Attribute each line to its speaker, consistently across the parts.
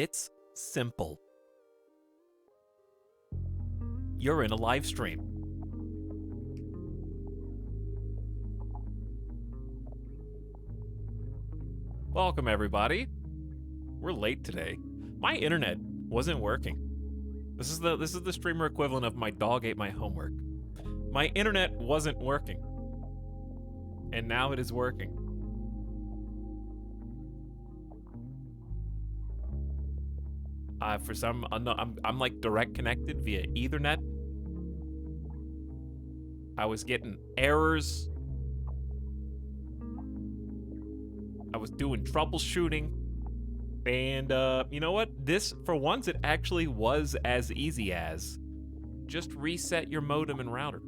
Speaker 1: It's simple. You're in a live stream. Welcome, everybody. We're late today. My internet wasn't working. This is the streamer equivalent of my dog ate my homework. My internet wasn't working, and now it is working. I'm like direct connected via Ethernet. I was getting errors. I was doing troubleshooting. And you know what? This, for once, it actually was as easy as just reset your modem and router.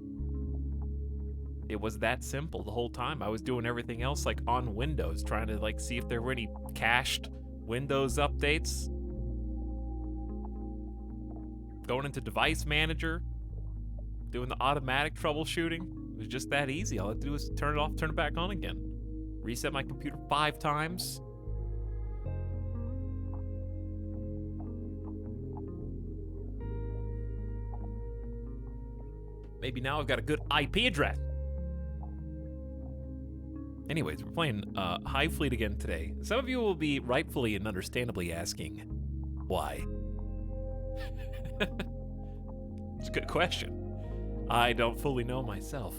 Speaker 1: It was that simple the whole time. I was doing everything else like on Windows, trying to like see if there were any cached Windows updates. Going into Device Manager, doing the automatic troubleshooting. It was just that easy. All I had to do was turn it off, turn it back on again. Reset my computer 5 times. Maybe now I've got a good IP address. Anyways, we're playing HighFleet again today. Some of you will be rightfully and understandably asking, why? It's a good question. I don't fully know myself.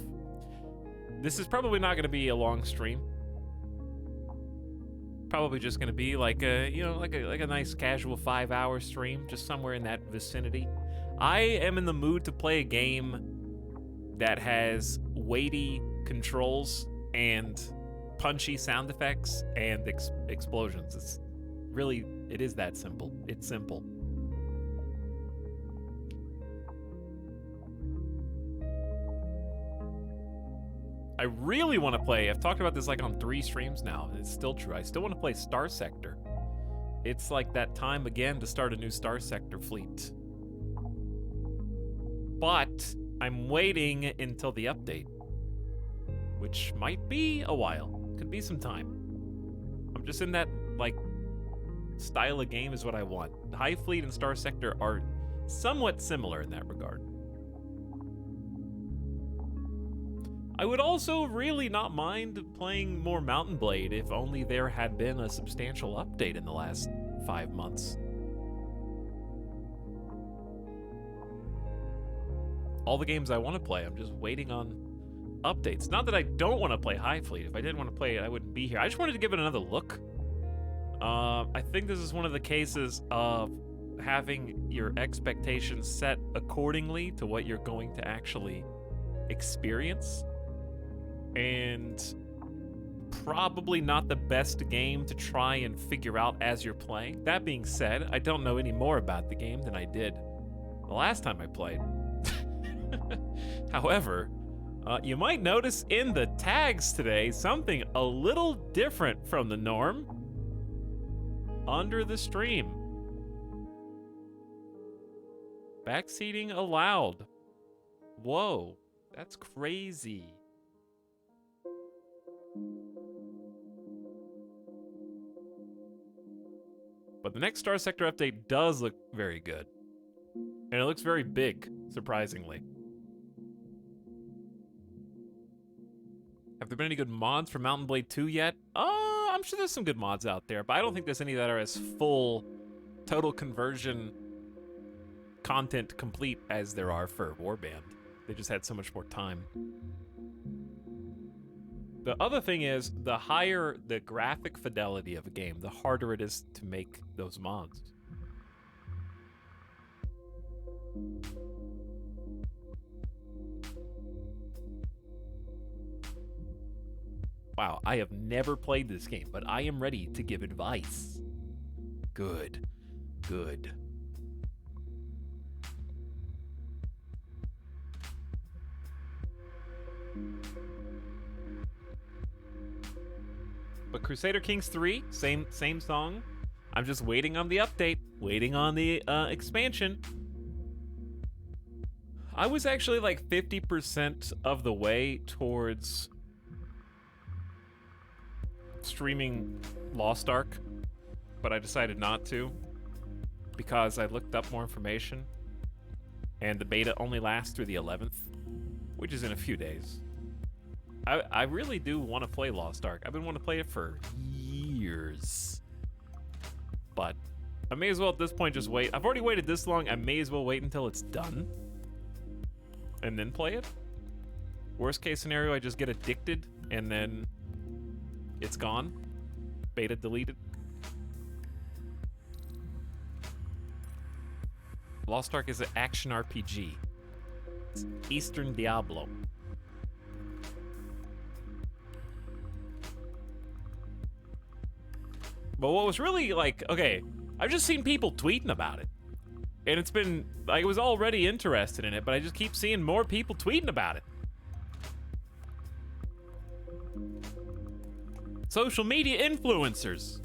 Speaker 1: This is probably not going to be a long stream. Probably just going to be like a, like a nice casual 5-hour stream, just somewhere in that vicinity. I am in the mood to play a game that has weighty controls and punchy sound effects and explosions. It's really, it is that simple. It's simple. I really want to play, I've talked about this like on 3 streams now, and it's still true. I still want to play Star Sector. It's like that time again to start a new Star Sector fleet. But I'm waiting until the update, which might be a while. Could be some time. I'm just in that, like, style of game is what I want. HighFleet and Star Sector are somewhat similar in that regard. I would also really not mind playing more Mountain Blade if only there had been a substantial update in the last 5 months. All the games I want to play, I'm just waiting on updates. Not that I don't want to play HighFleet. If I didn't want to play it, I wouldn't be here. I just wanted to give it another look. I think this is one of the cases of having your expectations set accordingly to what you're going to actually experience. And probably not the best game to try and figure out as you're playing. That being said, I don't know any more about the game than I did the last time I played. However, you might notice in the tags today something a little different from the norm under the stream. Backseating allowed. Whoa, that's crazy. But the next Star Sector update does look very good. And it looks very big, surprisingly. Have there been any good mods for Mountain Blade 2 yet? I'm sure there's some good mods out there, but I don't think there's any that are as full, total conversion, content complete as there are for Warband. They just had so much more time. The other thing is, the higher the graphic fidelity of a game, the harder it is to make those mods. Wow, I have never played this game, but I am ready to give advice. Good. Good. But Crusader Kings 3, same song. I'm just waiting on the update, waiting on the expansion. I was actually like 50% of the way towards streaming Lost Ark, but I decided not to. because I looked up more information, and the beta only lasts through the 11th, which is in a few days. I really do want to play Lost Ark. I've been wanting to play it for years. But I may as well at this point just wait. I've already waited this long, I may as well wait until it's done. And then play it. Worst case scenario, I just get addicted, and then it's gone. Beta deleted. Lost Ark is an action RPG. It's Eastern Diablo. But what was really like, okay, I've just seen people tweeting about it. And it's been, I was already interested in it, but I just keep seeing more people tweeting about it. Social media influencers.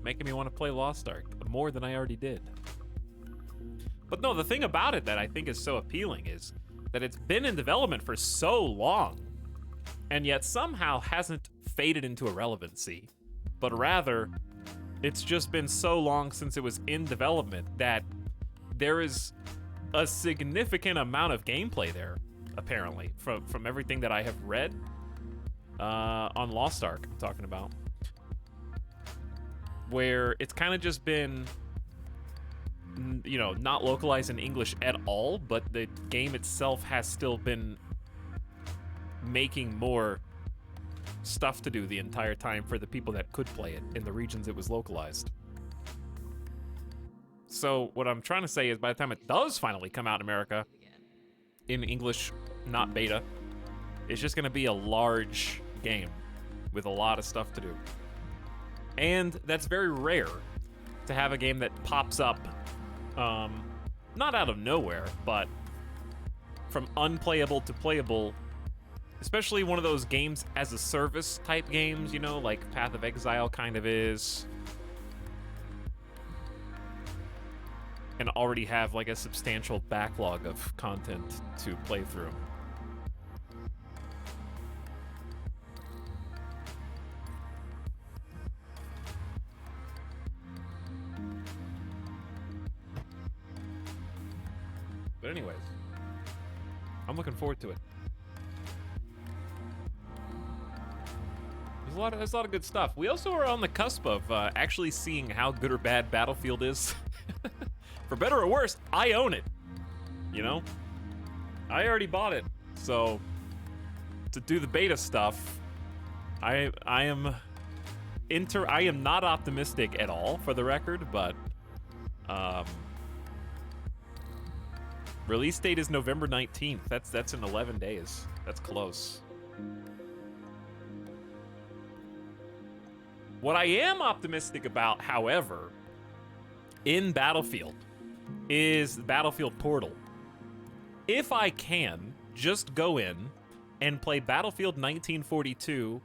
Speaker 1: Making me want to play Lost Ark more than I already did. But no, the thing about it that I think is so appealing is that it's been in development for so long, and yet somehow hasn't faded into irrelevancy, but rather it's just been so long since it was in development that there is a significant amount of gameplay there, apparently, from everything that I have read on Lost Ark, I'm talking about, where it's kind of just been, you know, not localized in English at all, but the game itself has still been making more stuff to do the entire time for the people that could play it in the regions it was localized. So what I'm trying to say is by the time it does finally come out in America, in English, not beta, it's just going to be a large game with a lot of stuff to do. And that's very rare to have a game that pops up, not out of nowhere, but from unplayable to playable. Especially one of those games as a service type games, you know, like Path of Exile kind of is. And already have like a substantial backlog of content to play through. But anyways, I'm looking forward to it. There's a lot of good stuff. We also are on the cusp of actually seeing how good or bad Battlefield is. For better or worse, I own it. You know? I already bought it. So, to do the beta stuff, I am not optimistic at all, for the record, but release date is November 19th. That's in 11 days. That's close. What I am optimistic about, however, in Battlefield, is Battlefield Portal. If I can just go in and play Battlefield 1942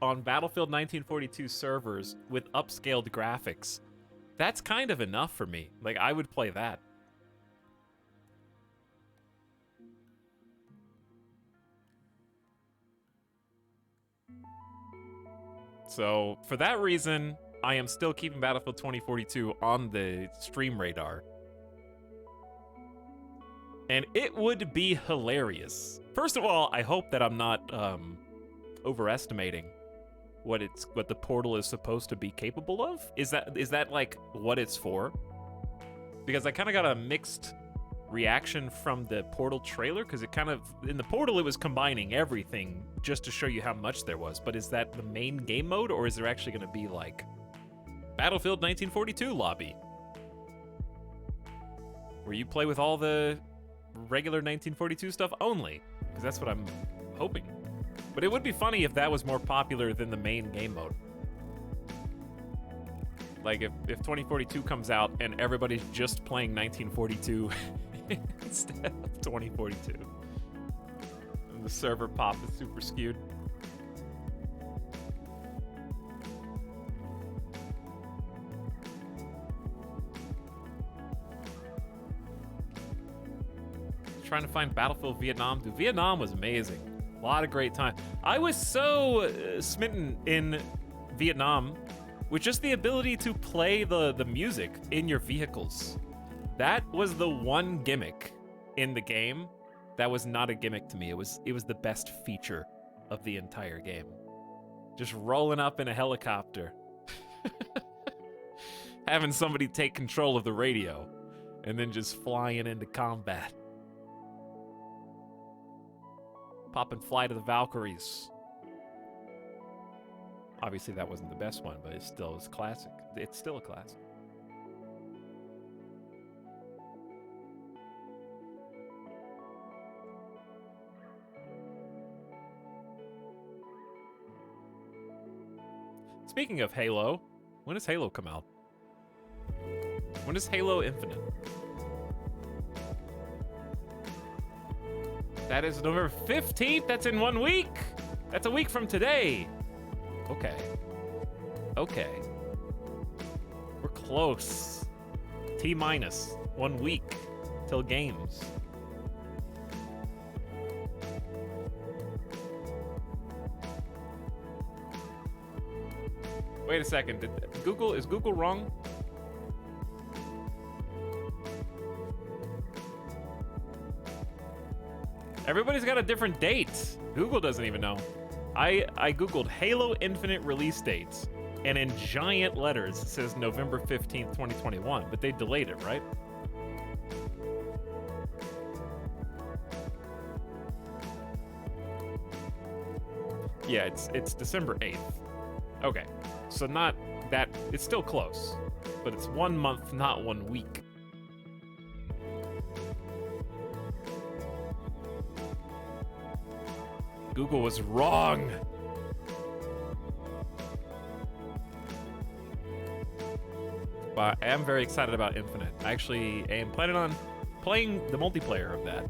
Speaker 1: on Battlefield 1942 servers with upscaled graphics, that's kind of enough for me. Like, I would play that. So, for that reason, I am still keeping Battlefield 2042 on the stream radar. And it would be hilarious. First of all, I hope that I'm not overestimating what the Portal is supposed to be capable of. Is that like what it's for? Because I kind of got a mixed reaction from the Portal trailer, because it kind of, in the Portal it was combining everything just to show you how much there was, but is that the main game mode, or is there actually going to be like Battlefield 1942 lobby where you play with all the regular 1942 stuff only? Because that's what I'm hoping. But it would be funny if that was more popular than the main game mode. Like if 2042 comes out and everybody's just playing 1942 instead of 2042. And the server pop is super skewed. Trying to find Battlefield Vietnam. Dude, Vietnam was amazing. A lot of great time. I was so smitten in Vietnam with just the ability to play the music in your vehicles. That was the one gimmick in the game that was not a gimmick to me. It was the best feature of the entire game. Just rolling up in a helicopter. Having somebody take control of the radio and then just flying into combat. Popping Fly to the Valkyries. Obviously that wasn't the best one, but it still is classic. It's still a classic. Speaking of Halo, when does Halo come out? When is Halo Infinite? That is November 15th. That's in 1 week. That's a week from today. Okay. Okay. We're close. T-minus 1 week till games. Wait a second. Is Google wrong? Everybody's got a different date. Google doesn't even know. I googled Halo Infinite release dates, and in giant letters it says November 15th, 2021, but they delayed it, right? Yeah, it's December 8th. Okay. So not that, it's still close, but it's 1 month, not 1 week. Google was wrong. But I am very excited about Infinite. I actually am planning on playing the multiplayer of that.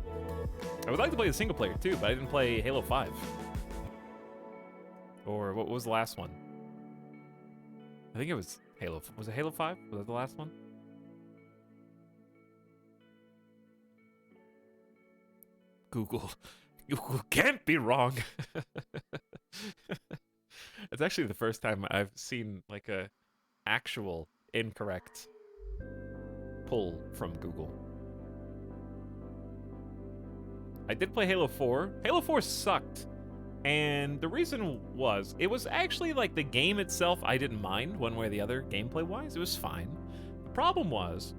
Speaker 1: I would like to play the single player too, but I didn't play Halo 5. Or what was the last one? I think it was Halo. Was it Halo 5? Was that the last one? Google can't be wrong. It's actually the first time I've seen like a actual incorrect pull from Google. I did play Halo 4. Halo 4 sucked. And the reason was, it was actually like the game itself I didn't mind one way or the other, gameplay-wise. It was fine. The problem was,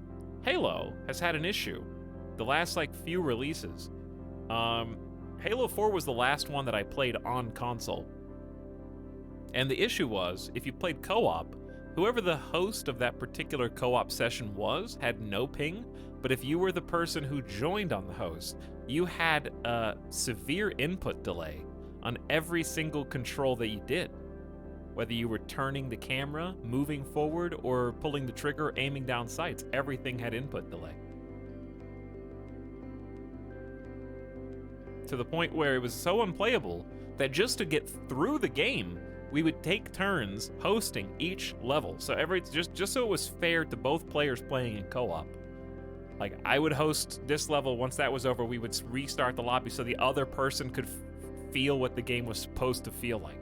Speaker 1: Halo has had an issue. The last like few releases. Halo 4 was the last one that I played on console. And the issue was, if you played co-op, whoever the host of that particular co-op session was had no ping, but if you were the person who joined on the host, you had a severe input delay on every single control that you did. Whether you were turning the camera, moving forward, or pulling the trigger, aiming down sights, everything had input delay. To the point where it was so unplayable that just to get through the game, we would take turns hosting each level. So just so it was fair to both players playing in co-op. Like, I would host this level. Once that was over, we would restart the lobby so the other person could feel what the game was supposed to feel like.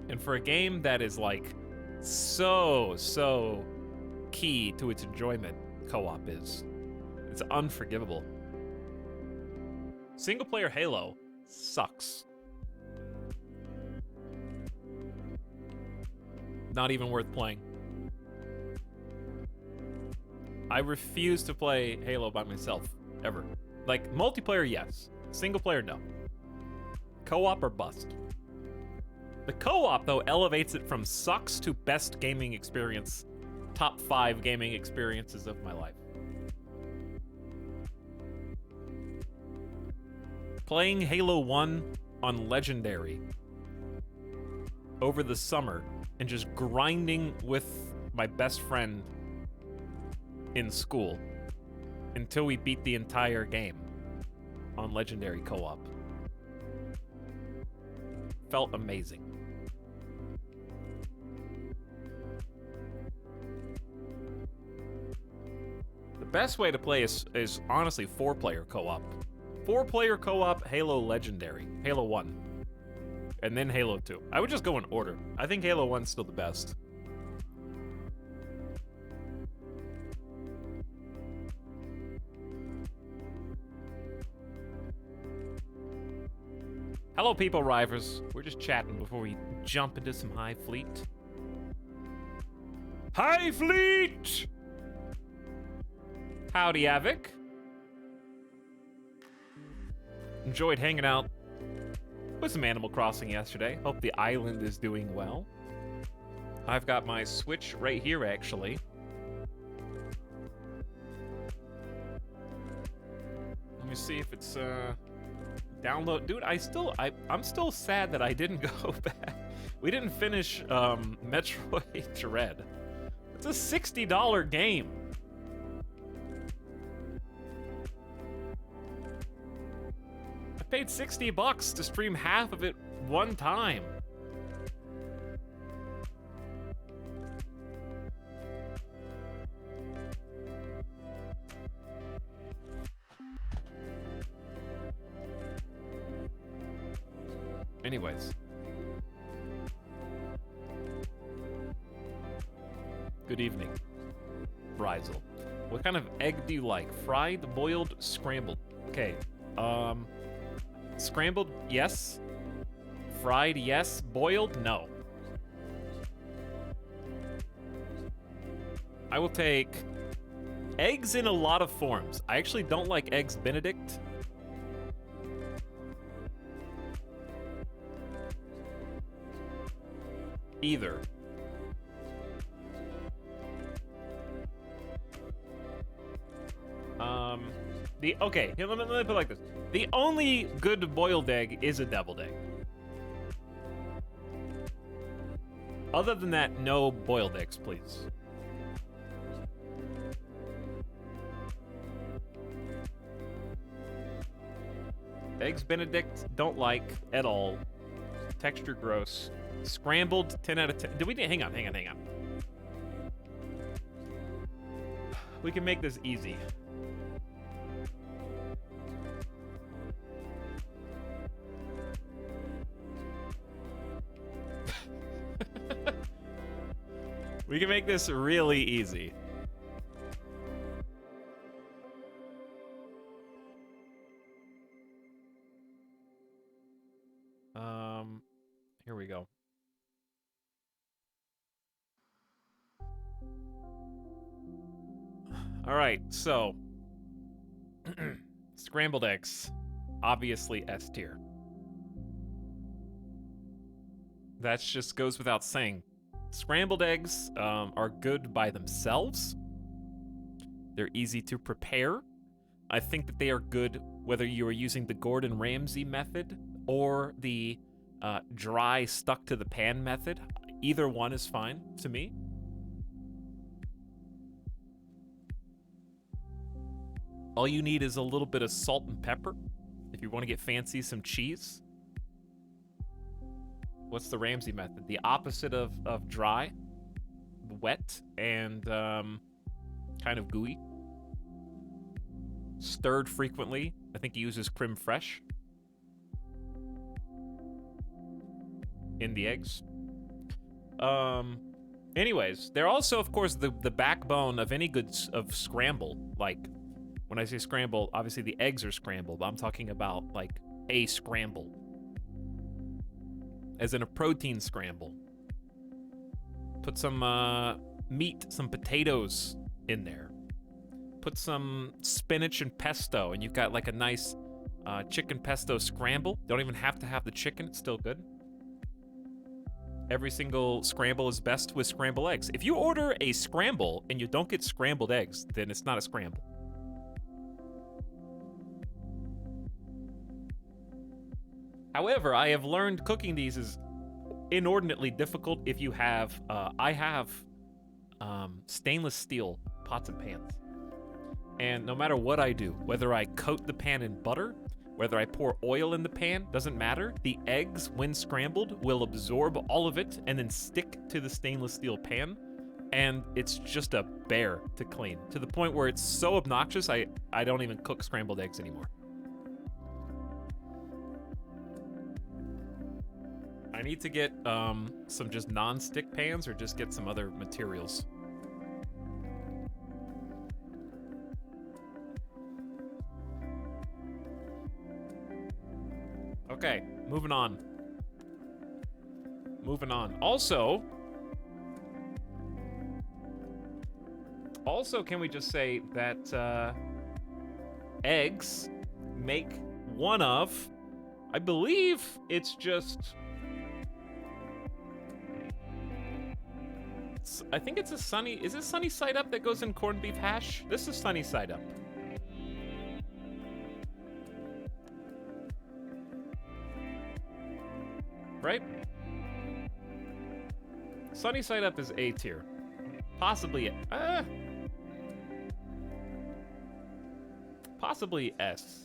Speaker 1: And for a game that is like so key to its enjoyment, co-op is. It's unforgivable. Single player Halo sucks. Not even worth playing. I refuse to play Halo by myself, ever. Like, multiplayer, yes. Single player, no. Co-op or bust. The co-op, though, elevates it from sucks to best gaming experience. Top 5 gaming experiences of my life. Playing Halo 1 on Legendary over the summer and just grinding with my best friend in school until we beat the entire game on Legendary co-op. Felt amazing. The best way to play is honestly 4-player co-op. 4-player co-op Halo Legendary. Halo 1. and then Halo 2. I would just go in order. I think Halo 1's still the best. Hello, people rivers. We're just chatting before we jump into some HighFleet. HighFleet! Howdy, Avik. Enjoyed hanging out with some Animal Crossing yesterday. Hope the island is doing well. I've got my Switch right here, actually. Let me see if it's, download. Dude, I'm still sad that I didn't go back. We didn't finish, Metroid Dread. It's a $60 game. I paid $60 to stream half of it one time. Anyways. Good evening, Bryzel. What kind of egg do you like? Fried, boiled, scrambled? Okay, scrambled, yes. Fried, yes. Boiled, no. I will take eggs in a lot of forms. I actually don't like eggs Benedict. Either. Okay, here, let me put it like this. The only good boiled egg is a deviled egg. Other than that, no boiled eggs, please. Eggs Benedict, don't like at all. Texture gross. Scrambled, 10 out of 10. Hang on. We can make this easy. We can make this really easy. Here we go. All right, so scrambled eggs, obviously S tier. That just goes without saying. Scrambled eggs are good by themselves. They're easy to prepare. I think that they are good whether you are using the Gordon Ramsay method or the dry stuck to the pan method. Either one is fine to me. All you need is a little bit of salt and pepper. If you want to get fancy, some cheese. What's the Ramsay method? The opposite of dry, wet, and kind of gooey. Stirred frequently. I think he uses creme fraiche in the eggs. Anyways, they're also, of course, the backbone of any good of scramble. Like, when I say scramble, obviously the eggs are scrambled, but I'm talking about, like, a scramble. As in a protein scramble. Put some meat, some potatoes in there. Put some spinach and pesto, and you've got like a nice chicken pesto scramble. Don't even have to have the chicken, it's still good. Every single scramble is best with scrambled eggs. If you order a scramble and you don't get scrambled eggs, then it's not a scramble. However, I have learned cooking these is inordinately difficult if you have, I have stainless steel pots and pans. And no matter what I do, whether I coat the pan in butter, whether I pour oil in the pan, doesn't matter. The eggs, when scrambled, will absorb all of it and then stick to the stainless steel pan. And it's just a bear to clean, to the point where it's so obnoxious, I don't even cook scrambled eggs anymore. I need to get some just non-stick pans or just get some other materials. Okay, moving on. Moving on. Also, can we just say that eggs make one of, I believe it's just, I think it's a sunny, is it sunny side up that goes in corned beef hash? This is sunny side up. Right? Sunny side up is A tier. Possibly, possibly S.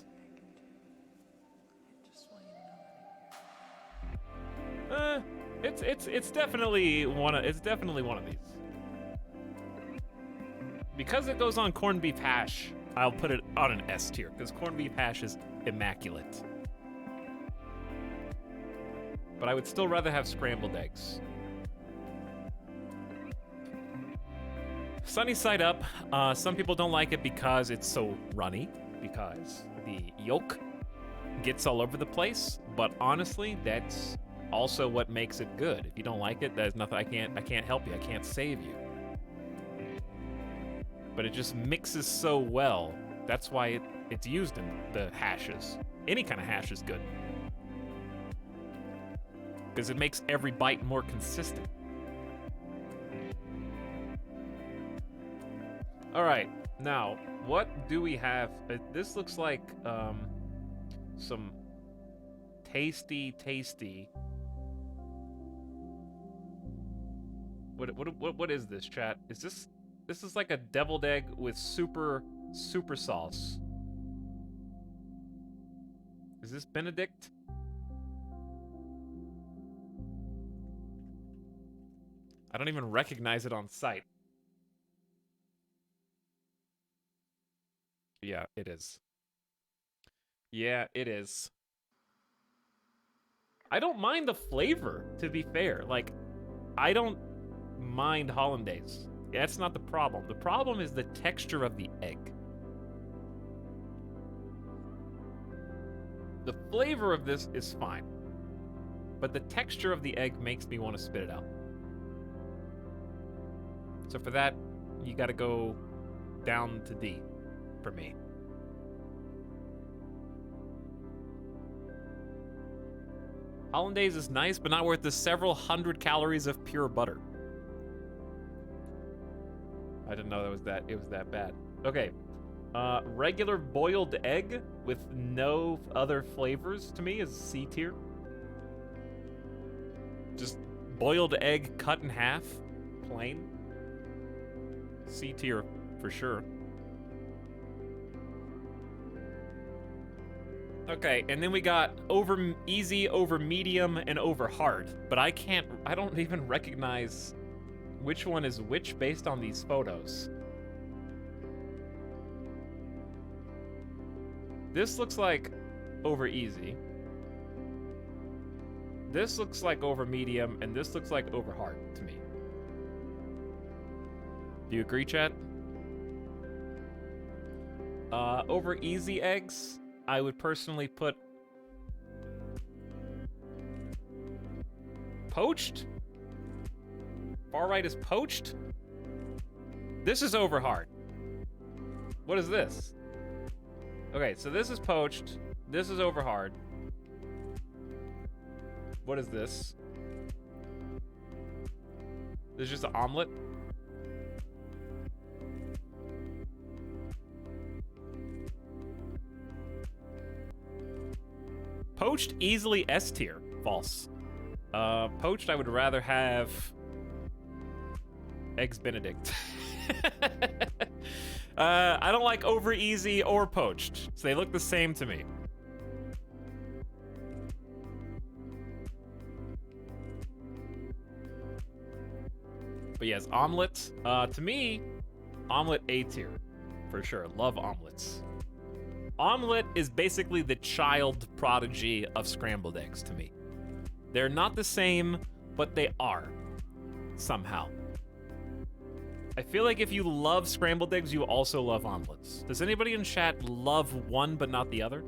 Speaker 1: It's definitely one of these. Because it goes on corned beef hash, I'll put it on an S tier because corned beef hash is immaculate. But I would still rather have scrambled eggs. Sunny side up. Some people don't like it because it's so runny, because the yolk gets all over the place. But honestly, that's also what makes it good. If you don't like it, there's nothing I can't help you. I can't save you. But it just mixes so well. That's why it's used in the hashes. Any kind of hash is good. Because it makes every bite more consistent. All right, now, what do we have? This looks like some tasty. What is this, chat? Is this is like a deviled egg with super sauce? Is this Benedict? I don't even recognize it on sight. Yeah, it is. Yeah, it is. I don't mind the flavor, to be fair. Like, I don't mind hollandaise. That's not the problem. The problem is the texture of the egg. The flavor of this is fine. But the texture of the egg makes me want to spit it out. So for that, you gotta go down to D for me. Hollandaise is nice, but not worth the several hundred calories of pure butter. I didn't know it was that bad. Okay. Regular boiled egg with no other flavors to me is C tier. Just boiled egg cut in half, plain. C tier for sure. Okay, and then we got over easy, over medium, and over hard. But I don't even recognize which one is which based on these photos. This looks like over easy. This looks like over medium, and this looks like over hard to me. Do you agree, chat? Over easy eggs, I would personally put poached. Far right is poached. This is over hard. What is this? Okay, so this is poached. This is over hard. What is this? This is just an omelet. Poached, easily S tier. False. Poached, I would rather have Eggs Benedict. I don't like over easy or poached, so they look the same to me. But yes, omelet. To me, omelet A tier, for sure. Love omelets. Omelet is basically the child prodigy of scrambled eggs to me. They're not the same, but they are. Somehow. I feel like if you love scrambled eggs, you also love omelets. Does anybody in chat love one but not the other?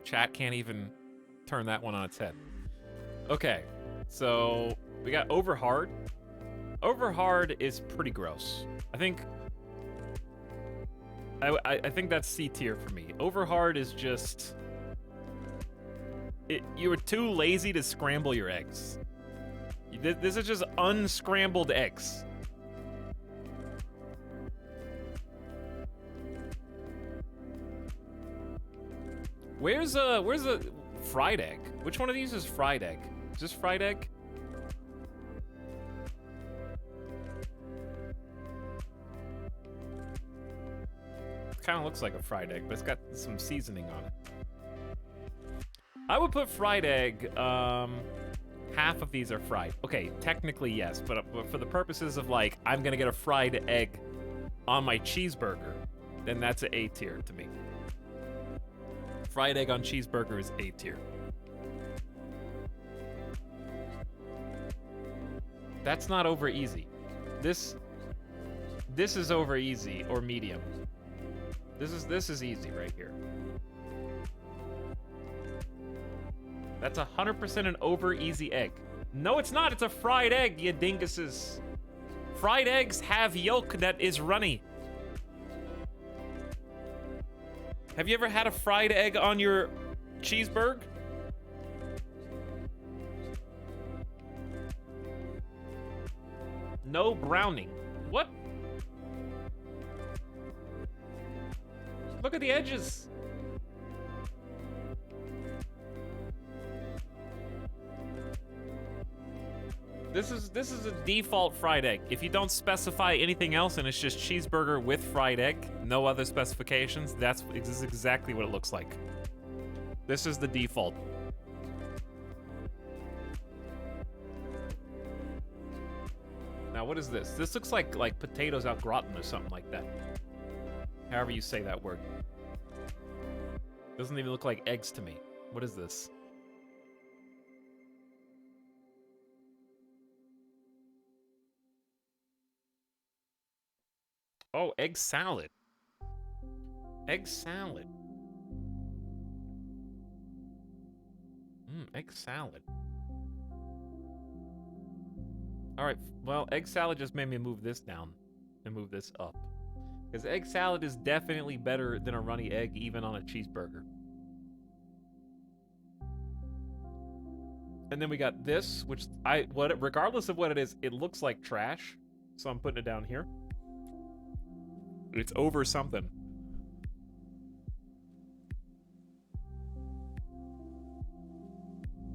Speaker 1: Chat can't even turn that one on its head. Okay, so we got over hard. Over hard is pretty gross. I think that's C tier for me. Over hard is just you were too lazy to scramble your eggs. This is just unscrambled eggs. Where's a fried egg? Which one of these is fried egg? Is this fried egg? Kind of looks like a fried egg, but it's got some seasoning on it. I would put fried egg, half of these are fried. Okay, technically yes, but for the purposes of like, I'm gonna get a fried egg on my cheeseburger, then that's an A tier to me. Fried egg on cheeseburger is A tier. That's not over easy. This is over easy or medium. This is easy right here. That's 100% an over easy egg. No, it's not. It's a fried egg, you dinguses. Fried eggs have yolk that is runny. Have you ever had a fried egg on your cheeseburger? No browning. What? Look at the edges. This is a default fried egg. If you don't specify anything else and it's just cheeseburger with fried egg, no other specifications, this is exactly what it looks like. This is the default. Now what is this? This looks like potatoes au gratin or something like that. However you say that word. Doesn't even look like eggs to me. What is this? Oh, egg salad. Egg salad. Egg salad. All right, well, egg salad just made me move this down and move this up. Because egg salad is definitely better than a runny egg, even on a cheeseburger. And then we got this, which regardless of what it is, it looks like trash. So I'm putting it down here. It's over something.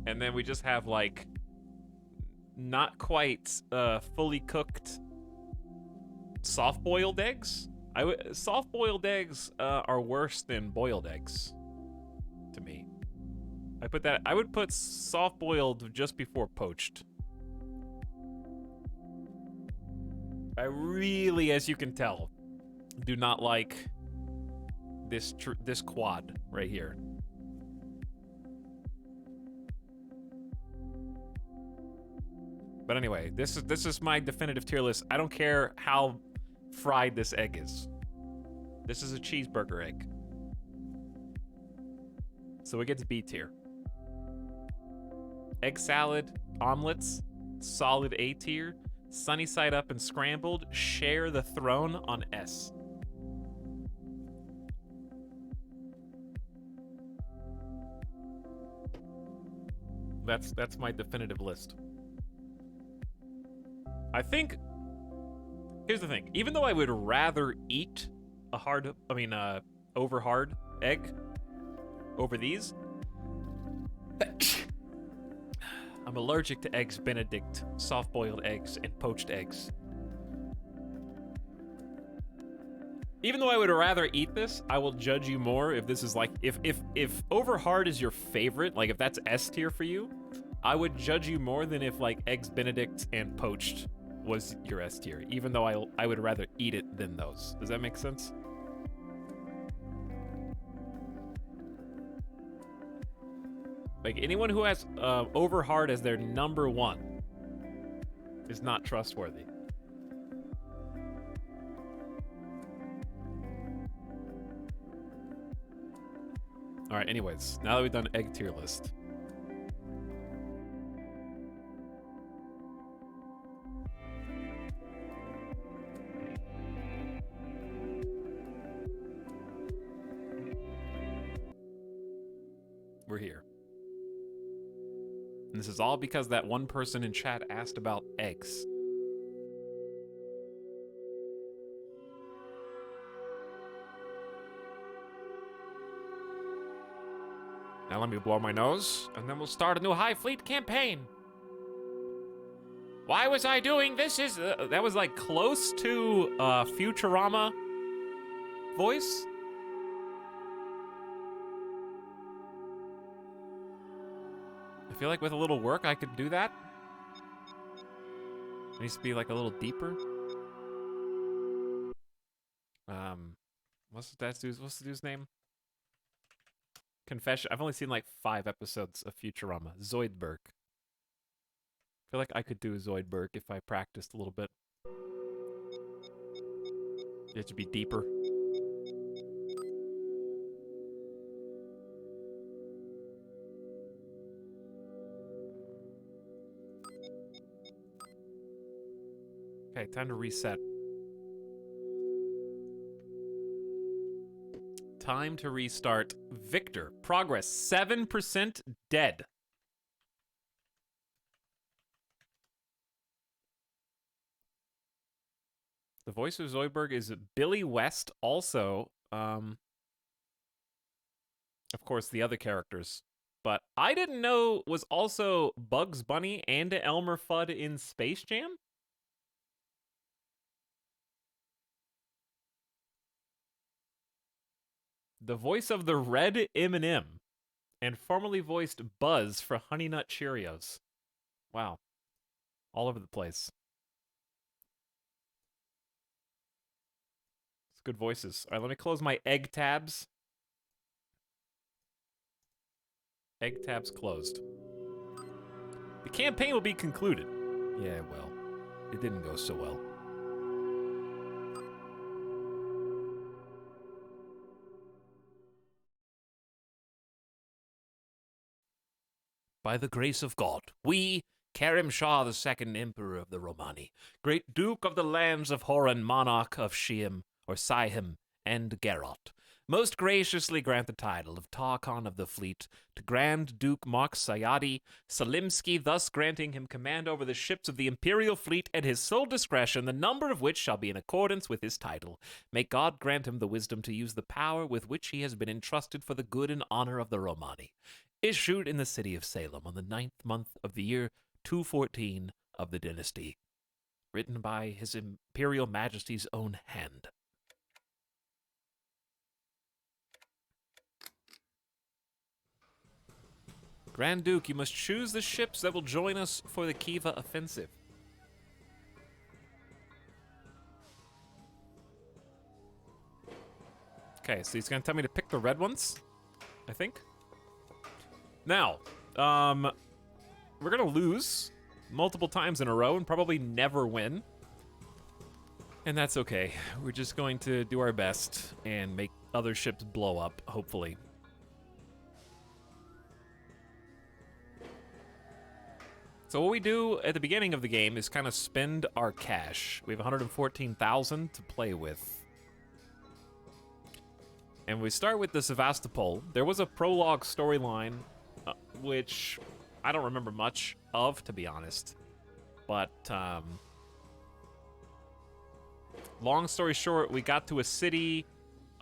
Speaker 1: And then we just have like not quite fully cooked soft-boiled eggs. Soft-boiled eggs are worse than boiled eggs to me. I would put soft-boiled just before poached. I really, as you can tell, do not like this quad right here. But anyway, this is my definitive tier list. I don't care how fried this egg is. This is a cheeseburger egg. So it gets B tier. Egg salad, omelets, solid A tier. Sunny side up and scrambled, share the throne on S. That's my definitive list. I think, here's the thing. Even though I would rather eat a over hard egg over these, I'm allergic to eggs Benedict, soft-boiled eggs, and poached eggs. Even though I would rather eat this, I will judge you more if this is like, if over hard is your favorite, like if that's S tier for you, I would judge you more than if like eggs Benedict and poached was your S tier, even though I would rather eat it than those. Does that make sense? Like, anyone who has Overhard as their number one is not trustworthy. All right, anyways, now that we've done egg tier list. We're here. And this is all because that one person in chat asked about eggs. Now let me blow my nose, and then we'll start a new HighFleet campaign. Why was I doing this? That was like close to Futurama voice. I feel like with a little work, I could do that. It needs to be like a little deeper. What's the dude's name? Confession. I've only seen like 5 episodes of Futurama. Zoidberg. I feel like I could do Zoidberg if I practiced a little bit. It should be deeper. Okay, time to reset. Time to restart. Victor, progress 7% dead. The voice of Zoidberg is Billy West, also, of course, the other characters. But I didn't know was also Bugs Bunny and Elmer Fudd in Space Jam? The voice of the Red M&M, and formerly voiced Buzz for Honey Nut Cheerios. Wow. All over the place. It's good voices. All right, let me close my egg tabs. Egg tabs closed. The campaign will be concluded. Yeah, well, it didn't go so well. By the grace of God, we, Karim Shah II, Emperor of the Romani, Great Duke of the lands of Horan, Monarch of Shiam, or Sihim, and Geralt, most graciously grant the title of Tarkhan of the Fleet to Grand Duke Mark Sayadi Salimsky, thus granting him command over the ships of the Imperial Fleet at his sole discretion, the number of which shall be in accordance with his title. May God grant him the wisdom to use the power with which he has been entrusted for the good and honor of the Romani. Issued in the city of Salem on the 9th month of the year 214 of the dynasty. Written by His Imperial Majesty's own hand. Grand Duke, you must choose the ships that will join us for the Khiva offensive. Okay, so he's going to tell me to pick the red ones, I think. Now, we're going to lose multiple times in a row and probably never win. And that's okay. We're just going to do our best and make other ships blow up, hopefully. So what we do at the beginning of the game is kind of spend our cash. We have 114,000 to play with. And we start with the Sevastopol. There was a prologue storyline, which I don't remember much of, to be honest. But, long story short, we got to a city.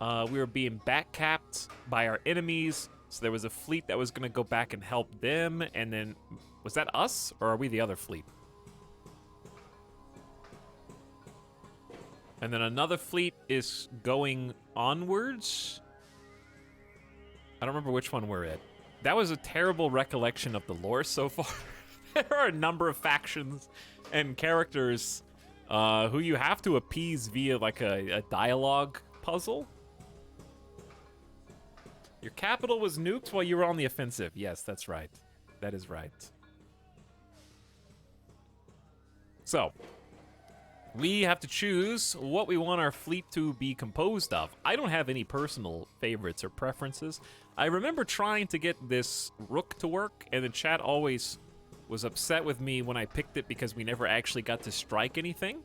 Speaker 1: We were being backcapped by our enemies. So there was a fleet that was going to go back and help them. And then, was that us? Or are we the other fleet? And then another fleet is going onwards. I don't remember which one we're at. That was a terrible recollection of the lore so far. There are a number of factions and characters who you have to appease via like a dialogue puzzle. Your capital was nuked while you were on the offensive. Yes, that's right. That is right. So, we have to choose what we want our fleet to be composed of. I don't have any personal favorites or preferences. I remember trying to get this rook to work, and the chat always was upset with me when I picked it because we never actually got to strike anything.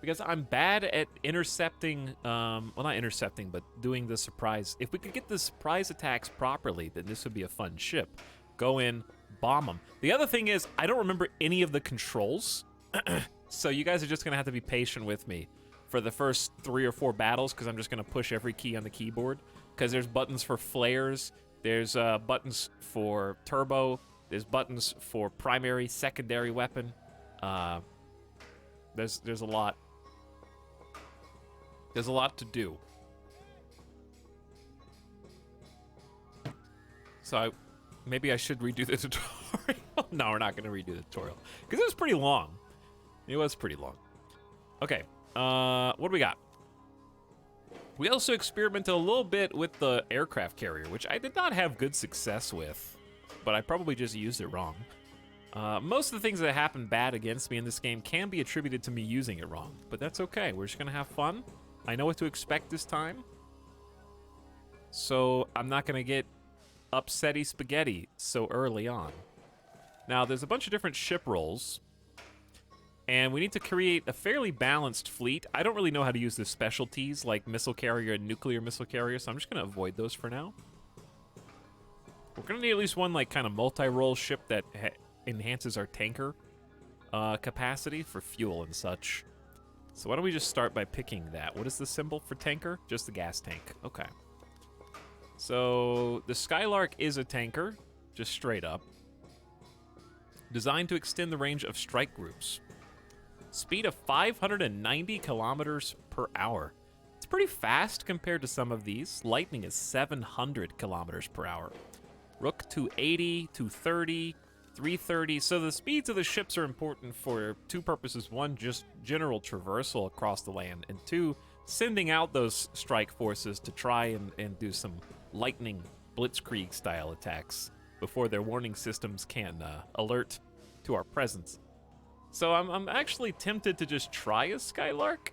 Speaker 1: Because I'm bad at intercepting, well, not intercepting, but doing the surprise. If we could get the surprise attacks properly, then this would be a fun ship. Go in, bomb them. The other thing is, I don't remember any of the controls. So you guys are just going to have to be patient with me for the first 3 or 4 battles, because I'm just going to push every key on the keyboard. Because there's buttons for flares, there's buttons for turbo, there's buttons for primary, secondary weapon. There's a lot. There's a lot to do. So maybe I should redo the tutorial. No, we're not going to redo the tutorial, because it was pretty long. It was pretty long. Okay, what do we got? We also experimented a little bit with the aircraft carrier, which I did not have good success with, but I probably just used it wrong. Most of the things that happen bad against me in this game can be attributed to me using it wrong, but that's okay. We're just gonna have fun. I know what to expect this time, so I'm not gonna get upsetty spaghetti so early on. Now, there's a bunch of different ship roles, and we need to create a fairly balanced fleet. I don't really know how to use the specialties like missile carrier and nuclear missile carrier, so I'm just gonna avoid those for now. We're gonna need at least one like kind of multi-role ship that enhances our tanker capacity for fuel and such. So why don't we just start by picking that? What is the symbol for tanker? Just the gas tank. Okay. So the Skylark is a tanker, just straight up. Designed to extend the range of strike groups. Speed of 590 kilometers per hour. It's pretty fast compared to some of these. Lightning is 700 kilometers per hour. Rook 280, 230, 330. So the speeds of the ships are important for 2 purposes. 1, just general traversal across the land, and 2, sending out those strike forces to try and do some lightning blitzkrieg style attacks before their warning systems can alert to our presence. So I'm actually tempted to just try a Skylark,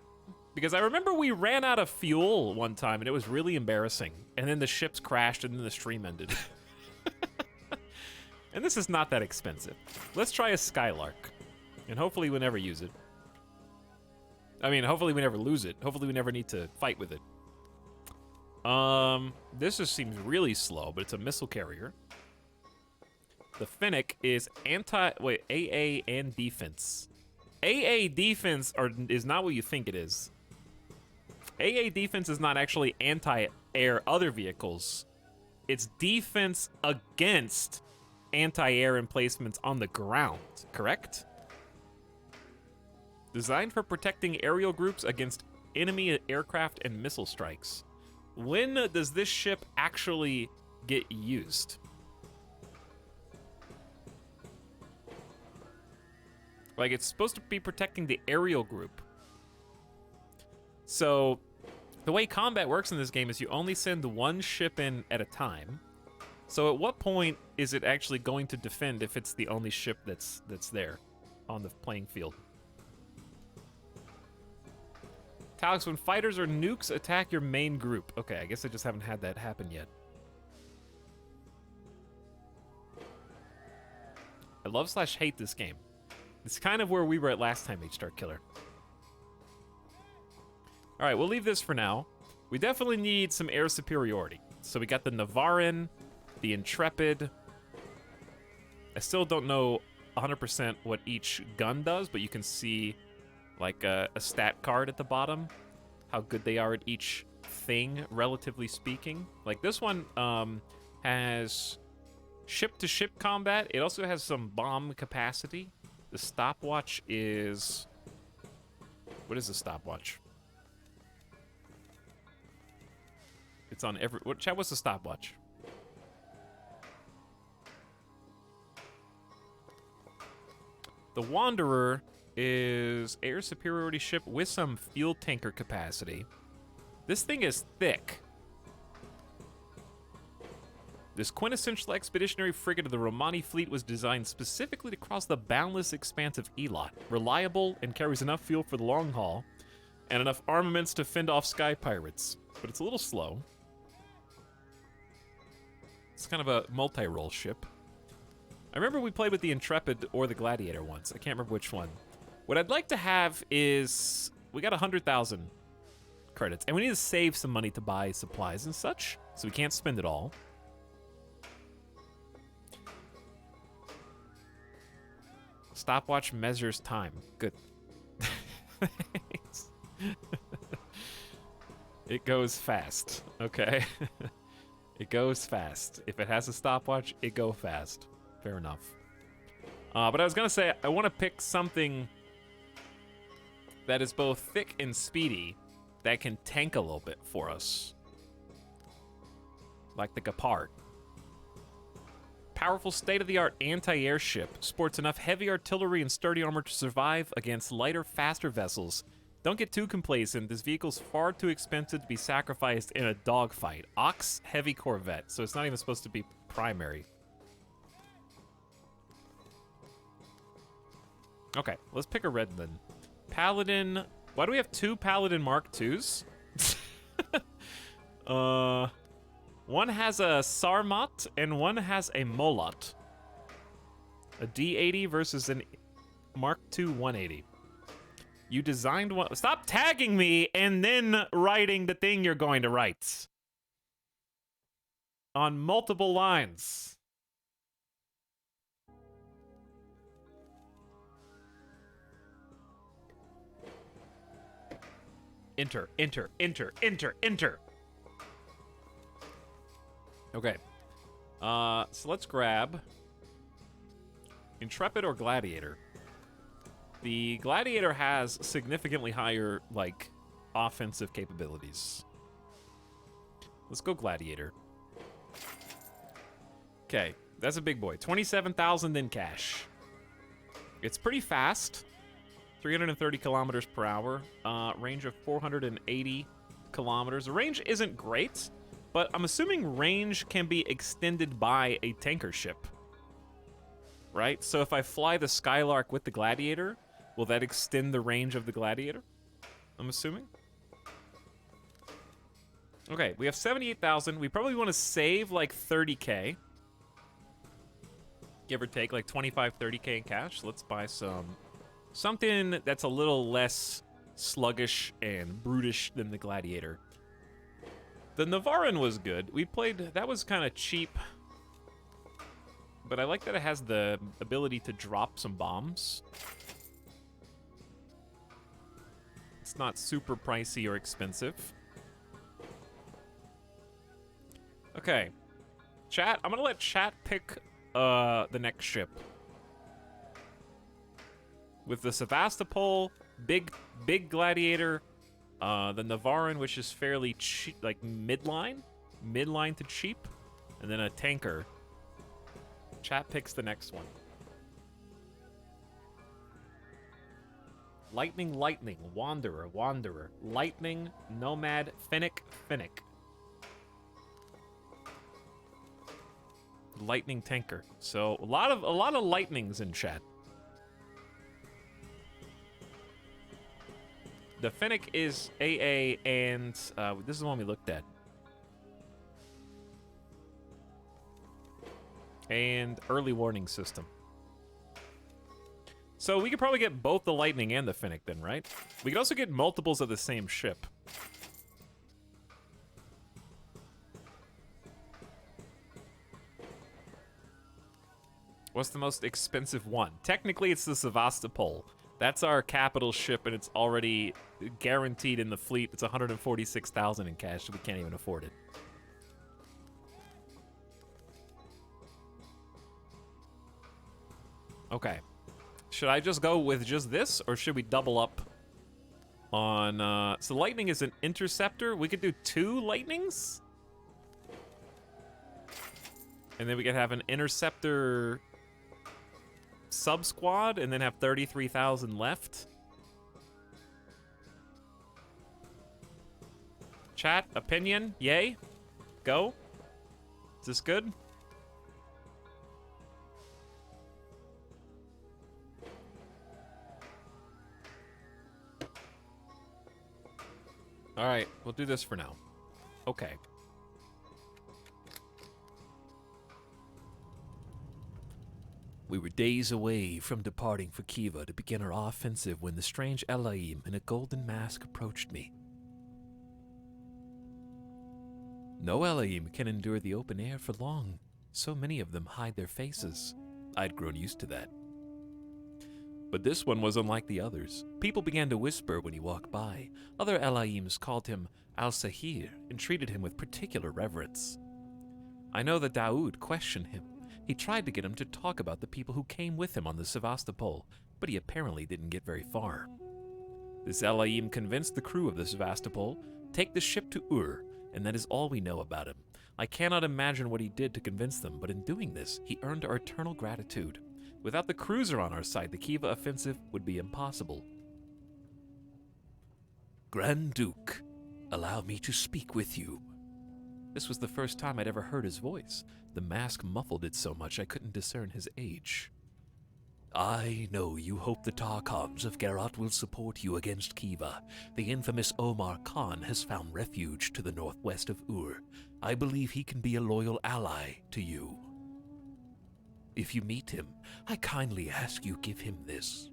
Speaker 1: because I remember we ran out of fuel one time and it was really embarrassing, and then the ships crashed and then the stream ended. And this is not that expensive. Let's try a Skylark, and hopefully we never use it. I mean, hopefully we never lose it. Hopefully we never need to fight with it. This just seems really slow, but it's a missile carrier. The Finnick is AA and defense. AA defense is not what you think it is. AA defense is not actually anti-air other vehicles. It's defense against anti-air emplacements on the ground, correct? Designed for protecting aerial groups against enemy aircraft and missile strikes. When does this ship actually get used? Like, it's supposed to be protecting the aerial group. So, the way combat works in this game is you only send 1 ship in at a time. So at what point is it actually going to defend if it's the only ship that's there on the playing field? Etalyx, when fighters or nukes attack your main group. Okay, I guess I just haven't had that happen yet. I love/hate this game. It's kind of where we were at last time, H-Star Killer. All right, we'll leave this for now. We definitely need some air superiority. So we got the Navarin, the Intrepid. I still don't know 100% what each gun does, but you can see like a stat card at the bottom, how good they are at each thing, relatively speaking. Like this one has ship-to-ship combat. It also has some bomb capacity. The stopwatch is... What is the stopwatch? It's on every... Chat, what's the stopwatch? The Wanderer is air superiority ship with some fuel tanker capacity. This thing is thick. This quintessential expeditionary frigate of the Romani fleet was designed specifically to cross the boundless expanse of Elot. Reliable and carries enough fuel for the long haul, and enough armaments to fend off sky pirates. But it's a little slow. It's kind of a multi-role ship. I remember we played with the Intrepid or the Gladiator once. I can't remember which one. What I'd like to have is... we got 100,000 credits, and we need to save some money to buy supplies and such, so we can't spend it all. Stopwatch measures time. Good. It goes fast, okay? It goes fast. If it has a stopwatch, it go fast. Fair enough. But I was gonna say, I want to pick something that is both thick and speedy that can tank a little bit for us. Like the Gepard. Powerful state-of-the-art anti-air ship, sports enough heavy artillery and sturdy armor to survive against lighter, faster vessels. Don't get too complacent. This vehicle's far too expensive to be sacrificed in a dogfight. Ox heavy corvette, so it's not even supposed to be primary. Okay, let's pick a red then. Paladin. Why do we have two Paladin Mark IIs? One has a Sarmat and one has a Molot. A D80 versus an Mark II 180. You designed one. Stop tagging me and then writing the thing you're going to write. On multiple lines. Enter, enter, enter, enter, enter. Okay. So let's grab Intrepid or Gladiator. The Gladiator has significantly higher, like, offensive capabilities. Let's go Gladiator. Okay, that's a big boy. 27,000 in cash. It's pretty fast. 330 kilometers per hour. Range of 480 kilometers. The range isn't great, but I'm assuming range can be extended by a tanker ship. Right? So if I fly the Skylark with the Gladiator, will that extend the range of the Gladiator? I'm assuming. Okay, we have 78,000. We probably want to save like 30K. Give or take like 25, 30K in cash. Let's buy something that's a little less sluggish and brutish than the Gladiator. The Navarin was good. We played, that was kind of cheap. But I like that it has the ability to drop some bombs. It's not super pricey or expensive. Okay. Chat, I'm gonna let chat pick the next ship. With the Sevastopol, big Gladiator, the Navarin, which is fairly cheap, like midline to cheap, and then a tanker. Chat picks the next one. Lightning, Wanderer, Lightning, Nomad, Finnick. Lightning tanker. So a lot of lightnings in chat. The Finnick is AA, and this is the one we looked at. And early warning system. So we could probably get both the Lightning and the Finnick then, right? We could also get multiples of the same ship. What's the most expensive one? Technically, it's the Sevastopol. That's our capital ship, and it's already guaranteed in the fleet. It's 146,000 in cash, so we can't even afford it. Okay. Should I just go with just this, or should we double up on... So Lightning is an interceptor. We could do 2 Lightnings? And then we could have an interceptor sub-squad and then have 33,000 left. Chat, opinion, yay? Go? Is this good? All right, we'll do this for now. Okay. We were days away from departing for Khiva to begin our offensive when the strange Etalyx in a golden mask approached me. No Etalyx can endure the open air for long. So many of them hide their faces. I'd grown used to that. But this one was unlike the others. People began to whisper when he walked by. Other Etalyx called him Al-Sahir and treated him with particular reverence. I know that Daoud questioned him. He tried to get him to talk about the people who came with him on the Sevastopol, but he apparently didn't get very far. This Etalyx convinced the crew of the Sevastopol, take the ship to Ur, and that is all we know about him. I cannot imagine what he did to convince them, but in doing this, he earned our eternal gratitude. Without the cruiser on our side, the Khiva offensive would be impossible. Grand Duke, allow me to speak with you. This was the first time I'd ever heard his voice. The mask muffled it so much I couldn't discern his age. I know you hope the Tarkans of Geralt will support you against Khiva. The infamous Omar Khan has found refuge to the northwest of Ur. I believe he can be a loyal ally to you. If you meet him, I kindly ask you give him this.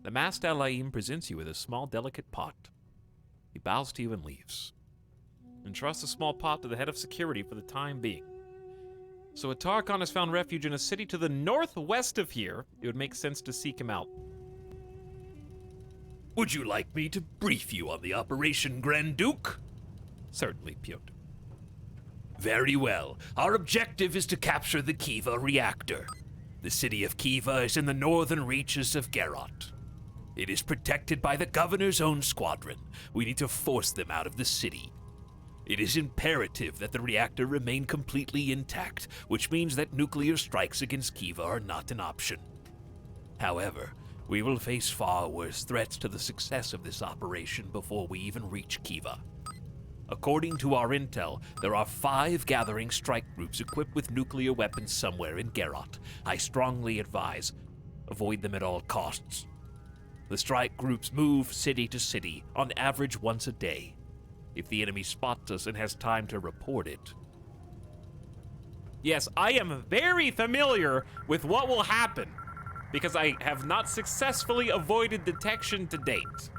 Speaker 1: The masked Etalyx presents you with a small, delicate pot. He bows to you and leaves. Entrusts the small pot to the head of security for the time being. So a Tarkhan has found refuge in a city to the northwest of here. It would make sense to seek him out. Would you like me to brief you on the operation, Grand Duke? Certainly, Piotr. Very well. Our objective is to capture the Khiva reactor. The city of Khiva is in the northern reaches of Geralt. It is protected by the governor's own squadron. We need to force them out of the city. It is imperative that the reactor remain completely intact, which means that nuclear strikes against Khiva are not an option. However, we will face far worse threats to the success of this operation before we even reach Khiva. According to our intel, there are 5 gathering strike groups equipped with nuclear weapons somewhere in Geralt. I strongly advise, avoid them at all costs. The strike groups move city to city, on average once a day. If the enemy spots us and has time to report it. Yes, I am very familiar with what will happen, because I have not successfully avoided detection to date.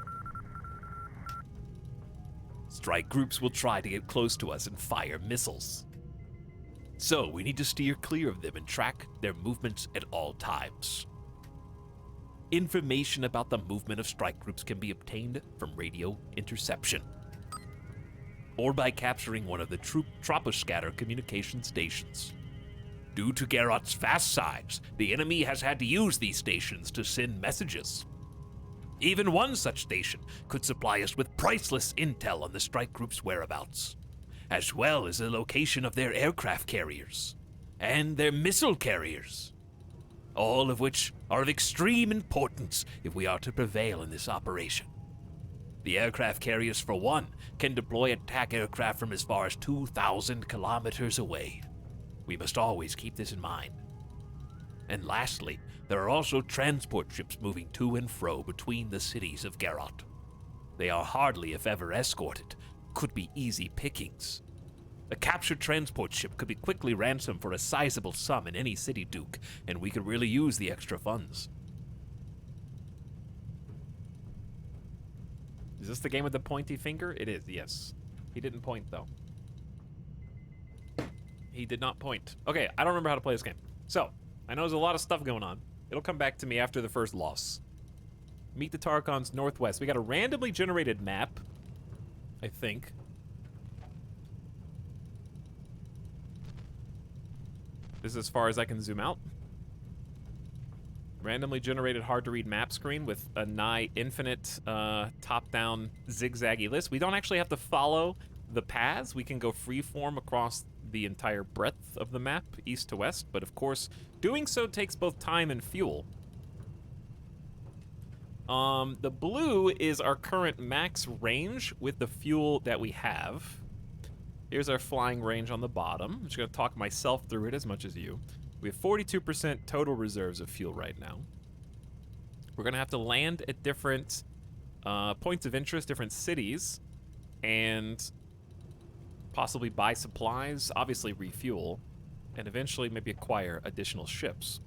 Speaker 1: Strike groups will try to get close to us and fire missiles. So we need to steer clear of them and track their movements at all times. Information about the movement of strike groups can be obtained from radio interception, or by capturing one of the troposcatter communication stations. Due to Geralt's vast size, the enemy has had to use these stations to send messages. Even one such station could supply us with priceless intel on the strike group's whereabouts, as well as the location of their aircraft carriers and their missile carriers, all of which are of extreme importance if we are to prevail in this operation. The aircraft carriers, for one, can deploy attack aircraft from as far as 2,000 kilometers away. We must always keep this in mind. And lastly, there are also transport ships moving to and fro between the cities of Geralt. They are hardly, if ever, escorted. Could be easy pickings. A captured transport ship could be quickly ransomed for a sizable sum in any city, Duke, and we could really use the extra funds. Is this the game with the pointy finger? It is, yes. He didn't point, though. He did not point. Okay, I don't remember how to play this game. So, I know there's a lot of stuff going on. It'll come back to me after the first loss. Meet the Tarkans northwest. We got a randomly generated map, I think. This is as far as I can zoom out. Randomly generated hard-to-read map screen with a nigh infinite top-down zigzaggy list. We don't actually have to follow the paths. We can go freeform across the entire breadth of the map, east to west, but of course, doing so takes both time and fuel. The blue is our current max range with the fuel that we have. Here's our flying range on the bottom. I'm just gonna talk myself through it as much as you. We have 42% total reserves of fuel right now. We're gonna have to land at different points of interest, different cities, and possibly buy supplies, obviously refuel, and eventually maybe acquire additional ships.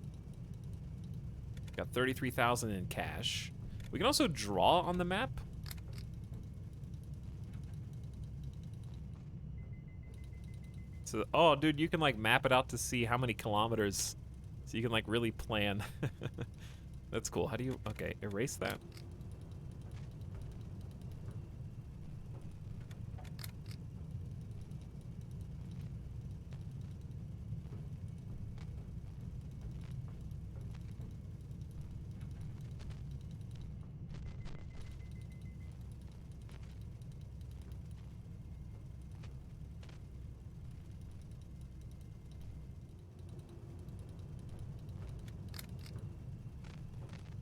Speaker 1: Got 33,000 in cash. We can also draw on the map. So, oh, dude, you can like map it out to see how many kilometers, so you can like really plan. That's cool. How do you, okay, erase that.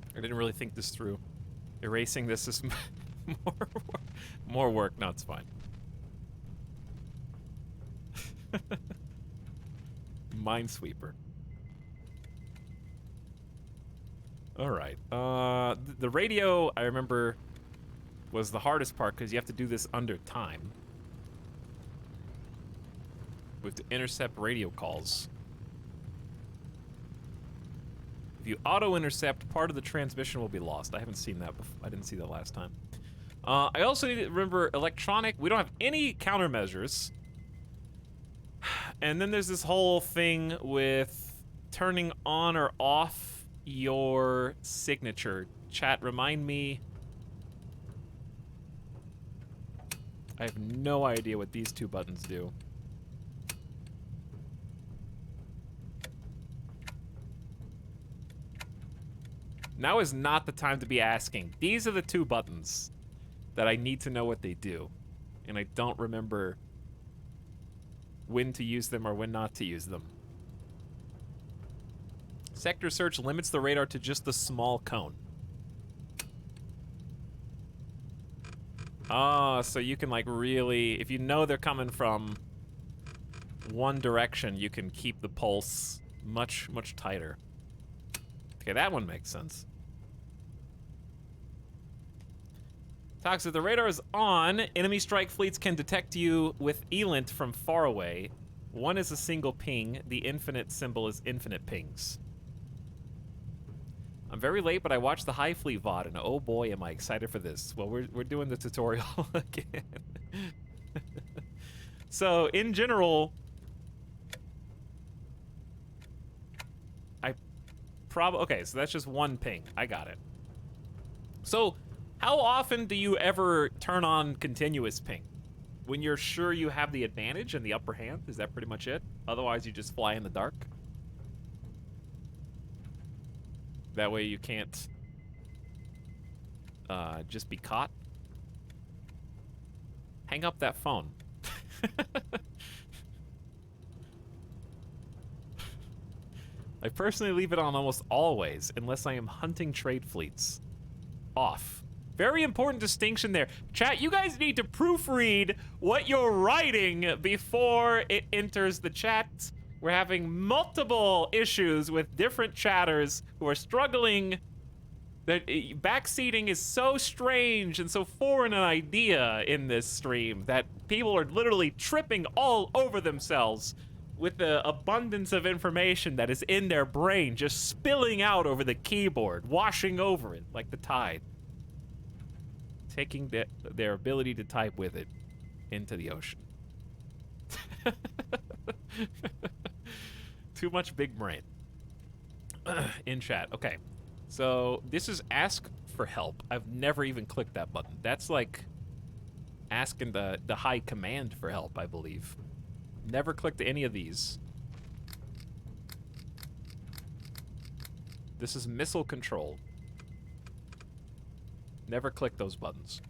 Speaker 1: I didn't really think this through. Erasing this is more work. No, it's fine. Minesweeper. All right. The radio, I remember, was the hardest part because you have to do this under time. We have to intercept radio calls. If you auto-intercept, part of the transmission will be lost. I haven't seen that before. I didn't see that last time. I also need to remember electronic. We don't have any countermeasures. And then there's this whole thing with turning on or off your signature. Chat, remind me. I have no idea what these two buttons do. Now is not the time to be asking. These are the two buttons that I need to know what they do. And I don't remember when to use them or when not to use them. Sector search limits the radar to just the small cone. Ah, so you can like really, if you know they're coming from one direction, you can keep the pulse much, much tighter. Okay, that one makes sense. Toxic, the radar is on. Enemy strike fleets can detect you with ELINT from far away. One is a single ping. The infinite symbol is infinite pings. I'm very late, but I watched the HighFleet VOD, and oh boy, am I excited for this. Well, we're doing the tutorial again. So, in general, okay, so that's just one ping. I got it. So, how often do you ever turn on continuous ping? When you're sure you have the advantage and the upper hand? Is that pretty much it? Otherwise, you just fly in the dark? That way you can't just be caught? Hang up that phone. I personally leave it on almost always, unless I am hunting trade fleets. Off. Very important distinction there. Chat, you guys need to proofread what you're writing before it enters the chat. We're having multiple issues with different chatters who are struggling. Backseating is so strange and so foreign an idea in this stream that people are literally tripping all over themselves with the abundance of information that is in their brain just spilling out over the keyboard, washing over it like the tide. Taking their ability to type with it into the ocean. Too much big brain. In chat. Okay. So this is ask for help. I've never even clicked that button. That's like asking the high command for help, I believe. Never clicked any of these. This is missile control. Never click those buttons.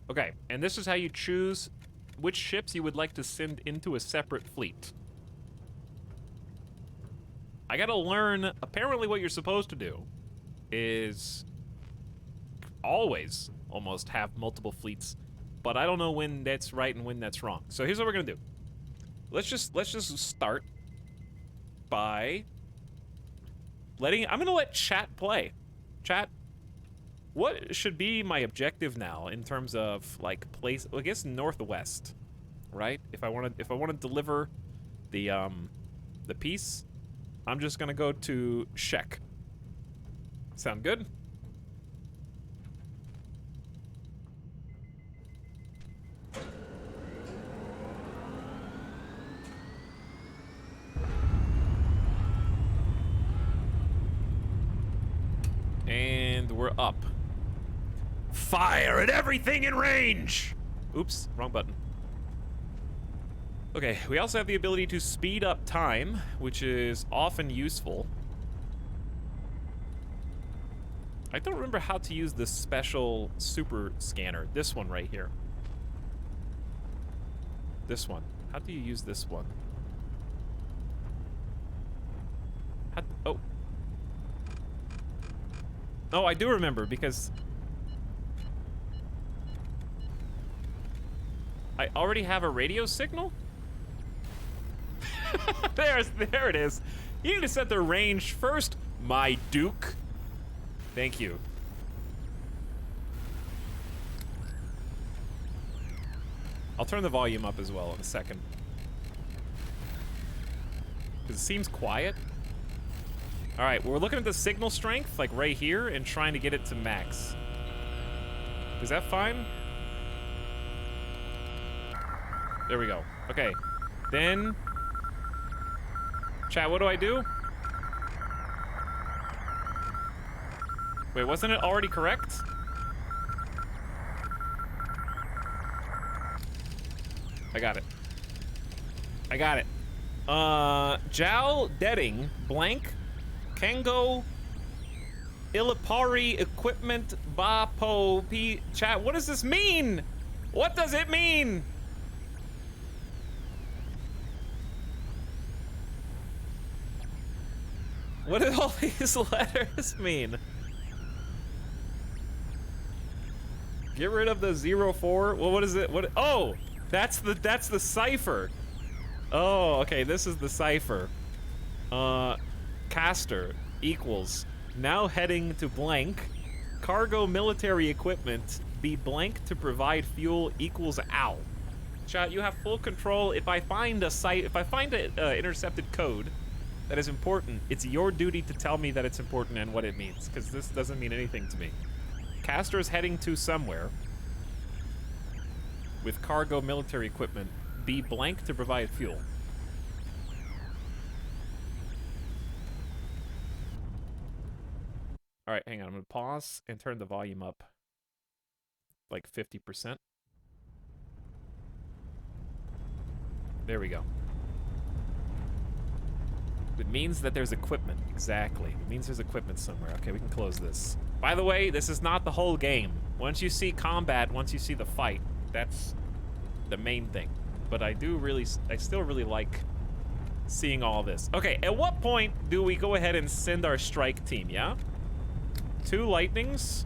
Speaker 1: Okay, and this is how you choose which ships you would like to send into a separate fleet. I gotta learn, apparently what you're supposed to do is always almost have multiple fleets, but I don't know when that's right and when that's wrong. So here's what we're gonna do. Let's just start by I'm gonna let chat play. Chat, what should be my objective now in terms of like place? Well, I guess northwest, right? If I want to deliver the piece, I'm just gonna go to Shek. Sound good? And we're up. Fire at everything in range! Oops, wrong button. Okay, we also have the ability to speed up time, which is often useful. I don't remember how to use the special super scanner. This one right here. This one. How do you use this one? Oh. Oh, I do remember, because I already have a radio signal? There it is. You need to set the range first, my duke. Thank you. I'll turn the volume up as well in a second, because it seems quiet. All right, we're looking at the signal strength, like right here, and trying to get it to max. Is that fine? There we go. Okay, then, chat, what do I do? Wait, wasn't it already correct? I got it. I got it. Jal Dedding, blank, Kango, Ilipari equipment, Ba Po P. Chat, what does this mean? What does it mean? What do all these letters mean? Get rid of the 04. Well, what is it? What? Oh, that's the cipher. Oh, okay. This is the cipher. Caster equals now heading to blank. Cargo military equipment be blank to provide fuel equals ow. Chat, you have full control. If I find an intercepted code that is important, it's your duty to tell me that it's important and what it means, because this doesn't mean anything to me. Caster is heading to somewhere with cargo military equipment. Be blank to provide fuel. All right, hang on. I'm gonna pause and turn the volume up like 50%. There we go. It means that there's equipment. Exactly. It means there's equipment somewhere. Okay, we can close this. By the way, this is not the whole game. Once you see combat, once you see the fight, that's the main thing. But I still really like seeing all this. Okay, at what point do we go ahead and send our strike team, yeah? 2 lightnings.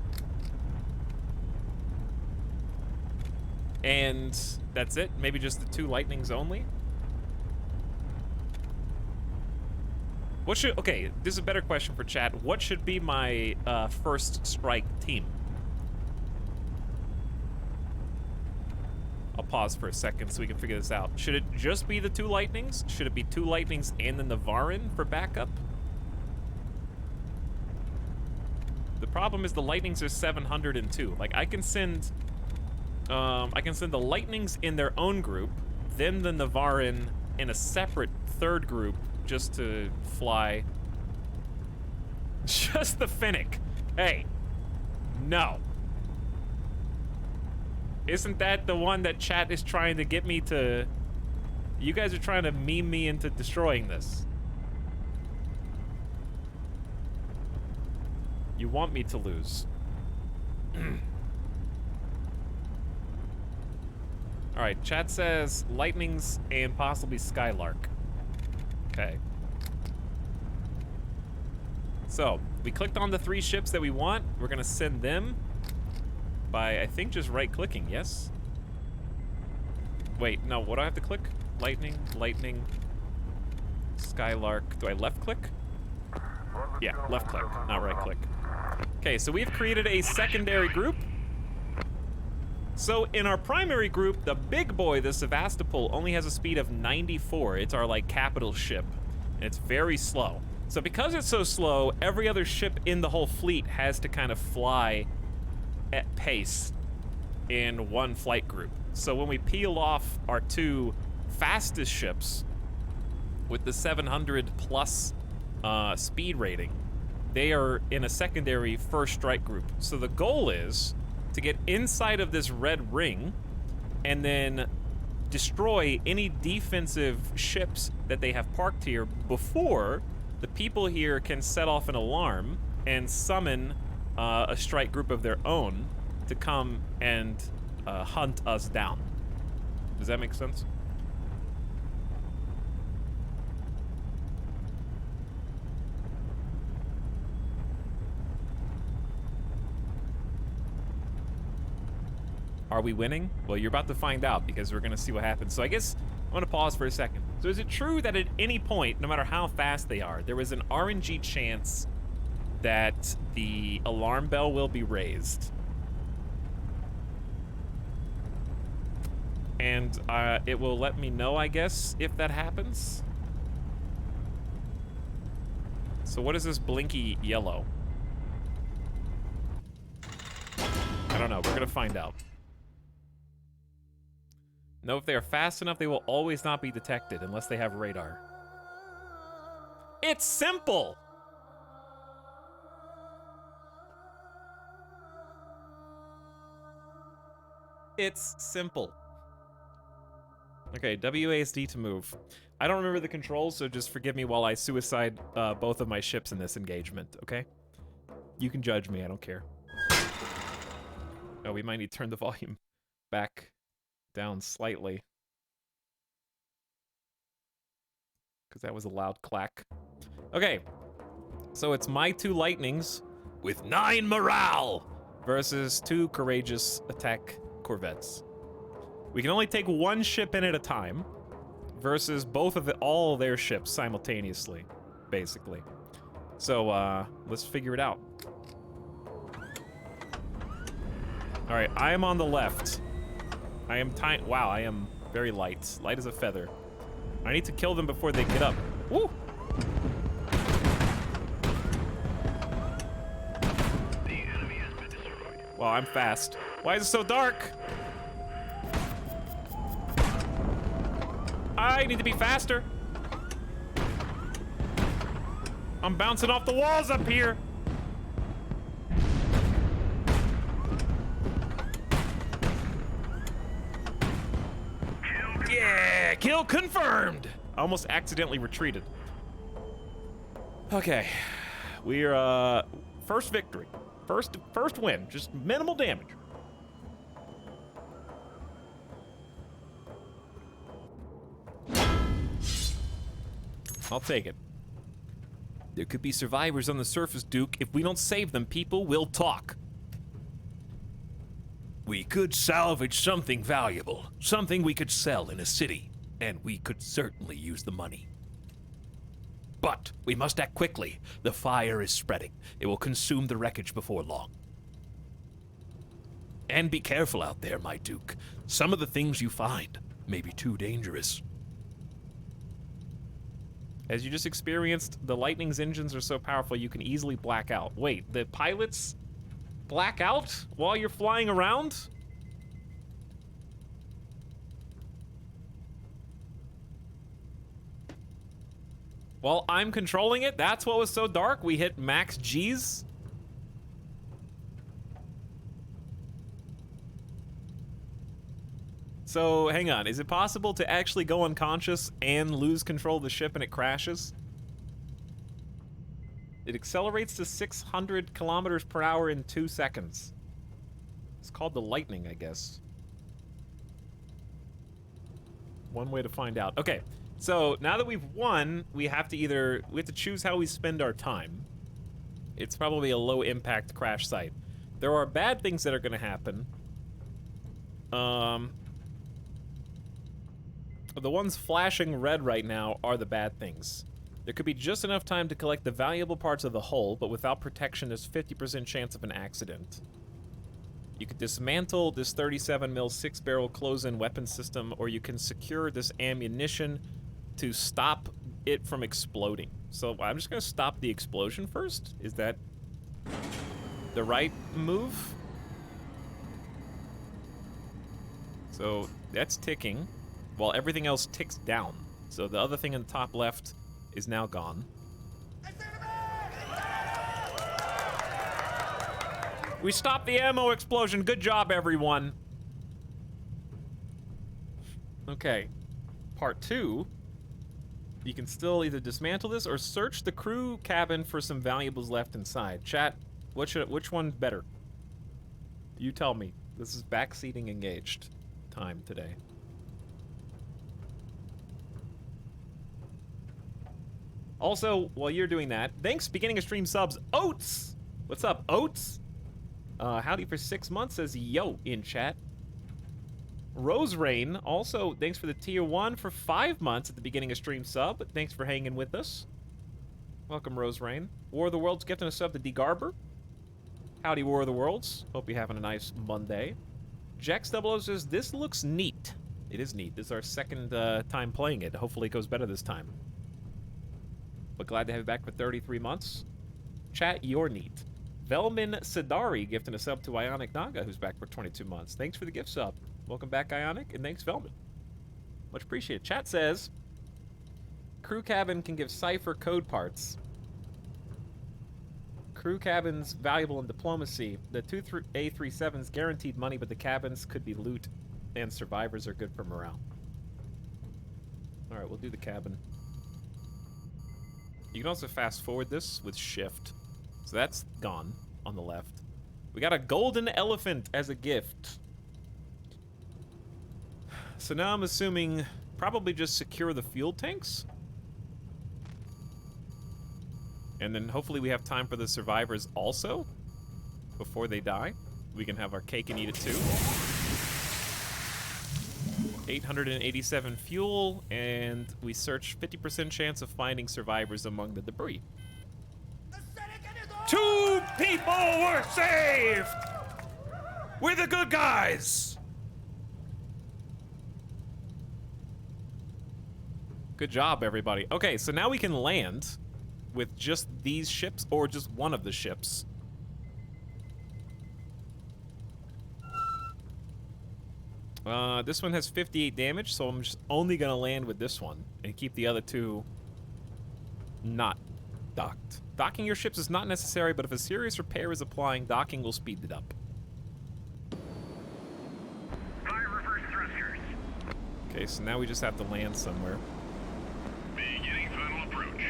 Speaker 1: And that's it? Maybe just the 2 lightnings only? Okay, this is a better question for chat. What should be my first strike team? I'll pause for a second so we can figure this out. Should it just be the 2 lightnings? Should it be 2 lightnings and the Navarin for backup? The problem is the lightnings are 702. Like, I can send the lightnings in their own group, then the Navarin in a separate 3rd group just to fly. Just the Finnick. Hey, no. Isn't that the one that chat is trying to get me to... You guys are trying to meme me into destroying this. You want me to lose. Alright, chat says lightnings and possibly Skylark. Okay. So, we clicked on the 3 ships that we want. We're gonna send them by, I think, just right-clicking, yes? Wait, no, what do I have to click? Lightning, lightning, Skylark. Do I left-click? Yeah, left-click, not right-click. Okay, so we've created a secondary group. So in our primary group, the big boy, the Sevastopol, only has a speed of 94. It's our, like, capital ship, and it's very slow. So because it's so slow, every other ship in the whole fleet has to kind of fly at pace in one flight group. So when we peel off our 2 fastest ships with the 700 plus speed rating, they are in a secondary first strike group. So the goal is to get inside of this red ring and then destroy any defensive ships that they have parked here before the people here can set off an alarm and summon a strike group of their own to come and hunt us down. Does that make sense? Are we winning? Well, you're about to find out because we're gonna see what happens. So I guess I'm gonna pause for a second. So is it true that at any point, no matter how fast they are, there is an RNG chance that the alarm bell will be raised? And it will let me know, I guess, if that happens. So what is this blinky yellow? I don't know, we're gonna find out. No, if they are fast enough, they will always not be detected unless they have radar. It's simple! It's simple. Okay, WASD to move. I don't remember the controls, so just forgive me while I suicide both of my ships in this engagement, okay? You can judge me, I don't care. Oh, we might need to turn the volume back down slightly. Because that was a loud clack. Okay, so it's my 2 lightnings with 9 morale versus 2 courageous attack corvettes. We can only take 1 ship in at a time versus all their ships simultaneously, basically. So let's figure it out. All right, I am on the left. I am tiny. Wow, I am very light. Light as a feather. I need to kill them before they get up. Woo! The enemy has been destroyed. Wow, I'm fast. Why is it so dark? I need to be faster. I'm bouncing off the walls up here. Yeah, kill confirmed. I almost accidentally retreated. Okay, we're first victory, first win, just minimal damage. I'll take it. There could be survivors on the surface, Duke. If we don't save them, people will talk. We could salvage something valuable, something we could sell in a city, and we could certainly use the money. But we must act quickly. The fire is spreading. It will consume the wreckage before long. And be careful out there, my Duke. Some of the things you find may be too dangerous. As you just experienced, the Lightning's engines are so powerful you can easily black out. Wait, the pilots black out while you're flying around? While I'm controlling it? That's what was so dark? We hit max Gs? So, hang on. Is it possible to actually go unconscious and lose control of the ship and it crashes? It accelerates to 600 kilometers per hour in 2 seconds. It's called the Lightning, I guess. One way to find out. Okay, so now that we've won, we have to choose how we spend our time. It's probably a low-impact crash site. There are bad things that are going to happen. The ones flashing red right now are the bad things. There could be just enough time to collect the valuable parts of the hull, but without protection, there's 50% chance of an accident. You could dismantle this 37mm 6-barrel close-in weapon system, or you can secure this ammunition to stop it from exploding. So I'm just gonna stop the explosion first. Is that the right move? So that's ticking, while everything else ticks down. So the other thing in the top left is now gone. We stopped the ammo explosion. Good job, everyone. Okay. Part 2. You can still either dismantle this or search the crew cabin for some valuables left inside. Chat, which one's better? You tell me. This is backseating engaged time today. Also, while you're doing that, thanks, beginning of stream subs, Oats! What's up, Oats? Howdy for 6 months, says yo in chat. Rose Rain, also, thanks for the tier 1 for 5 months at the beginning of stream sub. Thanks for hanging with us. Welcome, Rose Rain. War of the Worlds gifting a sub to D. Garber. Howdy, War of the Worlds. Hope you're having a nice Monday. Jax00 says, this looks neat. It is neat. This is our second time playing it. Hopefully it goes better this time. But glad to have you back for 33 months. Chat, you're neat. Velmin Sidari gifting a sub to Ionic Naga, who's back for 22 months. Thanks for the gift sub. Welcome back, Ionic, and thanks, Velmin. Much appreciated. Chat says, crew cabin can give Cypher code parts. Crew cabins valuable in diplomacy. The two A37s guaranteed money, but the cabins could be loot, and survivors are good for morale. All right, we'll do the cabin. You can also fast forward this with shift. So that's gone on the left. We got a golden elephant as a gift. So now I'm assuming probably just secure the fuel tanks. And then hopefully we have time for the survivors also before they die. We can have our cake and eat it too. 887 fuel, and we search 50% chance of finding survivors among the debris. 2 people were saved! We're the good guys! Good job, everybody. Okay, so now we can land with just these ships, or just one of the ships. This one has 58 damage, so I'm just only gonna land with this one and keep the other 2 not docked. Docking your ships is not necessary, but if a serious repair is applying, docking will speed it up.
Speaker 2: Fire reverse thrusters.
Speaker 1: Okay, so now we just have to land somewhere.
Speaker 2: Beginning final approach.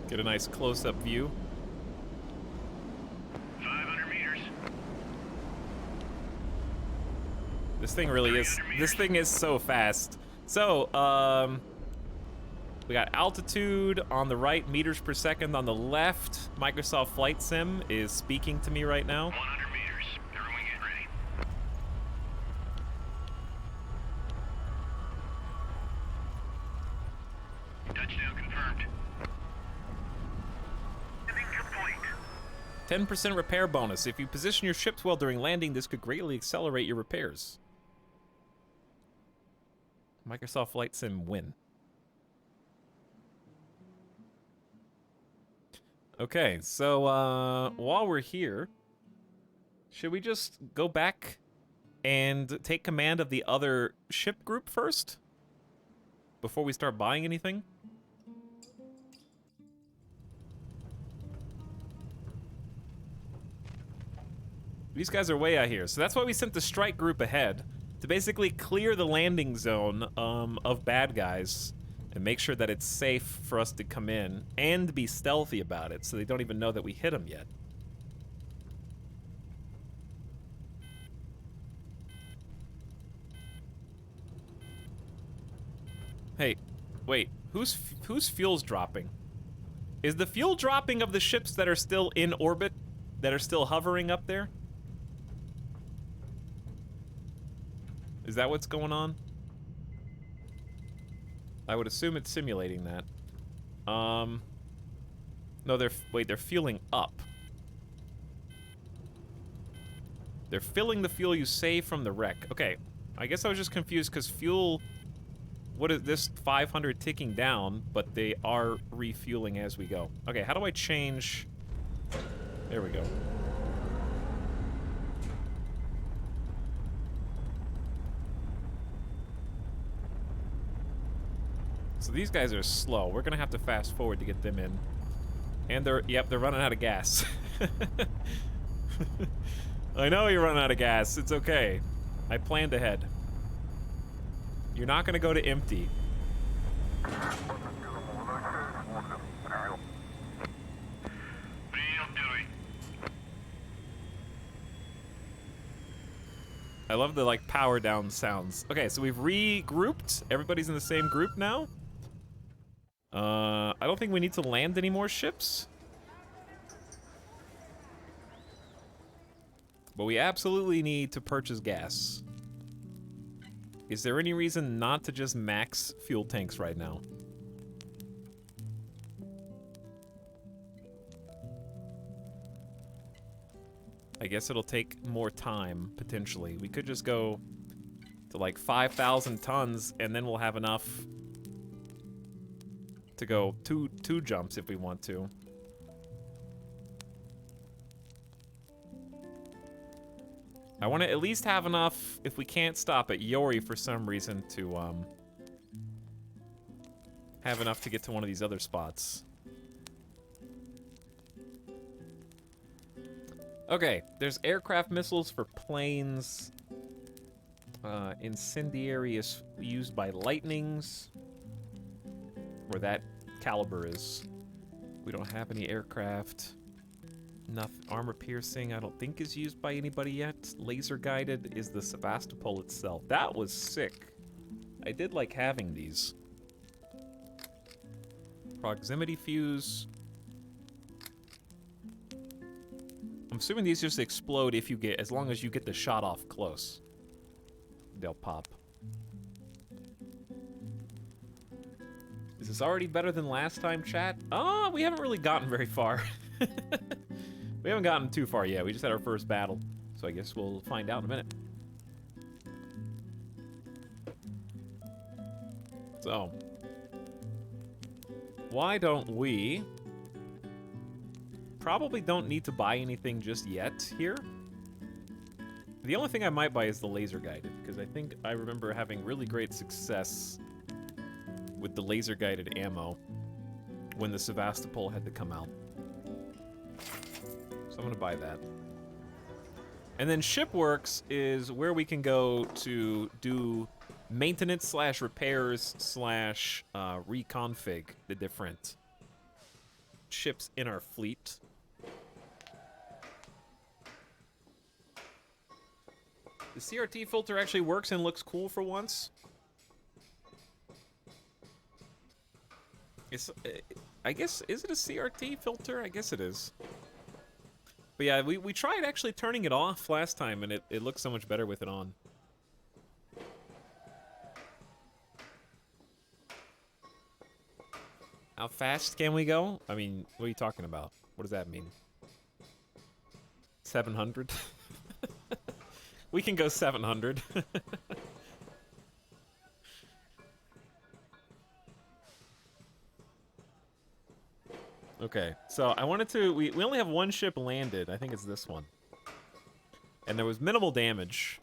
Speaker 1: Get a nice close-up view.
Speaker 2: 500 meters.
Speaker 1: This thing really is, this thing is so fast. So, we got altitude on the right, meters per second on the left. Microsoft Flight Sim is speaking to me right now.
Speaker 2: 100 meters. Everyone get ready. Touchdown confirmed. Landing complete.
Speaker 1: 10% repair bonus. If you position your ships well during landing, this could greatly accelerate your repairs. Microsoft Flight Sim win. Okay, so while we're here, should we just go back and take command of the other ship group first? Before we start buying anything? These guys are way out here, so that's why we sent the strike group ahead, to basically clear the landing zone of bad guys and make sure that it's safe for us to come in and be stealthy about it so they don't even know that we hit them yet. Hey, wait, whose fuel's dropping? Is the fuel dropping of the ships that are still in orbit, that are still hovering up there? Is that what's going on? I would assume it's simulating that. No, they're fueling up. They're filling the fuel you save from the wreck. Okay, I guess I was just confused because fuel... What is this 500 ticking down, but they are refueling as we go. Okay, how do I change... There we go. So these guys are slow. We're gonna have to fast forward to get them in. And they're running out of gas. I know you're running out of gas. It's okay. I planned ahead. You're not gonna go to empty. I love the like power down sounds. Okay, so we've regrouped. Everybody's in the same group now. I don't think we need to land any more ships. But we absolutely need to purchase gas. Is there any reason not to just max fuel tanks right now? I guess it'll take more time, potentially. We could just go to like 5,000 tons, and then we'll have enough to go two jumps if we want to. I want to at least have enough, if we can't stop at Yori for some reason, to have enough to get to one of these other spots. Okay, there's aircraft missiles for planes. Incendiary is used by lightnings. Where that caliber is. We don't have any aircraft. Nothing. Armor piercing, I don't think is used by anybody yet. Laser guided is the Sevastopol itself. That was sick. I did like having these. Proximity fuse. I'm assuming these just explode if you get, as long as you get the shot off close. They'll pop. Is this already better than last time, chat? We haven't really gotten very far. We haven't gotten too far yet. We just had our first battle. So I guess we'll find out in a minute. So, why don't we... Probably don't need to buy anything just yet here. The only thing I might buy is the laser guided, because I think I remember having really great success with the laser guided ammo when the Sevastopol had to come out. So I'm gonna buy that. And then Shipworks is where we can go to do maintenance / repairs / reconfig the different ships in our fleet. The CRT filter actually works and looks cool for once. It's, I guess, is it a CRT filter? I guess it is. But yeah, we tried actually turning it off last time, and it looks so much better with it on. How fast can we go? I mean, what are you talking about? What does that mean? 700? We can go 700. Okay, so I wanted to... We only have one ship landed. I think it's this one. And there was minimal damage.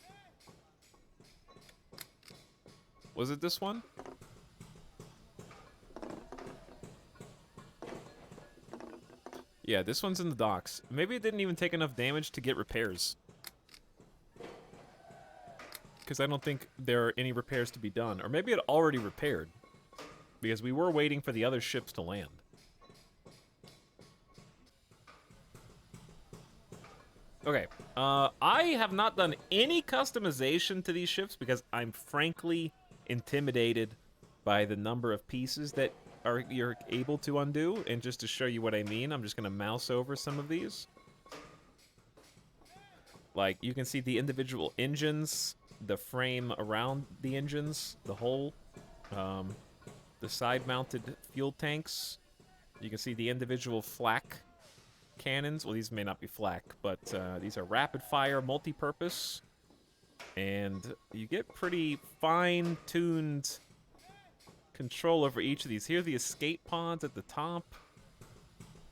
Speaker 1: Was it this one? Yeah, this one's in the docks. Maybe it didn't even take enough damage to get repairs. Because I don't think there are any repairs to be done. Or maybe it already repaired. Because we were waiting for the other ships to land. Okay, I have not done any customization to these ships because I'm frankly intimidated by the number of pieces that you're able to undo. And just to show you what I mean, I'm just gonna mouse over some of these. Like, you can see the individual engines, the frame around the engines, the hull, the side-mounted fuel tanks. You can see the individual flak cannons. Well, these may not be flak, but these are rapid-fire, multi-purpose. And you get pretty fine-tuned control over each of these. Here are the escape pods at the top.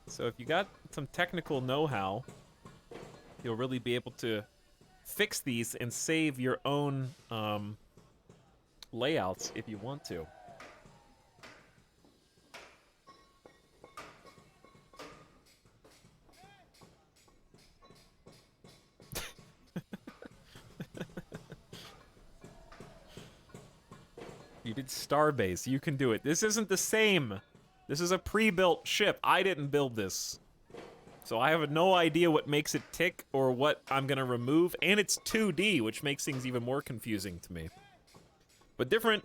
Speaker 1: So if you got some technical know-how, you'll really be able to fix these and save your own layouts if you want to. You did Starbase. You can do it. This isn't the same. This is a pre-built ship. I didn't build this. So I have no idea what makes it tick or what I'm going to remove. And it's 2D, which makes things even more confusing to me. But different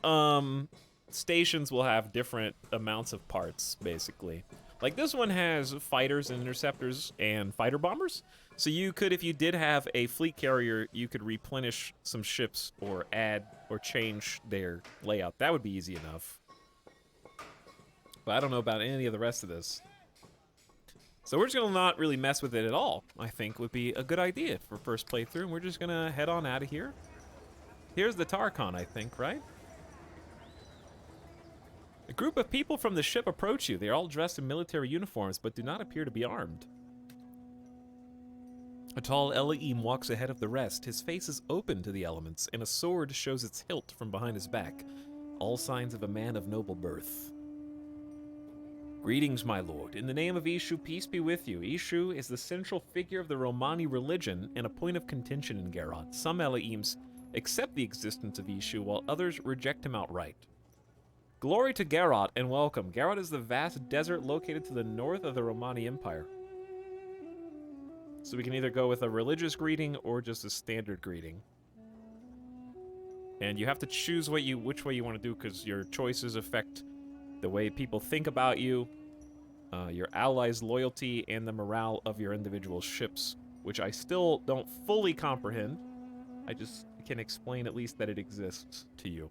Speaker 1: stations will have different amounts of parts, basically. Like this one has fighters and interceptors and fighter bombers. So you could, if you did have a fleet carrier, you could replenish some ships or add or change their layout. That would be easy enough. But I don't know about any of the rest of this. So we're just going to not really mess with it at all, I think would be a good idea for first playthrough. And we're just going to head on out of here. Here's the Tarchon, I think, right? A group of people from the ship approach you. They are all dressed in military uniforms, but do not appear to be armed. A tall Elohim walks ahead of the rest. His face is open to the elements, and a sword shows its hilt from behind his back. All signs of a man of noble birth. Greetings, my lord. In the name of Ishu, peace be with you. Ishu is the central figure of the Romani religion and a point of contention in Garot. Some Elohims accept the existence of Ishu, while others reject him outright. Glory to Garot and welcome. Garot is the vast desert located to the north of the Romani Empire. So we can either go with a religious greeting or just a standard greeting. And you have to choose which way you want to do, because your choices affect the way people think about you, your allies' loyalty, and the morale of your individual ships, which I still don't fully comprehend. I just can explain at least that it exists to you.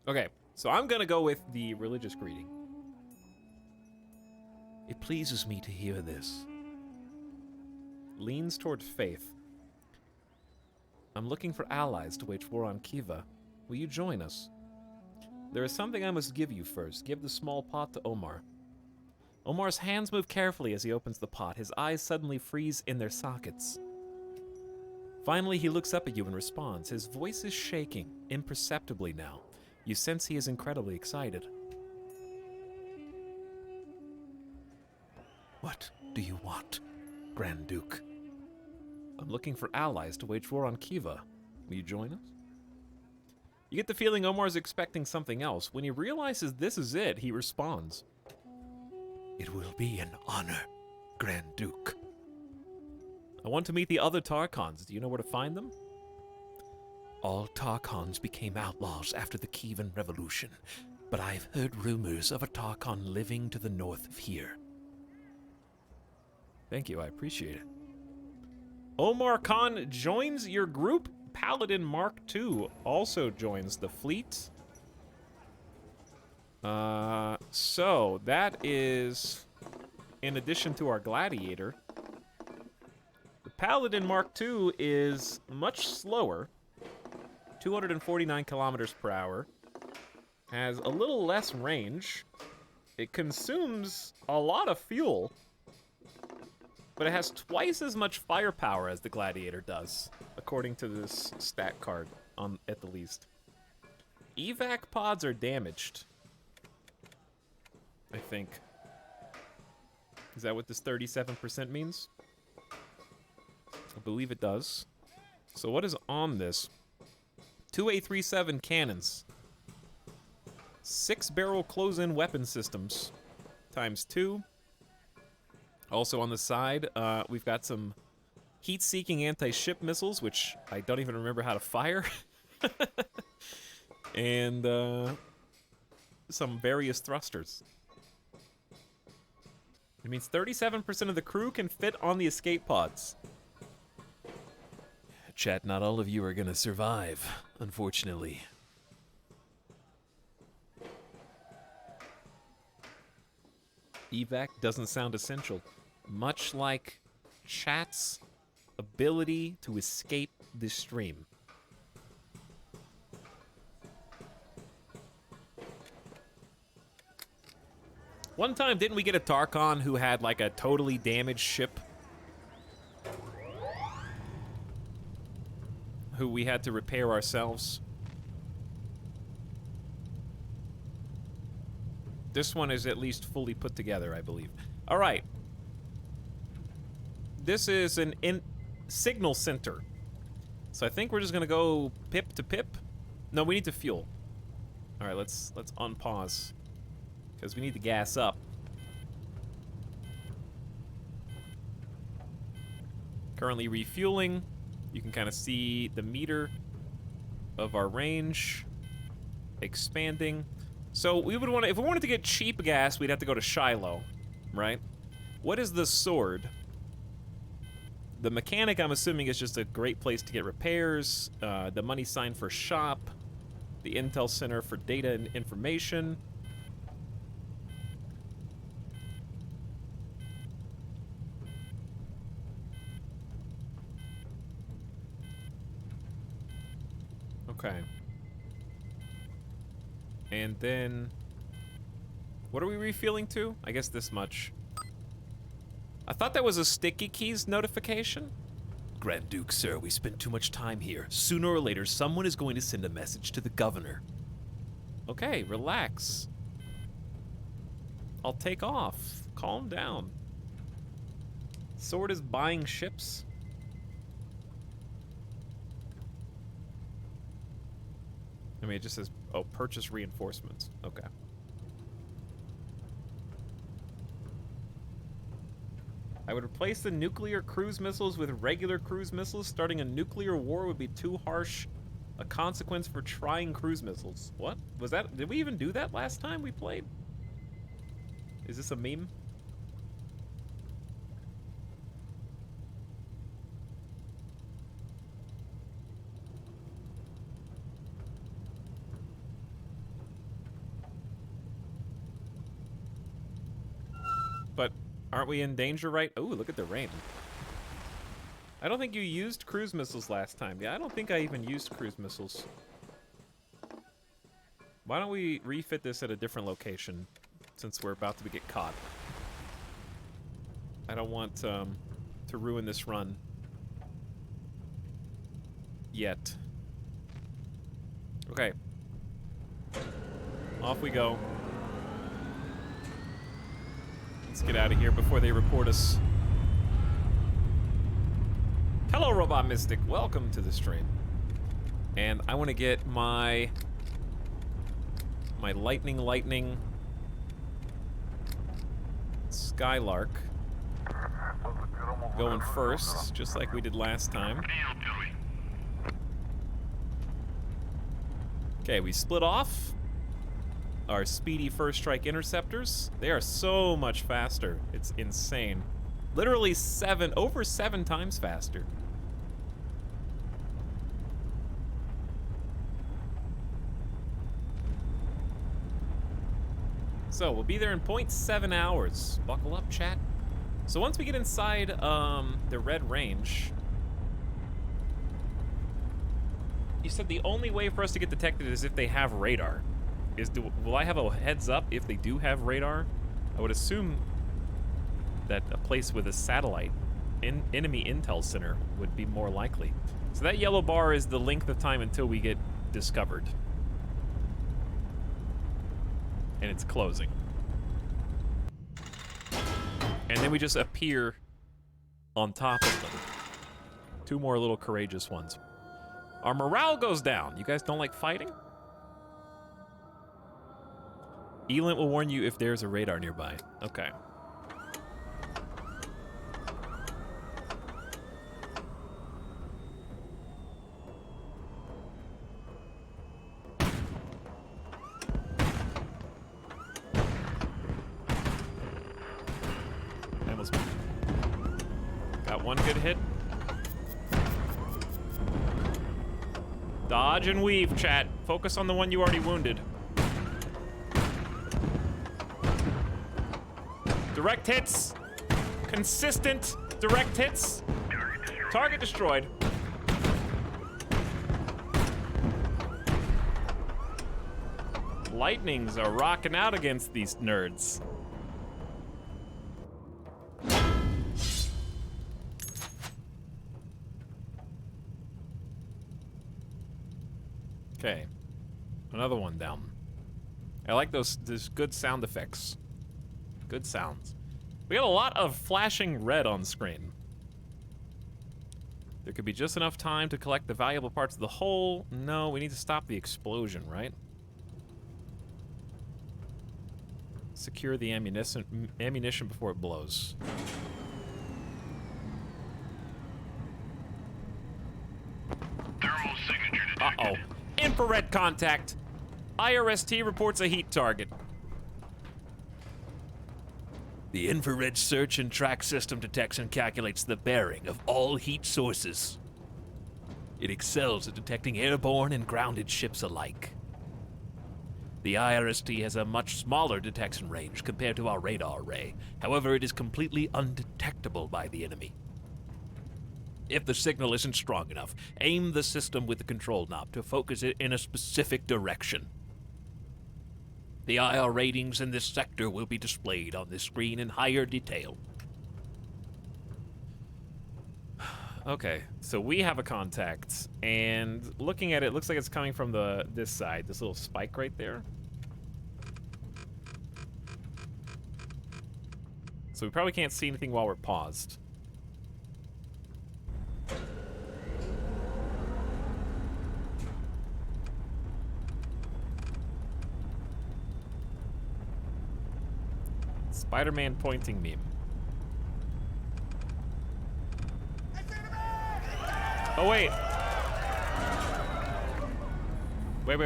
Speaker 1: Okay, so I'm gonna go with the religious greeting. It pleases me to hear this. Leans toward faith. I'm looking for allies to wage war on Kiva. Will you join us? There is something I must give you first. Give the small pot to Omar. Omar's hands move carefully as he opens the pot. His eyes suddenly freeze in their sockets. Finally, he looks up at you and responds. His voice is shaking, imperceptibly now. You sense he is incredibly excited. What do you want, Grand Duke? I'm looking for allies to wage war on Kiva. Will you join us? You get the feeling Omar's expecting something else. When he realizes this is it, he responds. It will be an honor, Grand Duke. I want to meet the other Tarchons. Do you know where to find them? All Tarchons became outlaws after the Kievan Revolution, but I've heard rumors of a Tarchon living to the north of here. Thank you, I appreciate it. Omar Khan joins your group. Paladin Mark II also joins the fleet. So that is in addition to our Gladiator. The Paladin Mark II is much slower, 249 kilometers per hour, has a little less range. It consumes a lot of fuel, but it has twice as much firepower as the Gladiator does, according to this stat card at the least. Evac pods are damaged, I think. Is that what this 37% means? I believe it does. So what is on this? 2 A37 cannons. 6-barrel close-in weapon systems. ×2. Also on the side, we've got some heat-seeking anti-ship missiles, which I don't even remember how to fire. And some various thrusters. It means 37% of the crew can fit on the escape pods. Chat, not all of you are gonna survive, unfortunately. Evac doesn't sound essential. Much like chat's ability to escape this stream. One time, didn't we get a Tarkon who had like a totally damaged ship? Who we had to repair ourselves? This one is at least fully put together, I believe. All right. This is an signal center. So I think we're just gonna go pip to pip. No, we need to fuel. All right, let's unpause. Because we need to gas up. Currently refueling. You can kind of see the meter of our range expanding. So we would want to, if we wanted to get cheap gas, we'd have to go to Shiloh, right? What is the sword? The mechanic, I'm assuming, is just a great place to get repairs. The money sign for shop. The Intel Center for data and information. Okay. And then, what are we refueling to? I guess this much. I thought that was a sticky keys notification. Grand Duke, sir, we spent too much time here. Sooner or later, someone is going to send a message to the governor. Okay, relax. I'll take off. Calm down. Sword is buying ships. I mean, it just says, oh, purchase reinforcements. Okay. I would replace the nuclear cruise missiles with regular cruise missiles. Starting a nuclear war would be too harsh a consequence for trying cruise missiles. What? Was that? Did we even do that last time we played? Is this a meme? But aren't we in danger, right? Oh, look at the rain. I don't think you used cruise missiles last time. Yeah, I don't think I even used cruise missiles. Why don't we refit this at a different location, since we're about to get caught? I don't want to ruin this run yet. Okay. Off we go. Let's get out of here before they report us. Hello, Robot Mystic. Welcome to the stream. And I want to get my lightning Skylark going first, just like we did last time. Okay, we split off our speedy first strike interceptors. They are so much faster. It's insane. Literally over 7 times faster. So we'll be there in 0.7 hours. Buckle up, chat. So once we get inside the red range, you said the only way for us to get detected is if they have radar. Will I have a heads up if they do have radar? I would assume that a place with a satellite enemy intel center would be more likely. So that yellow bar is the length of time until we get discovered. And it's closing. And then we just appear on top of them. 2 more little courageous ones. Our morale goes down. You guys don't like fighting? Elint will warn you if there's a radar nearby. Okay. One good hit. Dodge and weave, chat. Focus on the one you already wounded. Direct hits. Consistent direct hits. Target destroyed. Lightnings are rocking out against these nerds. Okay, another one down. I like those good sound effects. Good sounds. We got a lot of flashing red on screen. There could be just enough time to collect the valuable parts of the hull. No, we need to stop the explosion, right? Secure the ammunition before it blows.
Speaker 2: Thermal signature detected.
Speaker 1: Uh-oh. Infrared contact. IRST reports a heat target. The infrared search and track system detects and calculates the bearing of all heat sources. It excels at detecting airborne and grounded ships alike. The IRST has a much smaller detection range compared to our radar array. However, it is completely undetectable by the enemy. If the signal isn't strong enough, aim the system with the control knob to focus it in a specific direction. The IR ratings in this sector will be displayed on this screen in higher detail. Okay, so we have a contact, and looking at it, looks like it's coming from this side, this little spike right there. So we probably can't see anything while we're paused. Spider-Man pointing meme. Oh, wait. Wait.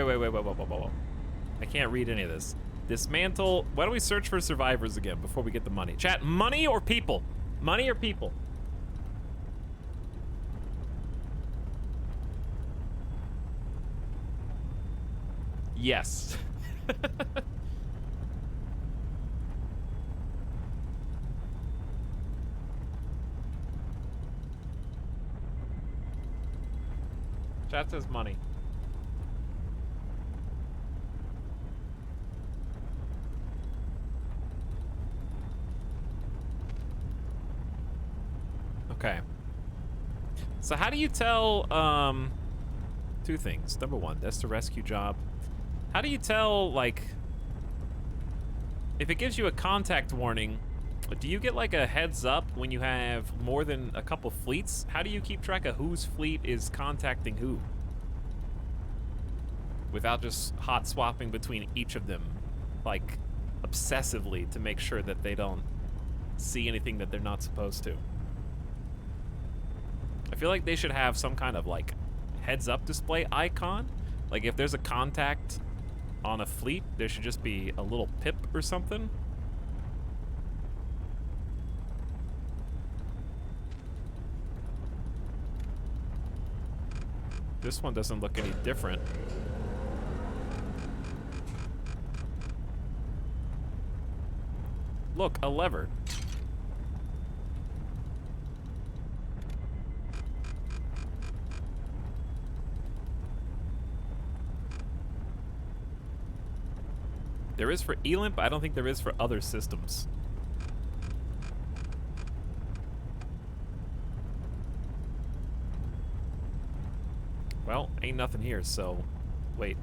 Speaker 1: I can't read any of this. Dismantle. Why don't we search for survivors again before we get the money? Chat, money or people? Money or people? Yes. Chat says money. Okay. So how do you tell, two things. Number one, that's the rescue job. How do you tell, like, if it gives you a contact warning, do you get like a heads up when you have more than a couple fleets? How do you keep track of whose fleet is contacting who? Without just hot swapping between each of them, like, obsessively to make sure that they don't see anything that they're not supposed to. I feel like they should have some kind of, like, heads-up display icon. Like, if there's a contact on a fleet, there should just be a little pip or something. This one doesn't look any different. Look, a lever. There is for Elimp, I don't think there is for other systems. Well, ain't nothing here, so wait.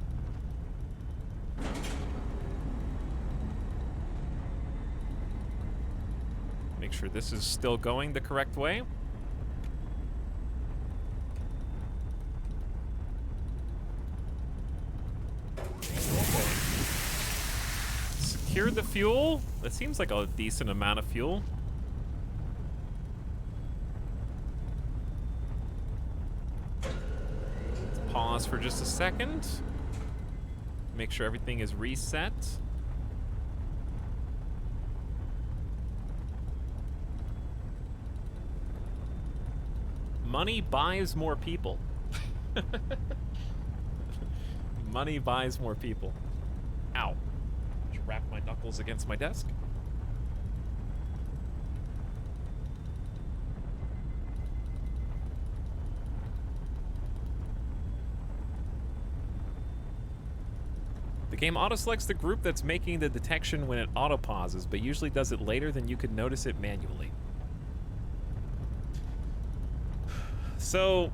Speaker 1: Make sure this is still going the correct way. Secure the fuel. That seems like a decent amount of fuel. Let's pause for just a second. Make sure everything is reset. Money buys more people. Money buys more people. Ow. Just wrap my knuckles against my desk. The game auto-selects the group that's making the detection when it auto-pauses, but usually does it later than you could notice it manually. So,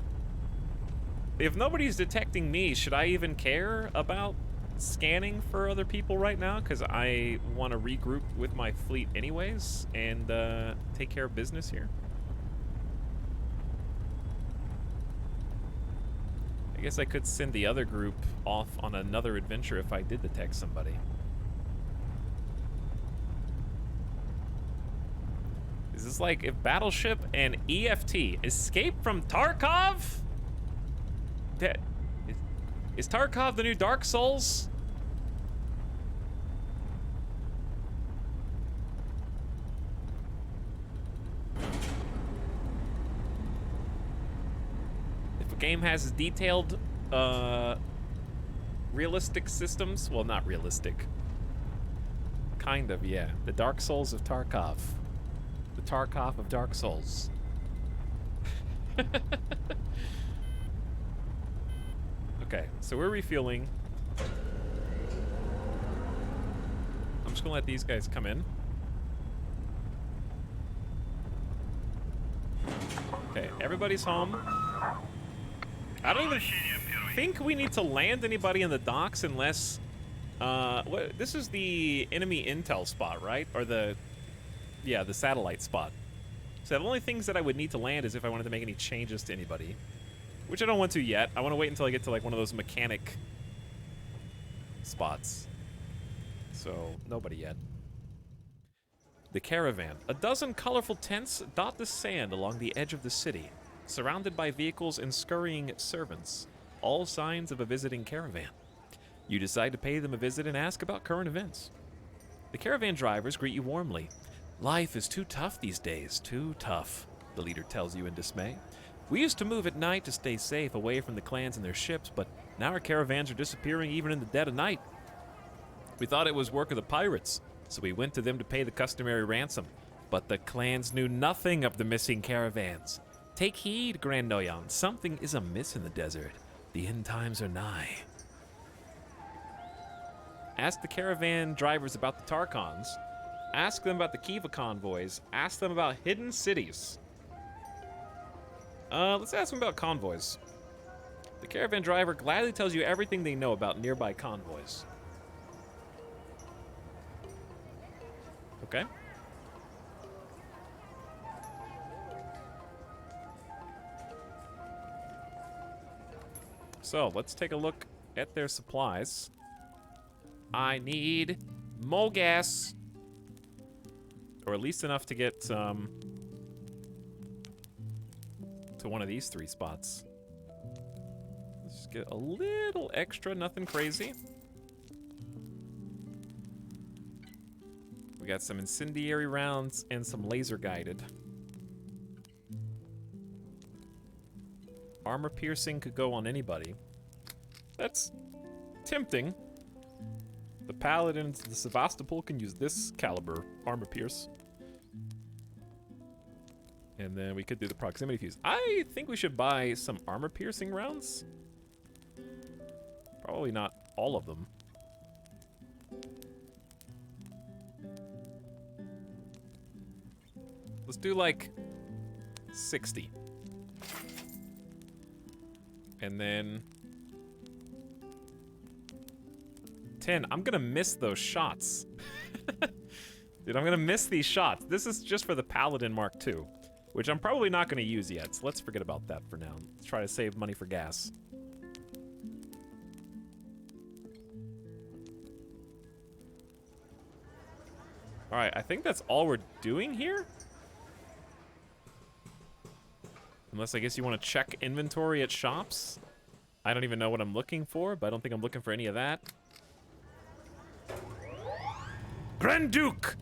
Speaker 1: if nobody's detecting me, should I even care about scanning for other people right now? Because I want to regroup with my fleet anyways and take care of business here. I guess I could send the other group off on another adventure if I did detect somebody. Is this like if Battleship and EFT escape from Tarkov? Is Tarkov the new Dark Souls? If a game has detailed, realistic systems, well, not realistic. Kind of, yeah. The Dark Souls of Tarkov. The Tarkov of Dark Souls. Okay, so we're refueling. I'm just gonna let these guys come in. Okay, everybody's home. I don't even think we need to land anybody in the docks unless... this is the enemy intel spot, right? Or the... Yeah, the satellite spot. So the only things that I would need to land is if I wanted to make any changes to anybody. Which I don't want to yet. I want to wait until I get to like one of those mechanic spots. So, nobody yet. The caravan. A dozen colorful tents dot the sand along the edge of the city, surrounded by vehicles and scurrying servants. All signs of a visiting caravan. You decide to pay them a visit and ask about current events. The caravan drivers greet you warmly. Life is too tough these days, too tough, the leader tells you in dismay. We used to move at night to stay safe away from the clans and their ships, but now our caravans are disappearing even in the dead of night. We thought it was work of the pirates, so we went to them to pay the customary ransom. But the clans knew nothing of the missing caravans. Take heed, Grand Noyan, something is amiss in the desert. The end times are nigh. Ask the caravan drivers about the Tarkons. Ask them about the Kiva convoys. Ask them about hidden cities. Let's ask them about convoys. The caravan driver gladly tells you everything they know about nearby convoys. Okay. So, let's take a look at their supplies. I need more gas. Or at least enough to get, to one of these 3 spots. Let's just get a little extra, nothing crazy. We got some incendiary rounds and some laser guided. Armor piercing could go on anybody. That's tempting. The paladins, the Sevastopol can use this caliber armor pierce. And then we could do the proximity fuse. I think we should buy some armor piercing rounds. Probably not all of them. Let's do like 60. And then 10. I'm gonna miss those shots. Dude, I'm gonna miss these shots. This is just for the Paladin Mark II, which I'm probably not gonna use yet, so let's forget about that for now. Let's try to save money for gas. Alright, I think that's all we're doing here. Unless I guess you want to check inventory at shops. I don't even know what I'm looking for, but I don't think I'm looking for any of that. Grand Duke!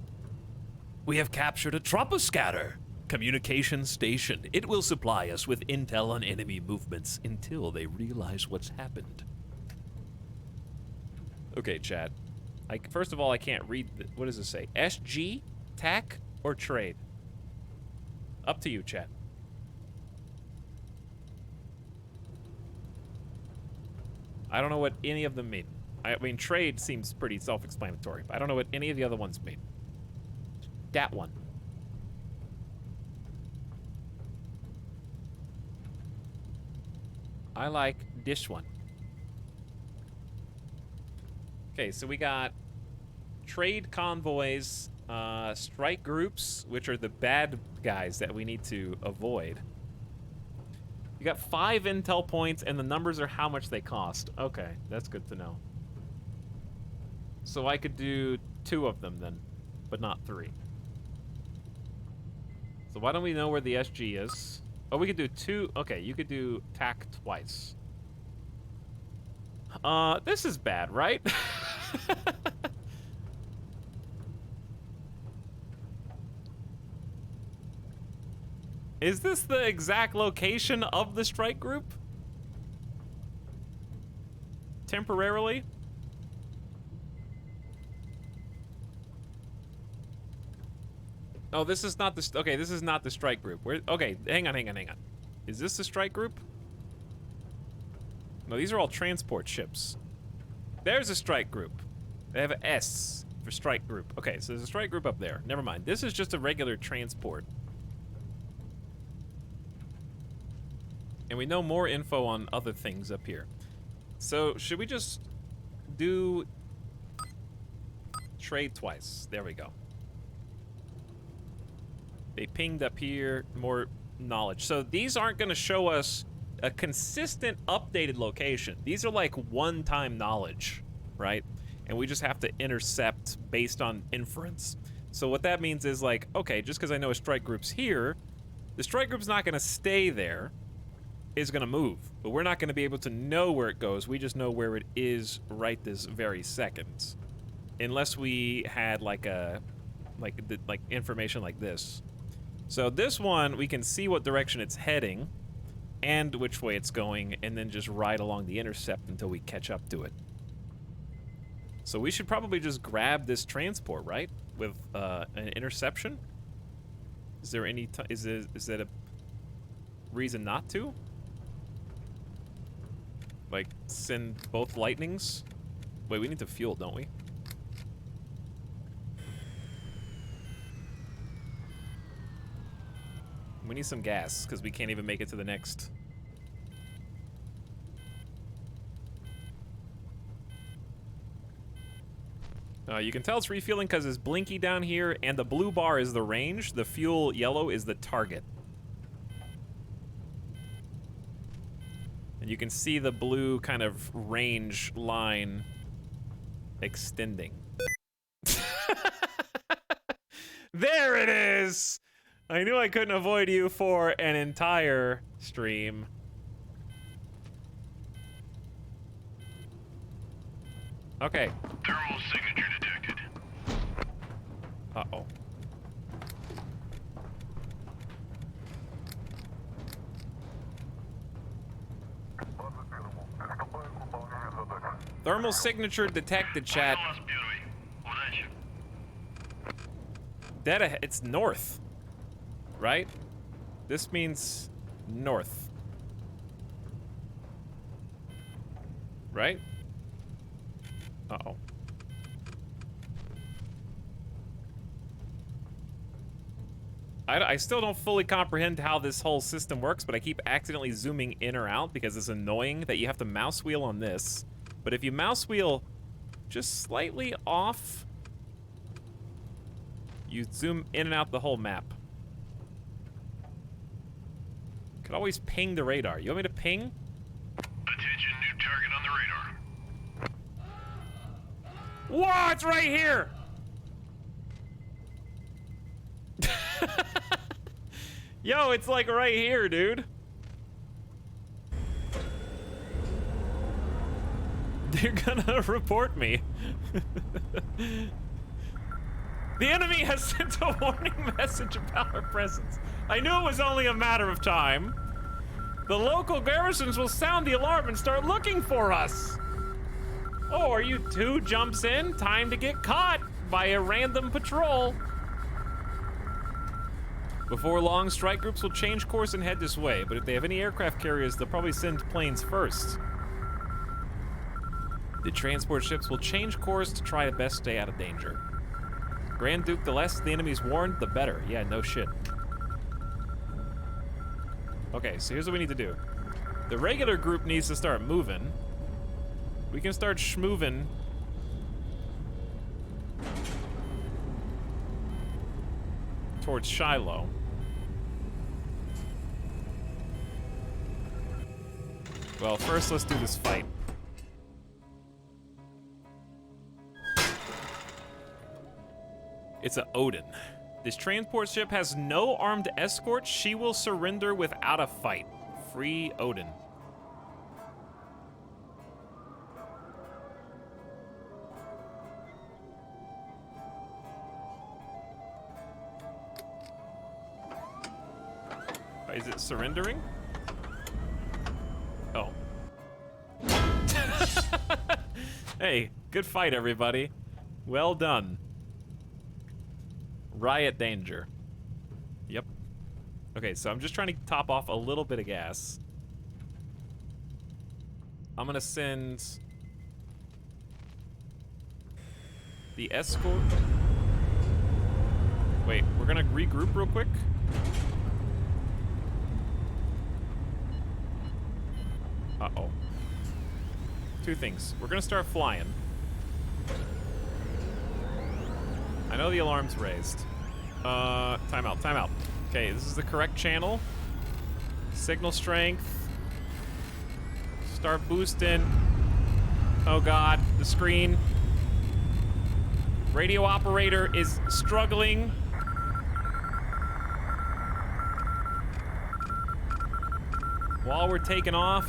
Speaker 1: We have captured a troposcatter. communication station. It will supply us with intel on enemy movements until they realize what's happened. Okay, chat. First of all, I can't read. What does it say? SG, TAC, or trade? Up to you, chat. I don't know what any of them mean. I mean, trade seems pretty self-explanatory, but I don't know what any of the other ones mean. That one. I like this one. Okay, so we got trade convoys, strike groups, which are the bad guys that we need to avoid. You got 5 intel points, and the numbers are how much they cost. Okay, that's good to know. So I could do 2 of them then, but not 3. So why don't we know where the SG is? Oh, we could do 2. Okay, you could do TAC twice. This is bad, right? Is this the exact location of the strike group? Temporarily? Oh, this is not the... Okay, this is not the strike group. Okay, hang on. Is this the strike group? No, these are all transport ships. There's a strike group. They have an S for strike group. Okay, so there's a strike group up there. Never mind. This is just a regular transport. And we know more info on other things up here. So, should we just do trade twice? There we go. They pinged up here, more knowledge. So these aren't going to show us a consistent updated location. These are like one-time knowledge, right? And we just have to intercept based on inference. So what that means is like, okay, just because I know a strike group's here, the strike group's not going to stay there. It's going to move. But we're not going to be able to know where it goes. We just know where it is right this very second. Unless we had like information like this. So this one, we can see what direction it's heading and which way it's going, and then just ride along the intercept until we catch up to it. So we should probably just grab this transport, right? With an interception? Is there any... is that a reason not to? Like, send both lightnings? Wait, we need to fuel, don't we? We need some gas, because we can't even make it to the next. You can tell it's refueling because it's blinky down here, and the blue bar is the range. The fuel yellow is the target. And you can see the blue kind of range line extending. There it is! I knew I couldn't avoid you for an entire stream. Okay.
Speaker 2: Thermal signature detected.
Speaker 1: Uh-oh. Thermal signature detected, chat. Dead ahead. It's north. Right? This means north. Right? Uh-oh. I still don't fully comprehend how this whole system works, but I keep accidentally zooming in or out because it's annoying that you have to mouse wheel on this. But if you mouse wheel just slightly off, you zoom in and out the whole map. Could always ping the radar. You want me to ping?
Speaker 2: Attention, new target on the radar.
Speaker 1: Whoa, it's right here! Yo, it's like right here, dude. They're gonna report me. The enemy has sent a warning message about our presence. I knew it was only a matter of time. The local garrisons will sound the alarm and start looking for us. Or you two jumps in, time to get caught by a random patrol. Before long, strike groups will change course and head this way, but if they have any aircraft carriers, they'll probably send planes first. The transport ships will change course to try to best stay out of danger. Grand Duke, the less the enemy's warned, the better. Yeah, no shit. Okay, so here's what we need to do. The regular group needs to start moving. We can start schmoving. Towards Shiloh. Well, first let's do this fight. It's a Odin. This transport ship has no armed escort. She will surrender without a fight. Free Odin. Is it surrendering? Oh. Hey, good fight, everybody. Well done. Riot danger. Yep. Okay, so I'm just trying to top off a little bit of gas. I'm gonna send the escort. Wait, we're gonna regroup real quick. Uh-oh. Two things. We're gonna start flying. I know the alarm's raised. Timeout, timeout. Okay, this is the correct channel. Signal strength. Start boosting. Oh god, the screen. Radio operator is struggling. While we're taking off.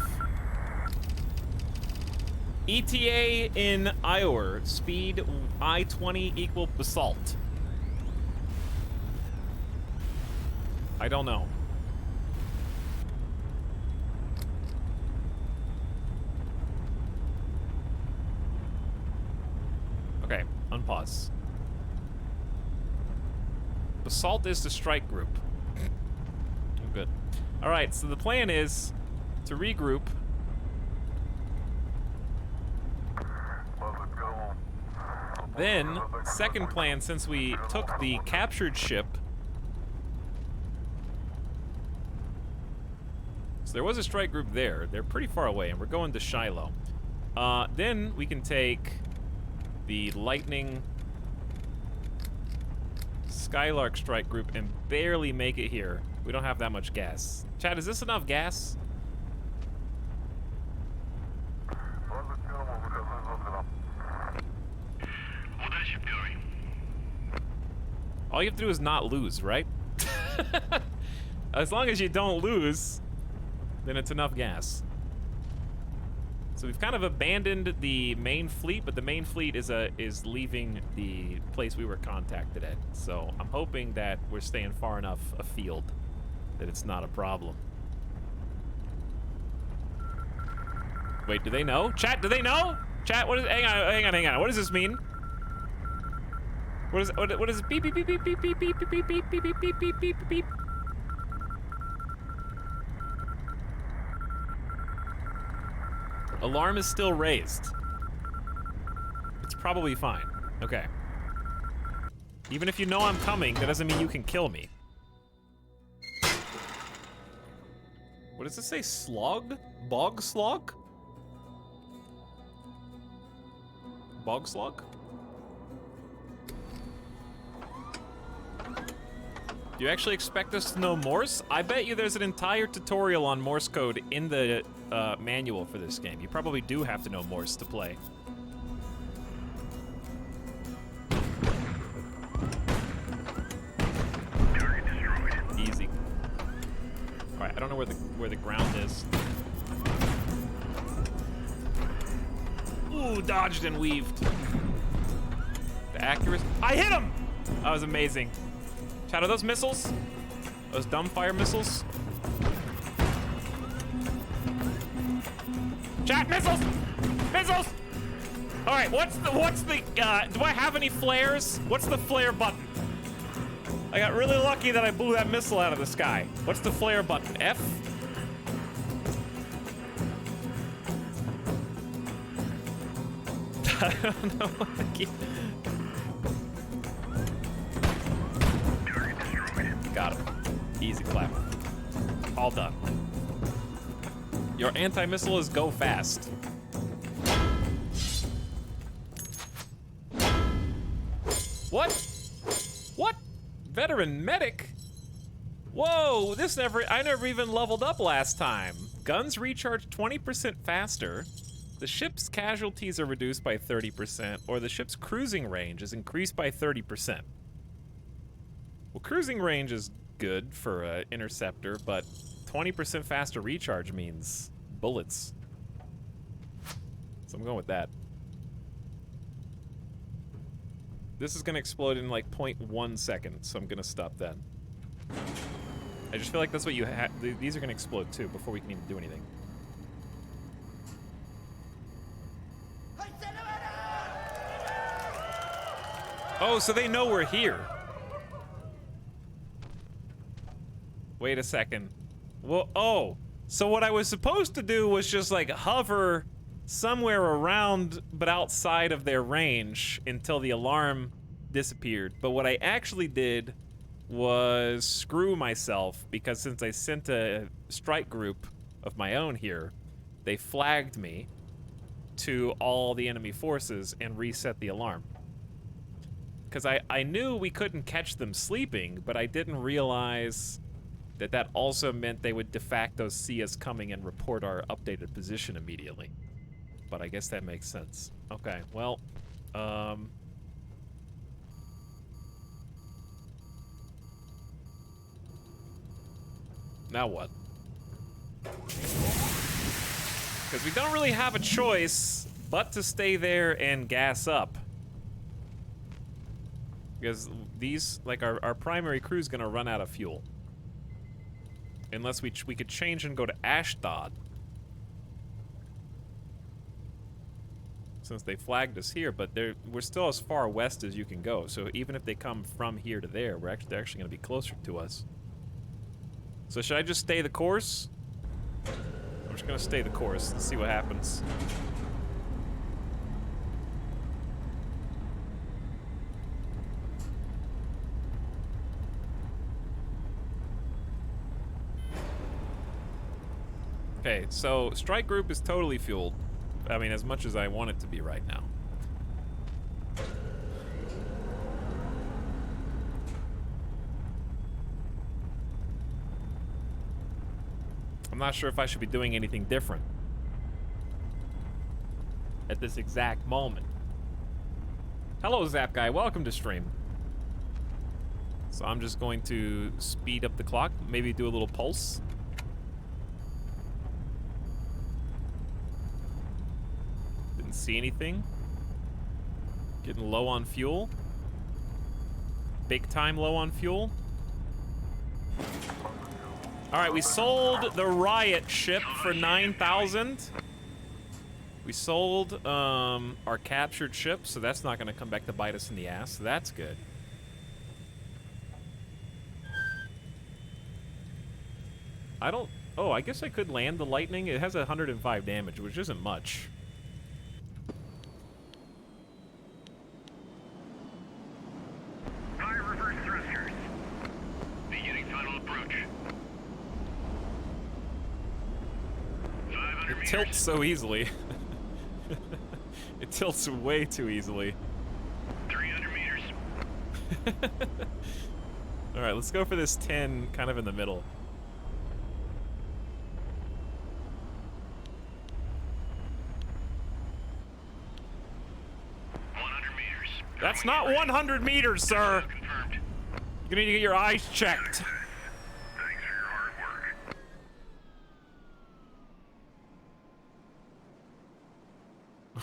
Speaker 1: ETA in Iowa, speed I-20 equal basalt. I don't know. Okay, unpause. Basalt is the strike group. Oh, good. All right, so the plan is to regroup. Then, second plan, since we took the captured ship. So there was a strike group there. They're pretty far away, and we're going to Shiloh. Then we can take the Lightning Skylark strike group and barely make it here. We don't have that much gas. Chad, is this enough gas? All you have to do is not lose, right? As long as you don't lose, then it's enough gas. So we've kind of abandoned the main fleet, but the main fleet is leaving the place we were contacted at. So I'm hoping that we're staying far enough afield that it's not a problem. Wait, do they know? Chat, do they know? Chat, what is? Hang on. What does this mean? What is it? Beep beep beep beep beep beep beep beep beep beep beep beep beep beep beep. Alarm is still raised. It's probably fine. Okay. Even if you know I'm coming, that doesn't mean you can kill me. What does it say? Slog? Bog slog? Bog slog? Do you actually expect us to know Morse? I bet you there's an entire tutorial on Morse code in the manual for this game. You probably do have to know Morse to play.
Speaker 2: Target destroyed.
Speaker 1: Easy. All right, I don't know where the ground is. Ooh, dodged and weaved. The accuracy. I hit him! That was amazing. Chat, are those missiles? Those dumbfire missiles. Chat missiles! Missiles! All right, what's the, do I have any flares? What's the flare button? I got really lucky that I blew that missile out of the sky. What's the flare button? F? I don't know. Got him. Easy clap. All done. Your anti-missile is go fast. What? What? Veteran medic? Whoa, I never even leveled up last time. Guns recharge 20% faster. The ship's casualties are reduced by 30%, or the ship's cruising range is increased by 30%. Well, cruising range is good for an interceptor, but 20% faster recharge means bullets. So I'm going with that. This is gonna explode in like 0.1 seconds, so I'm gonna stop that. I just feel like that's what you have. These are gonna explode too before we can even do anything. Oh, so they know we're here. Wait a second. Well, oh, so what I was supposed to do was just like hover somewhere around but outside of their range until the alarm disappeared. But what I actually did was screw myself, because since I sent a strike group of my own here, they flagged me to all the enemy forces and reset the alarm. Because I knew we couldn't catch them sleeping, but I didn't realize that that also meant they would de facto see us coming and report our updated position immediately. But I guess that makes sense. Okay, well, now what? Because we don't really have a choice but to stay there and gas up. Because these, like our primary crew is gonna run out of fuel. Unless we could change and go to Ashdod. Since they flagged us here, but we're still as far west as you can go. So even if they come from here to there, they're actually gonna be closer to us. So should I just stay the course? I'm just gonna stay the course and see what happens. Okay, so strike group is totally fueled. I mean, as much as I want it to be right now. I'm not sure if I should be doing anything different at this exact moment. Hello, Zap Guy. Welcome to stream. So I'm just going to speed up the clock, maybe do a little pulse. Didn't see anything. Getting low on fuel. Big time low on fuel. All right, we sold the riot ship for 9,000. We sold our captured ship, so that's not gonna come back to bite us in the ass, so that's good. Oh, I guess I could land the Lightning. It has 105 damage, which isn't much.
Speaker 2: Fire reverse thrusters. Beginning final approach. 500
Speaker 1: It
Speaker 2: meters.
Speaker 1: tilts so easily. It tilts way too easily.
Speaker 2: 300 meters.
Speaker 1: All right, let's go for this 10 kind of in the middle. That's not 100 meters, sir.
Speaker 2: Confirmed.
Speaker 1: You need to get your eyes checked.
Speaker 2: Thanks for your hard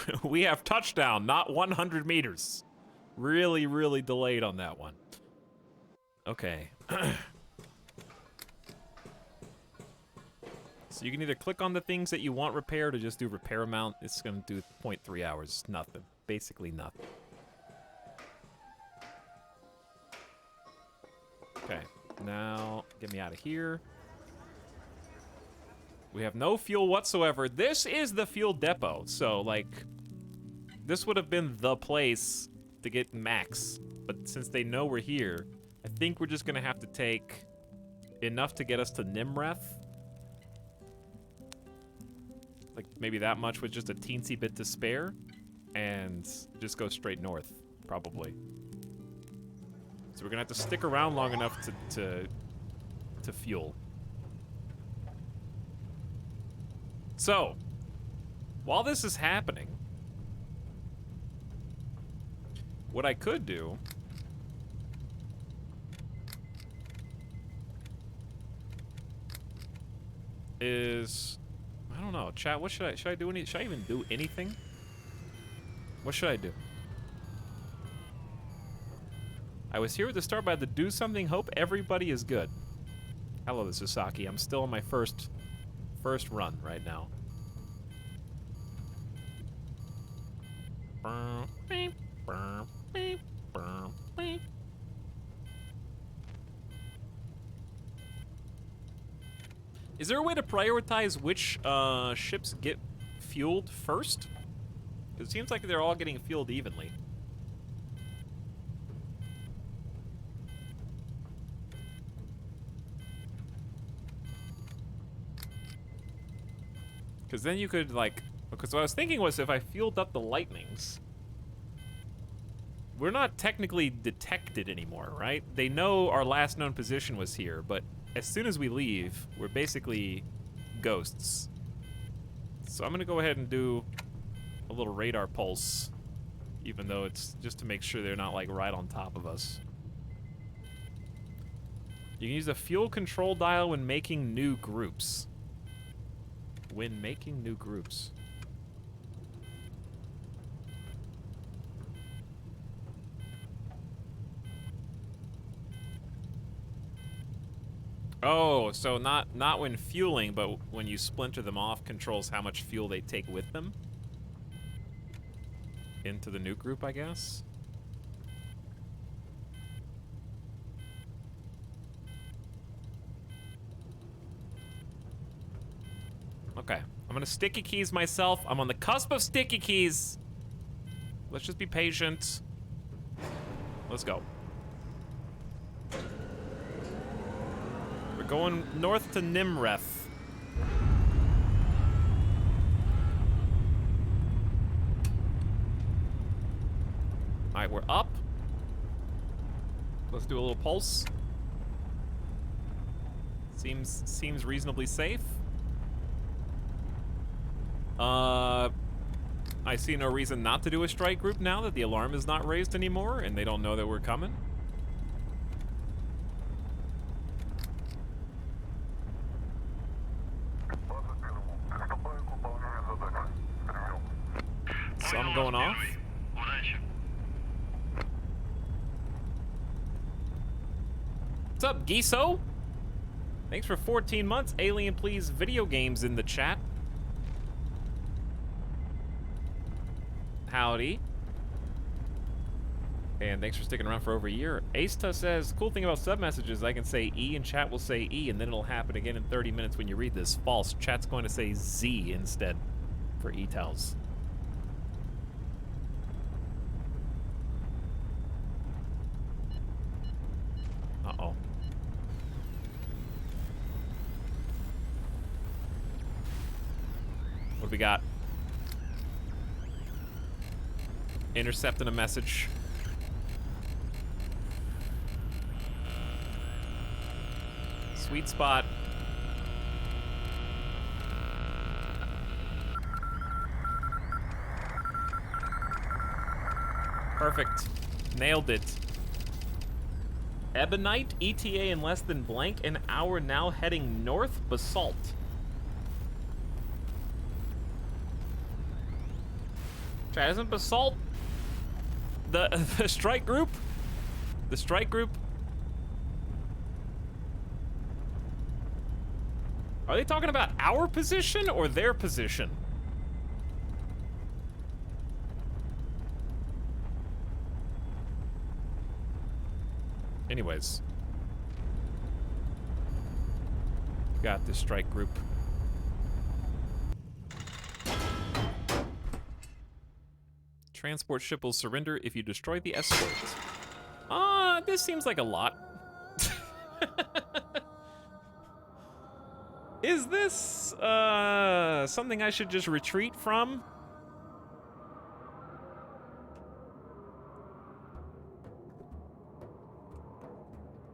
Speaker 2: work.
Speaker 1: We have touchdown, not 100 meters. Really, really delayed on that one. Okay. So you can either click on the things that you want repaired or just do repair amount. It's going to do 0.3 hours. Nothing. Basically nothing. Okay. Now, get me out of here. We have no fuel whatsoever. This is the fuel depot. So, like, this would have been the place to get max. But since they know we're here, I think we're just going to have to take enough to get us to Nimreth. Like, maybe that much with just a teensy bit to spare. And just go straight north, probably. So we're going to have to stick around long enough to fuel. So, while this is happening, what I could do is, I don't know, chat, what should I do should I even do anything? What should I do? I was here at the start, but I had to do something. Hope everybody is good. Hello, this is Saki. I'm still on my first run right now. Is there a way to prioritize which ships get fueled first? It seems like they're all getting fueled evenly. Because then you could, like... Because what I was thinking was if I fueled up the Lightnings... We're not technically detected anymore, right? They know our last known position was here, but as soon as we leave, we're basically ghosts. So I'm going to go ahead and do a little radar pulse, even though it's just to make sure they're not, like, right on top of us. You can use the fuel control dial when making new groups. When making new groups. Oh, so not when fueling, but when you splinter them off controls how much fuel they take with them into the new group, I guess. Okay, I'm gonna sticky keys myself. I'm on the cusp of sticky keys. Let's just be patient. Let's go. We're going north to Nimreth. All right, we're up. Let's do a little pulse. Seems reasonably safe. I see no reason not to do a strike group now that the alarm is not raised anymore and they don't know that we're coming. Some going off. What's up, Giso? Thanks for 14 months. Alien Please Video Games in the chat. Howdy. And thanks for sticking around for over a year. Asta says, cool thing about sub messages, I can say E and chat will say E, and then it'll happen again in 30 minutes when you read this. False. Chat's going to say Z instead for E-tells. Uh-oh. What do we got? Intercepting a message. Sweet spot. Perfect. Nailed it. Ebonite, ETA in less than blank an hour, now heading north. Basalt. Chat, isn't Basalt the strike group? The strike group? Are they talking about our position or their position? Anyways. Got this strike group. Transport ship will surrender if you destroy the escort. This seems like a lot. Is this, something I should just retreat from?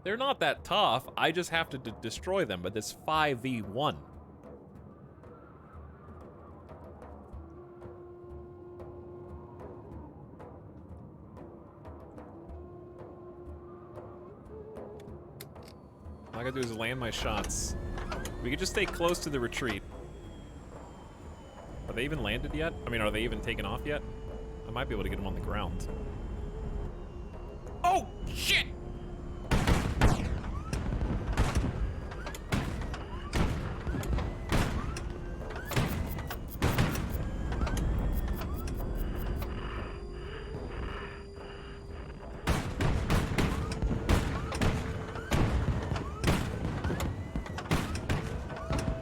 Speaker 1: They're not that tough. I just have to destroy them, but this 5v1. All I gotta do is land my shots. We could just stay close to the retreat. Are they even landed yet? I mean, are they even taken off yet? I might be able to get them on the ground. Oh, shit!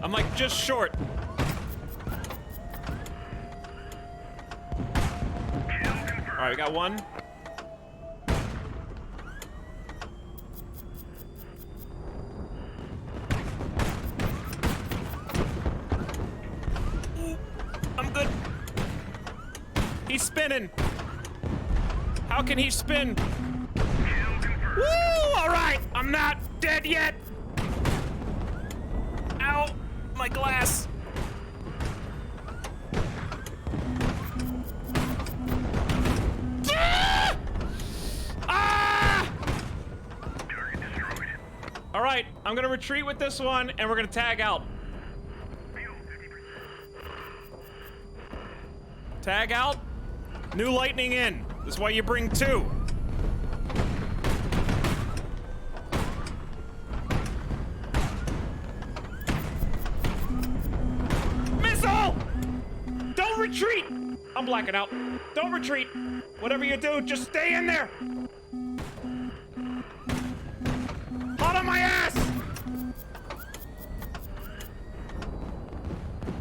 Speaker 1: I'm like just short. All right, we got one. Ooh, I'm good. He's spinning. How can he spin? Woo! All right, I'm not dead yet. Ow, my glass. All right, I'm gonna retreat with this one, and we're gonna tag out. Tag out. New lightning in. This is why you bring two. Missile! Don't retreat! I'm blacking out. Don't retreat. Whatever you do, just stay in there. Hot on my ass!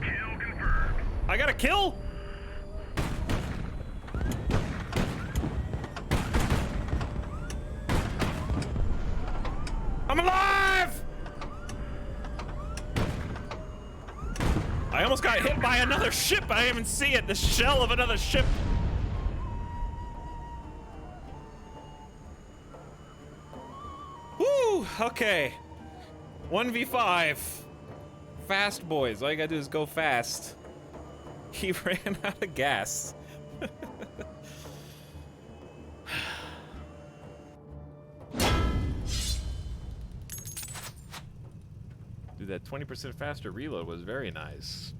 Speaker 2: Kill confirmed.
Speaker 1: I got a kill? I'm alive! I almost got hit by another ship. I didn't even see it. The shell of another ship. Woo! Okay. 1v5. Fast boys. All you gotta do is go fast. He ran out of gas. Dude, that 20% faster reload was very nice.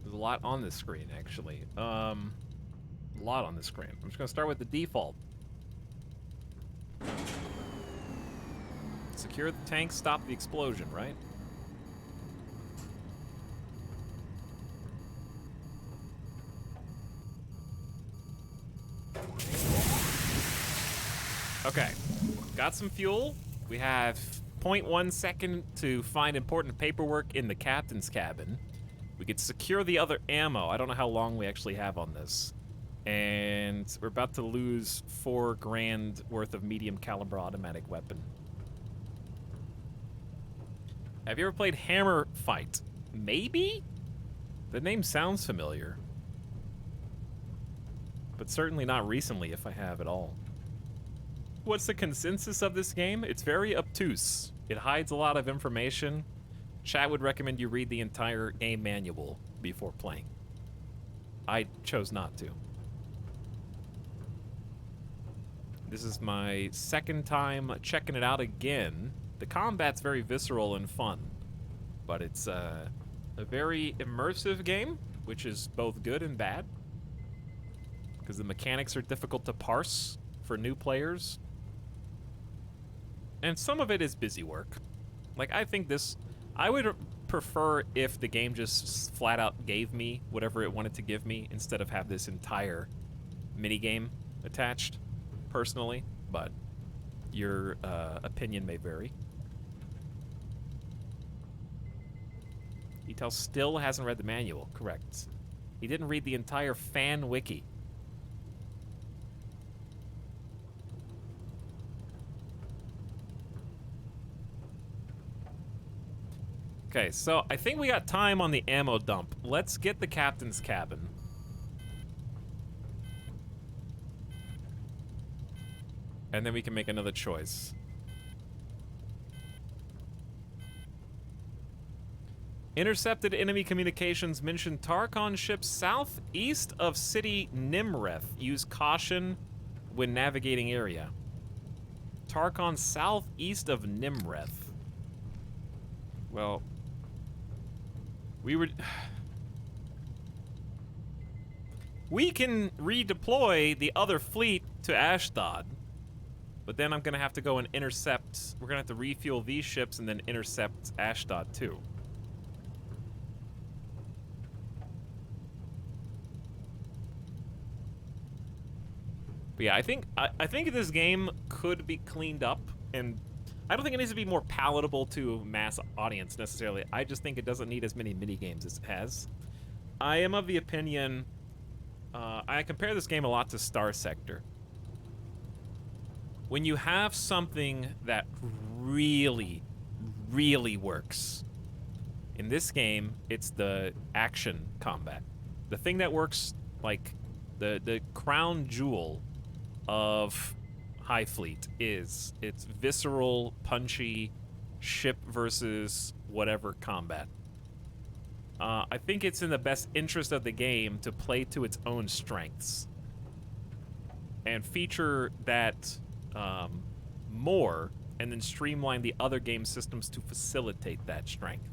Speaker 1: There's a lot on this screen, actually. A lot on the screen. I'm just gonna start with the default. Secure the tank, stop the explosion, right? Okay, got some fuel. We have 0.1 second to find important paperwork in the captain's cabin. We could secure the other ammo. I don't know how long we actually have on this. And we're about to lose $4 grand worth of medium caliber automatic weapon. Have you ever played Hammer Fight? Maybe? The name sounds familiar. But certainly not recently, if I have at all. What's the consensus of this game? It's very obtuse. It hides a lot of information. Chat would recommend you read the entire game manual before playing. I chose not to. This is my second time checking it out again. The combat's very visceral and fun, but it's a very immersive game, which is both good and bad, because the mechanics are difficult to parse for new players. And some of it is busy work. Like, I think this... I would prefer if the game just flat out gave me whatever it wanted to give me instead of have this entire minigame attached, personally. But your opinion may vary. Etel still hasn't read the manual. Correct. He didn't read the entire fan wiki. Okay, so I think we got time on the ammo dump. Let's get the captain's cabin. And then we can make another choice. Intercepted enemy communications mention Tarkon ships southeast of city Nimreth. Use caution when navigating area. Tarkon southeast of Nimreth. Well, we can redeploy the other fleet to Ashdod. But then I'm gonna have to go and intercept. We're gonna have to refuel these ships and then intercept Ashdod too. But yeah, I think this game could be cleaned up, and I don't think it needs to be more palatable to a mass audience necessarily. I just think it doesn't need as many mini games as it has. I am of the opinion. I compare this game a lot to Star Sector. When you have something that really, really works, in this game, it's the action combat. The thing that works, like, the crown jewel of HighFleet is its visceral, punchy, ship versus whatever combat. I think it's in the best interest of the game to play to its own strengths and feature that more, and then streamline the other game systems to facilitate that strength.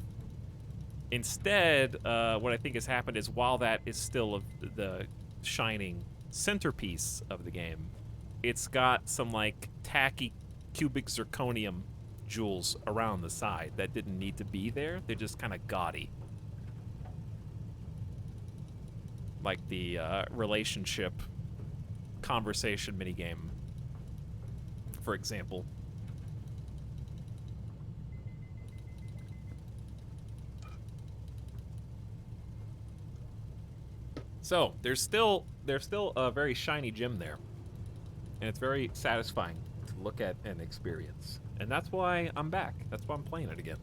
Speaker 1: Instead, what I think has happened is while that is still the shining centerpiece of the game, it's got some, like, tacky cubic zirconium jewels around the side that didn't need to be there. They're just kind of gaudy. Like the relationship conversation minigame, for example. So, there's still a very shiny gem there. And it's very satisfying to look at and experience. And that's why I'm back. That's why I'm playing it again.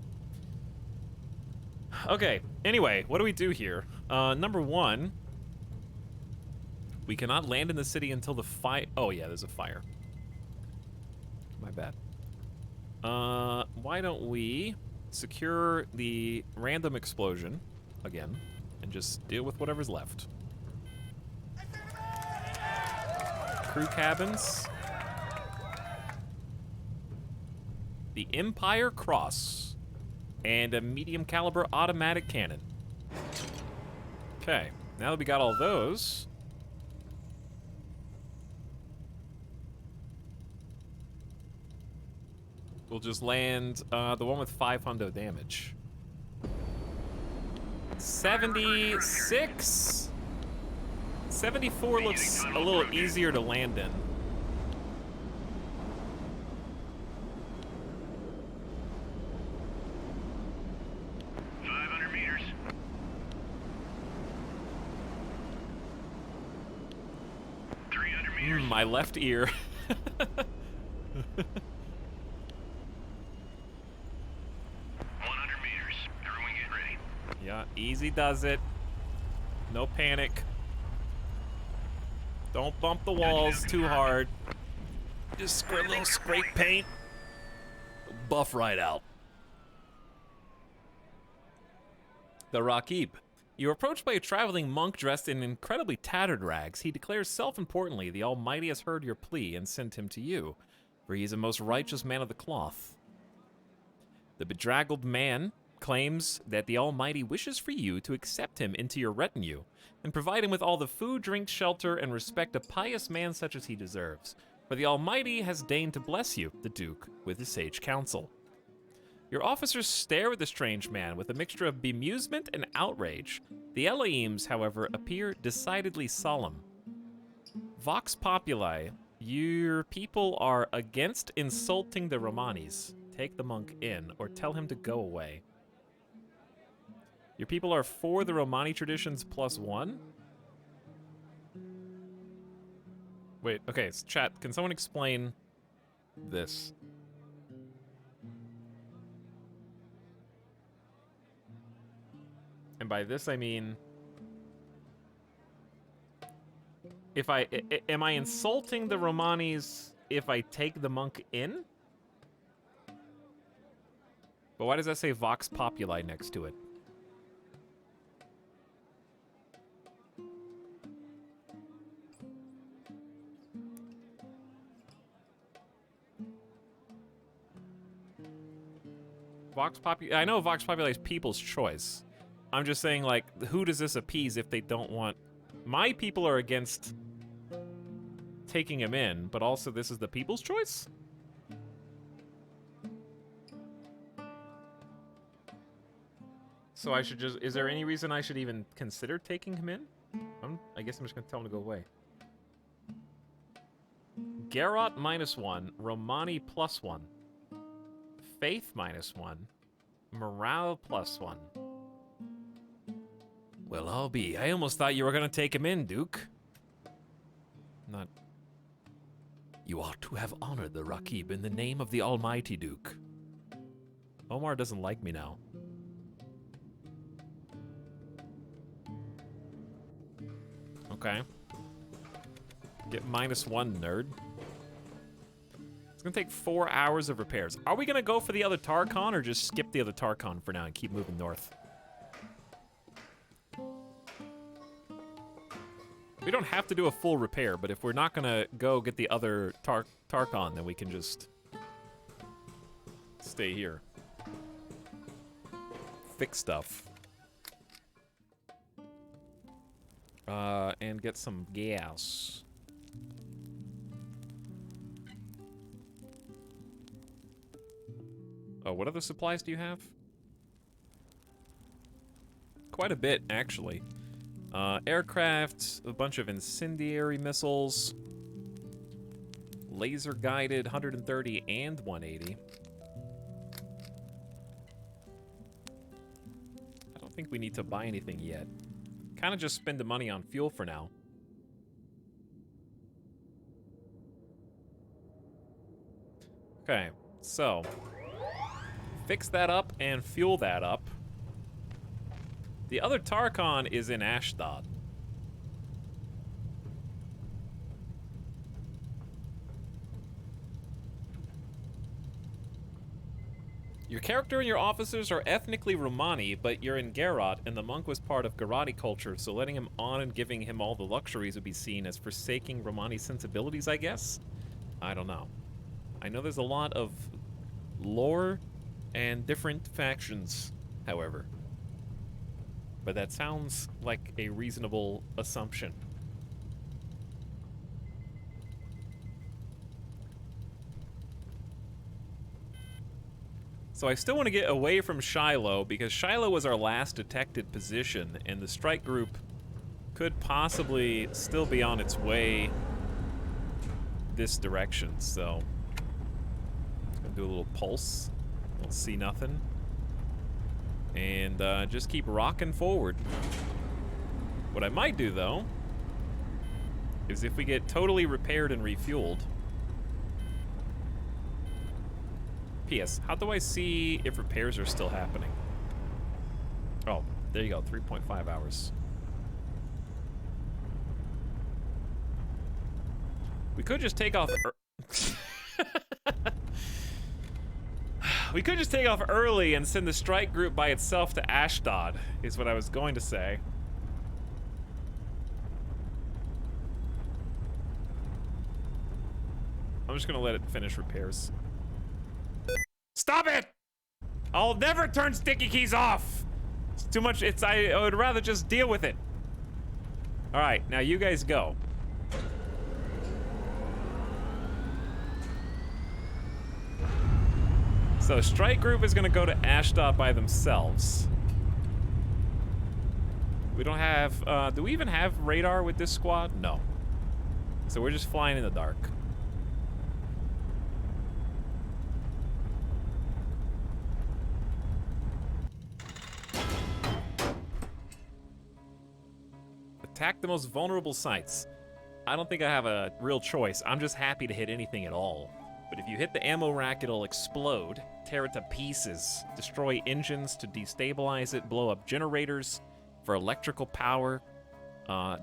Speaker 1: Okay, anyway, what do we do here? Number one, we cannot land in the city until the fire... Oh, yeah, there's a fire. My bad. Why don't we secure the random explosion again and just deal with whatever's left. Crew cabins. The Empire Cross. And a medium caliber automatic cannon. Okay, now that we got all those... we'll just land the one with 500 damage. 76? 74 looks a little easier to land in. My left ear.
Speaker 2: 100 meters. Everyone get ready.
Speaker 1: Yeah, easy does it. No panic. Don't bump the walls too hard. Just a little scrape paint. Buff right out. The Rakib. You are approached by a traveling monk dressed in incredibly tattered rags. He declares self-importantly, the Almighty has heard your plea and sent him to you, for he is a most righteous man of the cloth. The bedraggled man claims that the Almighty wishes for you to accept him into your retinue and provide him with all the food, drink, shelter, and respect a pious man such as he deserves. For the Almighty has deigned to bless you, the Duke, with his sage counsel. Your officers stare at the strange man with a mixture of bemusement and outrage. The Elohims, however, appear decidedly solemn. Vox Populi, your people are against insulting the Romanis. Take the monk in, or tell him to go away. Your people are for the Romani traditions +1? Wait, okay, chat, can someone explain this? And by this I mean, if am I insulting the Romanis if I take the monk in? But why does that say Vox Populi next to it? Vox Populi, I know Vox Populi is people's choice. I'm just saying, like, who does this appease if they don't want... My people are against taking him in, but also this is the people's choice? So I should just... Is there any reason I should even consider taking him in? I guess I'm just gonna tell him to go away. Garrot -1, Romani +1. Faith -1. Morale +1. Well, I'll be. I almost thought you were gonna take him in, Duke. Not... You ought to have honored the Rakib in the name of the Almighty, Duke. Omar doesn't like me now. Okay. Get -1, nerd. It's gonna take 4 hours of repairs. Are we gonna go for the other Tarkon or just skip the other Tarkon for now and keep moving north? We don't have to do a full repair, but if we're not gonna go get the other Tarkon, then we can just stay here. Fix stuff. And get some gas. Oh, what other supplies do you have? Quite a bit, actually. Aircraft, a bunch of incendiary missiles, laser-guided 130 and 180. I don't think we need to buy anything yet. Kind of just spend the money on fuel for now. Okay, so fix that up and fuel that up. The other Tarkon is in Ashdod. Your character and your officers are ethnically Romani, but you're in Garrot, and the monk was part of Garati culture, so letting him on and giving him all the luxuries would be seen as forsaking Romani sensibilities, I guess? I don't know. I know there's a lot of lore and different factions, however. But that sounds like a reasonable assumption. So I still want to get away from Shiloh, because Shiloh was our last detected position, and the strike group could possibly still be on its way this direction, so... Gonna do a little pulse. Don't see nothing. And just keep rocking forward. What I might do, though, is if we get totally repaired and refueled... P.S. How do I see if repairs are still happening? Oh, there you go, 3.5 hours. We could just take off... We could just take off early and send the strike group by itself to Ashdod, is what I was going to say. I'm just gonna let it finish repairs. Stop it! I'll never turn sticky keys off! It's too much, I would rather just deal with it. Alright, now you guys go. So strike group is gonna go to Ashdod by themselves. We don't have, do we even have radar with this squad? No. So we're just flying in the dark. Attack the most vulnerable sites. I don't think I have a real choice. I'm just happy to hit anything at all. But if you hit the ammo rack, it'll explode, tear it to pieces, destroy engines to destabilize it, blow up generators for electrical power.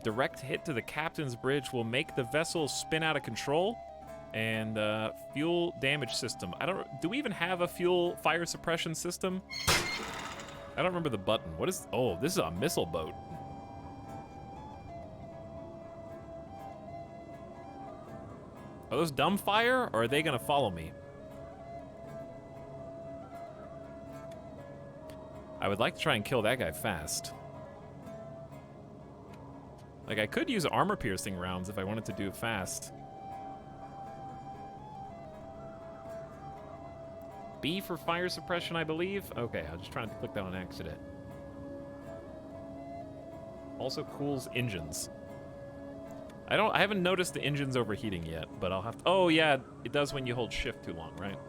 Speaker 1: Direct hit to the captain's bridge will make the vessel spin out of control. And fuel damage system. Do we even have a fuel fire suppression system? I don't remember the button. What is, oh, this is a missile boat. Are those dumbfire, or are they gonna follow me? I would like to try and kill that guy fast. Like, I could use armor-piercing rounds if I wanted to do it fast. B for fire suppression, I believe? Okay, I was just trying to click that on accident. Also cools engines. I haven't noticed the engines overheating yet, but I'll have to. Oh yeah, it does when you hold shift too long, right?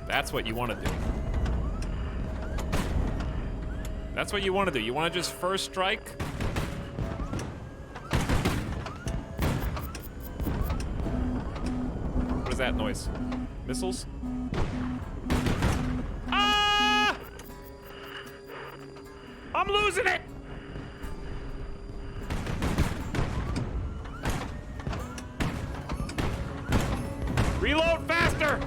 Speaker 1: That's what you want to do. That's what you want to do. You want to just first strike. What is that noise? Missiles? Ah! I'm losing it! Reload faster!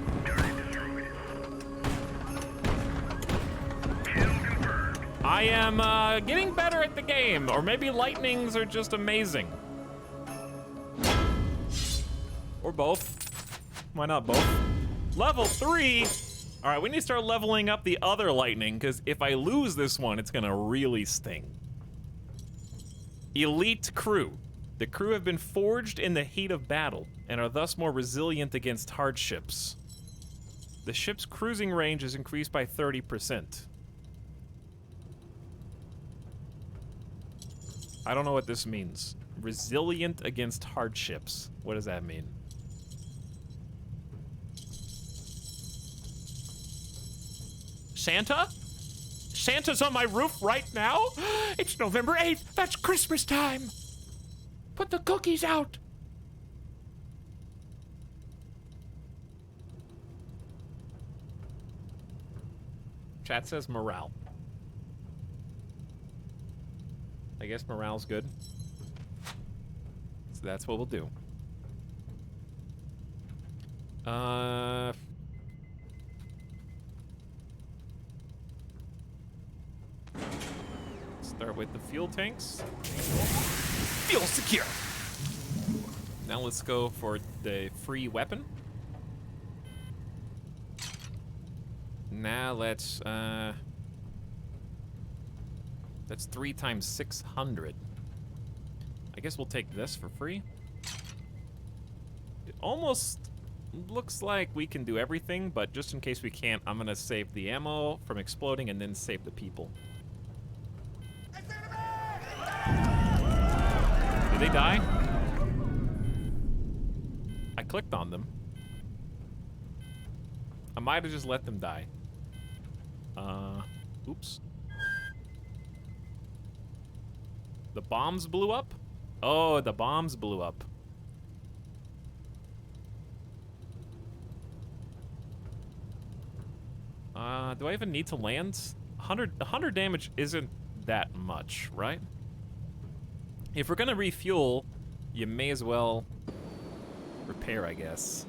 Speaker 1: I am getting better at the game, or maybe lightnings are just amazing. Or both. Why not both? Level 3! Alright, we need to start leveling up the other lightning, because if I lose this one, it's gonna really sting. Elite crew. The crew have been forged in the heat of battle, and are thus more resilient against hardships. The ship's cruising range is increased by 30%. I don't know what this means. Resilient against hardships. What does that mean? Santa? Santa's on my roof right now? It's November 8th. That's Christmas time. Put the cookies out. Chat says morale. I guess morale's good. So that's what we'll do. Start with the fuel tanks. Fuel secure. Now let's go for the free weapon. Now let's that's 3 times 600. I guess we'll take this for free. It almost looks like we can do everything, but just in case we can't, I'm gonna save the ammo from exploding and then save the people. Did they die? I clicked on them. I might have just let them die. Oops. The bombs blew up? Oh, the bombs blew up. Do I even need to land? 100 damage isn't that much, right? If we're gonna refuel, you may as well repair, I guess.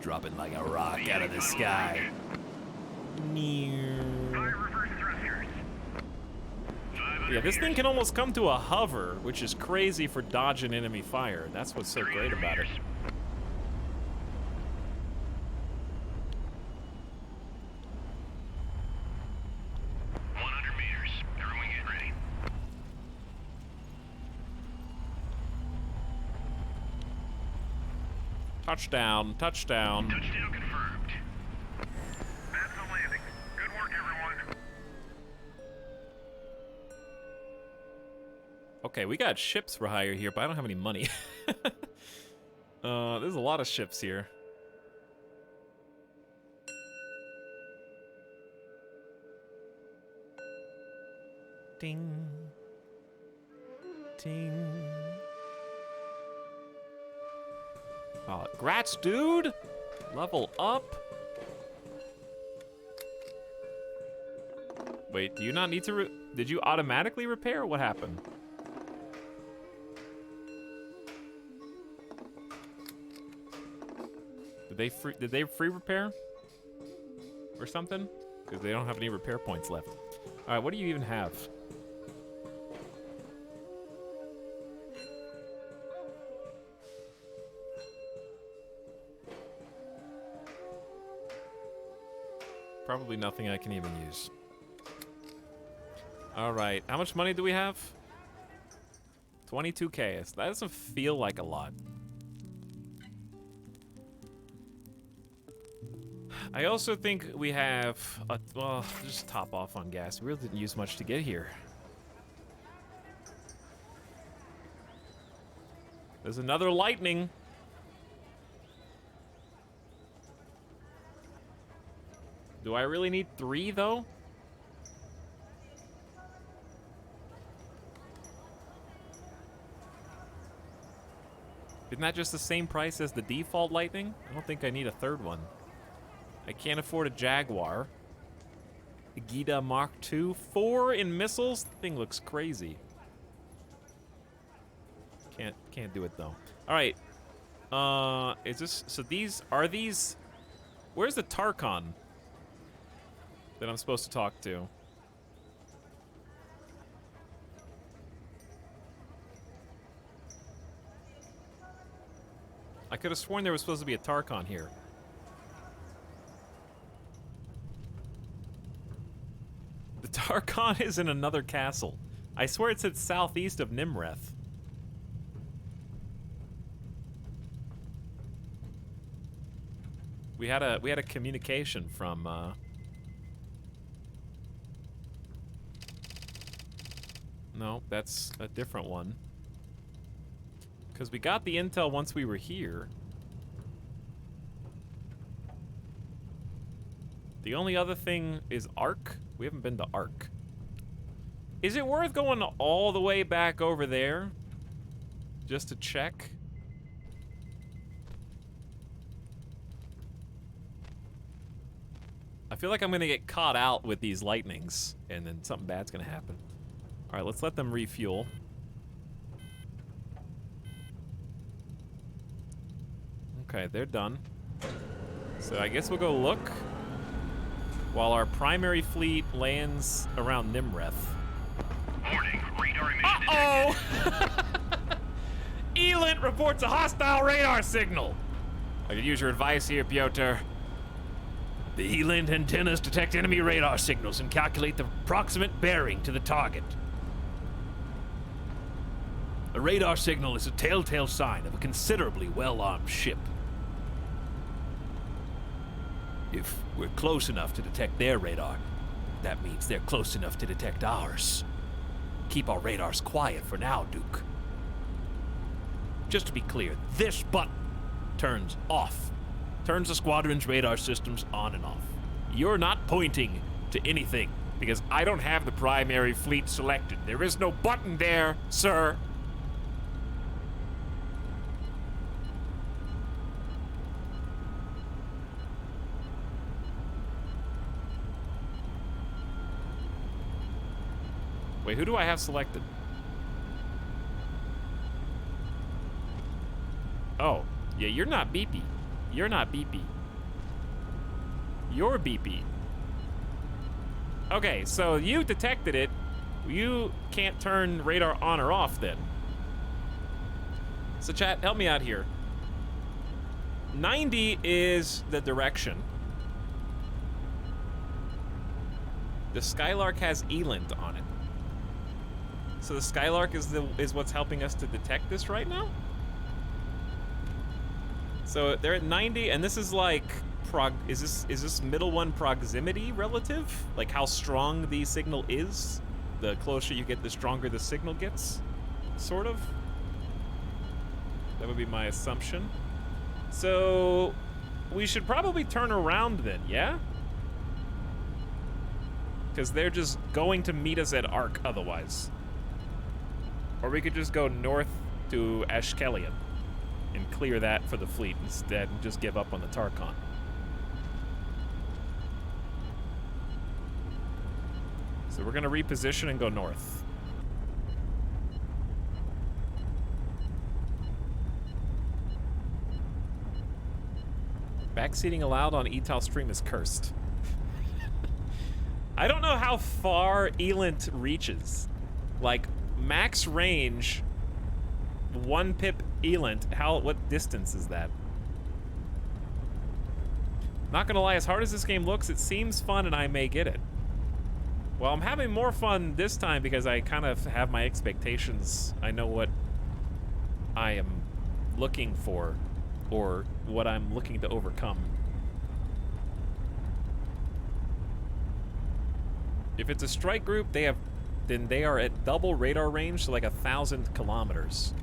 Speaker 1: Drop it like a rock out of the sky. Yeah, this thing can almost come to a hover, which is crazy for dodging enemy fire. That's what's so great about it. Touchdown, touchdown.
Speaker 2: Touchdown confirmed. That's the landing. Good work, everyone.
Speaker 1: Okay, we got ships for hire here, but I don't have any money. There's a lot of ships here. Ding. Ding. Grats, dude! Level up. Wait, do you not need to did you automatically repair? What happened? Did they free repair? Or something? Because they don't have any repair points left. Alright, what do you even have? Probably nothing I can even use. Alright, how much money do we have? 22K. That doesn't feel like a lot. I also think we have, well, just top off on gas. We really didn't use much to get here. There's another lightning. Do I really need 3, though? Isn't that just the same price as the default lightning? I don't think I need a 3rd one. I can't afford a Jaguar. A Gita Mark II. 4 in missiles? The thing looks crazy. Can't do it though. Alright. Is this so are these where's the Tarkon that I'm supposed to talk to? I could have sworn there was supposed to be a Tarkon here. The Tarkon is in another castle. I swear it said southeast of Nimreth. We had a communication from no, that's a different one. Because we got the intel once we were here. The only other thing is Ark. We haven't been to Ark. Is it worth going all the way back over there just to check? I feel like I'm gonna get caught out with these lightnings and then something bad's gonna happen. All right, let's let them refuel. Okay, they're done. So I guess we'll go look while our primary fleet lands around Nimreth.
Speaker 2: Warning, radar emission detected.
Speaker 1: Uh-oh! Elint reports a hostile radar signal. I could use your advice here, Piotr. The Elint antennas detect enemy radar signals and calculate the approximate bearing to the target. A radar signal is a telltale sign of a considerably well-armed ship. If we're close enough to detect their radar, that means they're close enough to detect ours. Keep our radars quiet for now, Duke. Just to be clear, this button turns off. Turns the squadron's radar systems on and off. You're not pointing to anything, because I don't have the primary fleet selected. There is no button there, sir. Wait, who do I have selected? Oh, yeah, you're not beepy. You're not beepy. You're beepy. Okay, so you detected it. You can't turn radar on or off then. So chat, help me out here. 90 is the direction. The Skylark has Elint on it. So the Skylark is what's helping us to detect this right now? So they're at 90, and this is like is this middle one proximity relative? Like how strong the signal is? The closer you get, the stronger the signal gets, sort of. That would be my assumption. So we should probably turn around then, yeah? Because they're just going to meet us at Ark otherwise. Or we could just go north to Ashkelon and clear that for the fleet instead and just give up on the Tarkon. So we're going to reposition and go north. Backseating allowed on Etal stream is cursed. I don't know how far Elint reaches. Like, max range, 1 pip Elint, what distance is that? Not gonna lie, as hard as this game looks, it seems fun and I may get it. Well, I'm having more fun this time because I kind of have my expectations. I know what I am looking for, or what I'm looking to overcome. If it's a strike group, then they are at double radar range, so like 1,000 kilometers.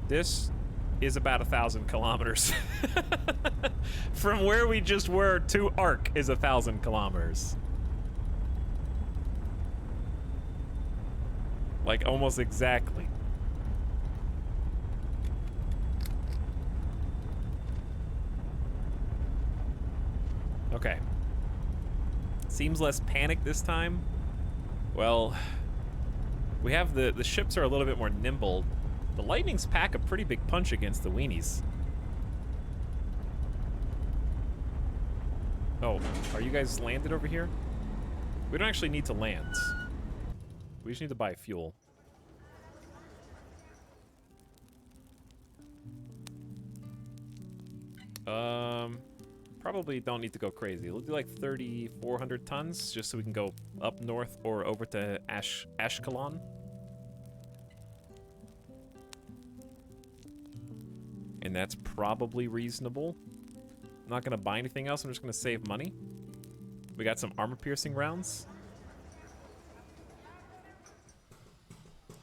Speaker 1: This is about 1,000 kilometers. From where we just were to Ark is 1,000 kilometers. Like almost exactly. Okay. Seems less panic this time. Well, we have the ships are a little bit more nimble. The Lightnings pack a pretty big punch against the weenies. Oh, are you guys landed over here? We don't actually need to land. We just need to buy fuel. Probably don't need to go crazy. We'll do like 3,400 tons just so we can go up north or over to Ashkelon. And that's probably reasonable. I'm not gonna buy anything else, I'm just gonna save money. We got some armor-piercing rounds.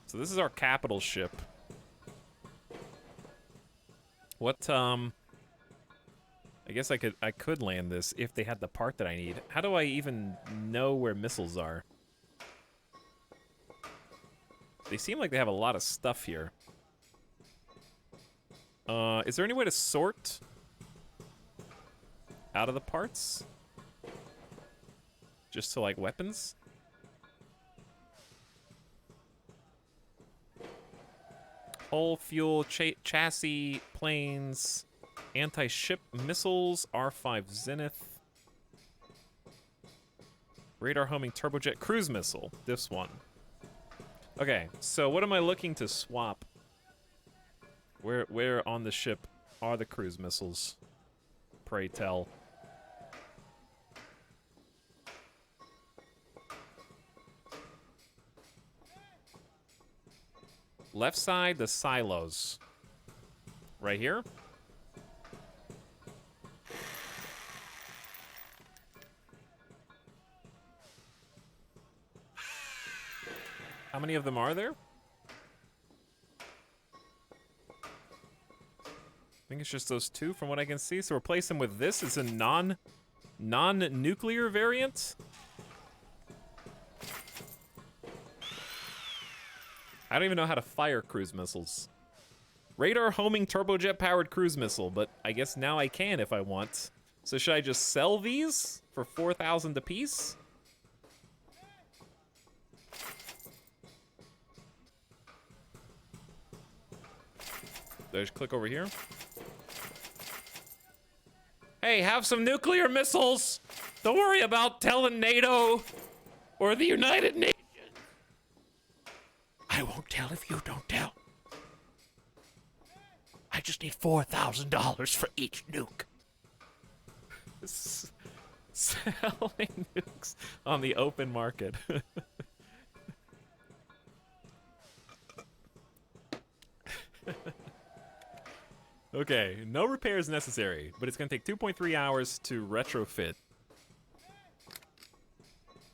Speaker 1: So this is our capital ship. What, I guess I could land this if they had the part that I need. How do I even know where missiles are? They seem like they have a lot of stuff here. Is there any way to sort out of the parts? Just to, like, weapons? Hull, fuel, chassis, planes, anti-ship missiles, R5 Zenith, radar homing turbojet cruise missile, this one. Okay, so what am I looking to swap? Where on the ship are the cruise missiles? Pray tell. Left side, the silos. Right here? How many of them are there? I think it's just those two from what I can see. So replace them with this. It's a non-nuclear variant. I don't even know how to fire cruise missiles. Radar homing turbojet powered cruise missile, but I guess now I can if I want. So should I just sell these for 4,000 apiece? Do I just click over here? Hey, have some nuclear missiles! Don't worry about telling NATO or the United Nations. I won't tell if you don't tell. I just need $4,000 for each nuke. Selling nukes on the open market. Okay, no repairs necessary, but it's gonna take 2.3 hours to retrofit.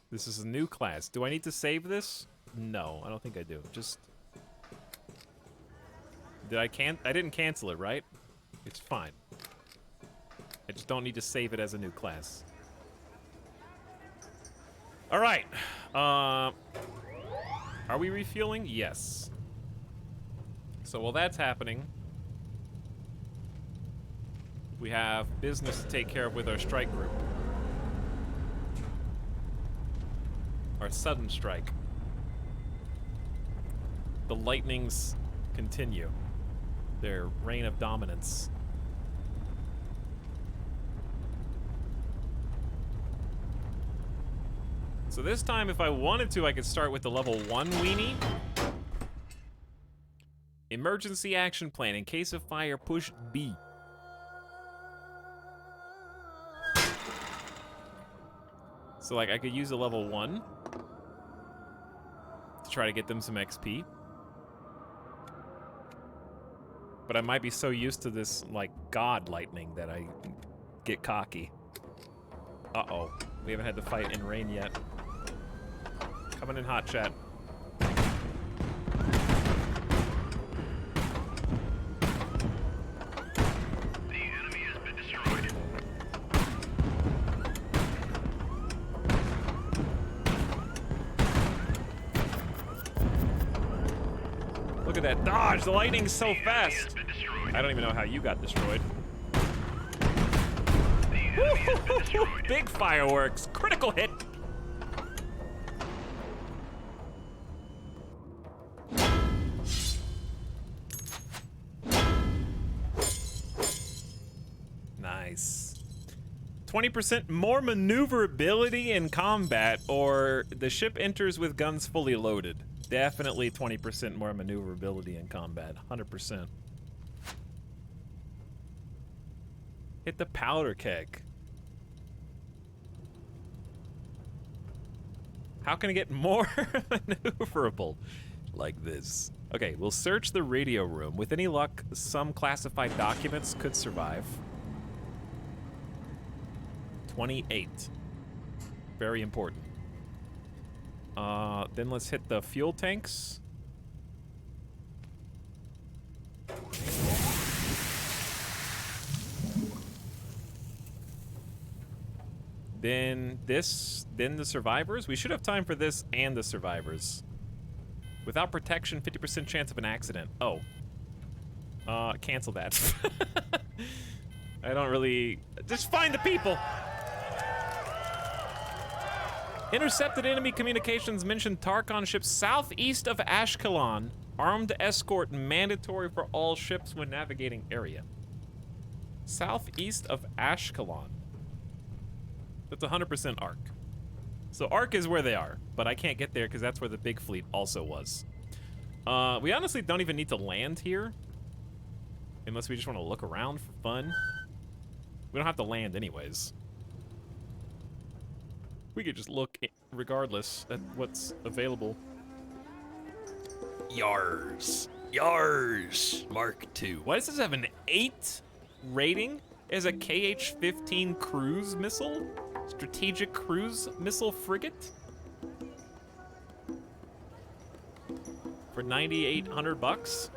Speaker 1: This is a new class. Do I need to save this? No, I don't think I do. Just... I didn't cancel it, right? It's fine. I just don't need to save it as a new class. All right. Are we refueling? Yes. So while that's happening, we have business to take care of with our strike group. Our sudden strike. The lightnings continue their reign of dominance. So this time, if I wanted to, I could start with the level 1 weenie. Emergency action plan. In case of fire, push B. So, like, I could use a level 1 to try to get them some XP. But I might be so used to this, like, god lightning that I get cocky. Uh-oh. We haven't had to fight in rain yet. Coming in hot, chat.
Speaker 2: The enemy has been destroyed.
Speaker 1: Look at that dodge! The lightning's so
Speaker 2: Has
Speaker 1: fast!
Speaker 2: been destroyed.
Speaker 1: I don't even know how you got destroyed.
Speaker 2: The enemy has been destroyed.
Speaker 1: Big fireworks! Critical hit! Nice. 20% more maneuverability in combat, or the ship enters with guns fully loaded. Definitely 20% more maneuverability in combat. 100%. Hit the powder keg. How can I get more maneuverable like this? Okay, we'll search the radio room. With any luck, some classified documents could survive. 28. Very important. Then let's hit the fuel tanks. Then this, then the survivors. We should have time for this and the survivors. Without protection, 50% chance of an accident. Oh. Cancel that. I don't really... Just find the people! Intercepted enemy communications mentioned Tarkon ships southeast of Ashkelon. Armed escort mandatory for all ships when navigating area. Southeast of Ashkelon. That's 100% Ark. So Ark is where they are, but I can't get there because that's where the big fleet also was. We honestly don't even need to land here. Unless we just want to look around for fun. We don't have to land anyways. We could just look regardless at what's available. Yars. Yars. Mark II. Why does this have an 8 rating? It has a KH-15 cruise missile? Strategic cruise missile frigate? For 9,800 bucks?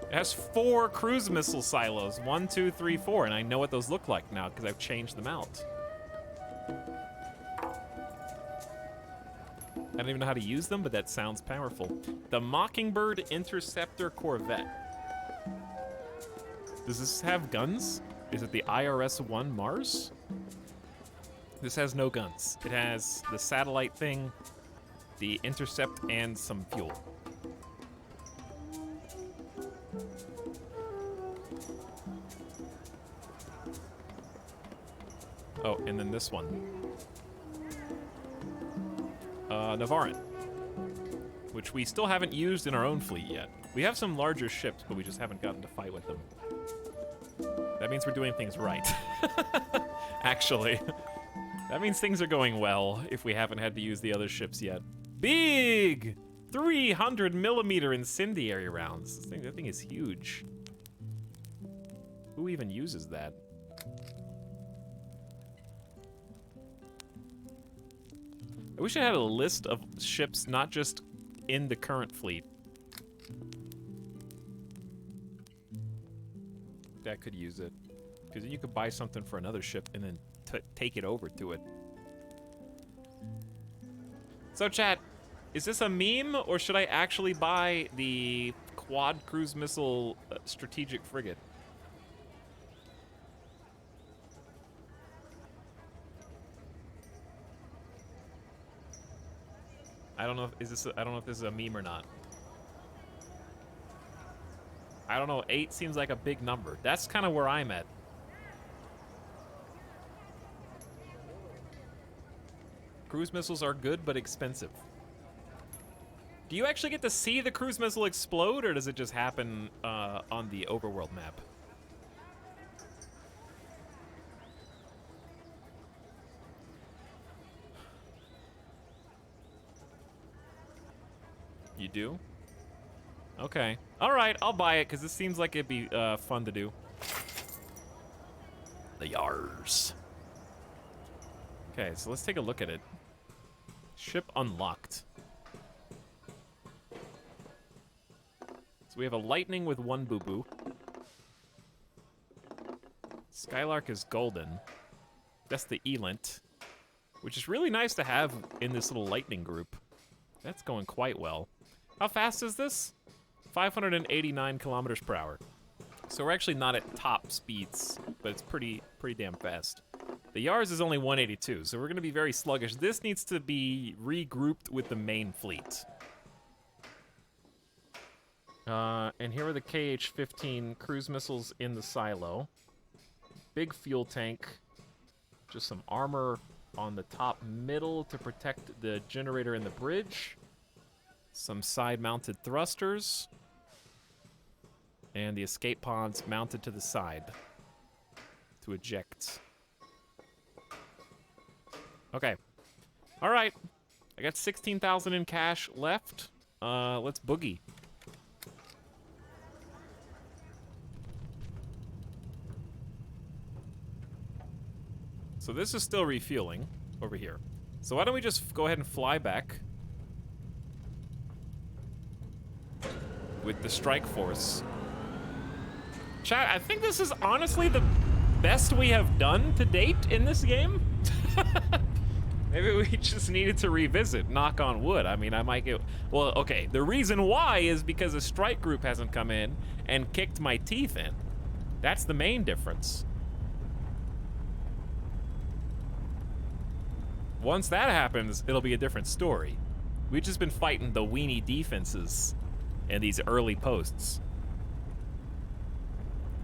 Speaker 1: It has 4 cruise missile silos. 1, 2, 3, 4. And I know what those look like now because I've changed them out. I don't even know how to use them, but that sounds powerful. The Mockingbird Interceptor Corvette. Does this have guns? Is it the IRS-1 Mars? This has no guns. It has the satellite thing, the intercept, and some fuel. Oh, and then this one. Navarin, which we still haven't used in our own fleet yet. We have some larger ships, but we just haven't gotten to fight with them. That means we're doing things right. Actually. That means things are going well if we haven't had to use the other ships yet. Big! 300mm incendiary rounds. That thing is huge. Who even uses that? I wish I had a list of ships not just in the current fleet. That could use it. Because then you could buy something for another ship and then take it over to it. So chat, is this a meme or should I actually buy the quad cruise missile strategic frigate? I don't know if I don't know if this is a meme or not. I don't know, 8 seems like a big number. That's kind of where I'm at. Cruise missiles are good, but expensive. Do you actually get to see the cruise missile explode, or does it just happen on the overworld map? You do? Okay. Alright, I'll buy it, because this seems like it'd be fun to do. The Yars. Okay, so let's take a look at it. Ship unlocked. So we have a Lightning with 1 boo-boo. Skylark is golden. That's the Elent, which is really nice to have in this little Lightning group. That's going quite well. How fast is this? 589 kilometers per hour. So we're actually not at top speeds, but it's pretty damn fast. The Yars is only 182, so we're gonna be very sluggish. This needs to be regrouped with the main fleet. And here are the KH-15 cruise missiles in the silo. Big fuel tank. Just some armor on the top middle to protect the generator in the bridge. Some side-mounted thrusters. And the escape pods mounted to the side to eject. Okay. All right. I got 16,000 in cash left. Let's boogie. So this is still refueling over here. So why don't we just go ahead and fly back with the strike force. Chat, I think this is honestly the best we have done to date in this game. Maybe we just needed to revisit, knock on wood. I mean, I might get... Well, okay, the reason why is because a strike group hasn't come in and kicked my teeth in. That's the main difference. Once that happens, it'll be a different story. We've just been fighting the weenie defenses and these early posts.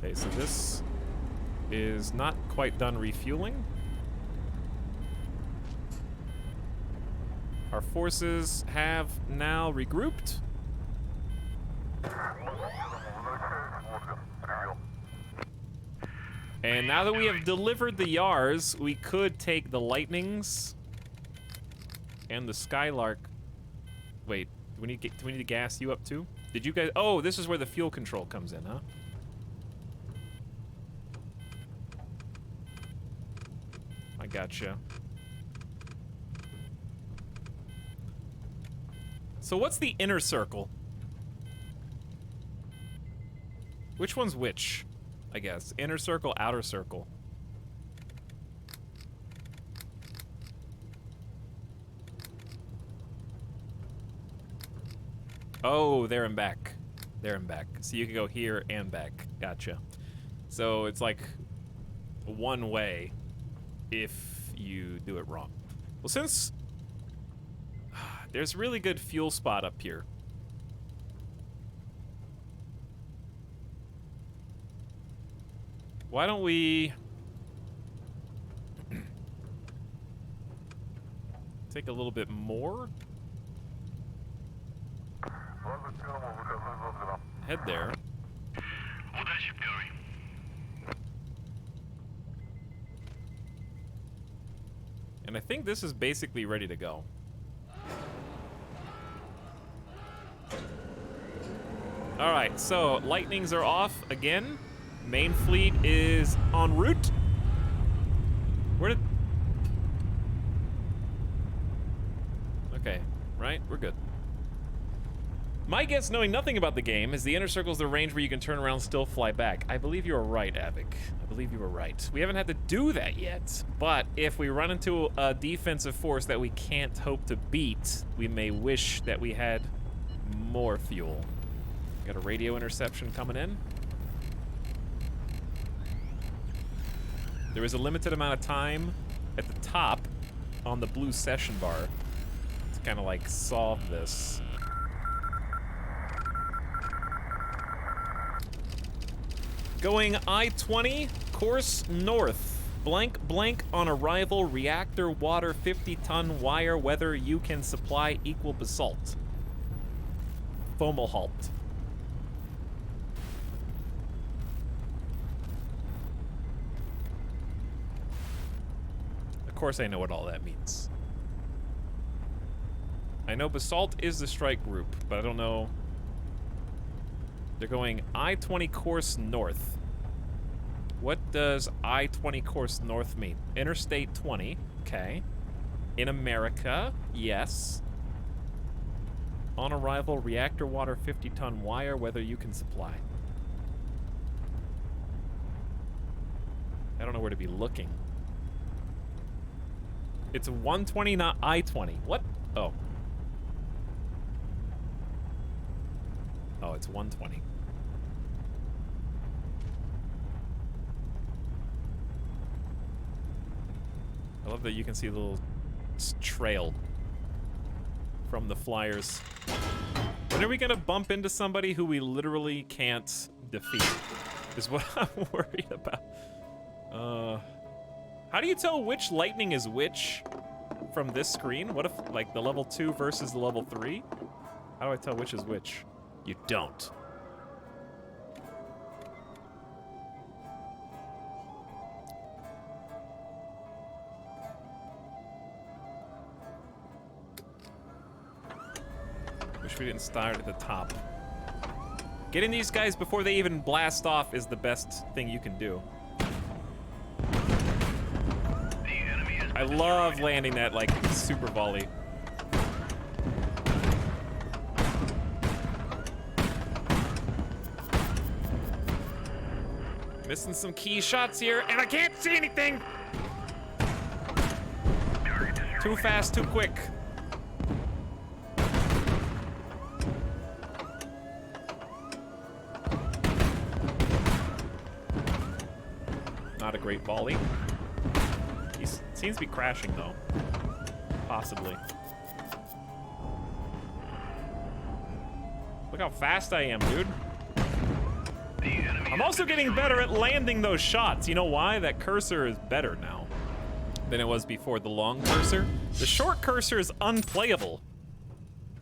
Speaker 1: Okay, so this is not quite done refueling. Our forces have now regrouped. And now that we have delivered the Yars, we could take the Lightnings and the Skylark. Wait, do we need to gas you up too? Did you guys? Oh, this is where the fuel control comes in, huh? I gotcha. So what's the inner circle? Which one's which? I guess inner circle, outer circle. Oh, there and back. There and back. So you can go here and back. Gotcha. So it's like one way if you do it wrong. Well, since there's really good fuel spot up here. Why don't we take a little bit more? Head there. And I think this is basically ready to go. All right, so lightnings are off again. Main fleet is en route. Where did... Okay, right? We're good. My guess, knowing nothing about the game, is the inner circle is the range where you can turn around and still fly back. I believe you are right, Avik. I believe you were right. We haven't had to do that yet, but if we run into a defensive force that we can't hope to beat, we may wish that we had more fuel. Got a radio interception coming in. There is a limited amount of time at the top on the blue session bar to kind of like solve this. Going I-20, course north. Blank blank on arrival, reactor water 50-ton wire, whether you can supply equal basalt. Fomalhaut. Of course I know what all that means. I know basalt is the strike group, but I don't know. They're going I-20 course north. What does I-20 course north mean? Interstate 20, okay. In America, yes. On arrival, reactor water 50-ton wire, whether you can supply. I don't know where to be looking. It's 120, not I-20. What? Oh. Oh, it's 120. I love that you can see a little trail from the flyers. When are we gonna bump into somebody who we literally can't defeat? Is what I'm worried about. How do you tell which lightning is which from this screen? What if, like, the level 2 versus the level 3? How do I tell which is which? You don't. Wish we didn't start at the top. Getting these guys before they even blast off is the best thing you can do. I love landing that, like, super volley. Missing some key shots here, and I can't see anything! Too fast, too quick. Not a great volley. He seems to be crashing, though. Possibly. Look how fast I am, dude. I'm also getting better at landing those shots. You know why? That cursor is better now than it was before. The long cursor. The short cursor is unplayable,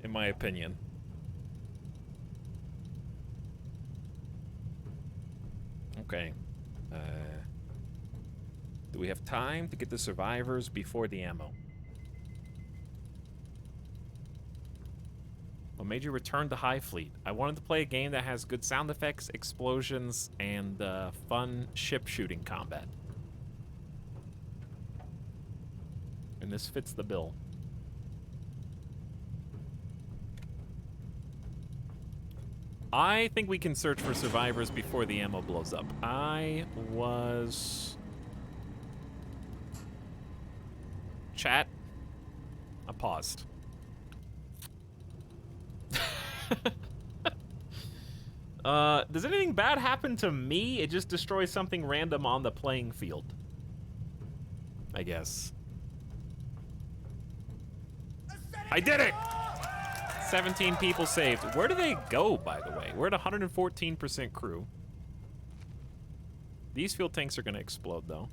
Speaker 1: in my opinion. Okay. Do we have time to get the survivors before the ammo? What made you return to HighFleet? I wanted to play a game that has good sound effects, explosions, and fun ship shooting combat. And this fits the bill. I think we can search for survivors before the ammo blows up. Chat. I paused. Does anything bad happen to me? It just destroys something random on the playing field, I guess. I did it! 17 people saved. Where do they go, by the way? We're at 114% crew. These fuel tanks are gonna explode, though.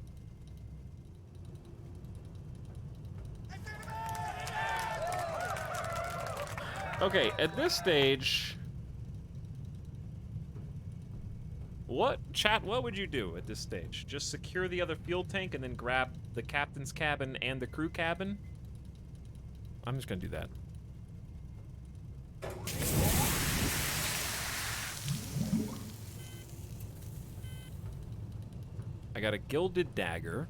Speaker 1: Okay, at this stage... What would you do at this stage? Just secure the other fuel tank and then grab the captain's cabin and the crew cabin? I'm just gonna do that. I got a gilded dagger.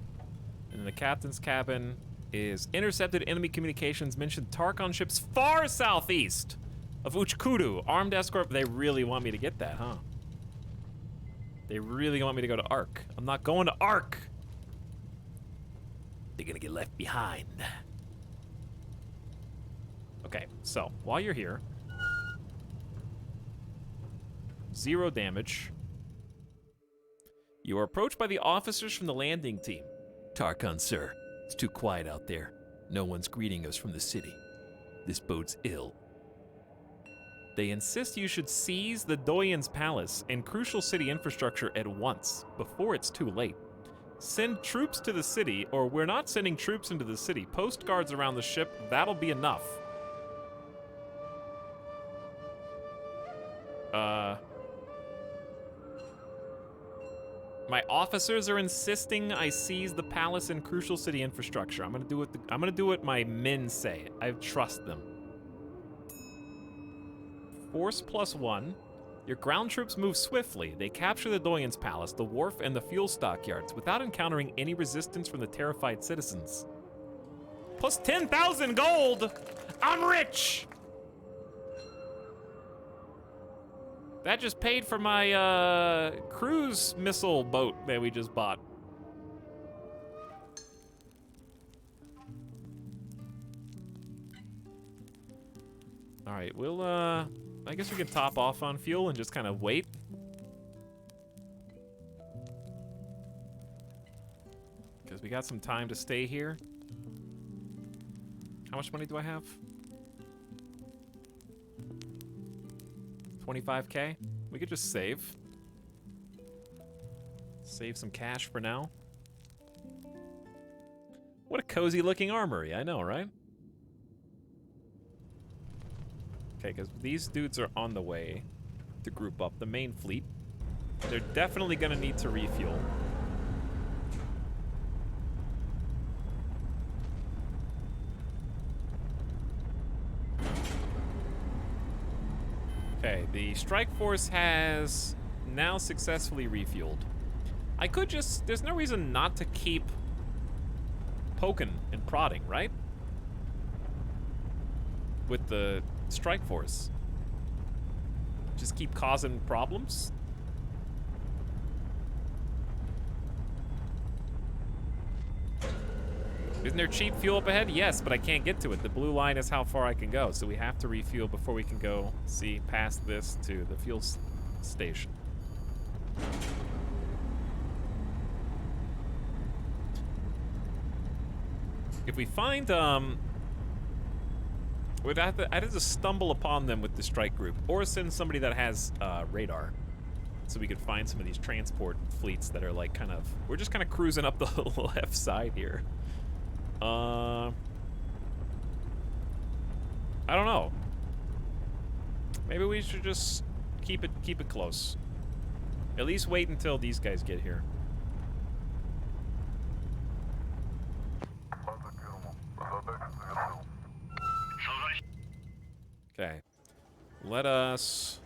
Speaker 1: And in the captain's cabin is intercepted enemy communications mentioned Tarkon ships far southeast of Uchkudu. Armed escort. They really want me to get that, huh? They really want me to go to Ark. I'm not going to Ark. They're gonna get left behind. Okay, so while you're here, 0 damage. You are approached by the officers from the landing team. Tarkon, sir, it's too quiet out there. No one's greeting us from the city. This bodes ill. They insist you should seize the Doyen's palace and crucial city infrastructure at once, before it's too late. Send troops to the city, or we're not sending troops into the city. Post guards around the ship, that'll be enough. My officers are insisting I seize the palace and crucial city infrastructure. I'm gonna do what my men say. I trust them. Force +1. Your ground troops move swiftly. They capture the Doyen's palace, the wharf, and the fuel stockyards without encountering any resistance from the terrified citizens. Plus 10,000 gold! I'm rich! That just paid for my cruise missile boat that we just bought. All right, we'll I guess we can top off on fuel and just kind of wait. Because we got some time to stay here. How much money do I have? 25K? We could just save. Save some cash for now. What a cozy looking armory, I know, right? Okay, because these dudes are on the way to group up the main fleet. They're definitely gonna need to refuel. Okay, the strike force has now successfully refueled. I could just, there's no reason not to keep poking and prodding, right? With the strike force. Just keep causing problems. Isn't there cheap fuel up ahead? Yes, but I can't get to it. The blue line is how far I can go, so we have to refuel before we can go see past this to the fuel station. If we find, we'd have to stumble upon them with the strike group, or send somebody that has radar, so we could find some of these transport fleets that are like kind of, we're just kind of cruising up the left side here. I don't know. Maybe we should just keep it close. At least wait until these guys get here. Okay. Let us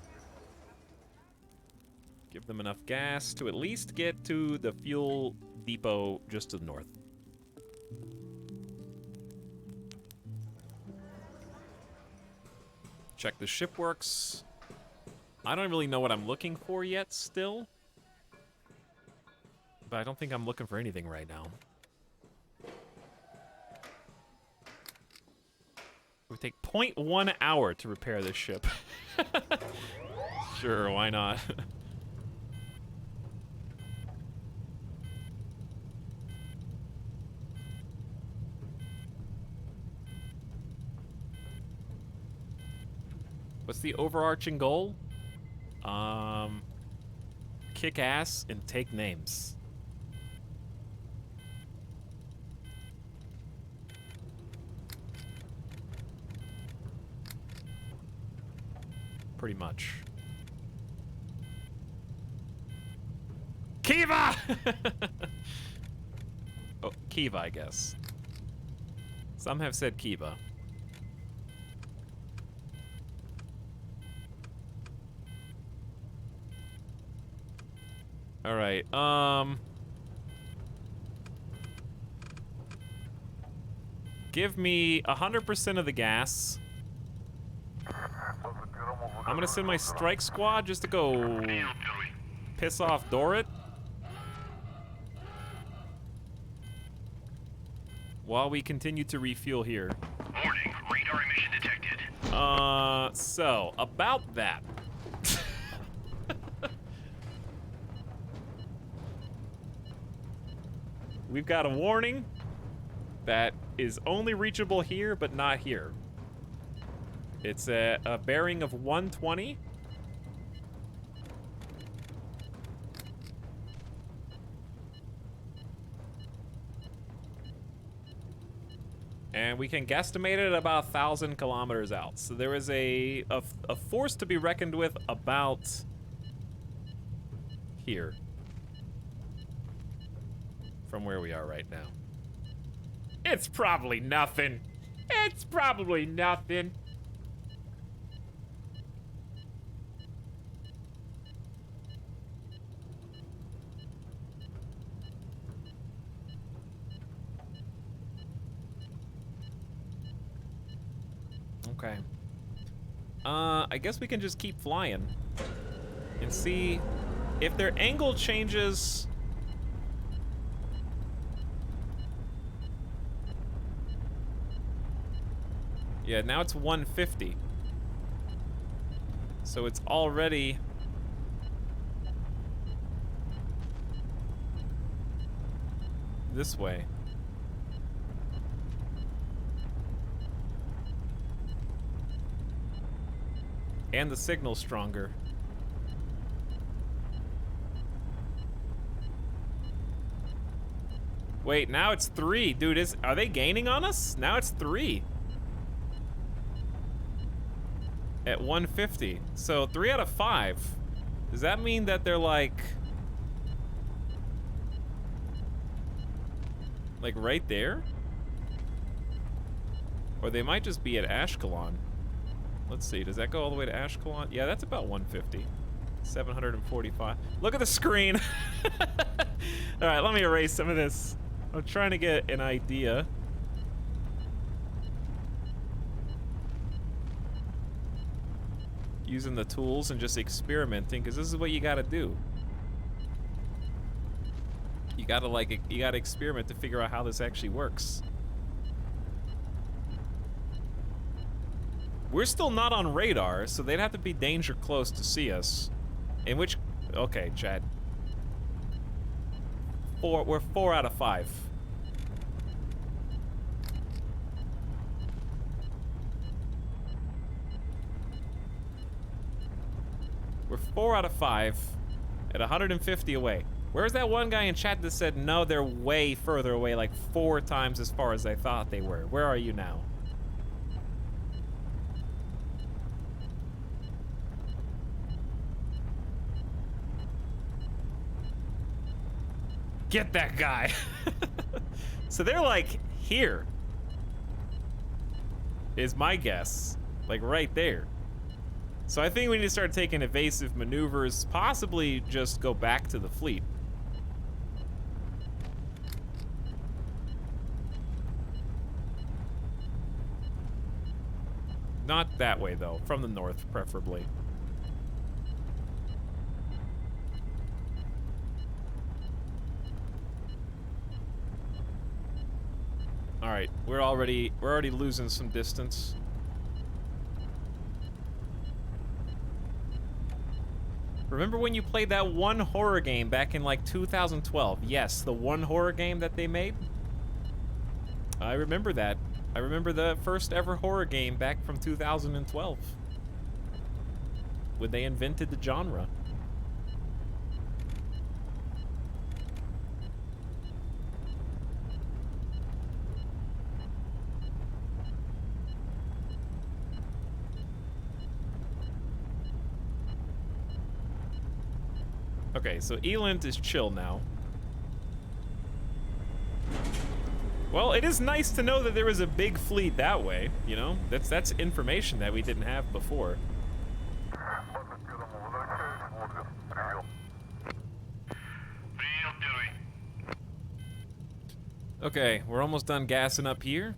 Speaker 1: give them enough gas to at least get to the fuel depot just to the north. Check the ship works. I don't really know what I'm looking for yet still. But I don't think I'm looking for anything right now. It would take 0.1 hour to repair this ship. Sure, why not? What's the overarching goal? Kick ass and take names. Pretty much. Kiva! Oh, Kiva, I guess. Some have said Kiva. All right. Give me 100% of the gas. I'm gonna send my strike squad just to go piss off Dorrit. While we continue to refuel here.
Speaker 2: Warning, radar emission detected.
Speaker 1: So, about that. We've got a warning that is only reachable here, but not here. It's a bearing of 120. And we can guesstimate it at about 1,000 kilometers out. So there is a force to be reckoned with about here. From where we are right now. It's probably nothing. It's probably nothing. Okay. I guess we can just keep flying and see if their angle changes. Yeah, now it's 150. So it's already this way. And the signal's stronger. Wait, now it's 3. Dude, are they gaining on us? Now it's 3. At 150. So 3 out of 5. Does that mean that they're like right there? Or they might just be at Ashkelon. Let's see, does that go all the way to Ashkelon? Yeah, that's about 150. 745. Look at the screen. All right, let me erase some of this. I'm trying to get an idea. Using the tools and just experimenting, because this is what you gotta do. You gotta experiment to figure out how this actually works. We're still not on radar, so they'd have to be danger close to see us. In which, okay, chat. We're 4 out of 5. We're 4 out of 5 at 150 away. Where's that one guy in chat that said, no, they're way further away, like 4 times as far as I thought they were? Where are you now? Get that guy. So they're like here, is my guess. Like right there. So I think we need to start taking evasive maneuvers, possibly just go back to the fleet. Not that way though, from the north preferably. All right, we're already losing some distance. Remember when you played that one horror game back in like 2012? Yes, the one horror game that they made. I remember that. I remember the first ever horror game back from 2012. When they invented the genre. Okay, so Elend is chill now. Well, it is nice to know that there is a big fleet that way, you know? That's information that we didn't have before. Okay, we're almost done gassing up here.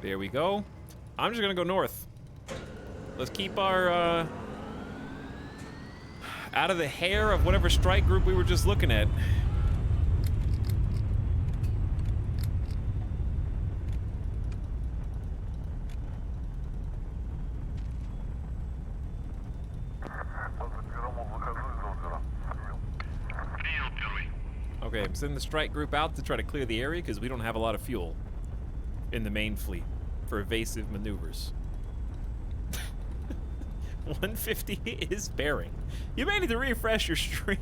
Speaker 1: There we go. I'm just gonna go north. Let's keep our, out of the hair of whatever strike group we were just looking at. Okay, I'm sending the strike group out to try to clear the area because we don't have a lot of fuel in the main fleet for evasive maneuvers. 150 is bearing. You may need to refresh your stream.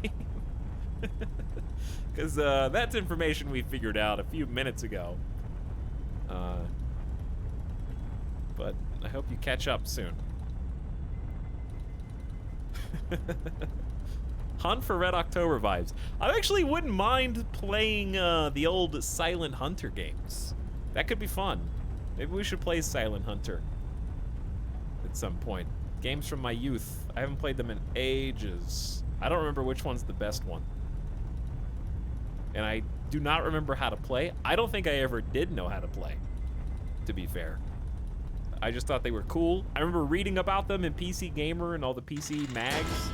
Speaker 1: Because that's information we figured out a few minutes ago. But I hope you catch up soon. Hunt for Red October vibes. I actually wouldn't mind playing the old Silent Hunter games. That could be fun. Maybe we should play Silent Hunter at some point. Games from my youth. I haven't played them in ages. I don't remember which one's the best one. And I do not remember how to play. I don't think I ever did know how to play, to be fair. I just thought they were cool. I remember reading about them in PC Gamer and all the PC mags.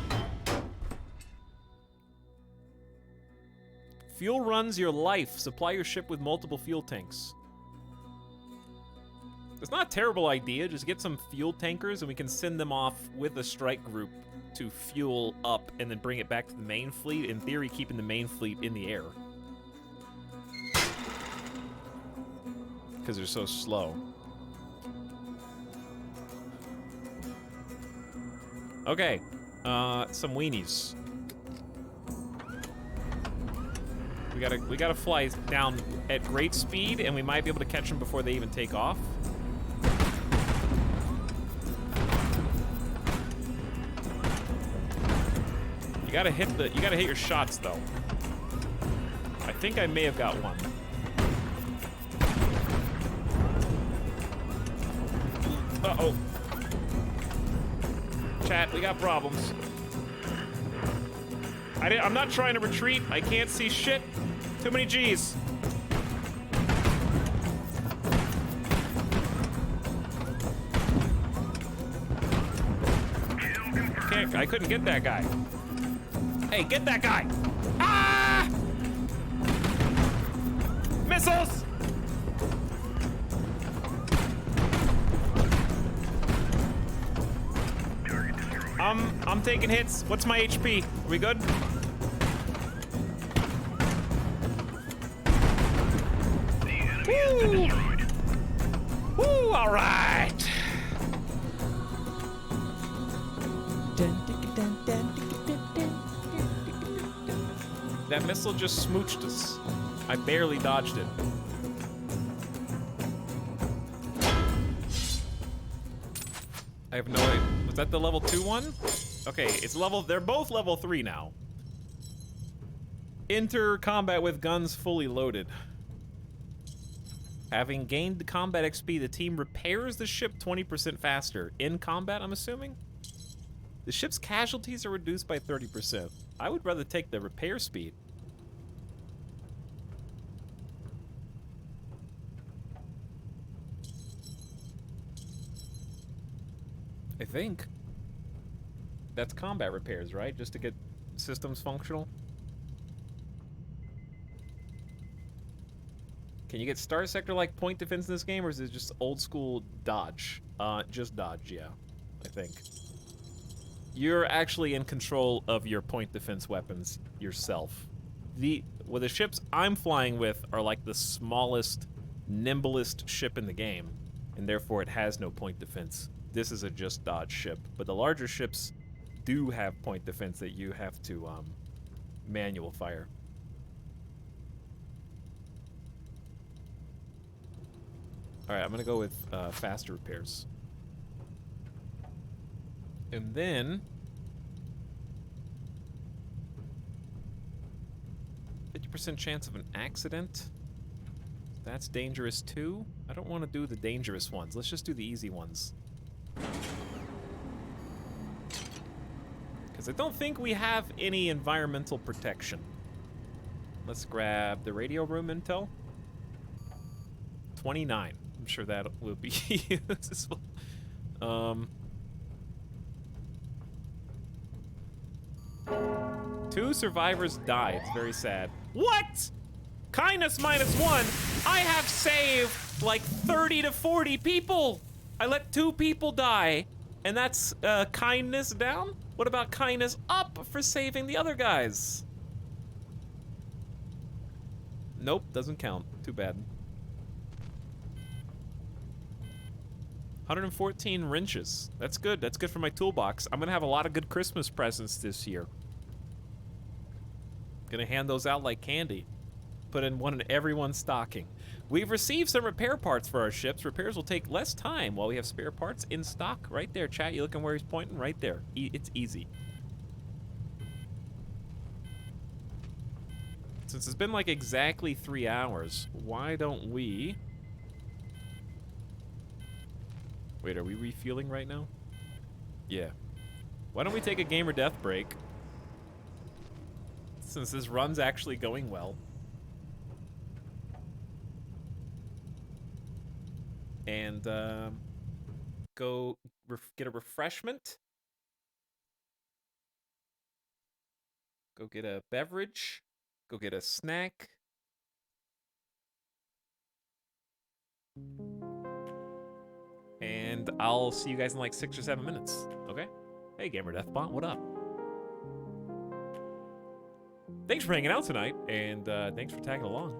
Speaker 1: Fuel runs your life. Supply your ship with multiple fuel tanks. It's not a terrible idea. Just get some fuel tankers and we can send them off with a strike group to fuel up and then bring it back to the main fleet. In theory, keeping the main fleet in the air. Because they're so slow. Okay, some weenies. We gotta fly down at great speed, and we might be able to catch them before they even take off. You gotta hit your shots though. I think I may have got one. Uh-oh. Chat, we got problems. I'm not trying to retreat. I can't see shit. Too many G's. I couldn't get that guy. Hey, get that guy! Ah! Missiles! I'm taking hits. What's my HP? Are we good? Woo! Woo! All right. That missile just smooched us. I barely dodged it. I have no idea. Was that the level 2 one? Okay, it's level. They're both level 3 now. Enter combat with guns fully loaded. Having gained the combat XP, the team repairs the ship 20% faster. In combat, I'm assuming? The ship's casualties are reduced by 30%. I would rather take the repair speed. I think. That's combat repairs, right? Just to get systems functional? Can you get Star Sector-like point defense in this game, or is it just old school dodge? Just dodge, yeah, I think. You're actually in control of your point defense weapons yourself. The ships I'm flying with are like the smallest, nimblest ship in the game, and therefore it has no point defense. This is a just dodge ship, but the larger ships do have point defense that you have to manual fire. All right, I'm gonna go with faster repairs. And then 50% chance of an accident. That's dangerous too. I don't want to do the dangerous ones. Let's just do the easy ones. Because I don't think we have any environmental protection. Let's grab the radio room intel. 29. I'm sure that will be useful. Two survivors died. It's very sad. What? Kindness -1. I have saved like 30 to 40 people. I let 2 people die. And that's kindness down? What about kindness up for saving the other guys? Nope, doesn't count. Too bad. 114 wrenches. That's good. That's good for my toolbox. I'm gonna have a lot of good Christmas presents this year. Gonna hand those out like candy. Put in one in everyone's stocking. We've received some repair parts for our ships. Repairs will take less time while we have spare parts in stock. Right there, chat. You looking where he's pointing? Right there. It's easy. Since it's been like exactly 3 hours, why don't we... Wait, are we refueling right now? Yeah. Why don't we take a gamer death break? Since this run's actually going well. And go get a refreshment. Go get a beverage. Go get a snack. And I'll see you guys in like 6 or 7 minutes. Okay? Hey, Gamer Deathbot, what up? Thanks for hanging out tonight, and thanks for tagging along.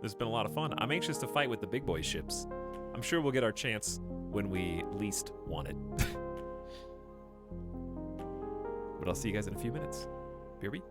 Speaker 1: This has been a lot of fun. I'm anxious to fight with the big boy ships. I'm sure we'll get our chance when we least want it. But I'll see you guys in a few minutes. BRB.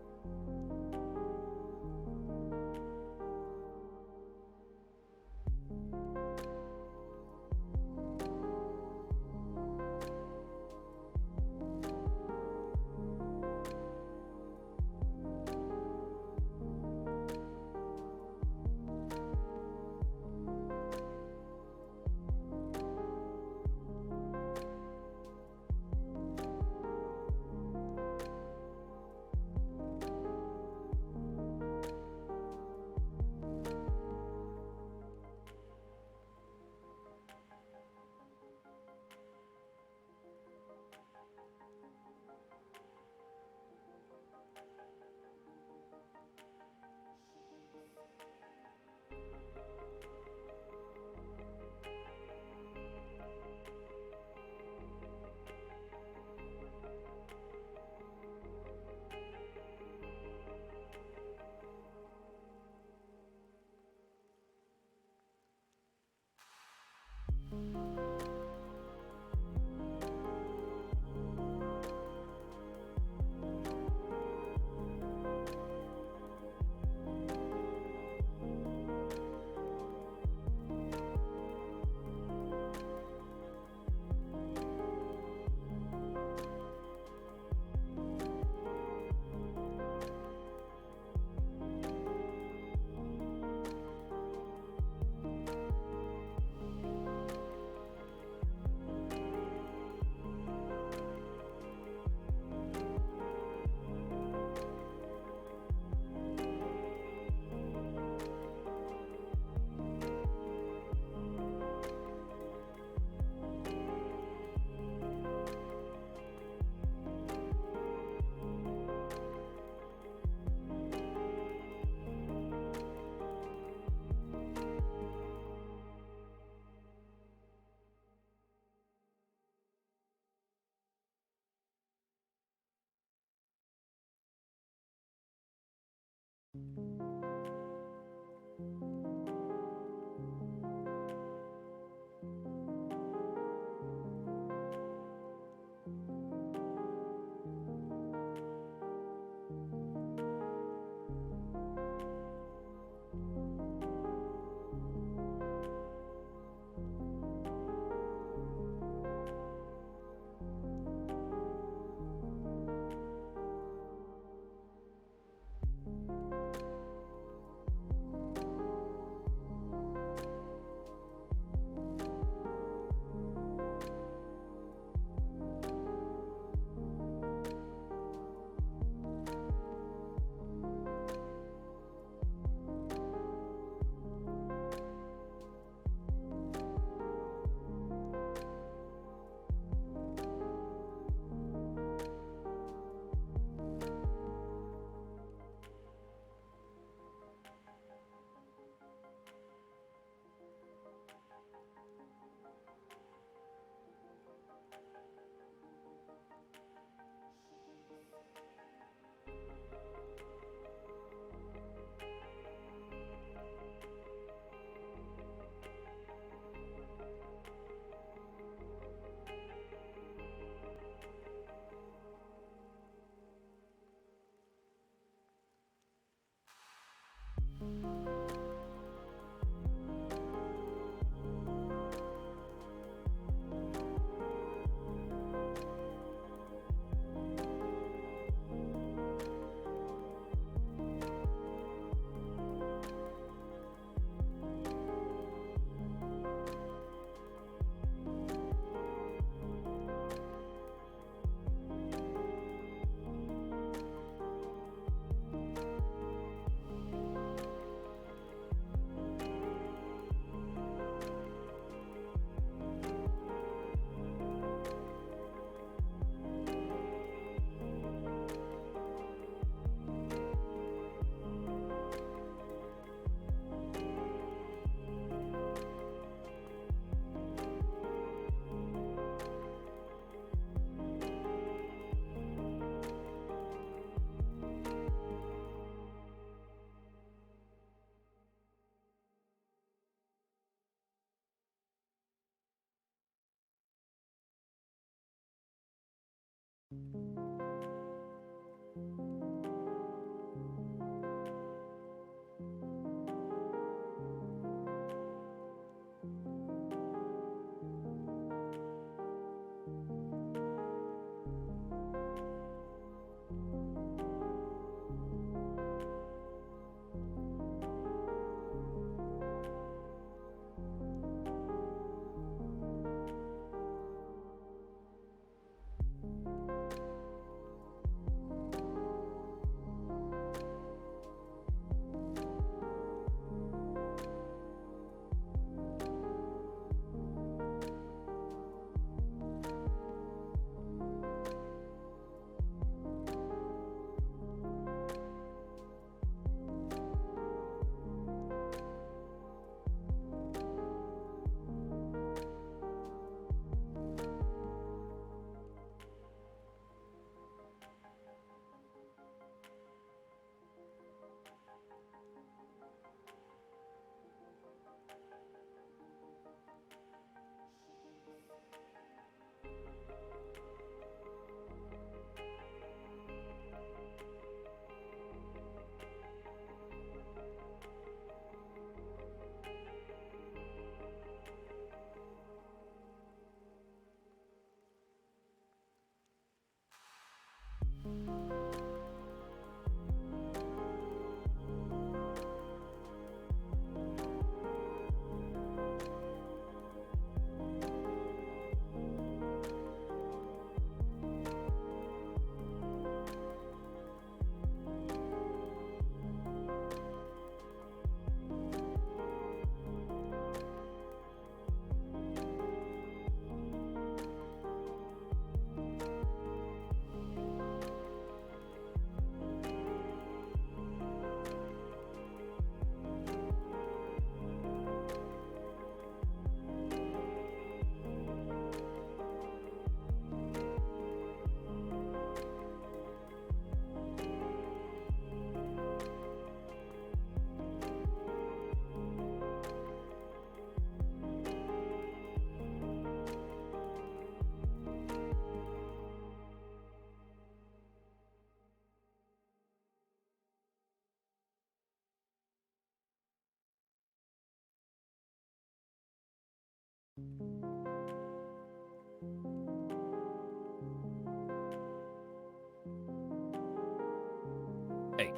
Speaker 1: Hey,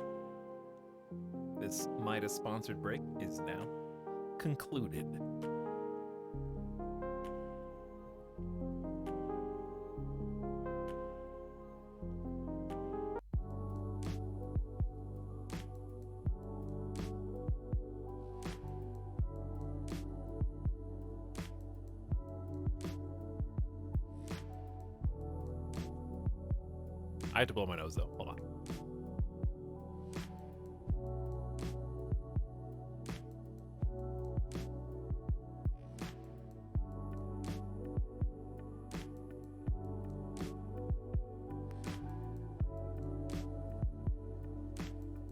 Speaker 1: this Midas sponsored break is now concluded. I have to blow my nose though. Hold on.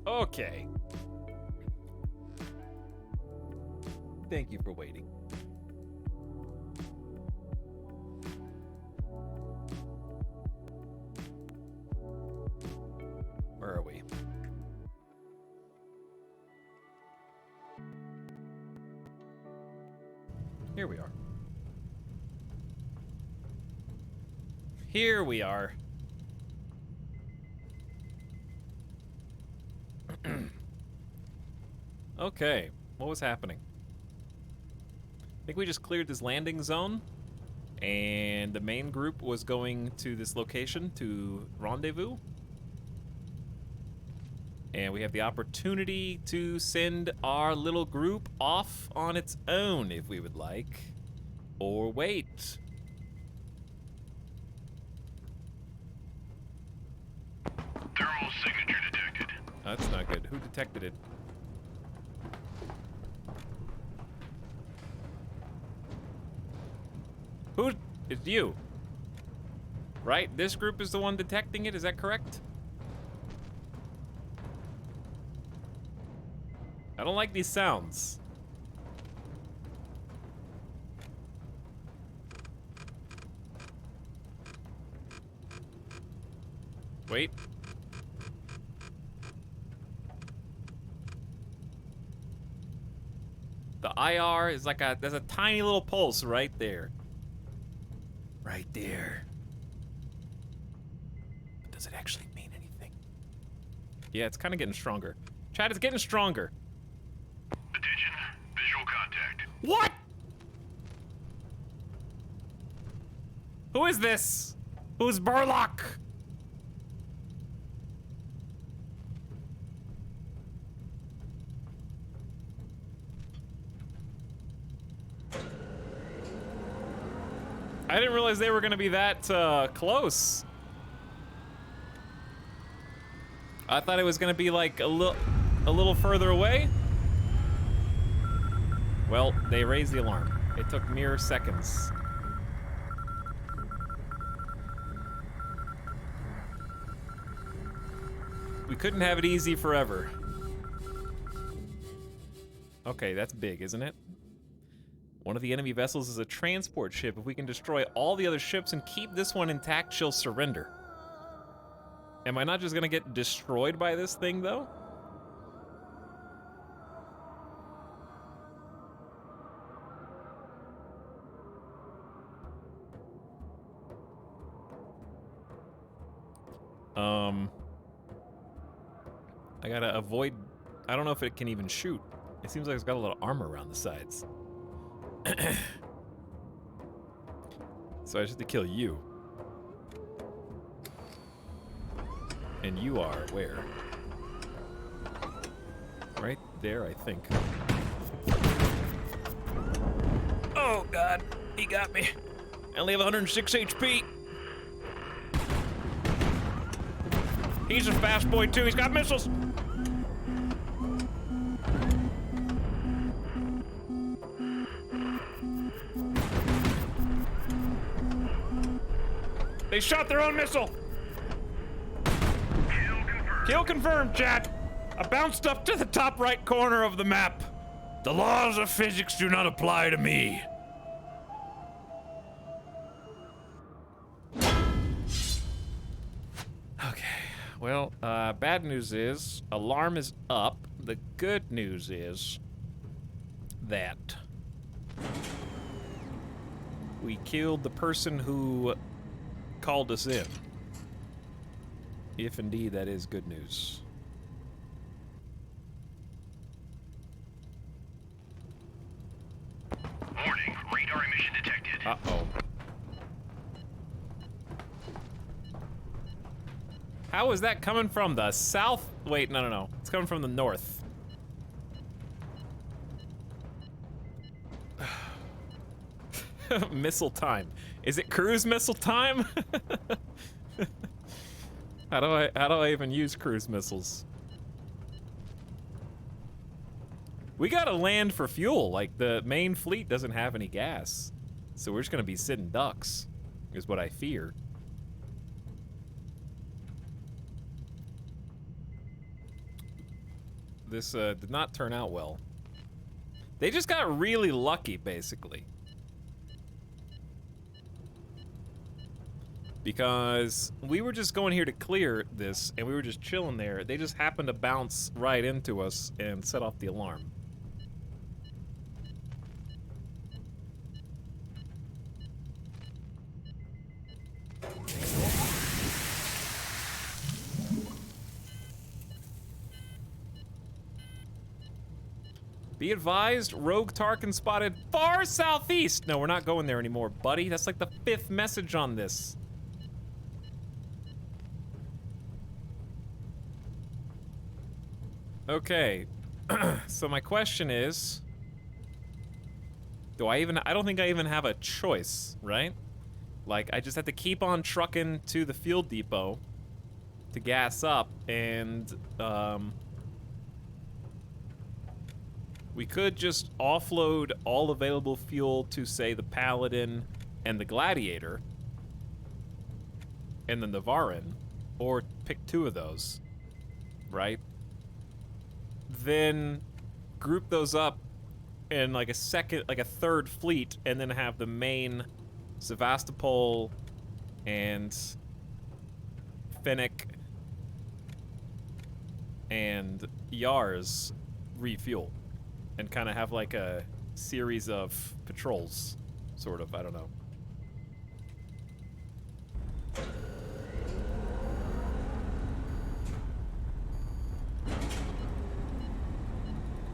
Speaker 1: Okay. Thank you for waiting. Where are we? Here we are. Here we are. Okay, what was happening? I think we just cleared this landing zone, and the main group was going to this location to rendezvous. And we have the opportunity to send our little group off on its own if we would like, or wait.
Speaker 2: Thermal signature detected.
Speaker 1: That's not good. Who detected it? Who? It's you. Right? This group is the one detecting it, is that correct? I don't like these sounds. Wait. The IR is like there's a tiny little pulse right there. Right there. But does it actually mean anything? Yeah, it's kind of getting stronger. Chat, it's getting stronger.
Speaker 2: Attention, visual contact.
Speaker 1: What? Who is this? Who's Burlock? I didn't realize they were gonna be that close. I thought it was gonna be like a little further away. Well, they raised the alarm. It took mere seconds. We couldn't have it easy forever. Okay, that's big, isn't it? One of the enemy vessels is a transport ship. If we can destroy all the other ships and keep this one intact, she'll surrender. Am I not just gonna get destroyed by this thing, though? I gotta avoid... I don't know if it can even shoot. It seems like it's got a little armor around the sides. So I just have to kill you. And you are where? Right there, I think. Oh god, he got me. I only have 106 HP. He's a fast boy too, he's got missiles. They shot their own missile. Kill confirmed, chat. I bounced up to the top right corner of the map. The laws of physics do not apply to me. Okay, well, bad news is, alarm is up. The good news is that we killed the person who called us in. If indeed that is good news.
Speaker 2: Warning, radar emission detected.
Speaker 1: Uh-oh. How is that coming from the south? Wait, no. It's coming from the north. Missile time. Is it cruise missile time? How do I even use cruise missiles? We gotta land for fuel. Like, the main fleet doesn't have any gas. So we're just gonna be sitting ducks, is what I fear. This did not turn out well. They just got really lucky, basically. Because we were just going here to clear this, and we were just chilling there. They just happened to bounce right into us and set off the alarm. Be advised, Rogue Tarkin spotted far southeast. No, we're not going there anymore, buddy. That's like the 5th message on this. Okay, so my question is, I don't think I even have a choice, right? Like, I just have to keep on trucking to the fuel depot to gas up, and, we could just offload all available fuel to, say, the Paladin and the Gladiator, and the Navarin, or pick 2 of those, right? Then group those up in like a 3rd fleet, and then have the main Sevastopol and Fennec and Yars refuel and kind of have like a series of patrols, sort of. I don't know.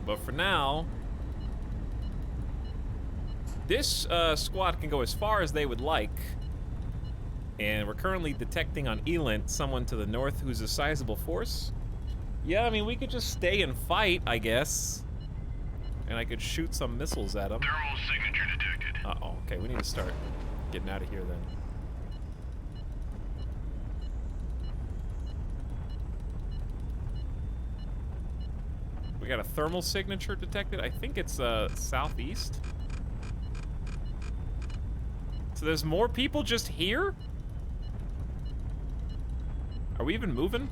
Speaker 1: But for now, this squad can go as far as they would like. And we're currently detecting on Elent someone to the north who's a sizable force. Yeah, I mean, we could just stay and fight, I guess. And I could shoot some missiles at them.
Speaker 2: Thermal signature detected.
Speaker 1: Uh-oh, okay, we need to start getting out of here then. We got a thermal signature detected. I think it's southeast. So there's more people just here? Are we even moving?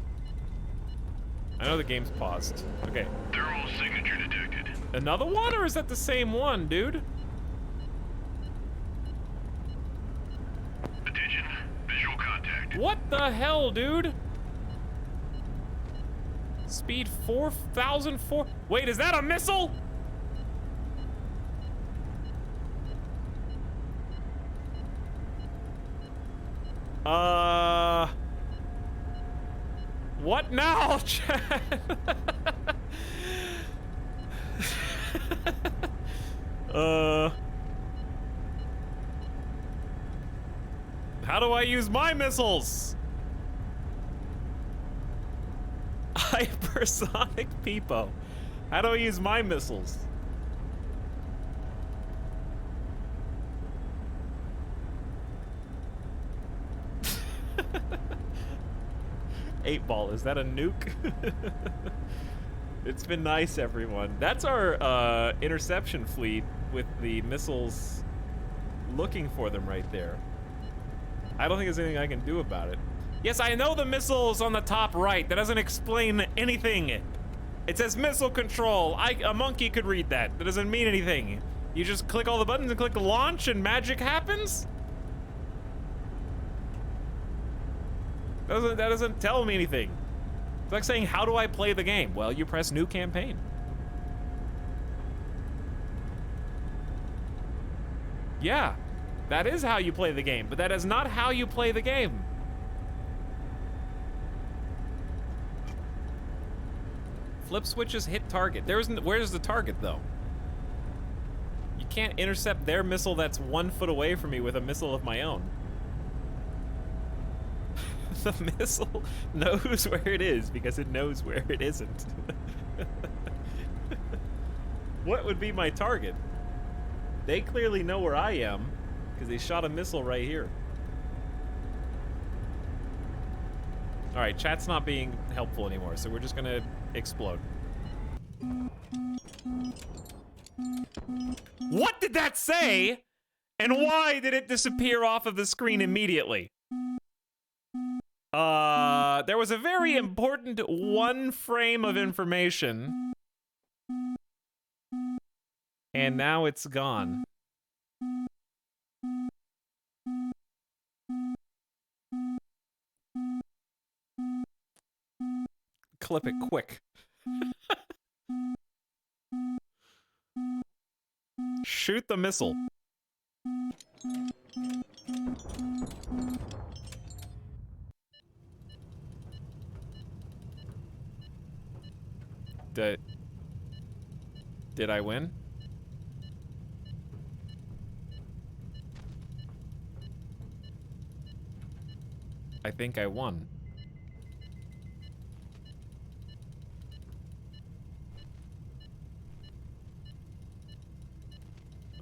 Speaker 1: I know the game's paused. Okay.
Speaker 2: Thermal signature detected.
Speaker 1: Another one, or is that the same one, dude?
Speaker 2: Attention, visual contact.
Speaker 1: What the hell, dude? Speed 4,004. Wait, is that a missile? What now, Chad? How do I use my missiles? Hypersonic Peepo. How do I use my missiles? Eight ball, is that a nuke? It's been nice, everyone. That's our interception fleet with the missiles looking for them right there. I don't think there's anything I can do about it. Yes, I know the missiles on the top right. That doesn't explain anything. It says missile control. A monkey could read that. That doesn't mean anything. You just click all the buttons and click launch and magic happens? That doesn't tell me anything. It's like saying, how do I play the game? Well, you press new campaign. Yeah, that is how you play the game, but that is not how you play the game. Flip switches hit target. Where's the target, though? You can't intercept their missile that's 1 foot away from me with a missile of my own. The missile knows where it is because it knows where it isn't. What would be my target? They clearly know where I am because they shot a missile right here. All right, chat's not being helpful anymore, so we're just gonna explode. What did that say? And why did it disappear off of the screen immediately? There was a very important 1 frame of information. And now it's gone. Clip it quick. Shoot the missile. Did I win? I think I won.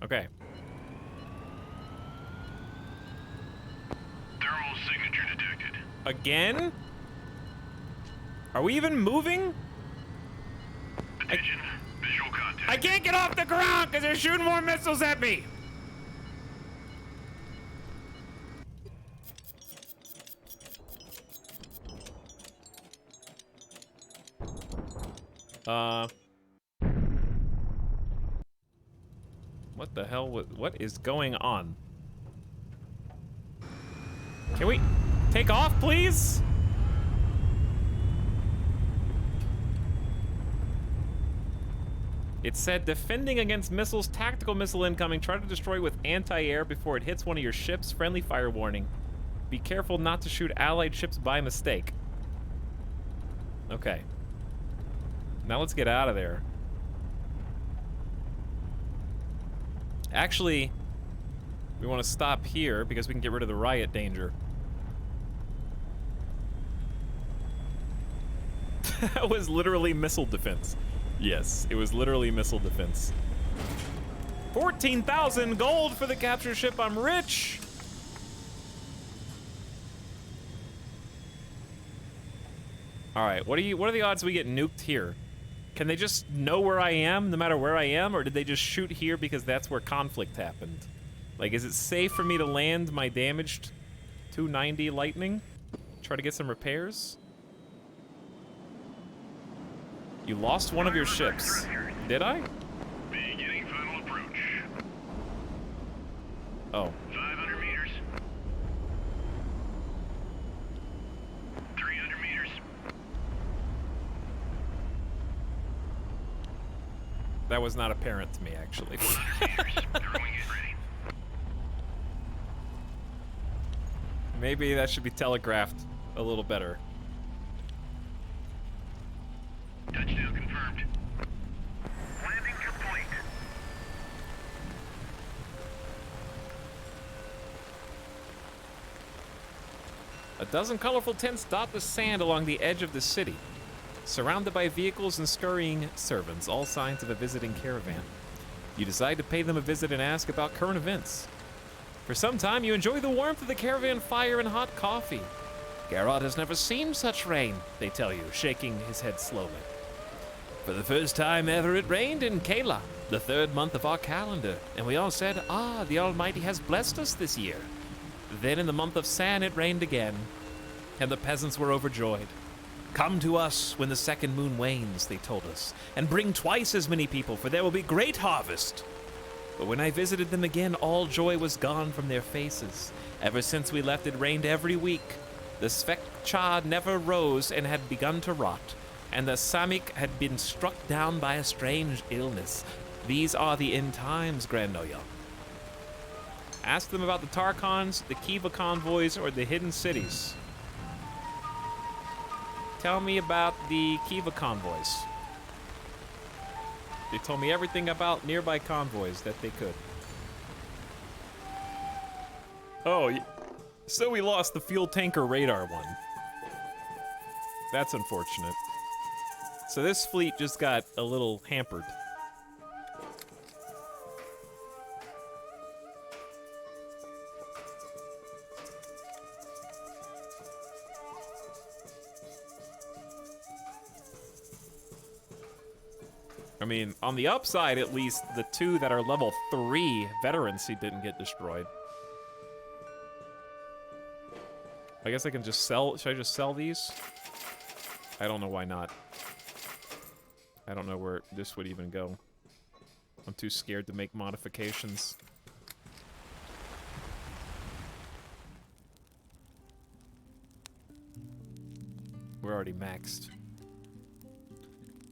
Speaker 1: Okay.
Speaker 2: Thermal signature detected.
Speaker 1: Again? Are we even moving?
Speaker 2: Attention, visual contact.
Speaker 1: I can't get off the ground because they're shooting more missiles at me. What the hell? What is going on? Can we take off, please? It said, defending against missiles, tactical missile incoming. Try to destroy with anti-air before it hits one of your ships. Friendly fire warning. Be careful not to shoot allied ships by mistake. Okay. Now let's get out of there. Actually, we want to stop here because we can get rid of the riot danger. That was literally missile defense. Yes, it was literally missile defense. 14,000 gold for the capture ship. I'm rich. All right, what are the odds we get nuked here? Can they just know where I am no matter where I am, or did they just shoot here because that's where conflict happened? Like, is it safe for me to land my damaged 290 Lightning? Try to get some repairs? You lost one of your ships. Did I?
Speaker 2: Beginning final approach.
Speaker 1: Oh.
Speaker 2: 500 meters. 300 meters.
Speaker 1: That was not apparent to me, actually.
Speaker 2: Throwing it ready.
Speaker 1: Maybe that should be telegraphed a little better.
Speaker 2: Touchdown confirmed. Landing complete.
Speaker 1: A dozen colorful tents dot the sand along the edge of the city, surrounded by vehicles and scurrying servants, all signs of a visiting caravan. You decide to pay them a visit and ask about current events. For some time, you enjoy the warmth of the caravan fire and hot coffee. Garrod has never seen such rain, they tell you, shaking his head slowly. For the first time ever, it rained in Kayla, the third month of our calendar, and we all said, ah, the Almighty has blessed us this year. Then in the month of San, it rained again, and the peasants were overjoyed. Come to us when the second moon wanes, they told us, and bring twice as many people, for there will be great harvest. But when I visited them again, all joy was gone from their faces. Ever since we left, it rained every week. The Svekcha never rose and had begun to rot, and the Samik had been struck down by a strange illness. These are the end times, Grand Noyon. Ask them about the Tarkans, the Kiva convoys, or the hidden cities. Tell me about the Kiva convoys. They told me everything about nearby convoys that they could. Oh, so we lost the fuel tanker radar one. That's unfortunate. So this fleet just got a little hampered. I mean, on the upside, at least, the two that are level 3 veterancy didn't get destroyed. I guess I can just sell. Should I just sell these? I don't know why not. I don't know where this would even go. I'm too scared to make modifications. We're already maxed.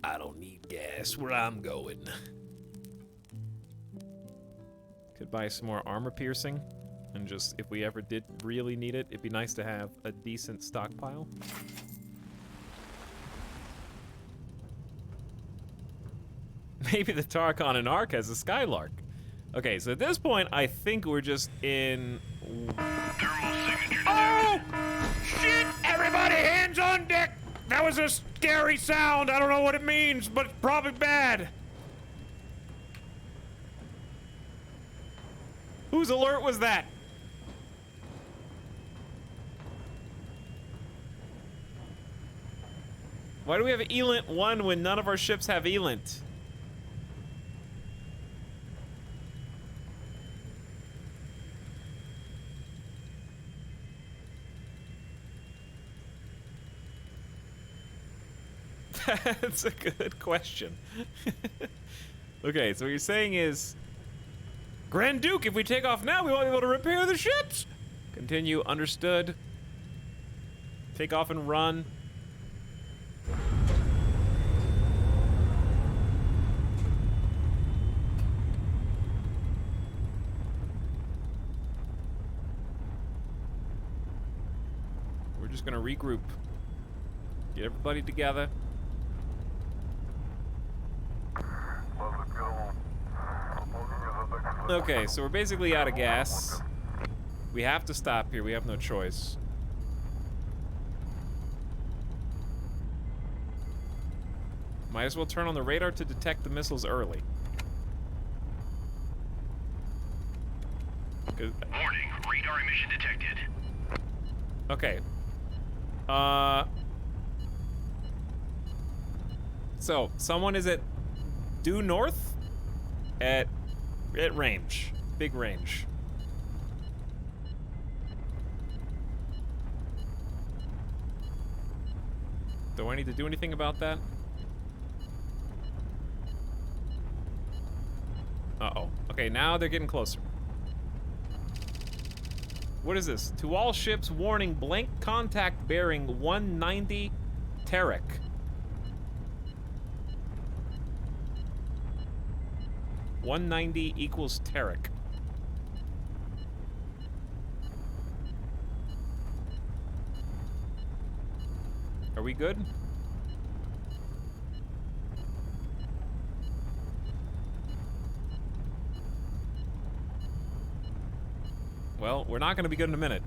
Speaker 1: I don't need gas where I'm going. Could buy some more armor piercing. And just, if we ever did really need it, it'd be nice to have a decent stockpile. Maybe the Tarkon and Ark has a Skylark. Okay, so at this point, I think we're just in...
Speaker 2: Thermal signature
Speaker 1: Oh! Shit! Everybody hands on deck! That was a scary sound. I don't know what it means, but it's probably bad. Whose alert was that? Why do we have Elint 1 when none of our ships have Elint? That's a good question. Okay, so what you're saying is, Grand Duke, if we take off now, we won't be able to repair the ships. Continue, understood. Take off and run. just gonna regroup. Get everybody together. Okay, so we're basically out of gas. We have to stop here. We have no choice. Might as well turn on the radar to detect the missiles early.
Speaker 2: Warning, radar emission detected.
Speaker 1: Okay. So, someone is at due north at range. Big range. Do I need to do anything about that? Uh-oh. Okay, now they're getting closer. What is this? To all ships, warning, blank contact bearing 190 Etalyx. (190 equals Etalyx. Are we good? Well, we're not going to be good in a minute.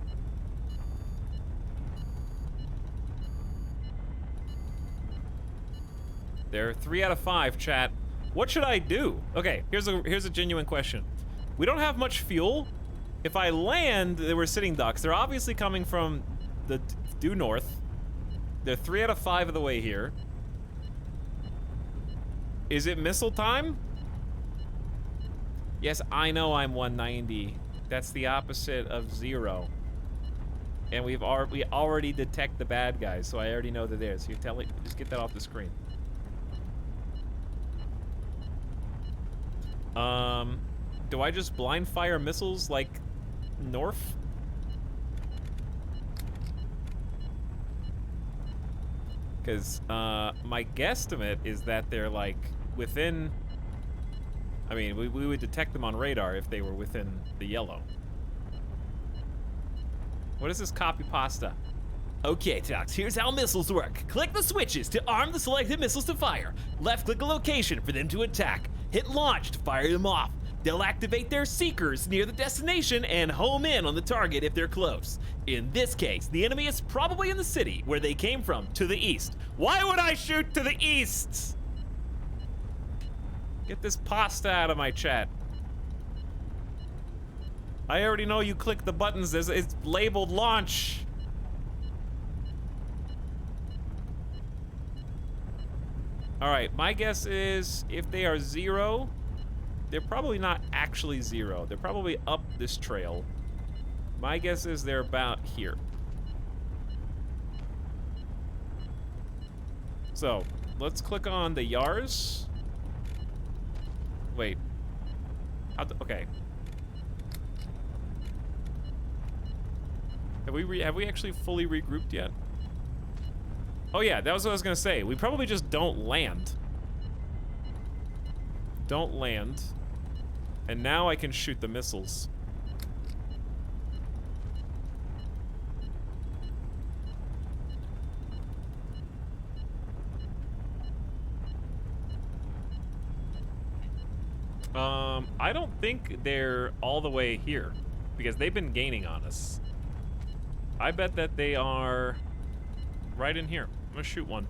Speaker 1: They're 3 out of 5, chat. What should I do? Okay, here's a genuine question. We don't have much fuel. If I land, we're sitting ducks. They're obviously coming from the due north. They're 3 out of 5 of the way here. Is it missile time? Yes, I know I'm 190. That's the opposite of 0. And we already detect the bad guys, so I already know they're there. So you tell me, just get that off the screen. Do I just blind fire missiles like north? Because my guesstimate is that they're like within. I mean, we would detect them on radar if they were within the yellow. What is this copy pasta?
Speaker 3: Okay, Tox, here's how missiles work. Click the switches to arm the selected missiles to fire. Left-click a location for them to attack. Hit launch to fire them off. They'll activate their seekers near the destination and home in on the target if they're close. In this case, the enemy is probably in the city where they came from, to the east.
Speaker 1: Why would I shoot to the east? Get this pasta out of my chat. I already know you click the buttons. It's labeled launch. All right, my guess is if they are 0, they're probably not actually 0. They're probably up this trail. My guess is they're about here. So, let's click on the YARs. Wait. Okay. Have we actually fully regrouped yet? Oh yeah, that was what I was gonna say. We probably just don't land. Don't land. And now I can shoot the missiles. I don't think they're all the way here because they've been gaining on us. I bet that they are right in here. I'm gonna shoot one.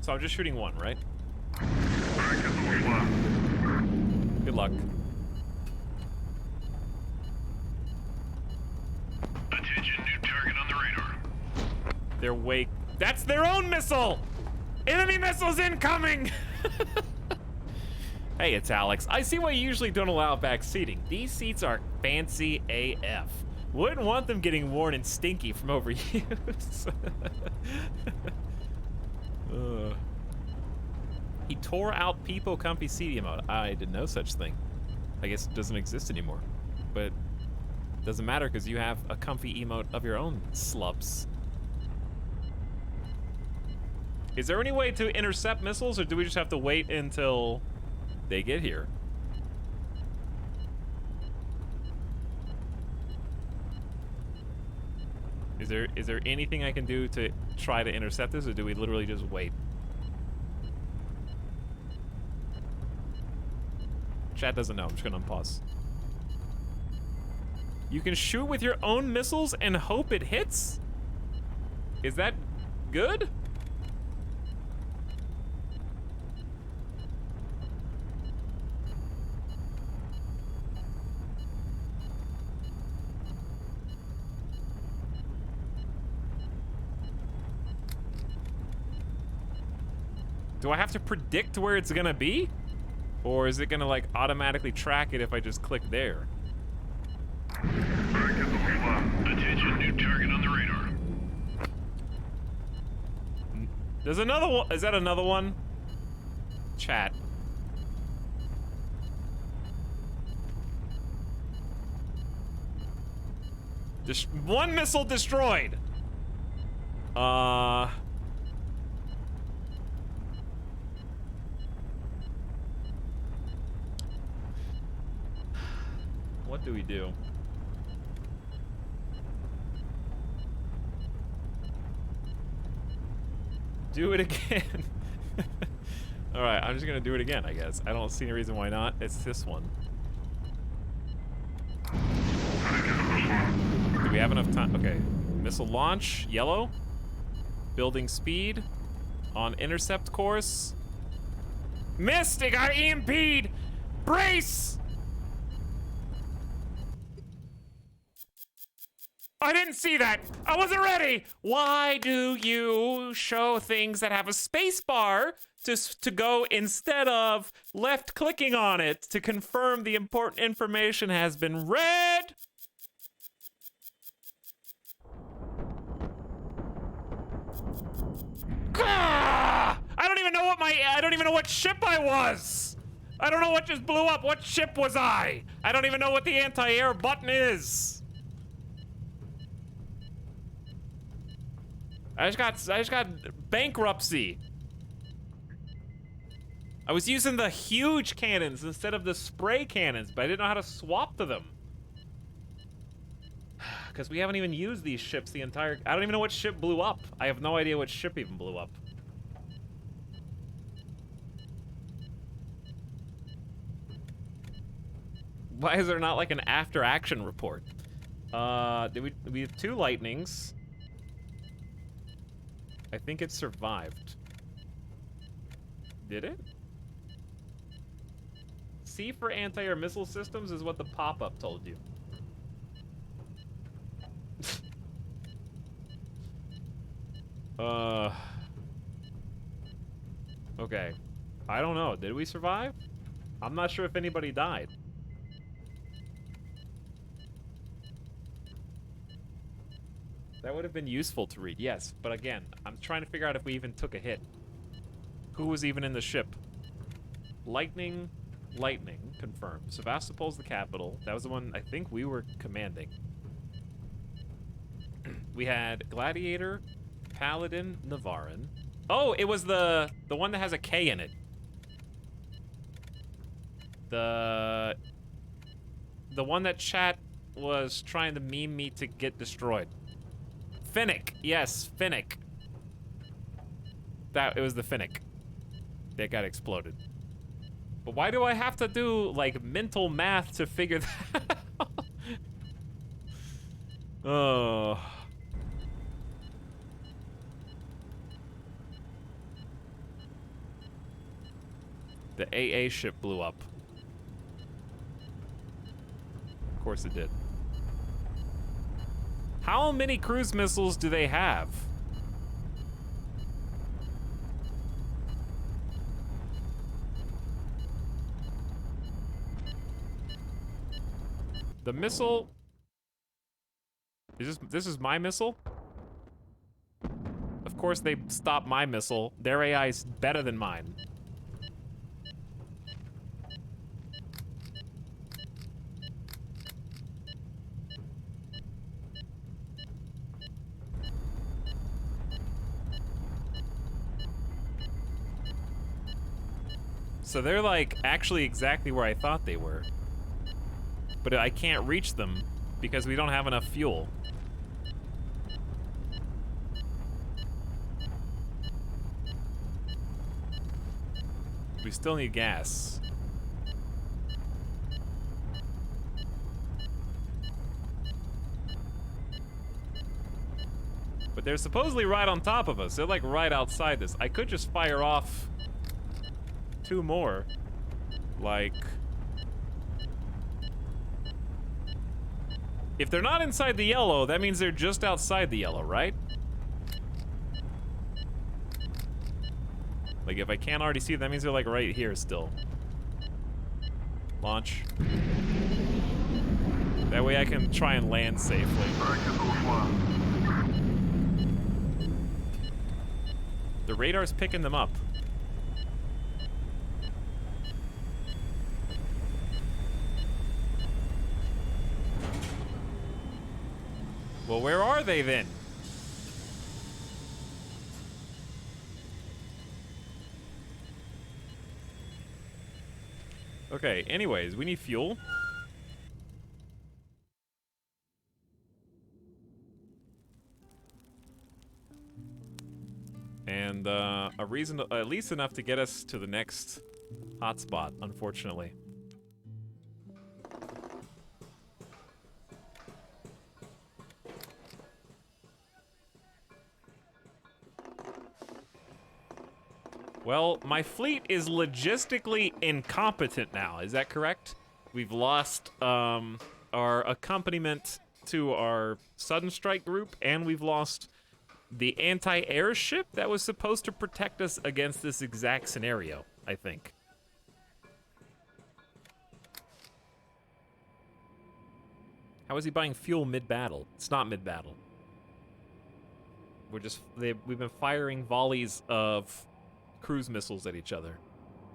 Speaker 1: So I'm just shooting one, right? Good luck.
Speaker 2: Attention, new target on the radar.
Speaker 1: They're way... That's their own missile! Enemy missiles incoming! Hey, Etalyx. I see why you usually don't allow back seating. These seats are fancy AF. Wouldn't want them getting worn and stinky from overuse. He tore out Peepo Comfy seat emote. I didn't know such thing. I guess it doesn't exist anymore. But it doesn't matter because you have a comfy emote of your own, slubs. Is there any way to intercept missiles, or do we just have to wait until they get here? Is there anything I can do to try to intercept this, or do we literally just wait? Chat doesn't know. I'm just gonna unpause. You can shoot with your own missiles and hope it hits? Is that good? Do I have to predict where it's gonna be? Or is it gonna like automatically track it if I just click there?
Speaker 2: Attention, new target on the radar.
Speaker 1: There's another one. Is that another one? Chat. One missile destroyed. What do we do? Do it again. All right, I'm just gonna do it again, I guess. I don't see any reason why not. It's this one. Do we have enough time? Okay. Missile launch, yellow. Building speed. On intercept course. Missed! It got EMP'd! Brace! I didn't see that! I wasn't ready! Why do you show things that have a space bar to go instead of left clicking on it to confirm the important information has been read? Gah! I don't even know what ship I was! I don't know what just blew up. What ship was I? I don't even know what the anti-air button is. I just got bankruptcy. I was using the huge cannons instead of the spray cannons, but I didn't know how to swap to them. Because we haven't even used these ships the entire... I don't even know what ship blew up. I have no idea what ship even blew up. Why is there not like an after-action report? We have 2 lightnings. I think it survived. Did it? C for anti-air missile systems is what the pop-up told you. Okay. I don't know. Did we survive? I'm not sure if anybody died. That would have been useful to read, yes. But again, I'm trying to figure out if we even took a hit. Who was even in the ship? Lightning, confirmed. Sevastopol's the capital. That was the one I think we were commanding. We had Gladiator, Paladin, Navarin. Oh, it was the one that has a K in it. The one that chat was trying to meme me to get destroyed. Finnick, yes, Finnick. It was the Finnick that got exploded. But why do I have to do, like, mental math to figure that out? Oh. The AA ship blew up. Of course it did. How many cruise missiles do they have? The missile... This is my missile? Of course they stopped my missile. Their AI is better than mine. So they're like actually exactly where I thought they were. But I can't reach them because we don't have enough fuel. We still need gas. But they're supposedly right on top of us. They're like right outside this. I could just fire off 2 more. Like... If they're not inside the yellow, that means they're just outside the yellow, right? Like, if I can't already see them, that means they're, like, right here still. Launch. That way I can try and land safely. The radar's picking them up. Well, where are they then? Okay, anyways, we need fuel. And a reason, at least enough to get us to the next hotspot, unfortunately. Well, my fleet is logistically incompetent now. Is that correct? We've lost our accompaniment to our sudden strike group, and we've lost the anti-air ship that was supposed to protect us against this exact scenario, I think. How is he buying fuel mid-battle? It's not mid-battle. We've been firing volleys of cruise missiles at each other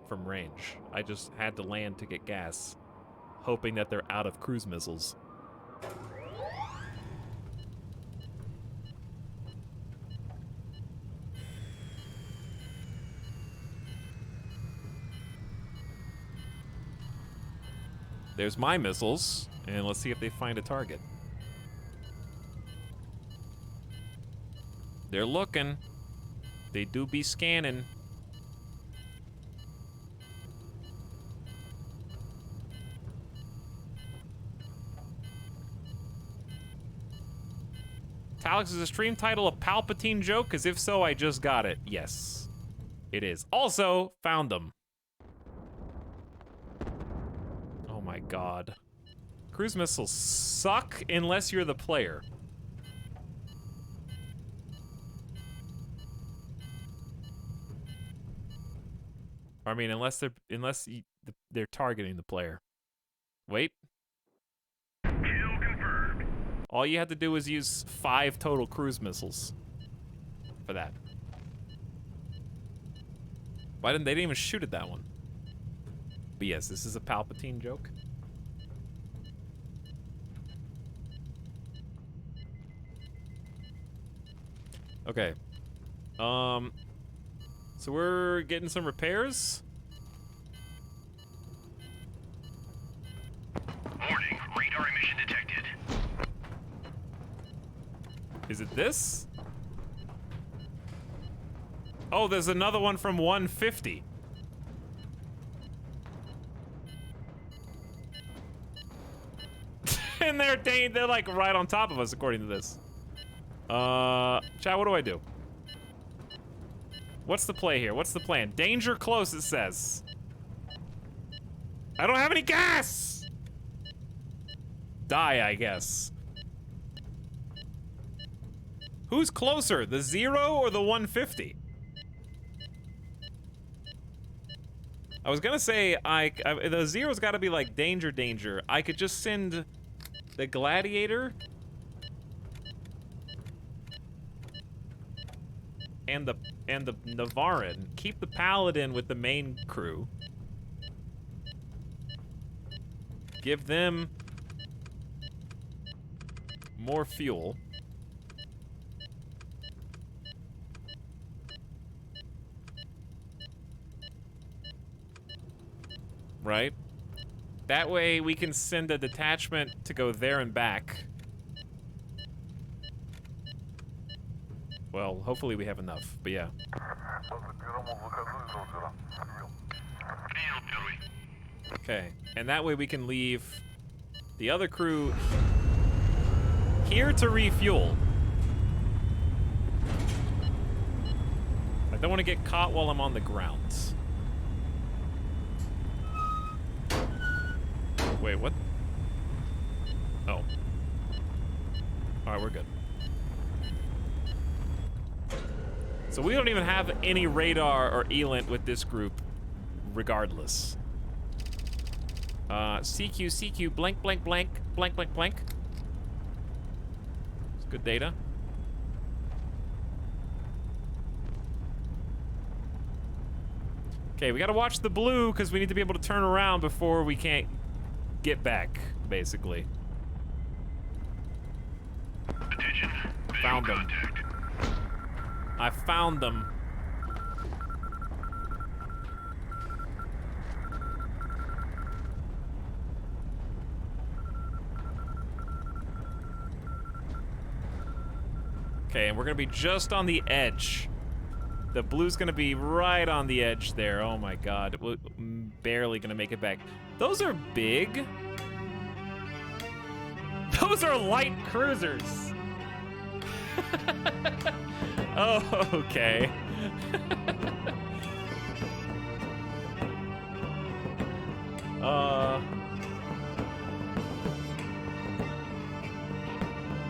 Speaker 1: from range. I just had to land to get gas, hoping that they're out of cruise missiles. There's my missiles, and let's see if they find a target. They're looking. They do be scanning. Etalyx, is the stream title a Palpatine joke? Because if so, I just got it. Yes, it is. Also, found them. Oh my god. Cruise missiles suck unless you're the player. I mean, unless they're targeting the player. Wait.
Speaker 2: Kill confirmed.
Speaker 1: All you had to do was use 5 total cruise missiles for that. Why didn't they didn't even shoot at that one? But yes, this is a Palpatine joke. Okay. So we're getting some repairs.
Speaker 2: Warning, radar emission detected.
Speaker 1: Is it this? Oh, there's another one from 150. And they're like right on top of us, according to this. Chat, what do I do? What's the play here? What's the plan? Danger close, it says. I don't have any gas! Die, I guess. Who's closer, the 0 or the 150? I was gonna say, the 0's gotta be like danger, danger. I could just send the Gladiator and the Navarin, keep the Paladin with the main crew. Give them more fuel. Right? That way we can send a detachment to go there and back. Well, hopefully we have enough, but yeah. Okay, and that way we can leave the other crew here to refuel. I don't want to get caught while I'm on the ground. Wait, what? Oh. Alright, we're good. So we don't even have any radar or ELINT with this group, regardless. CQ, CQ, blank, blank, blank, blank, blank, blank. It's good data. Okay, we gotta watch the blue because we need to be able to turn around before we can't get back, basically.
Speaker 2: Attention.
Speaker 1: Found them.
Speaker 2: Contact.
Speaker 1: I found them. Okay, and we're gonna be just on the edge. The blue's gonna be right on the edge there. Oh my god, we're barely gonna make it back. Those are big. Those are light cruisers. Oh, okay.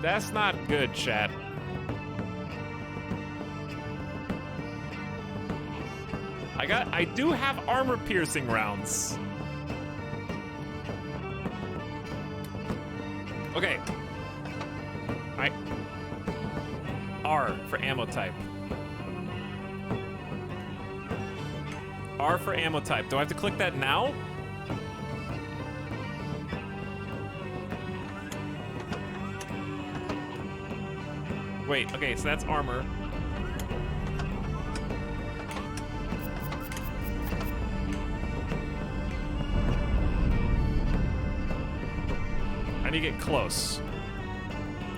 Speaker 1: That's not good, chat. I do have armor-piercing rounds. Okay. R for ammo type. R for ammo type. Do I have to click that now? Wait, okay, so that's armor. I need to get close.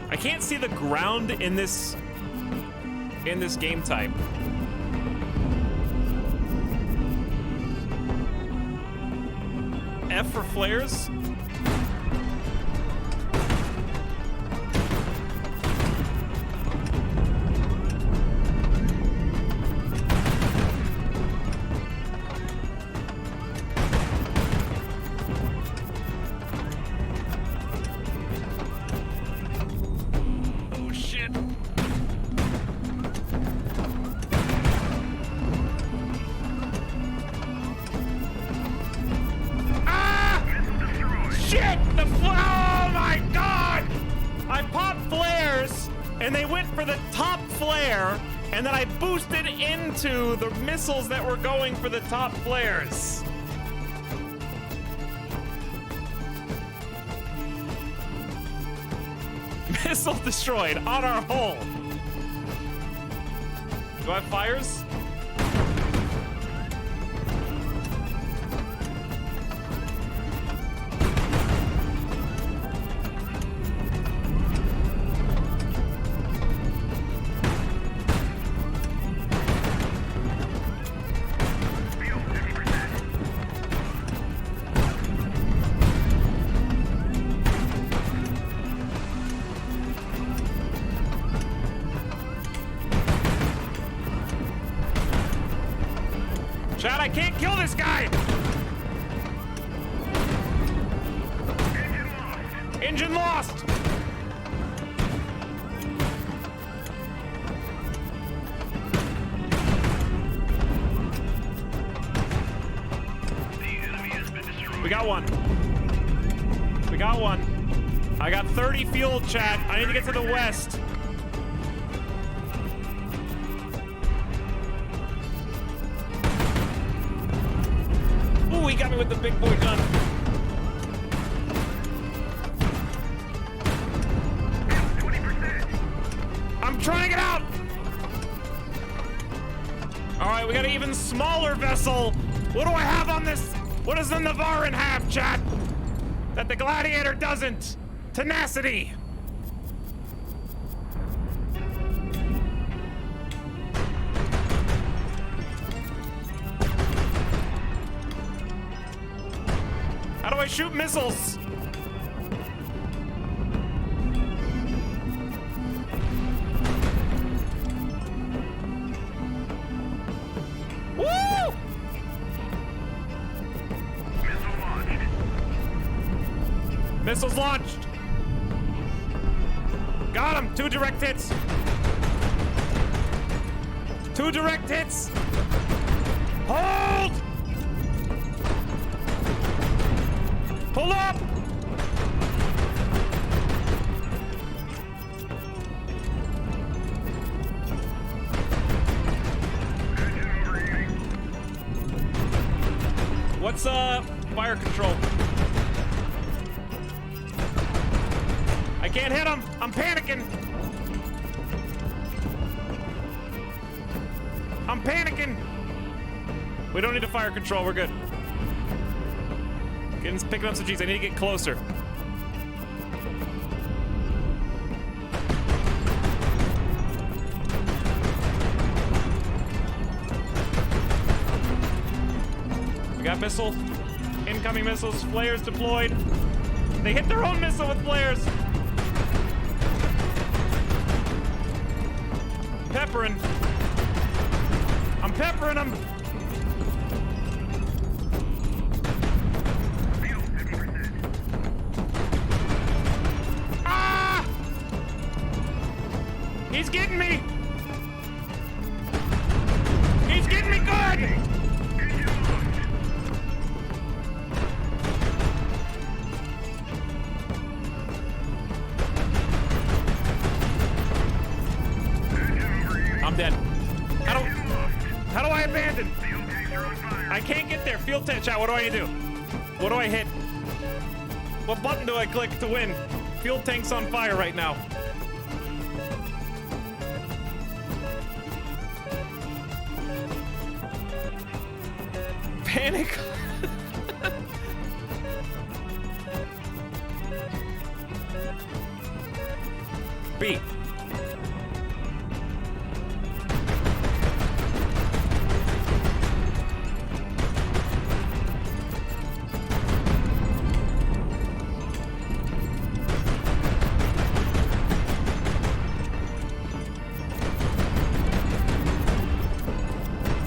Speaker 1: I can't see the ground in this game type. F for flares. Oh shit. Shit! Oh my god! I popped flares, and they went for the top flare, and then I boosted into the missiles that were going for the top flares. Missile destroyed on our hull. Do I have fires?
Speaker 2: Fuel 50%.
Speaker 1: Chad, I can't kill this guy!
Speaker 2: Engine lost.
Speaker 1: Engine lost!
Speaker 2: The enemy has been destroyed.
Speaker 1: We got one. We got one. I got 30 fuel, chat. I need to get to the west. Ooh, he got me with the big boy gun.
Speaker 2: Fuel 20%.
Speaker 1: I'm trying it out. All right, we got an even smaller vessel. What do I have on this? What does the Navarin have, chat? That the Gladiator doesn't. Tenacity. How do I shoot missiles? Woo!
Speaker 2: Missile launched.
Speaker 1: Missiles launched. Got him. 2 direct hits. 2 direct hits. Hold! Pull up! What's fire control? I can't hit him. I'm panicking. I'm panicking. We don't need a fire control. We're good. Picking up some G's. I need to get closer. We got missile. Incoming missiles. Flares deployed. They hit their own missile with flares. Peppering. I'm peppering them.
Speaker 2: Fuel 50%.
Speaker 1: Ah! He's getting me. He's getting me good.
Speaker 2: Engine launched. Engine overheating.
Speaker 1: I'm dead.
Speaker 2: Engine lost.
Speaker 1: How do I abandon?
Speaker 2: Fuel tanks are on fire.
Speaker 1: I can't get there. Field tank chat. What do I need to do? What do I hit? What button do I click to win? Fuel tank's on fire right now. Panic. B.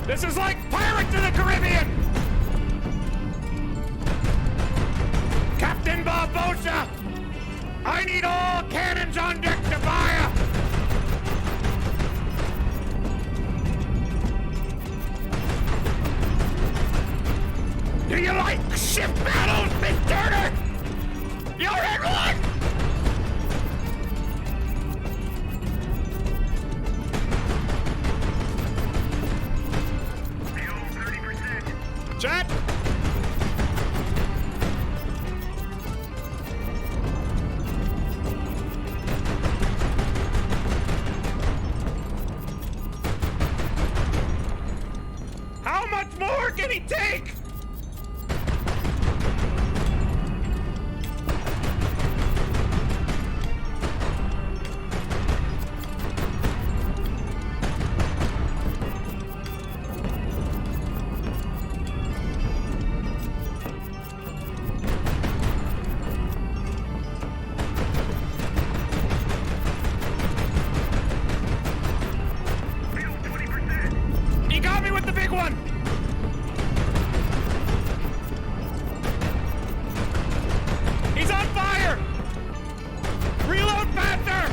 Speaker 1: This is like Pirates of the Caribbean! Captain Barbosa! I need all cannons on deck to fire! Do you like ship battles, Miss Turner? You're in one!
Speaker 2: Fuel 30%.
Speaker 1: Chat! How much more can he take?
Speaker 2: Fuel 20%.
Speaker 1: He got me with the big one! He's on fire! Reload faster!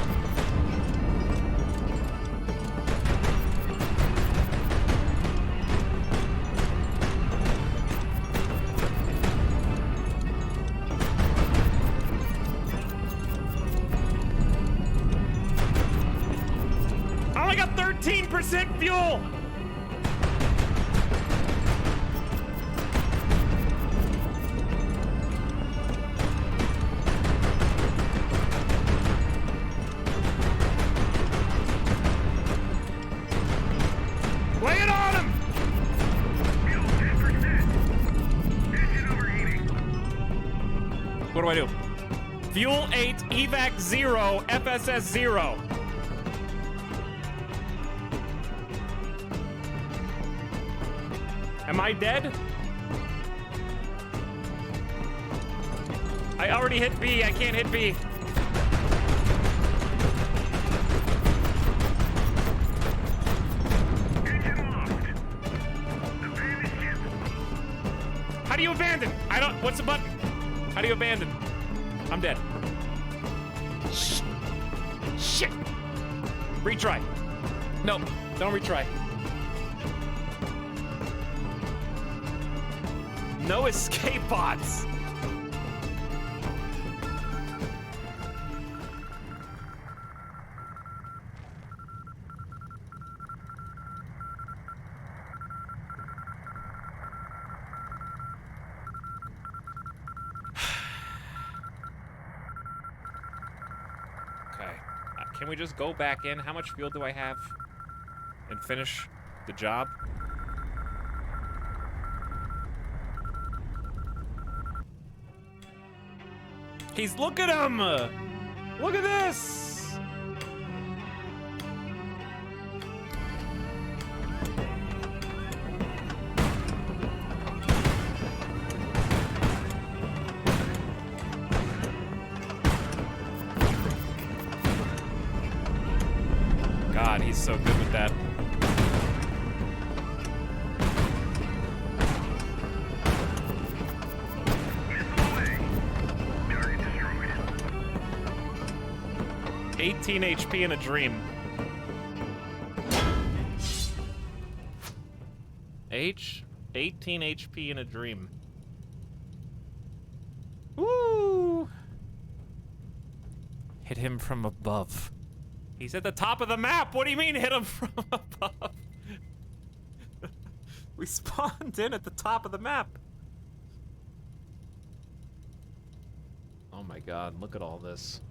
Speaker 1: I only got 13% fuel! Lay it on him!
Speaker 2: Fuel 10%. Engine overheating.
Speaker 1: What do I do? Fuel 8, evac 0, FSS 0. Am I dead? I already hit B. I can't hit B.
Speaker 2: Engine locked. Abandon ship.
Speaker 1: How do you abandon? I don't. What's the button? How do you abandon? I'm dead. Shit. Retry. No, don't retry. No escape pods. Okay. Can we just go back in? How much fuel do I have? And finish the job? Look at him! Look at this! God, he's so good with that.
Speaker 2: Missile away. Target destroyed.
Speaker 1: 18 HP in a dream. 18 HP in a dream. Woo! Hit him from above. He's at the top of the map. What do you mean hit him from above? We spawned in at the top of the map. Oh my god, look at all this.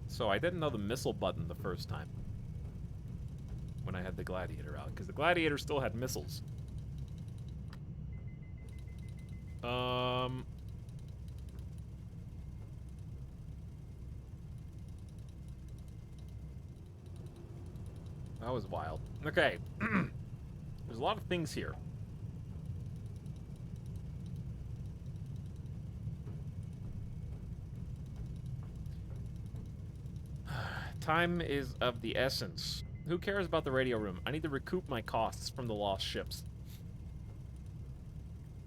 Speaker 1: So I didn't know the missile button the first time when I had the Gladiator out, because the Gladiator still had missiles. That was wild. Okay. There's a lot of things here. Time is of the essence. Who cares about the radio room? I need to recoup my costs from the lost ships.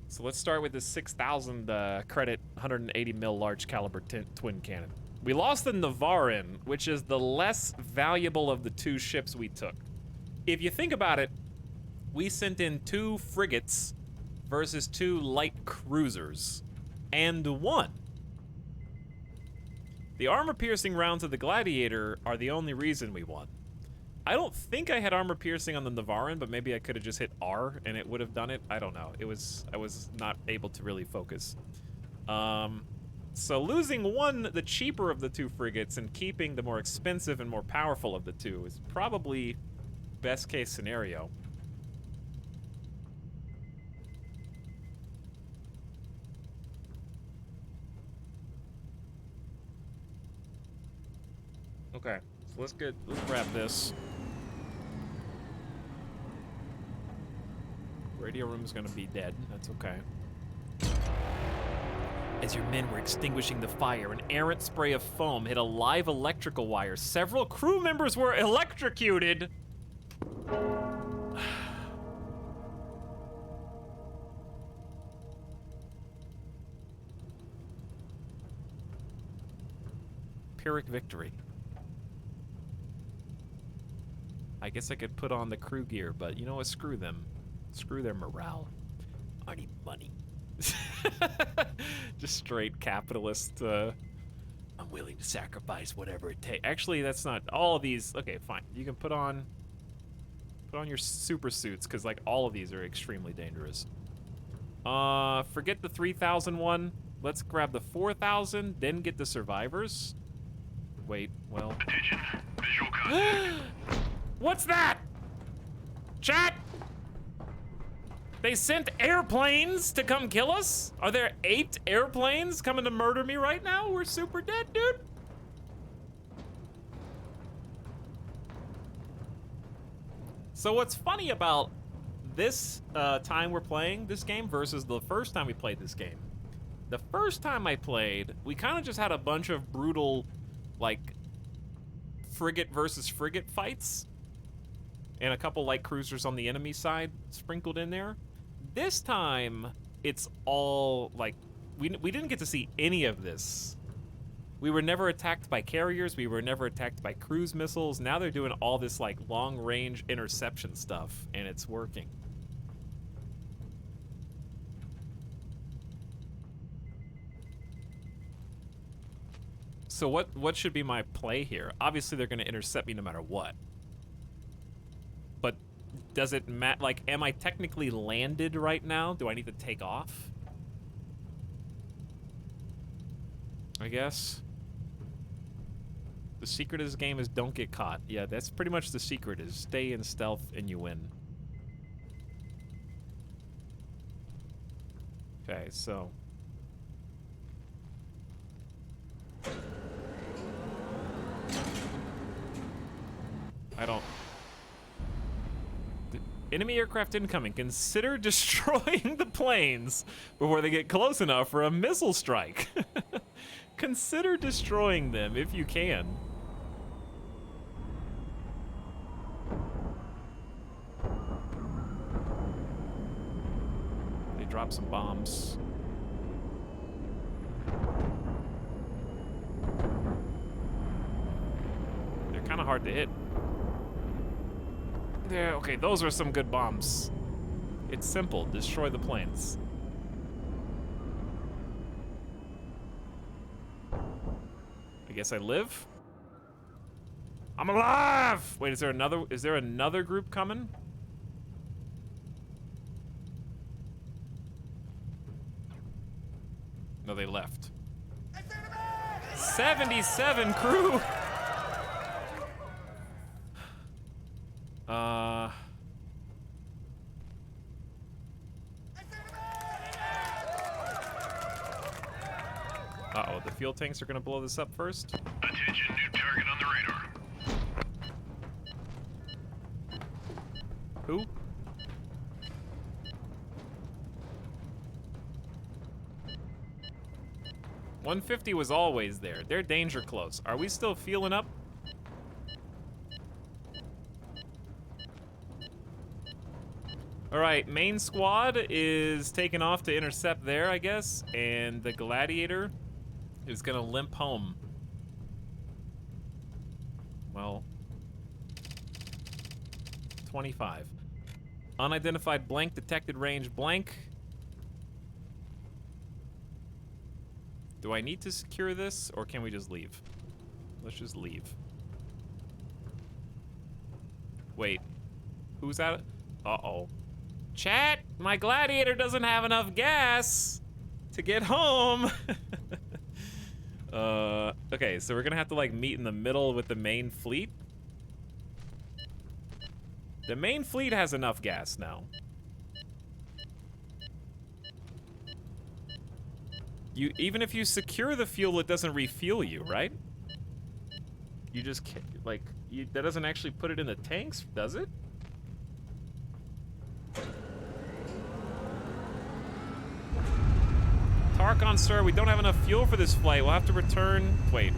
Speaker 1: So let's start with the 6,000 credit 180 mil large caliber twin cannon. We lost the Navarin, which is the less valuable of the two ships we took. If you think about it, we sent in 2 frigates versus 2 light cruisers and won. The armor-piercing rounds of the Gladiator are the only reason we won. I don't think I had armor-piercing on the Navarin, but maybe I could have just hit R and it would have done it. I don't know. I was not able to really focus. So losing one, the cheaper of the 2 frigates, and keeping the more expensive and more powerful of the 2 is probably best case scenario. Okay, so let's grab this. Radio room's gonna be dead. That's okay. As your men were extinguishing the fire, an errant spray of foam hit a live electrical wire. Several crew members were electrocuted. Pyrrhic victory. I guess I could put on the crew gear, but you know what? Screw them. Screw their morale. I need money. Just straight capitalist. I'm willing to sacrifice whatever it takes. Actually, that's not all of these. Okay, fine. You can put on your super suits, because like all of these are extremely dangerous. Forget the 3,000 one. Let's grab the 4,000, then get the survivors. Wait, well.
Speaker 2: Attention. Visual contact.
Speaker 1: What's that? Chat? They sent airplanes to come kill us? Are there 8 airplanes coming to murder me right now? We're super dead, dude. So what's funny about this time we're playing this game versus the first time we played this game. The first time I played, we kind of just had a bunch of brutal, like, frigate versus frigate fights. And a couple light cruisers on the enemy side sprinkled in there. This time, it's all, like, we didn't get to see any of this. We were never attacked by carriers. We were never attacked by cruise missiles. Now they're doing all this, like, long-range interception stuff, and it's working. So what should be my play here? Obviously, they're going to intercept me no matter what. But does it matter? Like, am I technically landed right now? Do I need to take off? I guess. The secret of this game is don't get caught. Yeah, that's pretty much the secret, is stay in stealth and you win. Okay, so... I don't... Enemy aircraft incoming. Consider destroying the planes before they get close enough for a missile strike. Consider destroying them if you can. They drop some bombs. They're kind of hard to hit. Yeah, okay, those are some good bombs. It's simple. Destroy the planes. I guess I live? I'm alive! Wait, is there another group coming? No, they left. 77 crew! Uh-oh, the fuel tanks are gonna blow this up first.
Speaker 2: Attention, new target on the radar.
Speaker 1: Who? $150 was always there. They're danger close. Are we still feeling up? All right, main squad is taking off to intercept there, I guess, and the Gladiator is gonna limp home. Well, 25. Unidentified blank, detected range blank. Do I need to secure this, or can we just leave? Let's just leave. Wait, who's at it? Uh-oh. Chat, my Gladiator doesn't have enough gas to get home. Okay, so we're gonna have to like meet in the middle with the main fleet. The main fleet has enough gas now. Even if you secure the fuel, it doesn't refuel you, right? You just can't, like, that doesn't actually put it in the tanks, does it? Tarkon, sir, we don't have enough fuel for this flight. We'll have to return. Wait.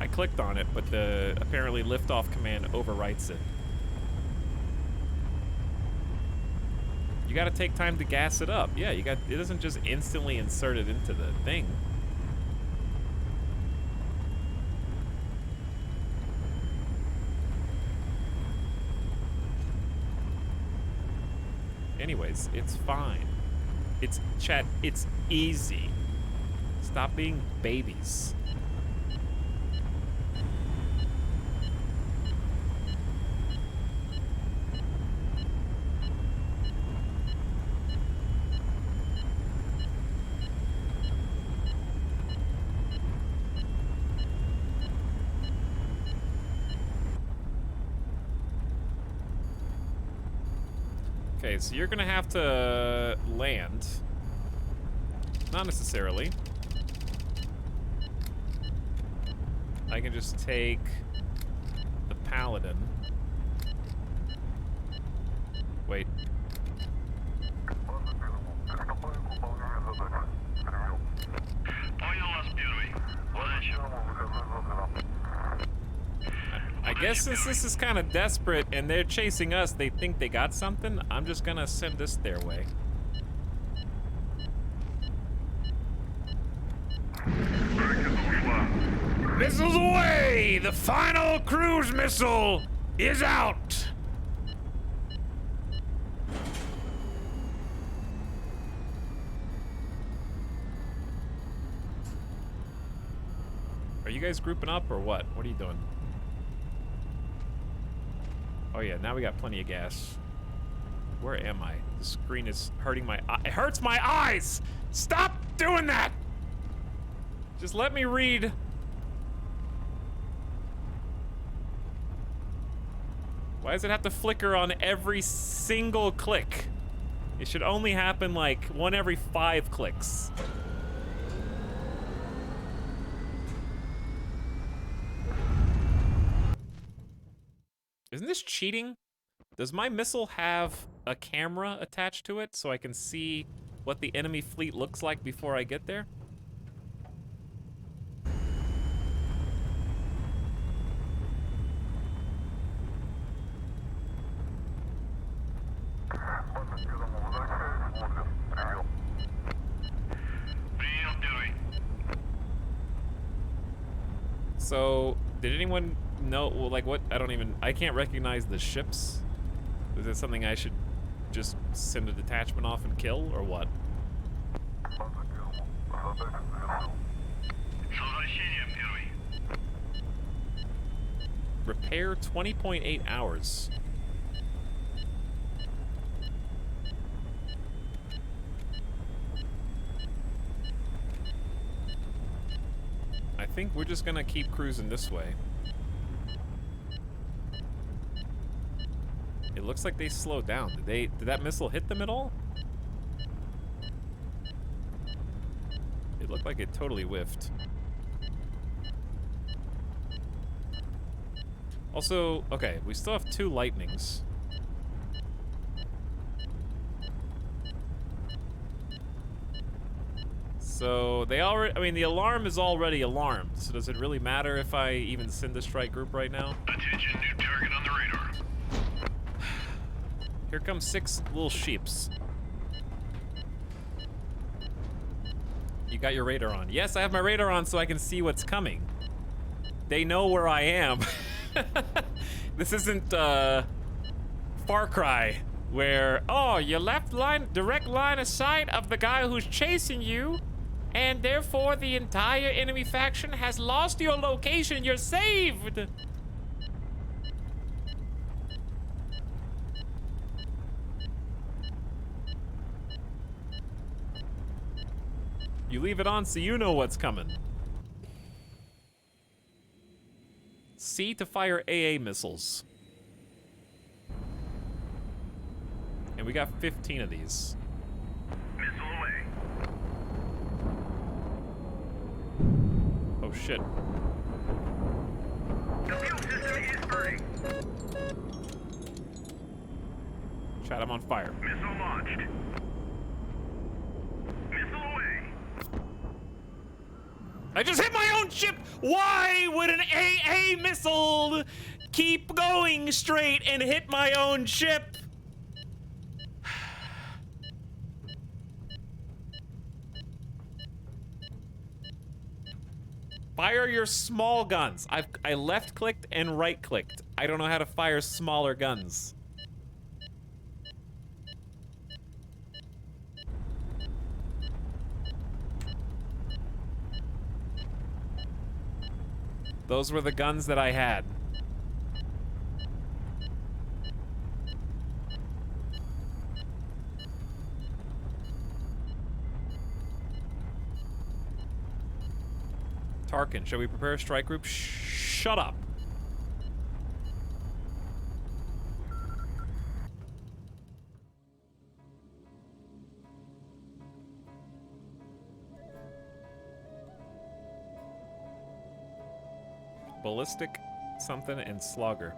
Speaker 1: I clicked on it, but the apparently liftoff command overwrites it. You gotta take time to gas it up. Yeah, it doesn't just instantly insert it into the thing. Anyways, it's fine. Chat, it's easy. Stop being babies. Okay, so you're gonna have to land. Not necessarily. I can just take the Paladin. Wait. I guess since this is kind of desperate and they're chasing us, they think they got something. I'm just gonna send this their way. Missiles away! The final cruise missile is out! Are you guys grouping up or what? What are you doing? Oh yeah, now we got plenty of gas. Where am I? The screen is hurting my eye. It hurts my eyes! Stop doing that! Just let me read. Why does it have to flicker on every single click? It should only happen like 1 every 5 clicks. Isn't this cheating? Does my missile have a camera attached to it so I can see what the enemy fleet looks like before I get there? So, did anyone know, well, like what, I can't recognize the ships. Is it something I should just send a detachment off and kill, or what? Repair 20.8 hours. I think we're just gonna keep cruising this way. It looks like they slowed down. Did that missile hit them at all? It looked like it totally whiffed. Also, okay, we still have 2 lightnings. So they already, I mean, the alarm is already alarmed. So does it really matter if I even send a strike group right now?
Speaker 2: Attention, new target on the radar.
Speaker 1: Here come 6 little sheeps. You got your radar on. Yes, I have my radar on so I can see what's coming. They know where I am. This isn't Far Cry, where, oh, your direct line of sight of the guy who's chasing you, and therefore the entire enemy faction has lost your location. You're saved. You leave it on so you know what's coming. C to fire AA missiles. And we got 15 of these.
Speaker 2: Missile away.
Speaker 1: Oh shit.
Speaker 2: The fuel system is burning.
Speaker 1: Chat, I'm on fire.
Speaker 2: Missile launched. Missile away.
Speaker 1: I just hit my own ship! Why would an AA missile keep going straight and hit my own ship? Fire your small guns. I left clicked and right clicked. I don't know how to fire smaller guns. Those were the guns that I had. Tarkin, shall we prepare a strike group? Shut up. Ballistic, something, and Slogger.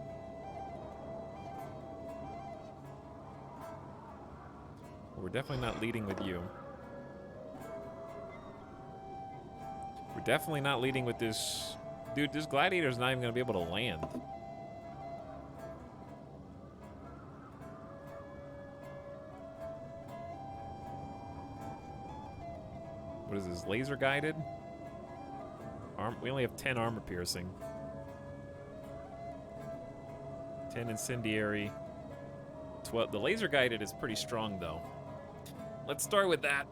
Speaker 1: We're definitely not leading with you. We're definitely not leading with this. Dude, this gladiator's not even gonna be able to land. What is this, laser guided? We only have 10 armor piercing. 10 incendiary. 12. The laser guided is pretty strong though. Let's start with that.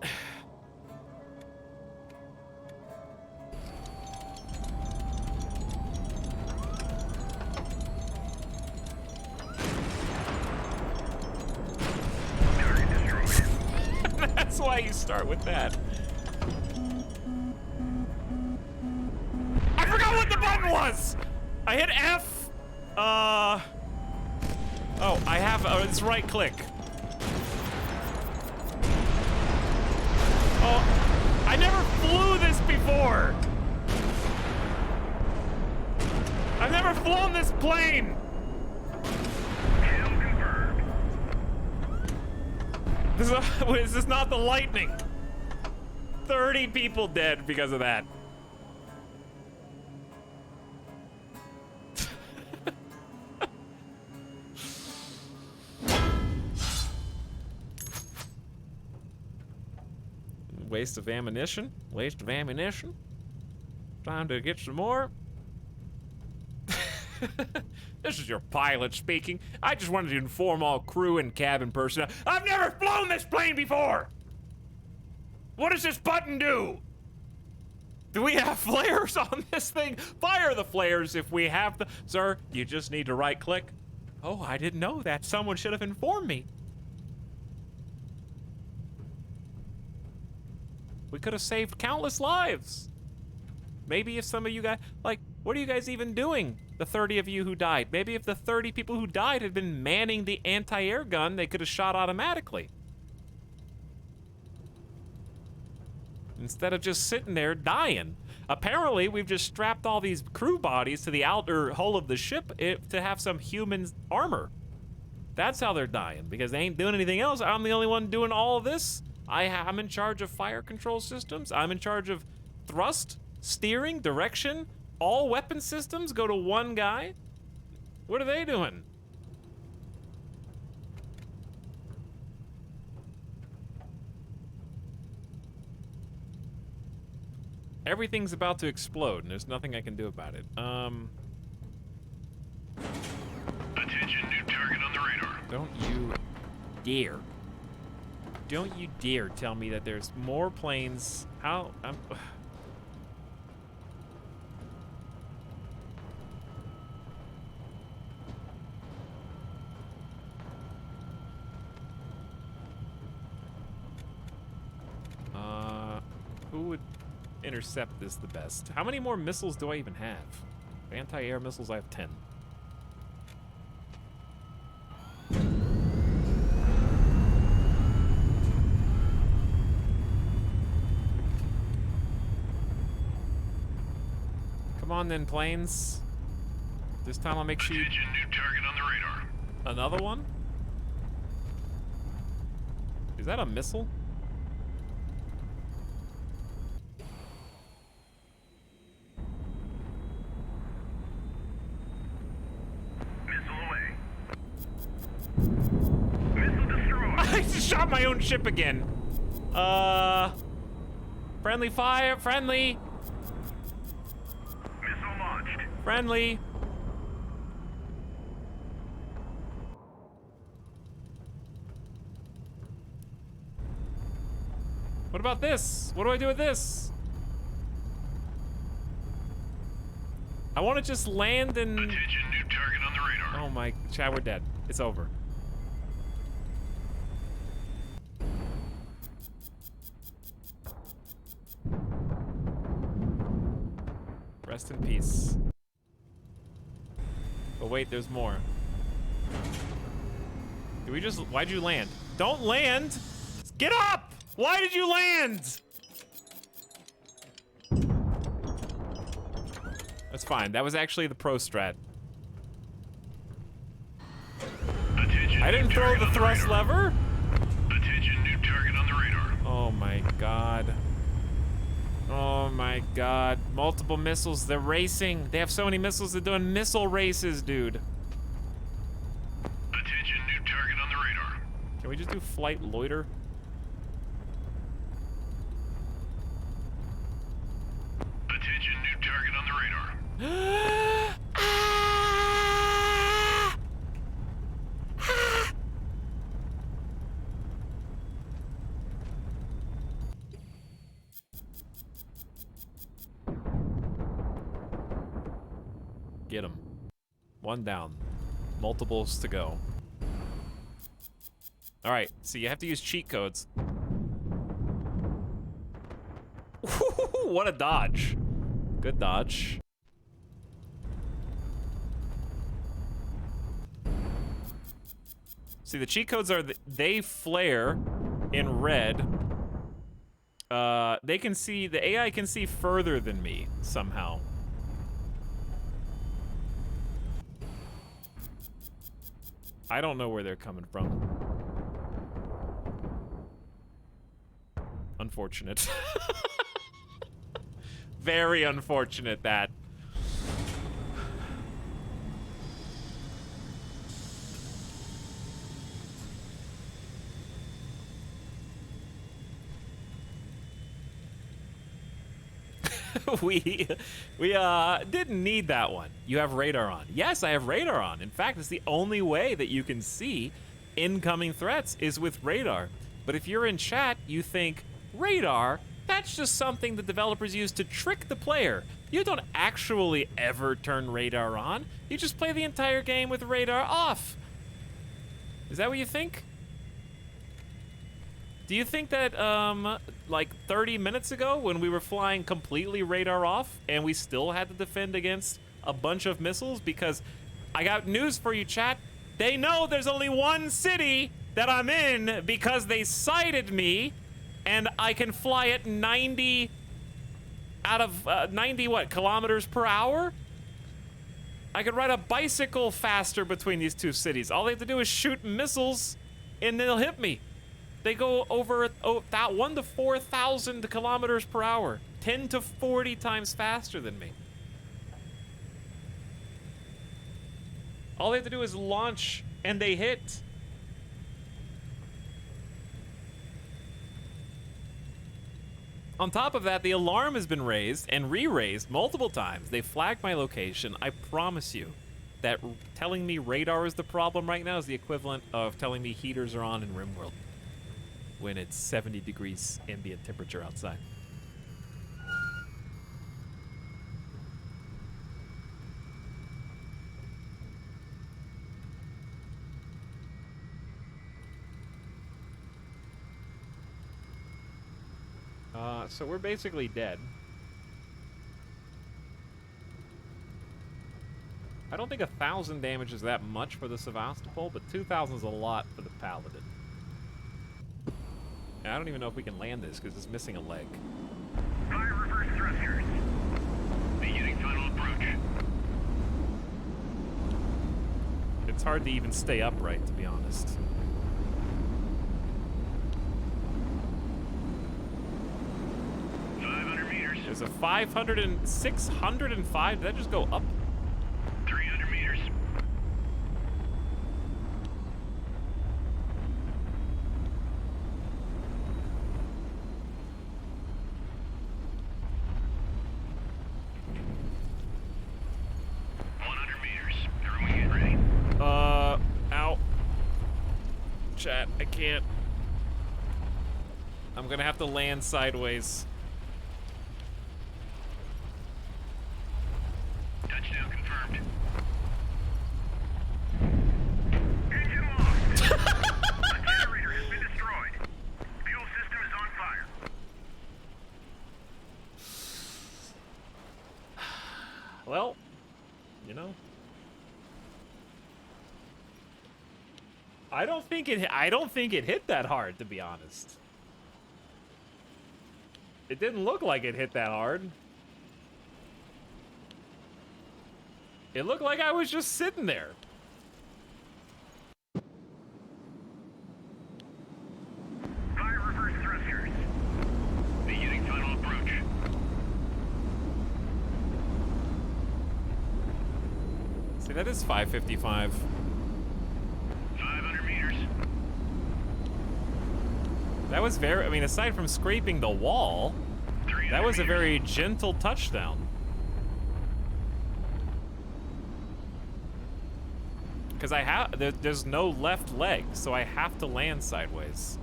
Speaker 1: That's why you start with that. I forgot what the button was! I hit F. Oh, I have, it's right click. Oh, I never flew this before. I've never flown this plane.
Speaker 2: Kill confirmed.
Speaker 1: Is this not the lightning? 30 people dead because of that. Waste of ammunition. Waste of ammunition. Time to get some more. This is your pilot speaking. I just wanted to inform all crew and cabin personnel. I've never flown this plane before! What does this button do? Do we have flares on this thing? Fire the flares if we have the... Sir, you just need to right click. Oh, I didn't know that. Someone should have informed me. We could have saved countless lives. Maybe if some of you guys, like, what are you guys even doing? The 30 of you who died. Maybe if the 30 people who died had been manning the anti-air gun, they could have shot automatically. Instead of just sitting there dying. Apparently, we've just strapped all these crew bodies to the outer hull of the ship to have some human armor. That's how they're dying, because they ain't doing anything else. I'm the only one doing all of this. I'm in charge of fire control systems. I'm in charge of thrust, steering, direction. All weapon systems go to one guy. What are they doing? Everything's about to explode, and there's nothing I can do about it.
Speaker 2: Attention, new target on the radar.
Speaker 1: Don't you dare. Don't you dare tell me that there's more planes. How? Who would intercept this the best? How many more missiles do I even have? Anti-air missiles, I have 10. Come on then, planes. This time I'll make sure you...
Speaker 2: Attention, new target on the radar.
Speaker 1: Another one? Is that a missile?
Speaker 2: Missile away. Missile destroyed.
Speaker 1: I just shot my own ship again. Friendly fire, friendly.
Speaker 2: Missile launched.
Speaker 1: Friendly. What about this? What do I do with this? I want to just land and...
Speaker 2: Attention, new target on the radar.
Speaker 1: Oh my... Chad, we're dead. It's over. Rest in peace. But wait, there's more. Did we just... Why'd you land? Don't land! Get up! Why did you land? That's fine. That was actually the pro strat.
Speaker 2: Attention,
Speaker 1: I didn't
Speaker 2: new
Speaker 1: throw
Speaker 2: target
Speaker 1: the
Speaker 2: on
Speaker 1: thrust
Speaker 2: radar.
Speaker 1: lever.
Speaker 2: Attention, new
Speaker 1: my god. Oh my god. Multiple missiles. They're racing. They have so many missiles. They're doing missile races, dude.
Speaker 2: Attention, new target on the radar.
Speaker 1: Can we just do flight loiter?
Speaker 2: Attention, new target on the radar.
Speaker 1: Get him. One down. Multiples to go. All right, so you have to use cheat codes. What a dodge. Good dodge. See, the cheat codes are they flare in red. They can see, the AI can see further than me somehow. I don't know where they're coming from. Unfortunate. Very unfortunate that. we didn't need that one. You have radar on. Yes, I have radar on. In fact, it's the only way that you can see incoming threats is with radar. But if you're in chat, you think radar, that's just something the developers use to trick the player. You don't actually ever turn radar on. You just play the entire game with radar off. Is that what you think? Do you think that, like 30 minutes ago when we were flying completely radar off and we still had to defend against a bunch of missiles? Because I got news for you, chat. They know there's only one city that I'm in because they sighted me and I can fly at 90 out of 90 what, kilometers per hour? I could ride a bicycle faster between these two cities. All they have to do is shoot missiles and they'll hit me. They go over that 1 to 4,000 kilometers per hour, 10 to 40 times faster than me. All they have to do is launch and they hit. On top of that, the alarm has been raised and re-raised multiple times. They flagged my location. I promise you that telling me radar is the problem right now is the equivalent of telling me heaters are on in RimWorld when it's 70 degrees ambient temperature outside. So we're basically dead. I don't think 1,000 damage is that much for the Sevastopol, but 2,000 is a lot for the Paladin. And I don't even know if we can land this because it's missing a leg.
Speaker 2: Fire reverse thrusters. Beginning final approach.
Speaker 1: It's hard to even stay upright, to be honest. There's a 500 and 605. Did that just go up?
Speaker 2: 300 meters. Everyone get ready.
Speaker 1: Ow. Chat, I can't. I'm gonna have to land sideways.
Speaker 2: Touchdown confirmed. Engine lost. A generator has been destroyed. Fuel system is on fire.
Speaker 1: Well, you know. I don't think it hit that hard, to be honest. It didn't look like it hit that hard. It looked like I was just sitting there.
Speaker 2: Fire reverse thrusters.
Speaker 1: is 555.
Speaker 2: 500 meters.
Speaker 1: That was very, I mean, aside from scraping the wall,
Speaker 2: 300
Speaker 1: that was a
Speaker 2: meters.
Speaker 1: very gentle touchdown. Because there's no left leg, so I have to land sideways.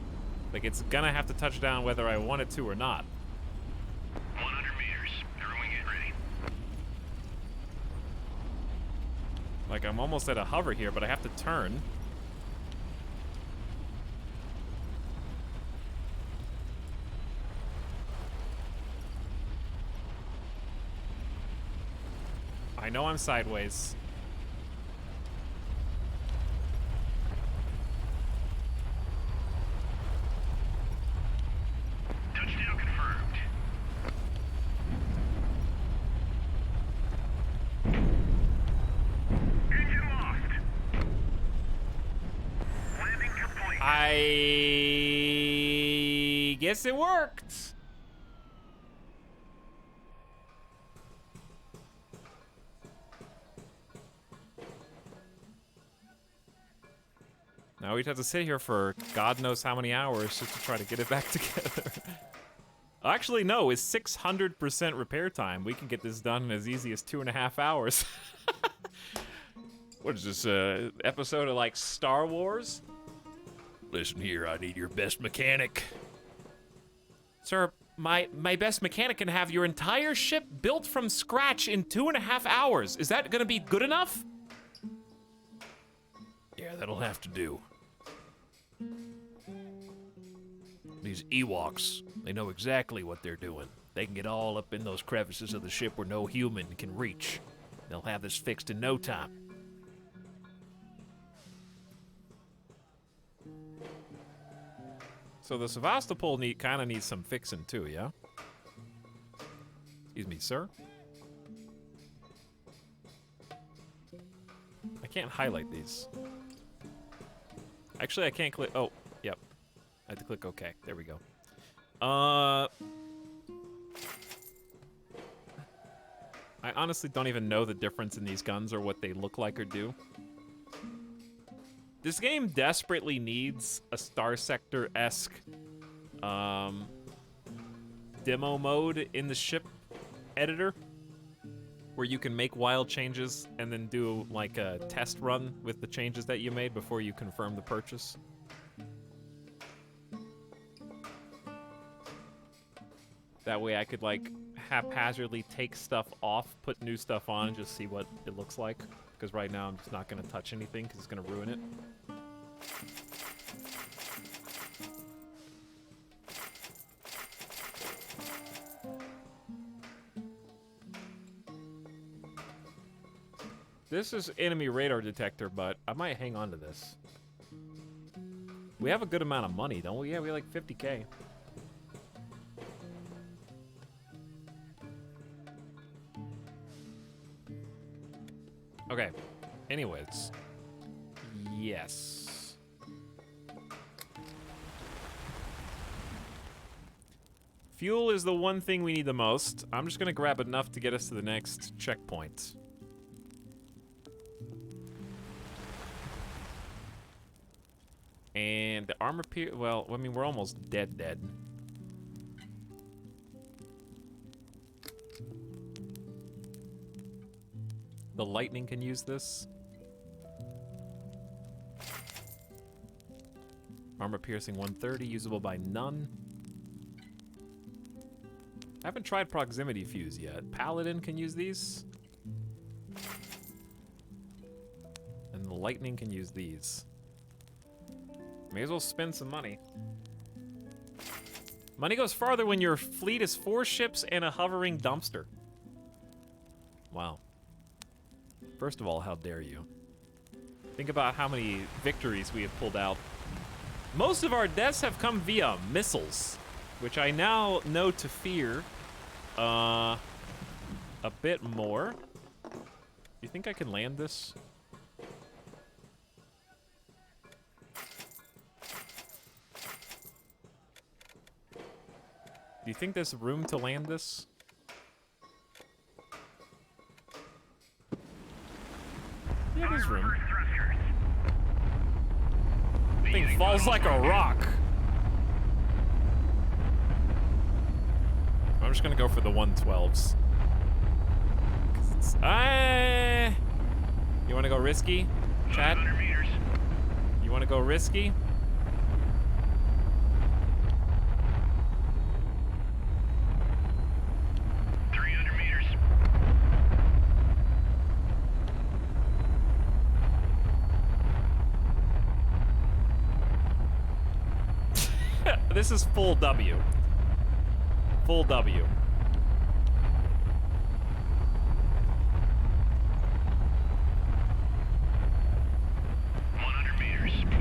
Speaker 1: Like, it's gonna have to touch down whether I want it to or not.
Speaker 2: 100 meters. Everyone get ready.
Speaker 1: Like, I'm almost at a hover here, but I have to turn. I know I'm sideways.
Speaker 2: Touchdown confirmed. Engine lost. Landing complete.
Speaker 1: I guess it worked. Now we'd have to sit here for God knows how many hours just to try to get it back together. Actually, no, it's 600% repair time. We can get this done in as easy as 2.5 hours. What is this, episode of like Star Wars? Listen here, I need your best mechanic. Sir, my best mechanic can have your entire ship built from scratch in 2.5 hours. Is that gonna be good enough? Yeah, that'll have to do. These Ewoks, they know exactly what they're doing. They can get all up in those crevices of the ship where no human can reach. They'll have this fixed in no time. So the Sevastopol kind of needs some fixing too, yeah? Excuse me, sir? I can't highlight these. Actually, I can't click. Oh, yep. I have to click OK. There we go. I honestly don't even know the difference in these guns or what they look like or do. This game desperately needs a Star Sector-esque demo mode in the ship editor, where you can make wild changes and then do like a test run with the changes that you made before you confirm the purchase. That way I could like haphazardly take stuff off, put new stuff on, and just see what it looks like. Because right now I'm just not going to touch anything because it's going to ruin it. This is enemy radar detector, but I might hang on to this. We have a good amount of money, don't we? Yeah, we have like 50K. Okay. Anyways. Yes. Fuel is the one thing we need the most. I'm just gonna grab enough to get us to the next checkpoint. And the armor well, I mean, we're almost dead. The lightning can use this. Armor piercing 130, usable by none. I haven't tried proximity fuse yet. Paladin can use these. And the lightning can use these. May as well spend some money. Money goes farther when your fleet is 4 ships and a hovering dumpster. Wow. First of all, how dare you? Think about how many victories we have pulled out. Most of our deaths have come via missiles, which I now know to fear a bit more. You think I can land this? Do you think there's room to land this?
Speaker 3: Yeah,
Speaker 1: room.
Speaker 2: Reverse thrusters.
Speaker 1: Thing falls like a rock. I'm just gonna go for the 112s. 'Cause it's, you wanna go risky, Chad?
Speaker 2: 500 meters.
Speaker 1: You wanna go risky? This is full W. Full W.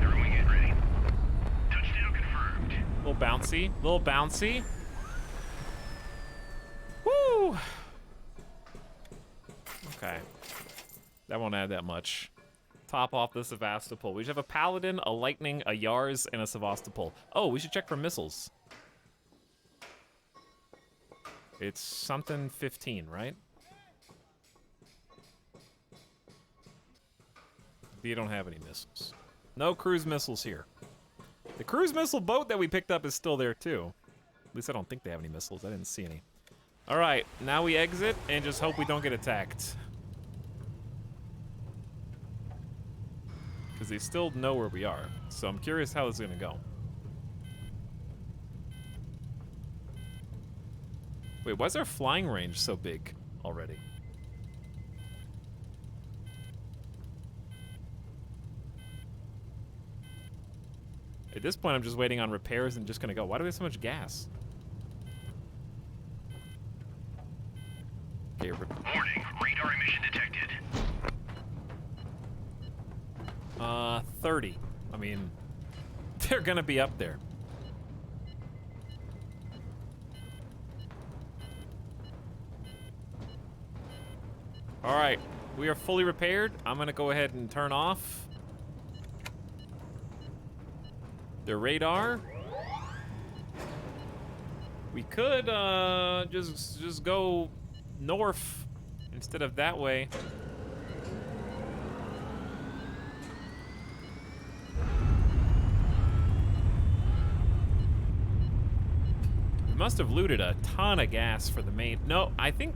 Speaker 2: Throwing it ready. Touchdown confirmed.
Speaker 1: Little bouncy. Little bouncy. Woo! Okay. That won't add that much. Top off the Sevastopol. We should have a Paladin, a Lightning, a Yars, and a Sevastopol. Oh, we should check for missiles. It's something 15, right? You don't have any missiles. No cruise missiles here. The cruise missile boat that we picked up is still there too. At least I don't think they have any missiles. I didn't see any. All right, now we exit and just hope we don't get attacked. Because they still know where we are. So I'm curious how this is gonna go. Wait, why is our flying range so big already? At this point, I'm just waiting on repairs and just gonna go. Why do we have so much gas? Okay,
Speaker 2: Warning, radar emission detected.
Speaker 1: 30. I mean, they're gonna be up there. All right, we are fully repaired. I'm gonna go ahead and turn off the radar. We could just go north instead of that way. We must have looted a ton of gas for the main. No, I think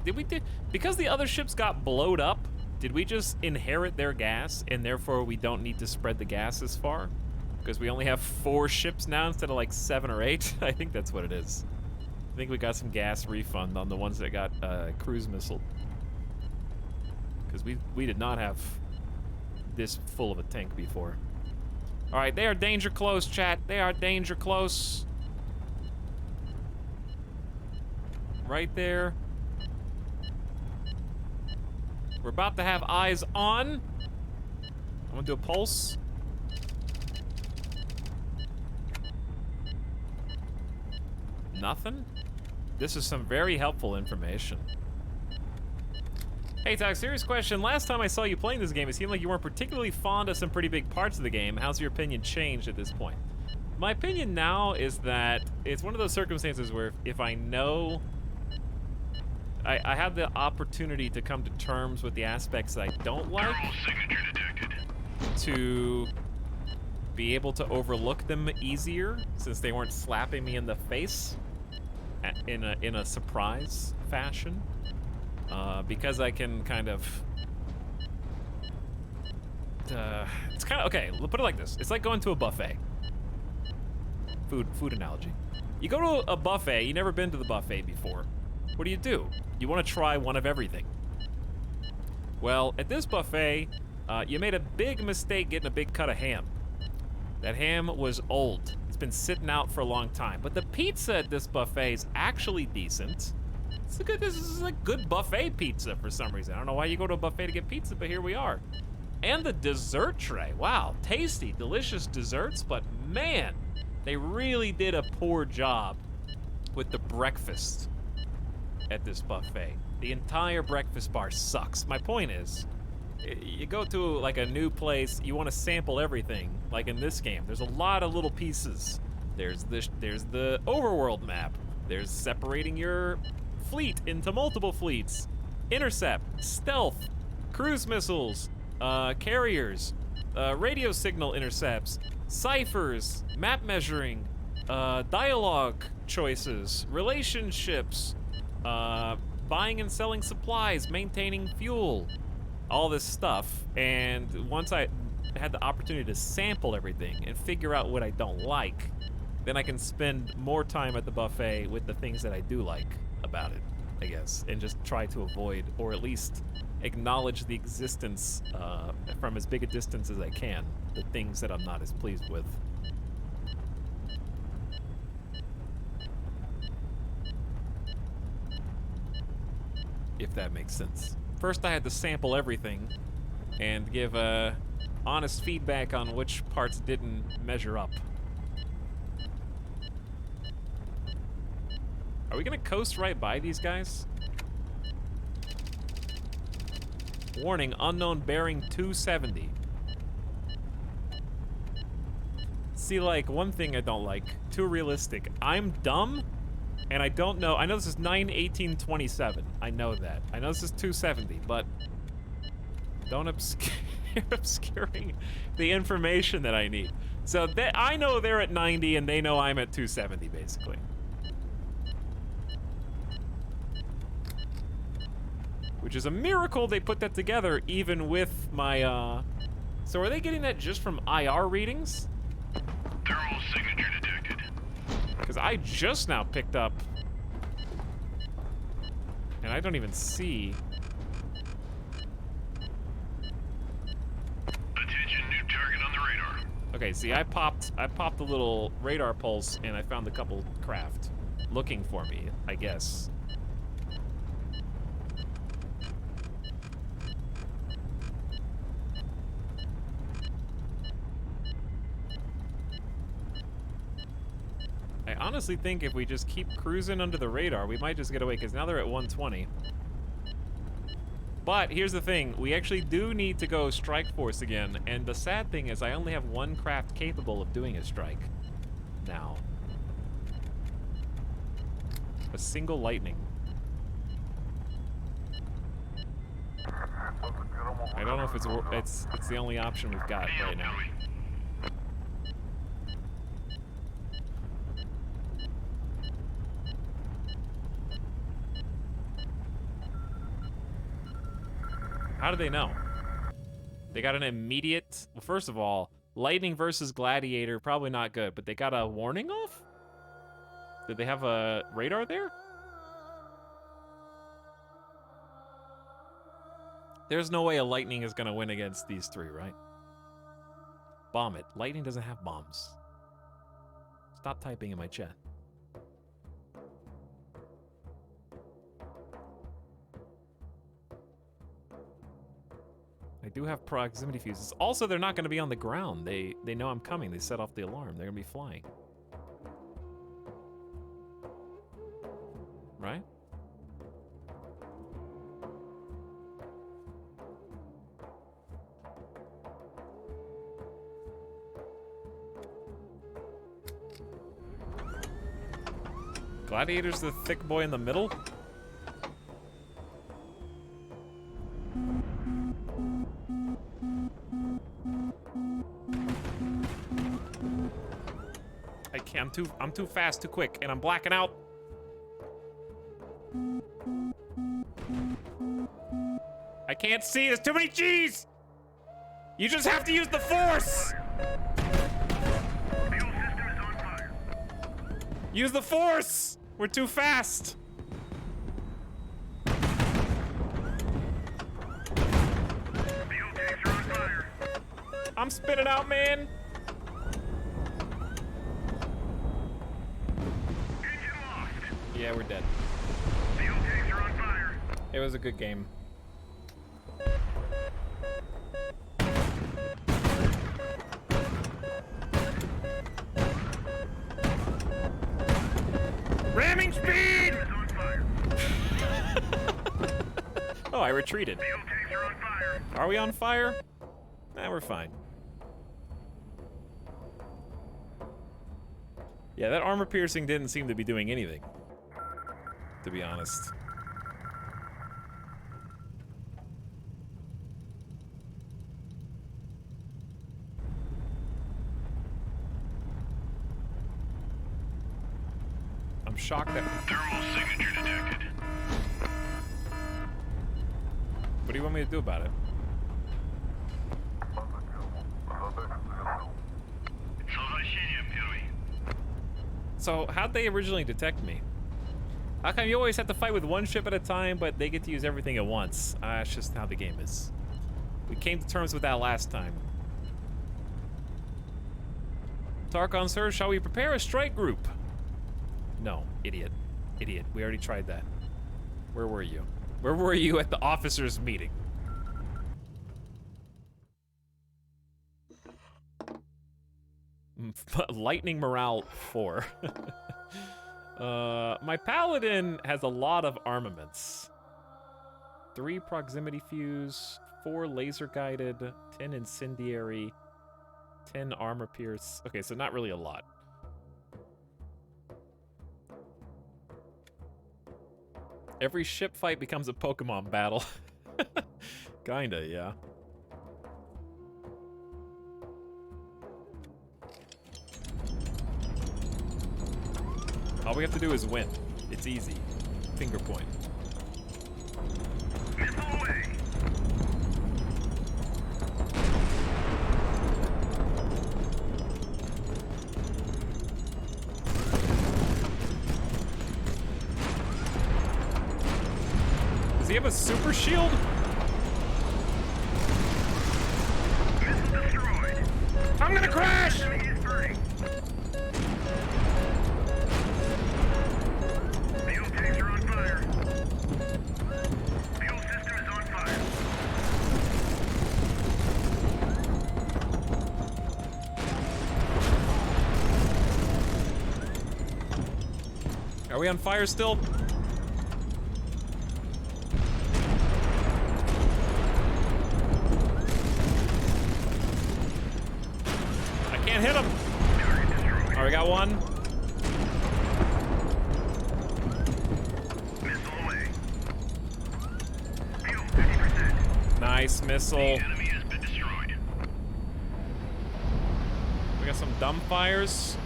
Speaker 1: because the other ships got blowed up. Did we just inherit their gas and therefore we don't need to spread the gas as far? Because we only have 4 ships now instead of like 7 or 8. I think that's what it is. I think we got some gas refund on the ones that got cruise missile. Because we did not have this full of a tank before. All right, they are danger close, chat. They are danger close. Right there. We're about to have eyes on. I'm gonna do a pulse. Nothing? This is some very helpful information. Hey, Tox, serious question. Last time I saw you playing this game, it seemed like you weren't particularly fond of some pretty big parts of the game. How's your opinion changed at this point? My opinion now is that it's one of those circumstances where if I know I have the opportunity to come to terms with the aspects that I don't like,
Speaker 2: Thermal signature detected.
Speaker 1: to be able to overlook them easier since they weren't slapping me in the face in a surprise fashion, because I can kind of it's kind of okay. We'll put it like this: it's like going to a buffet. Food analogy. You go to a buffet. You've never been to the buffet before. What do? You want to try one of everything. Well, at this buffet, you made a big mistake getting a big cut of ham. That ham was old. It's been sitting out for a long time. But the pizza at this buffet is actually decent. This is a good buffet pizza for some reason. I don't know why you go to a buffet to get pizza, but here we are. And the dessert tray. Wow, tasty, delicious desserts, but man, they really did a poor job with the breakfast at this buffet. The entire breakfast bar sucks. My point is, you go to like a new place, you want to sample everything. Like in this game, there's a lot of little pieces. There's the overworld map. There's separating your fleet into multiple fleets. Intercept, stealth, cruise missiles, carriers, radio signal intercepts, ciphers, map measuring, dialogue choices, relationships, buying and selling supplies, maintaining fuel, all this stuff. And once I had the opportunity to sample everything and figure out what I don't like, then I can spend more time at the buffet with the things that I do like about it, I guess, and just try to avoid, or at least acknowledge the existence from as big a distance as I can, the things that I'm not as pleased with. If that makes sense. First I had to sample everything and give honest feedback on which parts didn't measure up. Are we gonna coast right by these guys? Warning, unknown bearing 270. See, like, one thing I don't like, too realistic. I'm dumb, and I don't know. I know this is 9/18/27. I know that. I know this is 270, but don't obscuring the information that I need. So I know they're at 90, and they know I'm at 270, basically. Which is a miracle they put that together, even with my, So are they getting that just from IR readings?
Speaker 2: Thermal signature detected.
Speaker 1: Because I just now picked up... And I don't even see...
Speaker 2: Attention, new target on the radar.
Speaker 1: Okay, see, I popped a little radar pulse, and I found a couple craft looking for me, I guess. I honestly think if we just keep cruising under the radar, we might just get away, because now they're at 120. But here's the thing, we actually do need to go strike force again, and the sad thing is I only have one craft capable of doing a strike now. A single lightning. I don't know if it's the only option we've got right now. How do they know? They got an immediate... Well, first of all, lightning versus gladiator, probably not good, but they got a warning off? Did they have a radar there? There's no way a lightning is gonna win against these three, right? Bomb it. Lightning doesn't have bombs. Stop typing in my chat. I do have proximity fuses. Also, they're not going to be on the ground. They know I'm coming. They set off the alarm. They're going to be flying. Right? Gladiator's the thick boy in the middle? I can't. I'm too fast, too quick, and I'm blacking out. I can't see. There's too many G's. You just have to use the force.
Speaker 2: Fuel system is on fire.
Speaker 1: Use the force. We're too fast.
Speaker 2: Fuel tanks are on fire.
Speaker 1: I'm spinning out, man.
Speaker 2: Engine lost.
Speaker 1: Yeah, we're dead.
Speaker 2: Fuel tanks are on fire.
Speaker 1: It was a good game. Ramming speed!
Speaker 2: Is on fire.
Speaker 1: Oh, I retreated.
Speaker 2: Fuel tanks are on fire.
Speaker 1: Are we on fire? Nah, we're fine. Yeah, that armor piercing didn't seem to be doing anything, to be honest. . I'm shocked that...
Speaker 2: Thermal signature detected.
Speaker 1: What do you want me to do about it?
Speaker 2: Возвращение, первый.
Speaker 1: So, how'd they originally detect me? How come you always have to fight with one ship at a time, but they get to use everything at once? That's just how the game is. We came to terms with that last time. Tarkon, sir, shall we prepare a strike group? No, idiot. Idiot. We already tried that. Where were you? Where were you at the officers' meeting? Lightning morale 4. My paladin has a lot of armaments. 3 proximity fuse, 4 laser guided, 10 incendiary, 10 armor pierce. Okay, so not really a lot. Every ship fight becomes a Pokemon battle. Kinda, yeah. All we have to do is win. It's easy. Finger point.
Speaker 2: Missile away.
Speaker 1: Does he have a super shield?
Speaker 2: Missile destroyed.
Speaker 1: I'm gonna crash!
Speaker 2: Enemy is burning. Fuel tanks are on fire. Fuel system is on fire.
Speaker 1: Are we on fire still? I can't hit him.
Speaker 2: Target destroyed.
Speaker 1: All right, we got one.
Speaker 2: Missile away. Fuel 50%.
Speaker 1: Nice missile.
Speaker 2: Enemy has been destroyed.
Speaker 1: We got some dumb fires.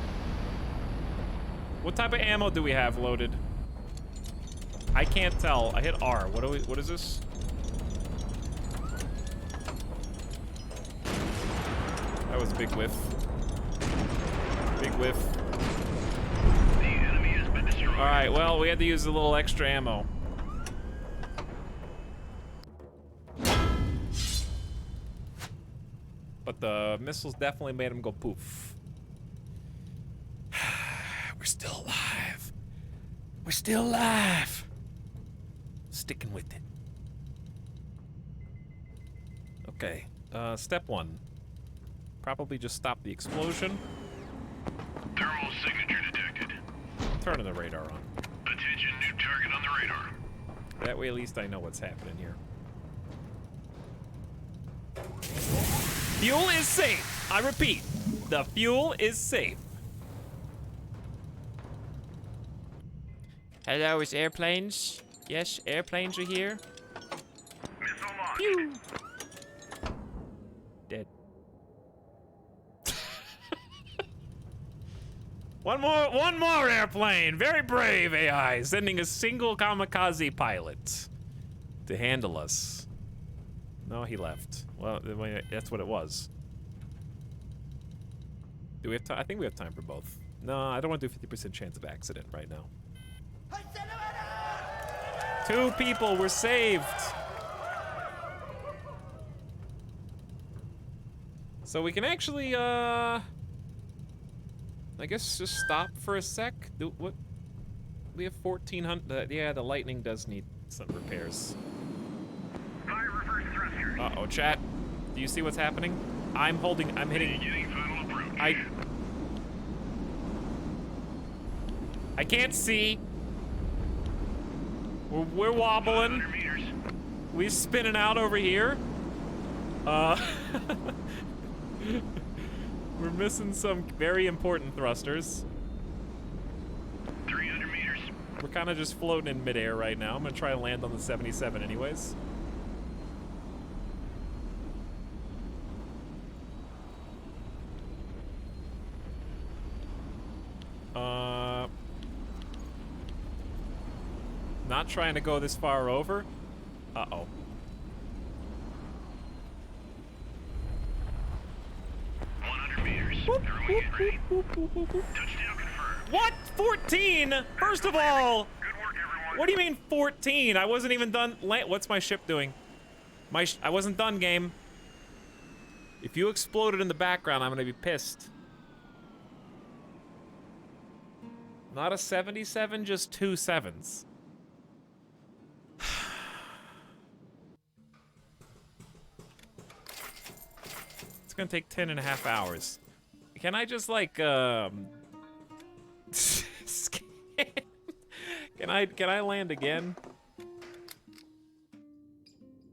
Speaker 1: What type of ammo do we have loaded? I can't tell. I hit R. What is this? That was a big whiff. Big whiff.
Speaker 2: The enemy has been destroyed.
Speaker 1: All right, well, we had to use a little extra ammo. But the missiles definitely made him go poof. We're still alive. We're still alive. Sticking with it. Okay, step 1. Probably just stop the explosion.
Speaker 2: Thermal signature detected.
Speaker 1: Turning the radar on.
Speaker 2: Attention, new target on the radar.
Speaker 1: That way at least I know what's happening here. Fuel is safe. I repeat, the fuel is safe. Hello, is airplanes? Yes, airplanes are here.
Speaker 2: Missile launched.
Speaker 1: Pew. Dead. One more airplane. Very brave AI, sending a single kamikaze pilot to handle us. No, he left. Well, that's what it was. Do we have time? I think we have time for both. No, I don't want to do 50% chance of accident right now. 2 people were saved. So we can actually, I guess just stop for a sec. What? We have 1,400. Yeah, the lightning does need some repairs.
Speaker 2: Fire reverse thrusters.
Speaker 1: Uh-oh, chat. Do you see what's happening? I'm hitting.
Speaker 2: Beginning final approach.
Speaker 1: I can't see. We're wobbling.
Speaker 2: 100 meters.
Speaker 1: We spinning out over here. We're missing some very important thrusters.
Speaker 2: 300 meters.
Speaker 1: We're kind of just floating in midair right now. I'm gonna try and land on the 77 anyways. not trying to go this far over. Uh-oh.
Speaker 2: 100 meters. Everyone get ready. Touchdown confirmed.
Speaker 1: What? 14? First of all,
Speaker 2: Good work, everyone.
Speaker 1: what do you mean 14? I wasn't even done. What's my ship doing? I wasn't done, game. If you exploded in the background, I'm gonna be pissed. Not a 77, just 2 7s. It's gonna take 10.5 hours. Can I just like scan? Can I land again?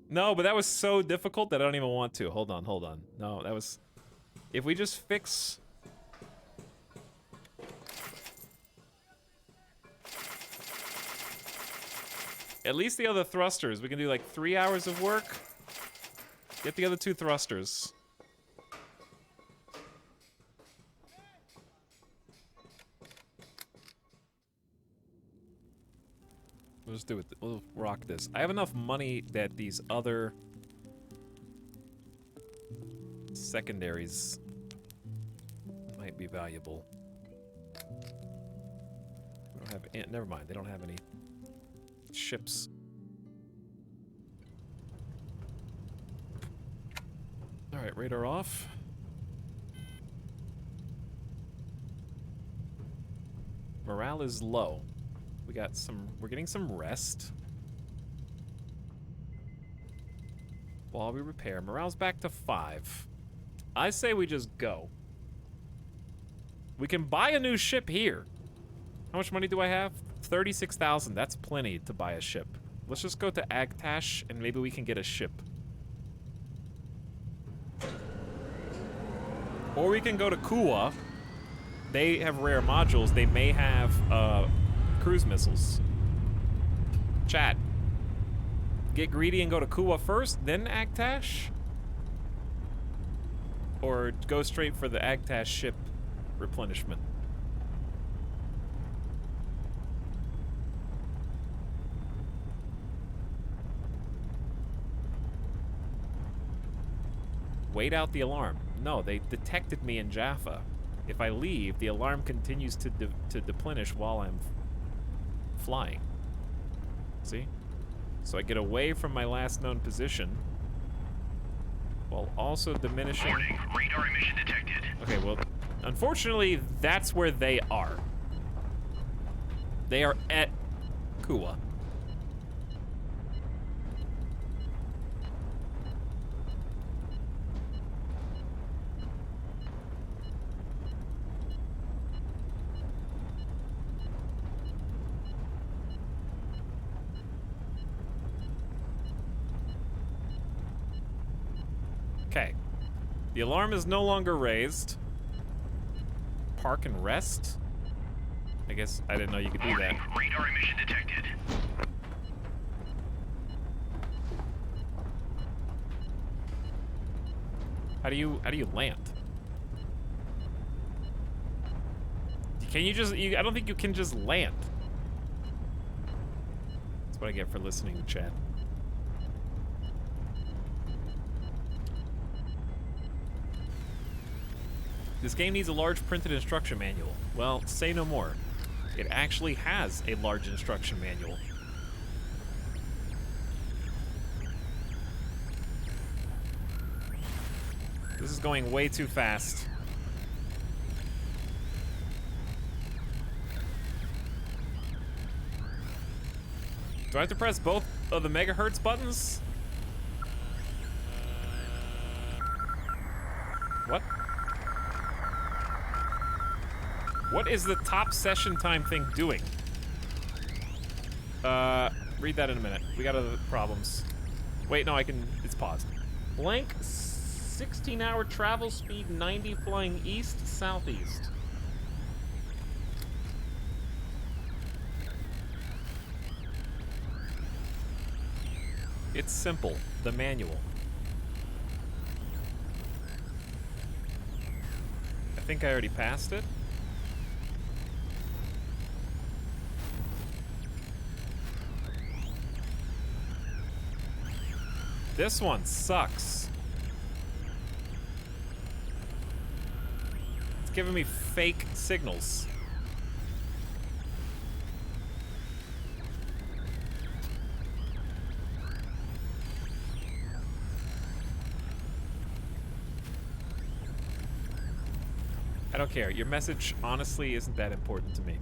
Speaker 1: No, but that was so difficult that I don't even want to. Hold on. No, that was... If we just fix... At least the other thrusters. We can do like 3 hours of work. Get the other 2 thrusters. We'll just do it. We'll rock this. I have enough money that these other secondaries might be valuable. We don't have. Never mind. They don't have any ships. All right, radar off. Morale is low. We're getting some rest. While we repair. Morale's back to 5. I say we just go. We can buy a new ship here. How much money do I have? 36,000. That's plenty to buy a ship. Let's just go to Agtash and maybe we can get a ship. Or we can go to Kuwa. They have rare modules. They may have cruise missiles. Chat. Get greedy and go to Kuwa first, then Agtash? Or go straight for the Agtash ship replenishment? Wait out the alarm. No, they detected me in Jaffa. If I leave, the alarm continues to deplenish while I'm flying. See? So I get away from my last known position while also diminishing.
Speaker 2: Warning, radar emission detected.
Speaker 1: Okay, well, unfortunately, that's where they are. They are at Kuwa. Okay. The alarm is no longer raised. Park and rest? I guess I didn't know you could do that.
Speaker 2: Warning, radar emission detected.
Speaker 1: How do you land? Can you just I don't think you can just land. That's what I get for listening to chat. This game needs a large printed instruction manual. Well, say no more. It actually has a large instruction manual. This is going way too fast. Do I have to press both of the megahertz buttons? What? What is the top session time thing doing? Read that in a minute. We got other problems. Wait, no, it's paused. Blank 16-hour travel speed 90 flying east, southeast. It's simple. The manual. I think I already passed it. This one sucks. It's giving me fake signals. I don't care. Your message honestly isn't that important to me.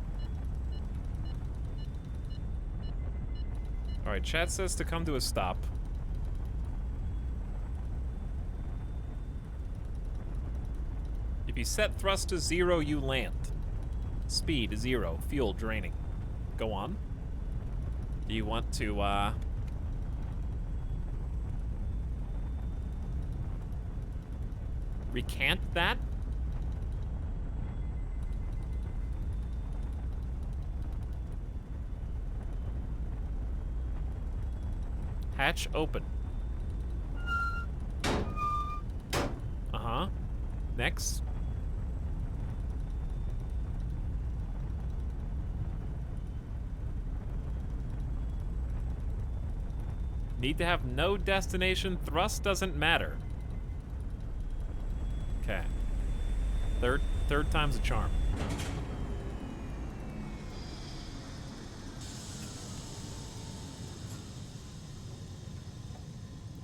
Speaker 1: All right, chat says to come to a stop. If you set thrust to 0, you land. Speed 0, fuel draining. Go on. Do you want to, recant that? Hatch open. Uh-huh. Next. Need to have no destination. Thrust doesn't matter. Okay. Third time's a charm.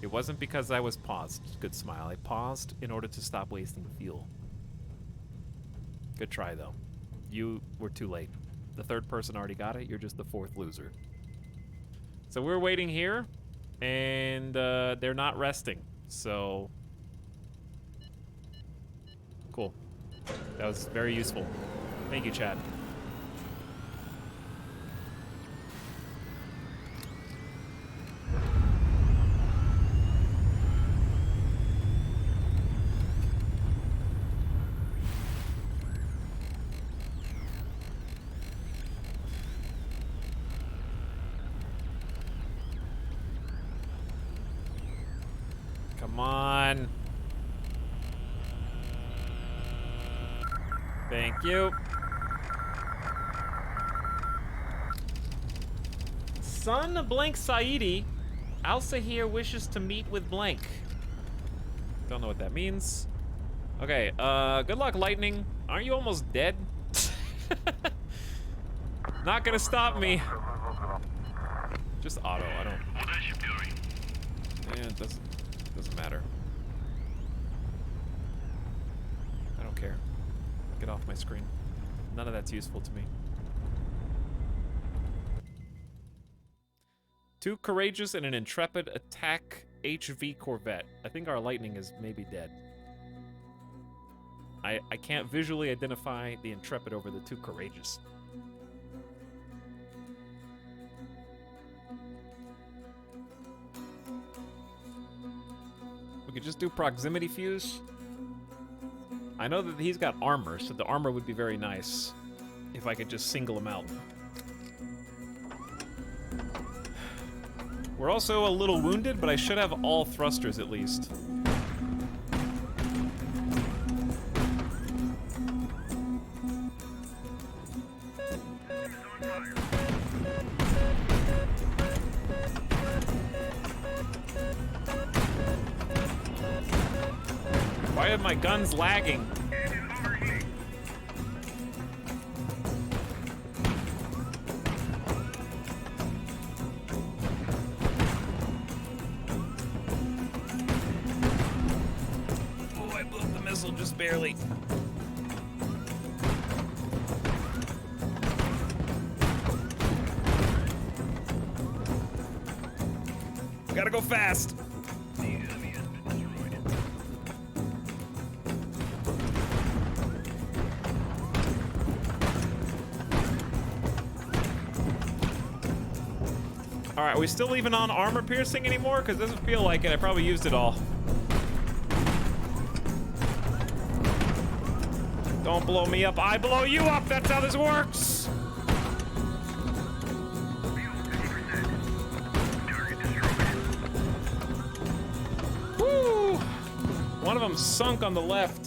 Speaker 1: It wasn't because I was paused. Good smile. I paused in order to stop wasting fuel. Good try, though. You were too late. The third person already got it. You're just the fourth loser. So we're waiting here, and they're not resting. So, cool. That was very useful. Thank you, Chad. Come on. Thank you. Son blank Saidi, Alsa here wishes to meet with blank. Don't know what that means. Okay, good luck, Lightning. Aren't you almost dead? Not gonna stop me. Just auto, I don't... Yeah, it doesn't matter. I don't care. Get off my screen. None of that's useful to me. Too courageous and an intrepid attack HV Corvette. I think our Lightning is maybe dead. I can't visually identify the intrepid over the too courageous. We could just do proximity fuse. I know that he's got armor, so the armor would be very nice if I could just single him out. We're also a little wounded, but I should have all thrusters at least. Why are my guns lagging? Oh, I blew the missile just barely. Gotta go fast. Alright, are we still even on armor piercing anymore? Because it doesn't feel like it. I probably used it all. Don't blow me up. I blow you up. That's how this works. Woo! One of them sunk on the left.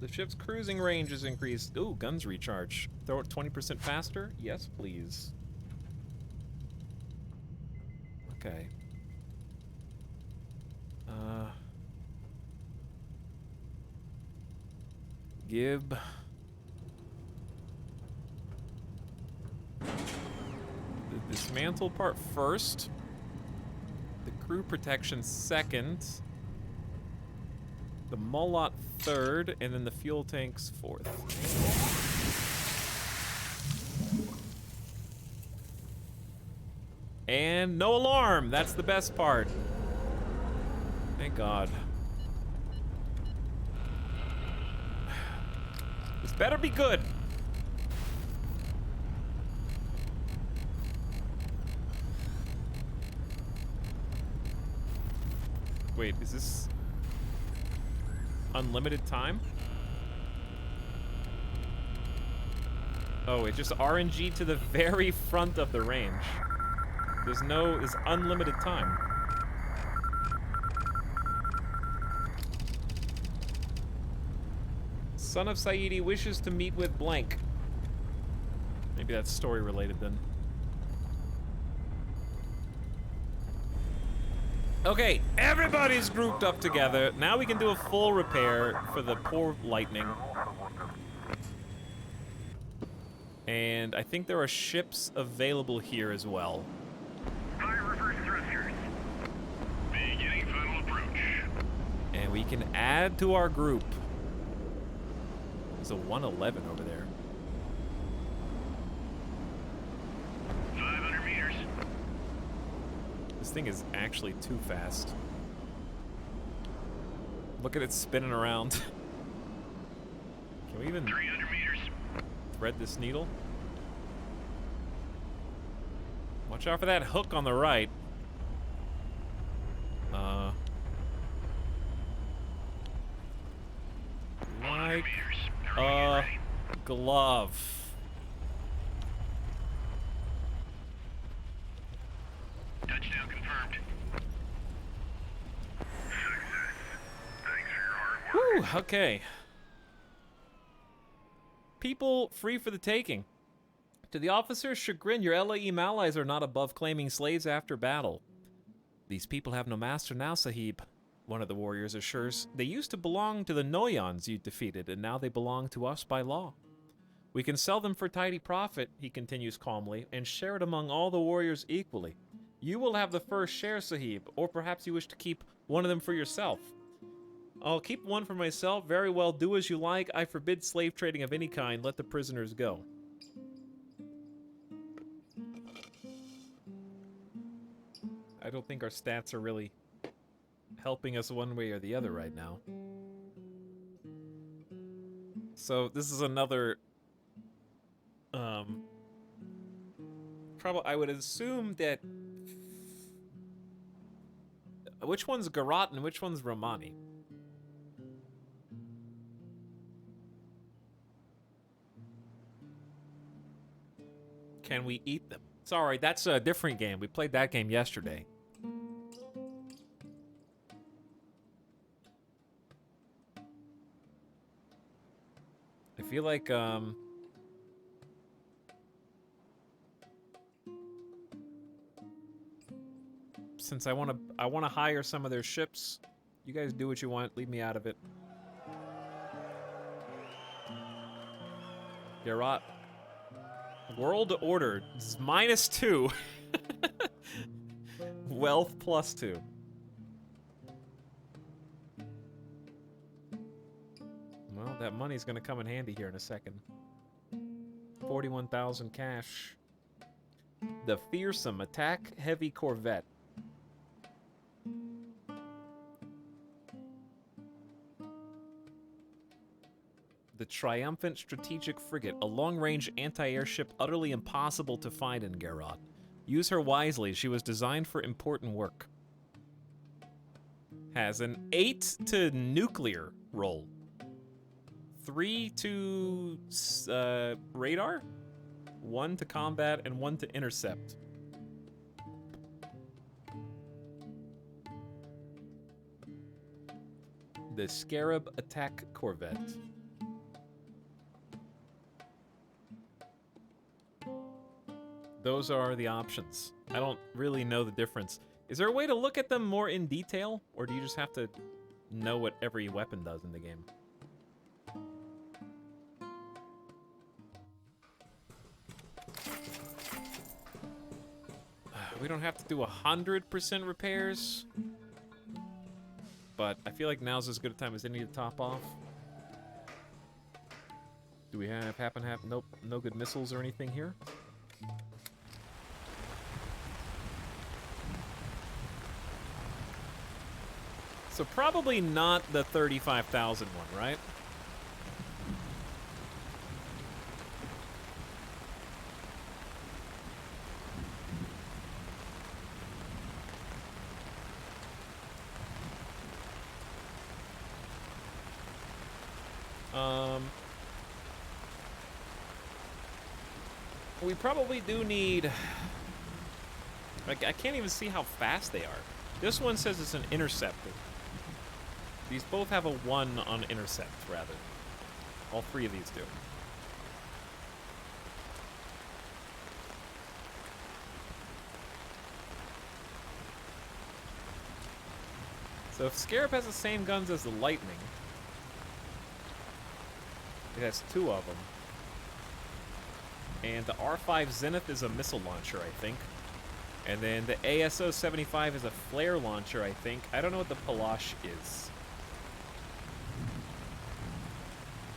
Speaker 1: The Ship's cruising range is increased. Ooh, guns recharge. Throw it 20% faster? Yes, please. Okay. Give the dismantle part first. The crew protection second. The Mulot third, and then the fuel tanks fourth. And no alarm. That's the best part. Thank God. This better be good. Wait, is this unlimited time? Oh, it's just RNG to the very front of the range. There's unlimited time. Son of Saidi wishes to meet with blank. Maybe that's story related then. Okay, everybody's grouped up together. Now we can do a full repair for the poor lightning. And I think there are ships available here as well.
Speaker 2: Fire reverse thrusters. Beginning final approach.
Speaker 1: And we can add to our group. There's a 111 over there.
Speaker 2: 500 meters.
Speaker 1: This thing is actually too fast. Look at it spinning around. Can we even
Speaker 2: 300 meters.
Speaker 1: thread this needle? Watch out for that hook on the right. Like a glove.
Speaker 2: Touchdown confirmed. Success. Thanks for your hard work.
Speaker 1: Whew, okay. People free for the taking. To the officer's chagrin, your LAE allies are not above claiming slaves after battle. These people have no master now, Sahib, one of the warriors assures. They used to belong to the Noyons you defeated, and now they belong to us by law. We can sell them for tidy profit, he continues calmly, and share it among all the warriors equally. You will have the first share, Sahib, or perhaps you wish to keep one of them for yourself. I'll keep one for myself. Very well, do as you like. I forbid slave trading of any kind. Let the prisoners go. I don't think our stats are really helping us one way or the other right now. So this is another trouble. I would assume that which one's Garat and which one's Romani? Can we eat them? Sorry, that's a different game. We played that game yesterday. I feel like, since I want to hire some of their ships, you guys do what you want. Leave me out of it. Garat. World order is -2. Wealth +2. Well, that money's gonna come in handy here in a second. 41,000 cash. The fearsome attack heavy corvette. The triumphant strategic frigate, a long-range anti-airship utterly impossible to find in Garat. Use her wisely. She was designed for important work. Has an 8 to nuclear roll. 3 to radar, 1 to combat, and 1 to intercept. The Scarab attack corvette. Those are the options. I don't really know the difference. Is there a way to look at them more in detail, or do you just have to know what every weapon does in the game? We don't have to do 100% repairs, but I feel like now's as good a time as any to top off. Do we happen to have nope, no good missiles or anything here? So probably not the 35,000 one, right? We probably do need... Like, I can't even see how fast they are. This one says it's an interceptor. These both have a 1 on intercept, rather. All 3 of these do. So if Scarab has the same guns as the Lightning, it has 2 of them. And the R5 Zenith is a missile launcher, I think. And then the ASO-75 is a flare launcher, I think. I don't know what the Palash is.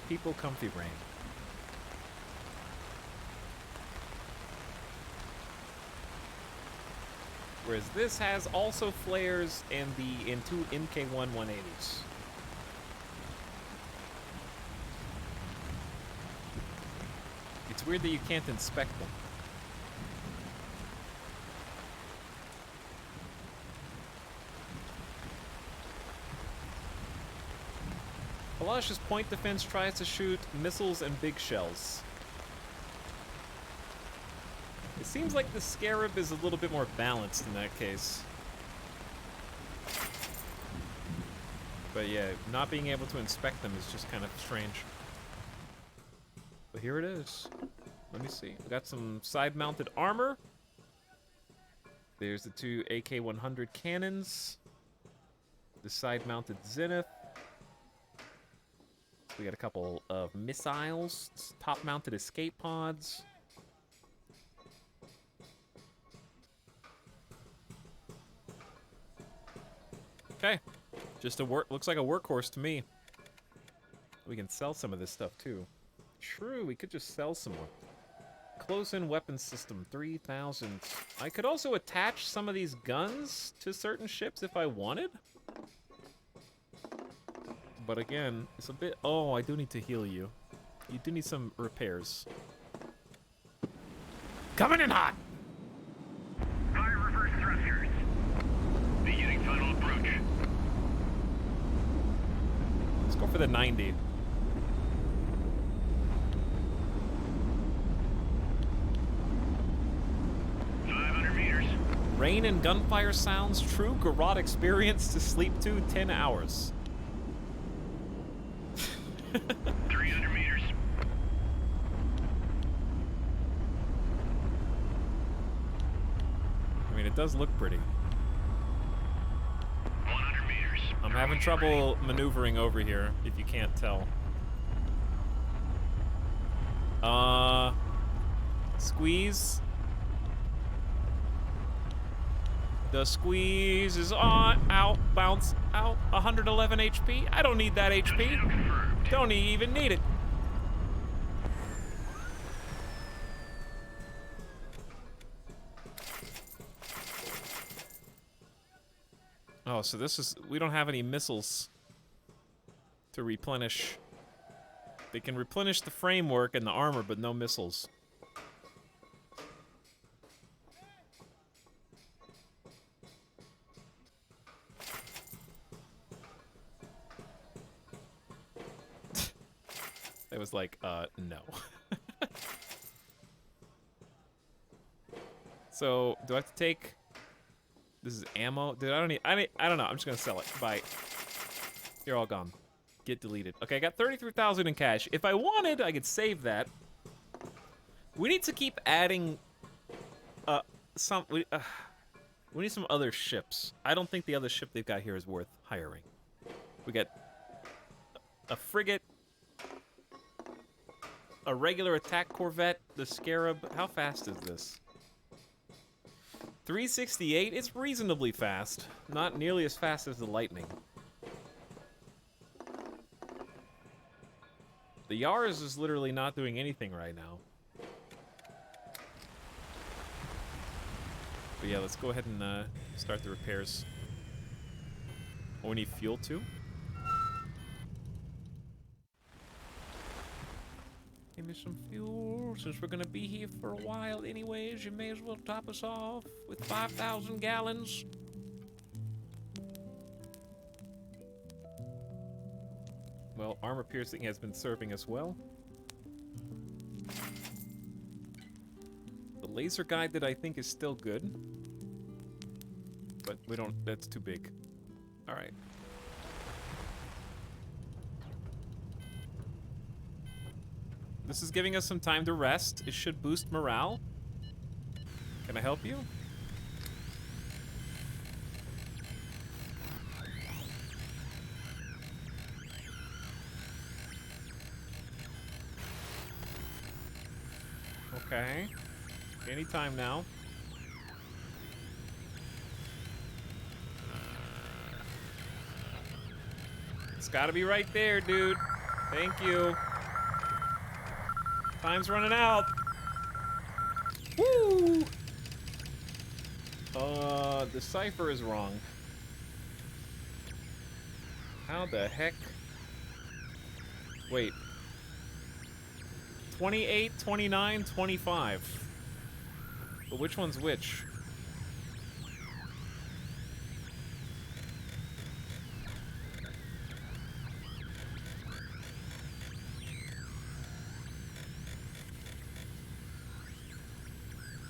Speaker 1: People comfy brain. Whereas this has also flares and the 2 MK1 180s. It's weird that you can't inspect them. Palash's point defense tries to shoot missiles and big shells. It seems like the Scarab is a little bit more balanced in that case. But yeah, not being able to inspect them is just kind of strange. But here it is. Let me see. We got some side-mounted armor. There's the 2 AK-100 cannons. The side-mounted Zenith. We got a couple of missiles. Top-mounted escape pods. Okay. Just a looks like a workhorse to me. We can sell some of this stuff too. True, we could just sell some more. Close-in weapon system, 3,000. I could also attach some of these guns to certain ships if I wanted. But again, it's a bit... Oh, I do need to heal you. You do need some repairs. Coming in hot!
Speaker 2: Fire reverse thrusters. Beginning final approach.
Speaker 1: Let's go for the 90. Rain and gunfire sounds, true garrote experience to sleep to 10 hours.
Speaker 2: 300 meters.
Speaker 1: I mean, it does look pretty.
Speaker 2: 100 meters.
Speaker 1: I'm having trouble maneuvering over here, if you can't tell. Squeeze. The squeeze is on, out, bounce, out, 111 HP. I don't need that HP. Don't even need it. Oh, so this is, we don't have any missiles to replenish. They can replenish the framework and the armor, but no missiles. It was like, no. So, do I have to take... This is ammo? Dude, I don't know. I'm just gonna sell it. Bye. You're all gone. Get deleted. Okay, I got 33,000 in cash. If I wanted, I could save that. We need to keep adding some. We need some other ships. I don't think the other ship they've got here is worth hiring. We got a frigate, a regular attack corvette, the Scarab. How fast is this? 368? It's reasonably fast. Not nearly as fast as the Lightning. The Yars is literally not doing anything right now. But yeah, let's go ahead and start the repairs. Oh, we need fuel too? Give me some fuel. Since we're gonna be here for a while anyways, you may as well top us off with 5,000 gallons. Well, armor piercing has been serving us well. The laser guided I think is still good. But we don't, that's too big. Alright. This is giving us some time to rest. It should boost morale. Can I help you? Okay. Anytime now. It's gotta be right there, dude. Thank you. Time's running out. Woo! The cipher is wrong. How the heck? Wait. 28, 29, 25. But which one's which?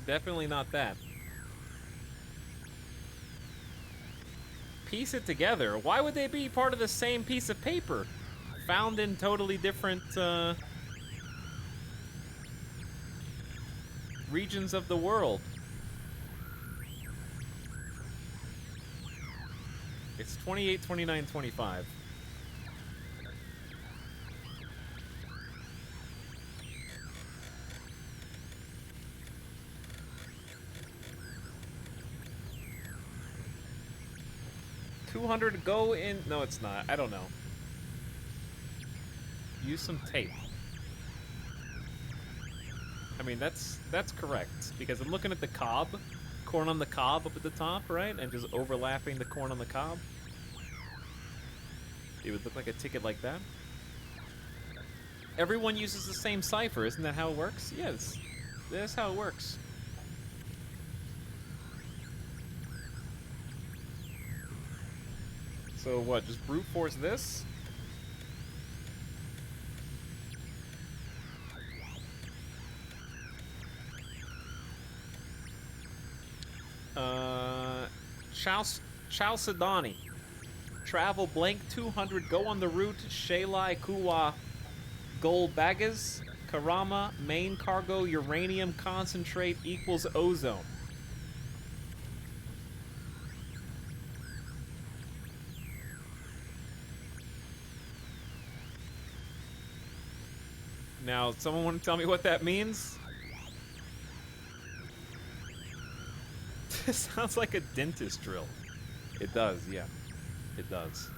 Speaker 1: Definitely not that. Piece it together. Why would they be part of the same piece of paper? Found in totally different regions of the world. It's 28, 29, 25. $200 to go in. No, it's not. I don't know. Use some tape. I mean, that's correct, because I'm looking at the cob, corn on the cob up at the top, right? And just overlapping the corn on the cob. It would look like a ticket like that. Everyone uses the same cipher, isn't that how it works? Yes, that's how it works. So what, just brute force this? Chalcedony. Travel blank 200, go on the route Shalai Kuwa Golbagas Karama, main cargo uranium concentrate equals ozone. Now, someone want to tell me what that means? This sounds like a dentist drill. It does, yeah. It does.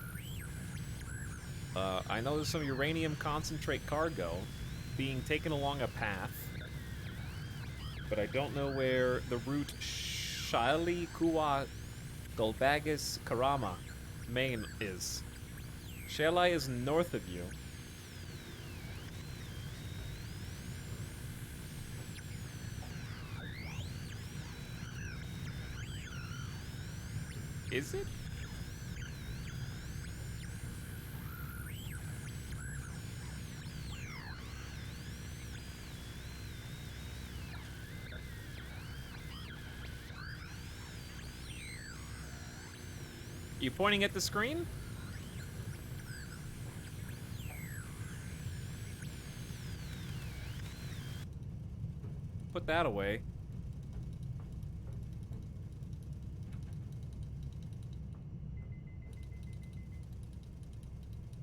Speaker 1: I know there's some uranium concentrate cargo being taken along a path, but I don't know where the route Shali Kuwa Golbagas Karama, Maine is. Shalai is north of you. Is it? You pointing at the screen? Put that away.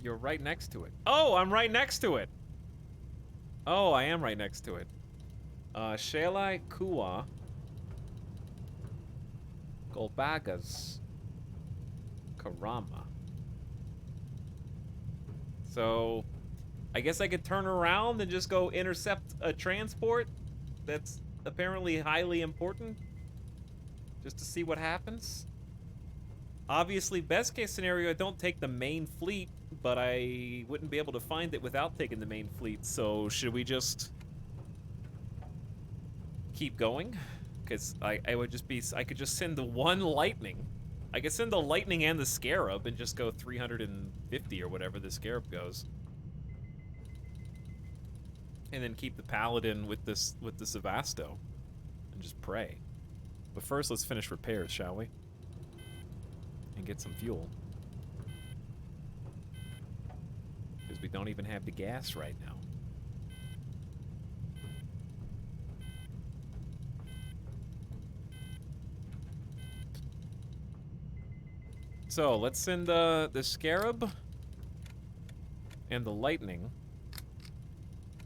Speaker 1: You're right next to it. Oh, I'm right next to it. Oh, I am right next to it. Shalai Kua. Golbagas. Karama. So, I guess I could turn around and just go intercept a transport that's apparently highly important. Just to see what happens. Obviously, best case scenario, I don't take the main fleet, but I wouldn't be able to find it without taking the main fleet. So should we just keep going? Because I could just send the one lightning. I could send the lightning and the scarab and just go 350 or whatever the scarab goes. And then keep the paladin with the Sevasto and just pray. But first, let's finish repairs, shall we? And get some fuel. Because we don't even have the gas right now. So, let's send the scarab and the lightning.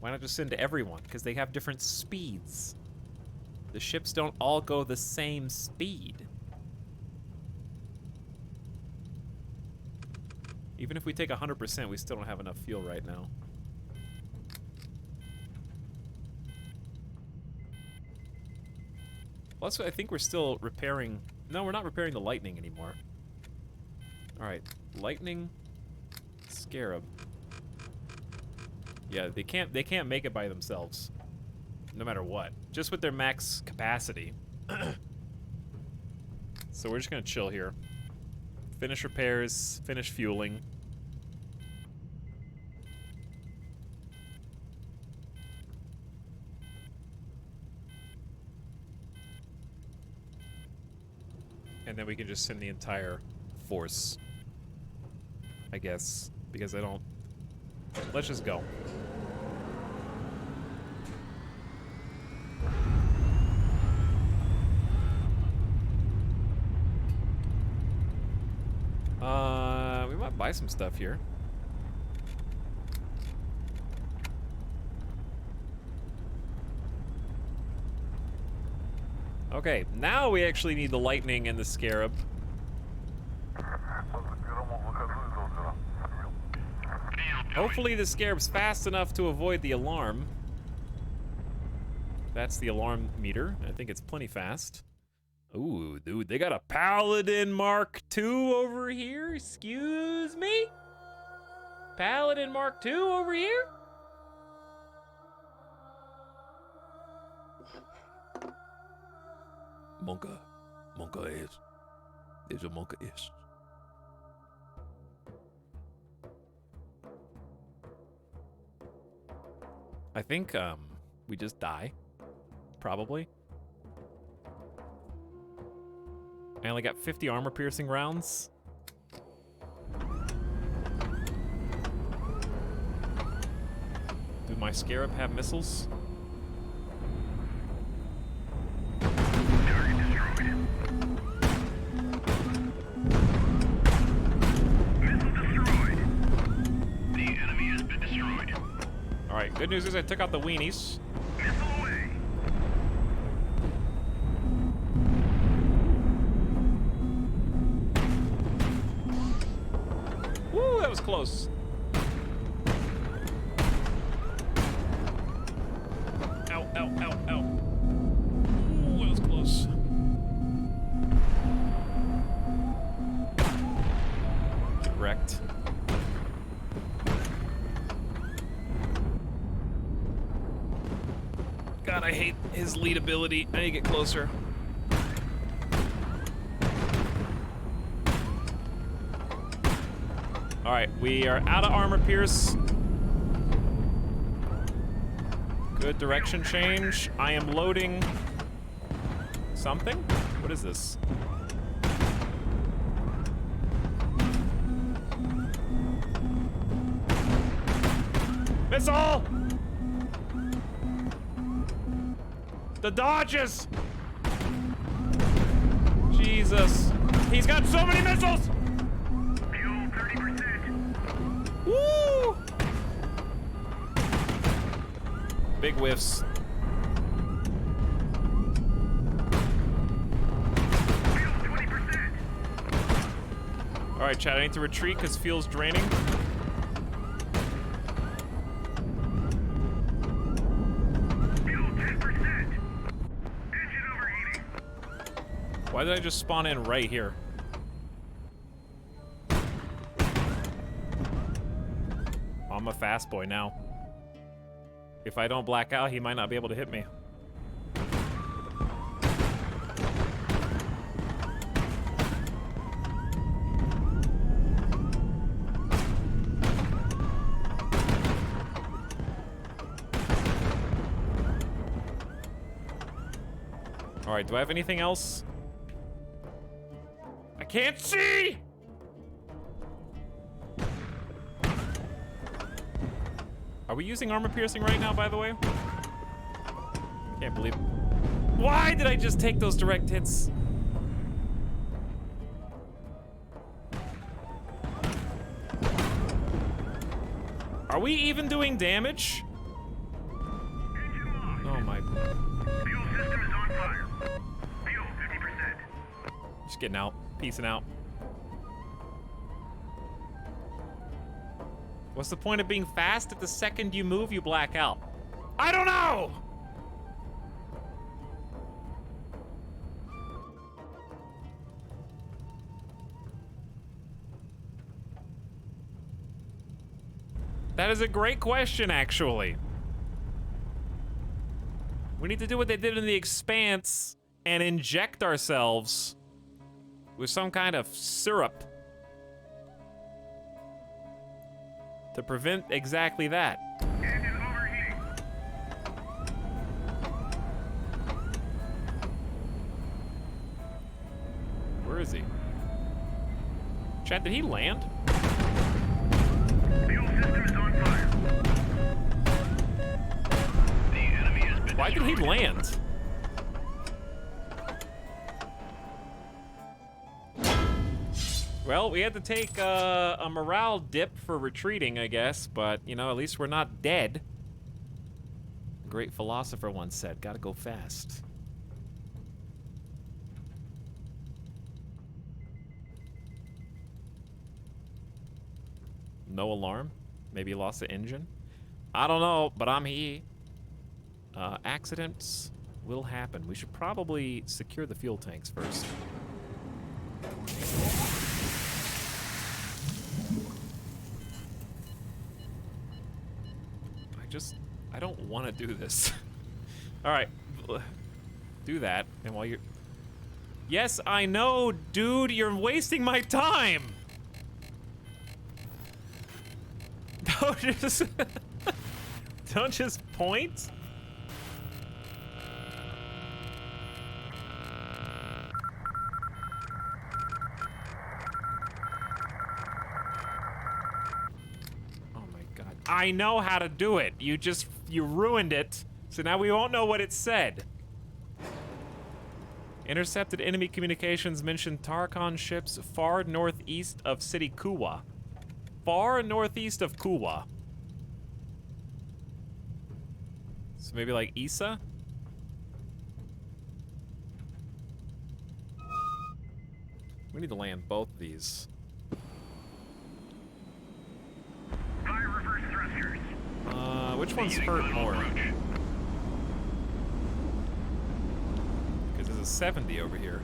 Speaker 1: Why not just send to everyone? Because they have different speeds. The ships don't all go the same speed. Even if we take 100%, we still don't have enough fuel right now. Also, I think we're still repairing... No, we're not repairing the lightning anymore. Alright, lightning, scarab. Yeah, they can't make it by themselves. No matter what. Just with their max capacity. So we're just gonna chill here. Finish repairs, finish fueling. And then we can just send the entire force. I guess. Because I don't... Let's just go. We might buy some stuff here. Okay, now we actually need the lightning and the scarab. Hopefully the scarab's fast enough to avoid the alarm. That's the alarm meter. I think it's plenty fast. Ooh, dude, they got a Paladin Mark II over here? Excuse me? Paladin Mark II over here?
Speaker 4: Monka is. There's a Monka is.
Speaker 1: I think, we just die. Probably. I only got 50 armor-piercing rounds. Do my scarab have missiles?
Speaker 2: Target destroyed. Missile destroyed. The enemy has been destroyed.
Speaker 1: Alright, good news is I took out the weenies.
Speaker 2: Missile away.
Speaker 1: Woo, that was close. Ow, ow, ow, ow. Ooh, that was close. Get wrecked. God, I hate his lead ability. I need to get closer. All right, we are out of armor pierce. Good direction change. I am loading something. What is this? Missile! The dodges! Jesus. He's got so many missiles!
Speaker 2: Fuel 30%.
Speaker 1: Woo! Big whiffs.
Speaker 2: Fuel 20%.
Speaker 1: All right, Chad, I need to retreat because fuel's draining.
Speaker 2: Fuel 10%. Engine overheating.
Speaker 1: Why did I just spawn in right here? I'm a fast boy now. If I don't black out, he might not be able to hit me. All right, do I have anything else? I can't see! Are we using armor piercing right now, by the way? Can't believe it. Why did I just take those direct hits? Are we even doing damage?
Speaker 2: Engine locked.
Speaker 1: Oh my.
Speaker 2: Fuel system is on fire. Fuel 50%.
Speaker 1: Just getting out. Peacing out. What's the point of being fast if the second you move, you black out? I don't know! That is a great question, actually. We need to do what they did in The Expanse and inject ourselves with some kind of syrup to prevent exactly that.
Speaker 2: Engine overheating.
Speaker 1: Where is he? Chad, did he land?
Speaker 2: Fuel system is on fire. The enemy has been
Speaker 1: Why did he
Speaker 2: destroyed.
Speaker 1: land? Well, we had to take a morale dip for retreating, I guess, but, you know, at least we're not dead. A great philosopher once said, gotta go fast. No alarm? Maybe lost the engine? I don't know, but I'm here. Accidents will happen. We should probably secure the fuel tanks first. I don't want to do this. All right, do that. And while you're... Yes, I know, dude, you're wasting my time. Don't just point. I know how to do it. You ruined it. So now we won't know what it said. Intercepted enemy communications mentioned Tarkon ships far northeast of city Kuwa. Far northeast of Kuwa. So maybe like Issa? We need to land both these.
Speaker 2: Fire reverse thrusters.
Speaker 1: Which one's hurt more? Because there's a 70 over here.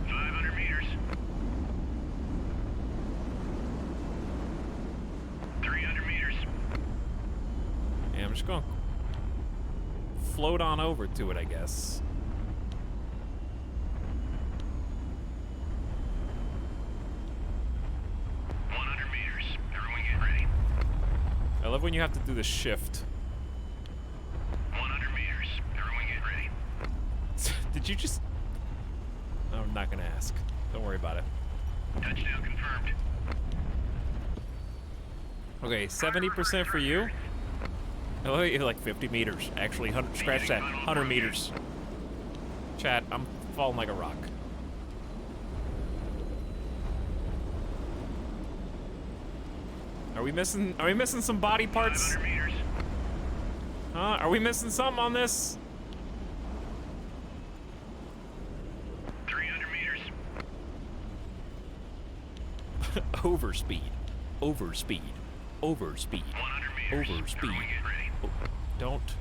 Speaker 2: 500 meters. 300 meters.
Speaker 1: Yeah, I'm just going to float on over to it, I guess. I love when you have to do the shift.
Speaker 2: 100 meters. Everyone get ready.
Speaker 1: Did you just... I'm not gonna ask. Don't worry about it.
Speaker 2: Touchdown confirmed.
Speaker 1: Okay, 70% for you. Oh, you're like 50 meters. Actually, 100, scratch that. 100 meters. Chat, I'm falling like a rock. Are we missing some body parts?
Speaker 2: 500 meters.
Speaker 1: Are we missing something on this?
Speaker 2: 300 meters.
Speaker 3: Overspeed. Overspeed. Overspeed.
Speaker 2: 100 meters.
Speaker 3: Overspeed.
Speaker 2: Everyone get ready.
Speaker 1: Oh, don't.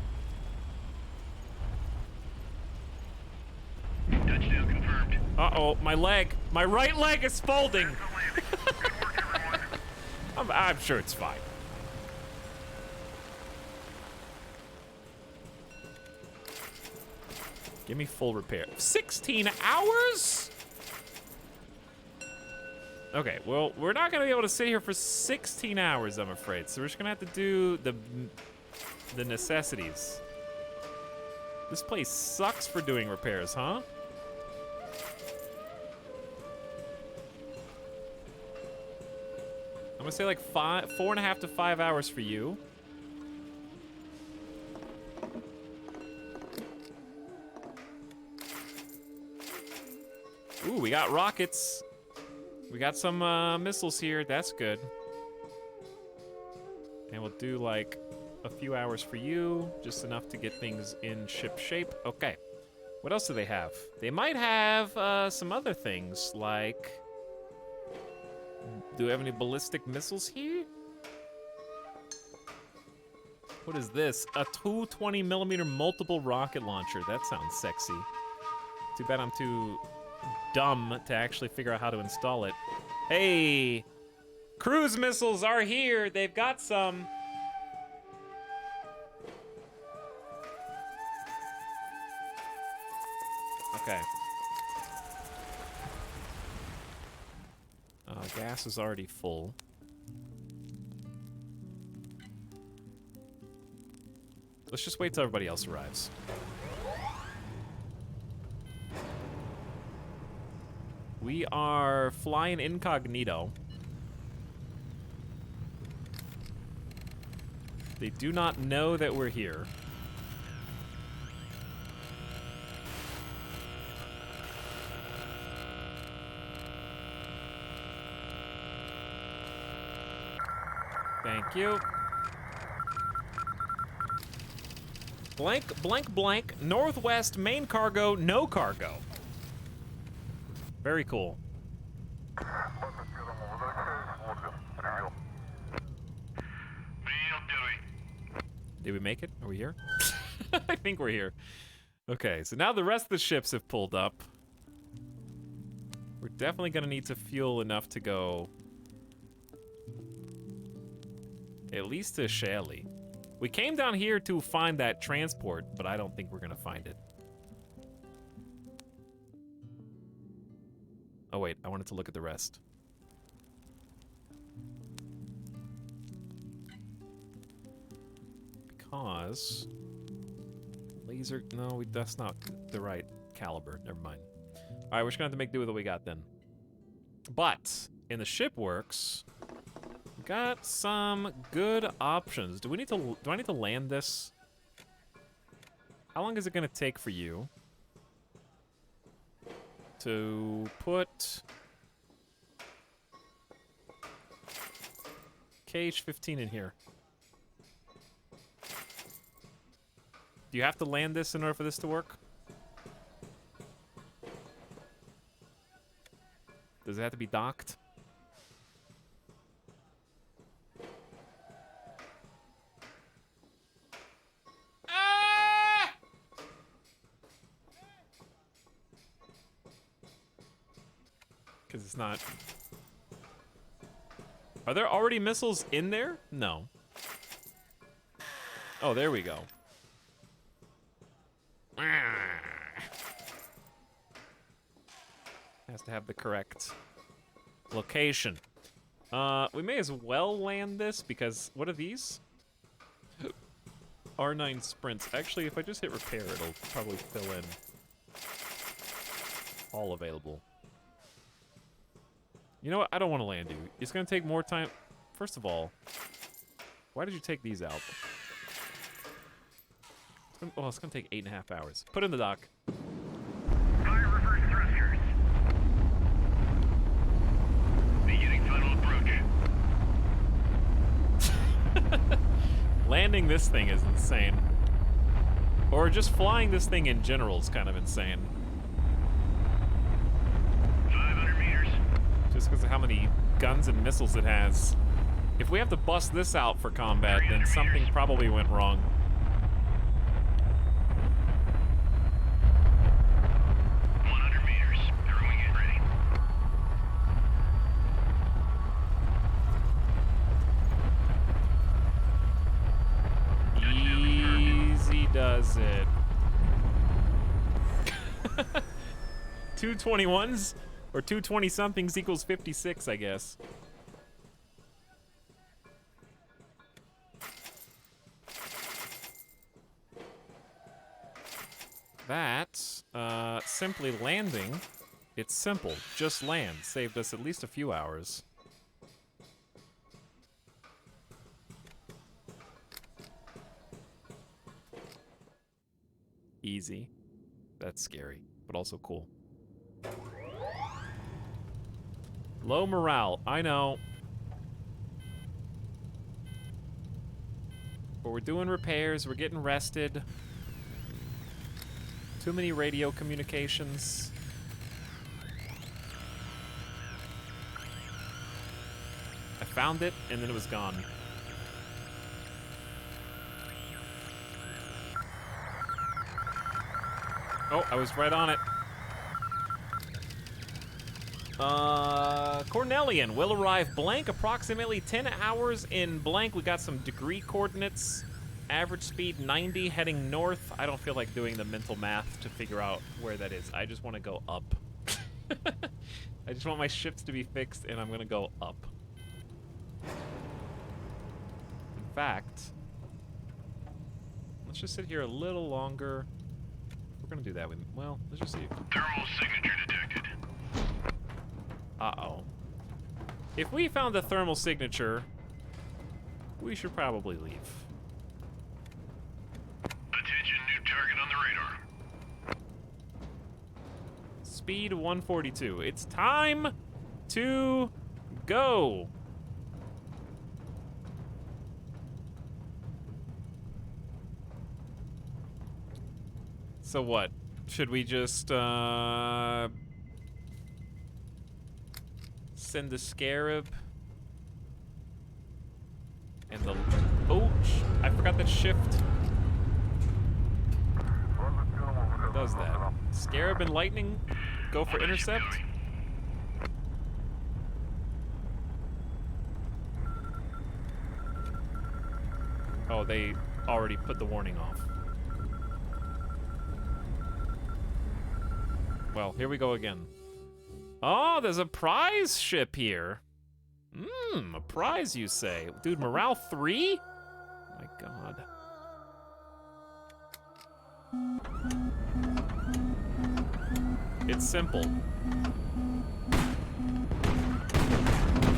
Speaker 2: Touchdown confirmed.
Speaker 1: Uh-oh, my leg. My right leg is folding.
Speaker 2: The landing. Good work, everyone.
Speaker 1: I'm sure it's fine. Give me full repair. 16 hours? Okay, well, we're not gonna be able to sit here for 16 hours, I'm afraid. So we're just gonna have to do the necessities. This place sucks for doing repairs, huh? I'm gonna say like 4.5 to 5 hours for you. Ooh, we got rockets. We got some missiles here. That's good. And we'll do like a few hours for you, just enough to get things in ship shape. Okay. What else do they have? They might have some other things like. Do we have any ballistic missiles here? What is this? A 220mm multiple rocket launcher. That sounds sexy. Too bad I'm too dumb to actually figure out how to install it. Hey! Cruise missiles are here! They've got some. Okay. Gas is already full. Let's just wait till everybody else arrives. We are flying incognito. They do not know that we're here. Thank you. Blank, blank, blank. Northwest, main cargo, no cargo. Very cool. Did we make it? Are we here? I think we're here. Okay, so now the rest of the ships have pulled up. We're definitely gonna need to fuel enough to go at least to Shelly. We came down here to find that transport, but I don't think we're gonna find it. Oh wait, I wanted to look at the rest. Because laser, no, that's not the right caliber. Never mind. All right, we're just gonna have to make do with what we got then. But in the ship works, we got some good options. Do I need to land this? How long is it gonna take for you to put KH-15 in here? Do you have to land this in order for this to work? Does it have to be docked? Ah! Because it's not. Are there already missiles in there? No. Oh, there we go. Has to have the correct location. We may as well land this because what are these? R9 sprints. Actually, if I just hit repair, it'll probably fill in all available. You know what? I don't want to land you. It's going to take more time. First of all, why did you take these out? Oh, it's going to take 8.5 hours. Put in the dock.
Speaker 2: Fire reverse thrusters. Beginning final approach.
Speaker 1: Landing this thing is insane. Or just flying this thing in general is kind of insane.
Speaker 2: 500 meters.
Speaker 1: Just because of how many guns and missiles it has. If we have to bust this out for combat, then something probably went wrong. Does it? 221s or 220 somethings equals 56, I guess. That simply landing. It's simple. Just land. Saved us at least a few hours. Easy. That's scary, but also cool. Low morale, I know. But we're doing repairs, we're getting rested. Too many radio communications. I found it, and then it was gone. Oh, I was right on it. Cornelian will arrive blank approximately 10 hours in blank. We got some degree coordinates. Average speed 90, heading north. I don't feel like doing the mental math to figure out where that is. I just want to go up. I just want my ships to be fixed, and I'm going to go up. In fact, let's just sit here a little longer. We're gonna do that with, well, let's just see.
Speaker 2: Thermal signature detected.
Speaker 1: Uh-oh. If we found the thermal signature, we should probably leave.
Speaker 2: Attention, new target on the radar.
Speaker 1: Speed 142. It's time to go. So what? Should we just send the Scarab and the... Oh, I forgot that shift does that. Scarab and Lightning go for intercept. Oh, they already put the warning off. Well, here we go again. Oh, there's a prize ship here. A prize, you say? Dude, morale 3? Oh my god. It's simple.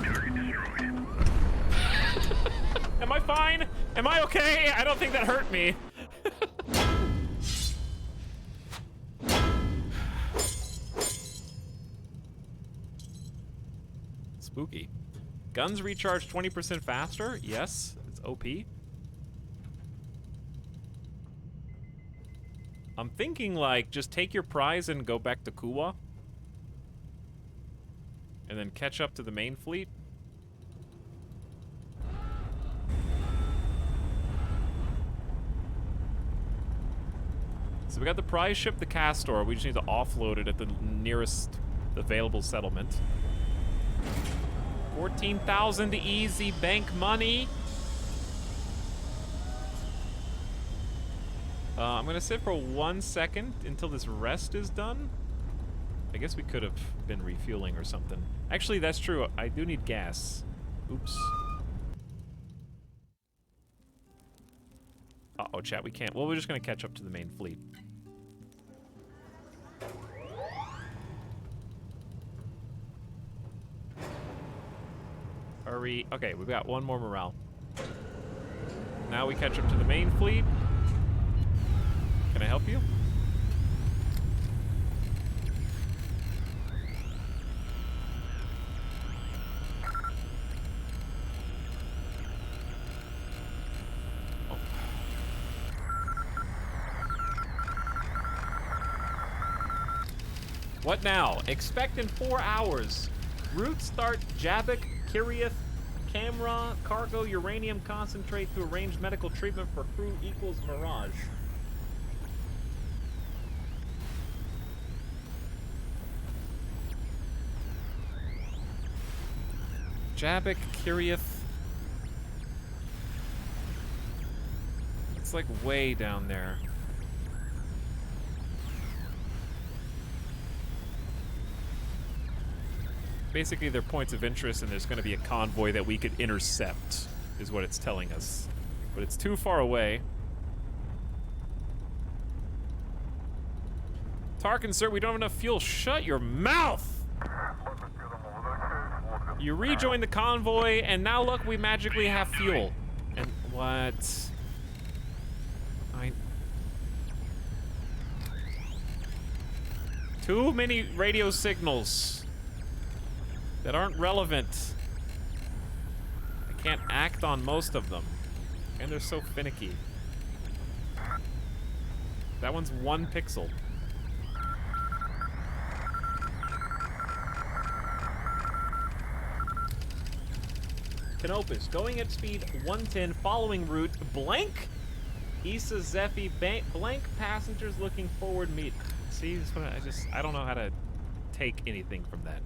Speaker 2: Target destroyed.
Speaker 1: Am I fine? Am I okay? I don't think that hurt me. Spooky. Guns recharge 20% faster? Yes, it's OP. I'm thinking, like, just take your prize and go back to Kuwa. And then catch up to the main fleet. So we got the prize ship, the Castor. We just need to offload it at the nearest available settlement. 14,000 easy bank money. I'm gonna sit for 1 second until this rest is done. I guess we could have been refueling or something. Actually, that's true. I do need gas. Oops. Uh-oh, chat, we can't. Well, we're just gonna catch up to the main fleet. Hurry. Okay, we've got one more morale. Now we catch up to the main fleet. Can I help you? What now? Expect in 4 hours. Route start Jabik, Kirith, Camera, cargo, uranium concentrate to arrange medical treatment for crew equals Mirage. Jabik, Kirith. It's like way down there. Basically, they're points of interest, and there's going to be a convoy that we could intercept, is what it's telling us. But it's too far away. Tarkin, sir, we don't have enough fuel. Shut your mouth! You rejoin the convoy, and now look, we magically have fuel. And what? Too many radio signals that aren't relevant. I can't act on most of them. And they're so finicky. That one's 1 pixel. Canopus, going at speed 110, following route, blank. Issa Zephi, blank passengers looking forward meet. See, this one, I don't know how to take anything from that.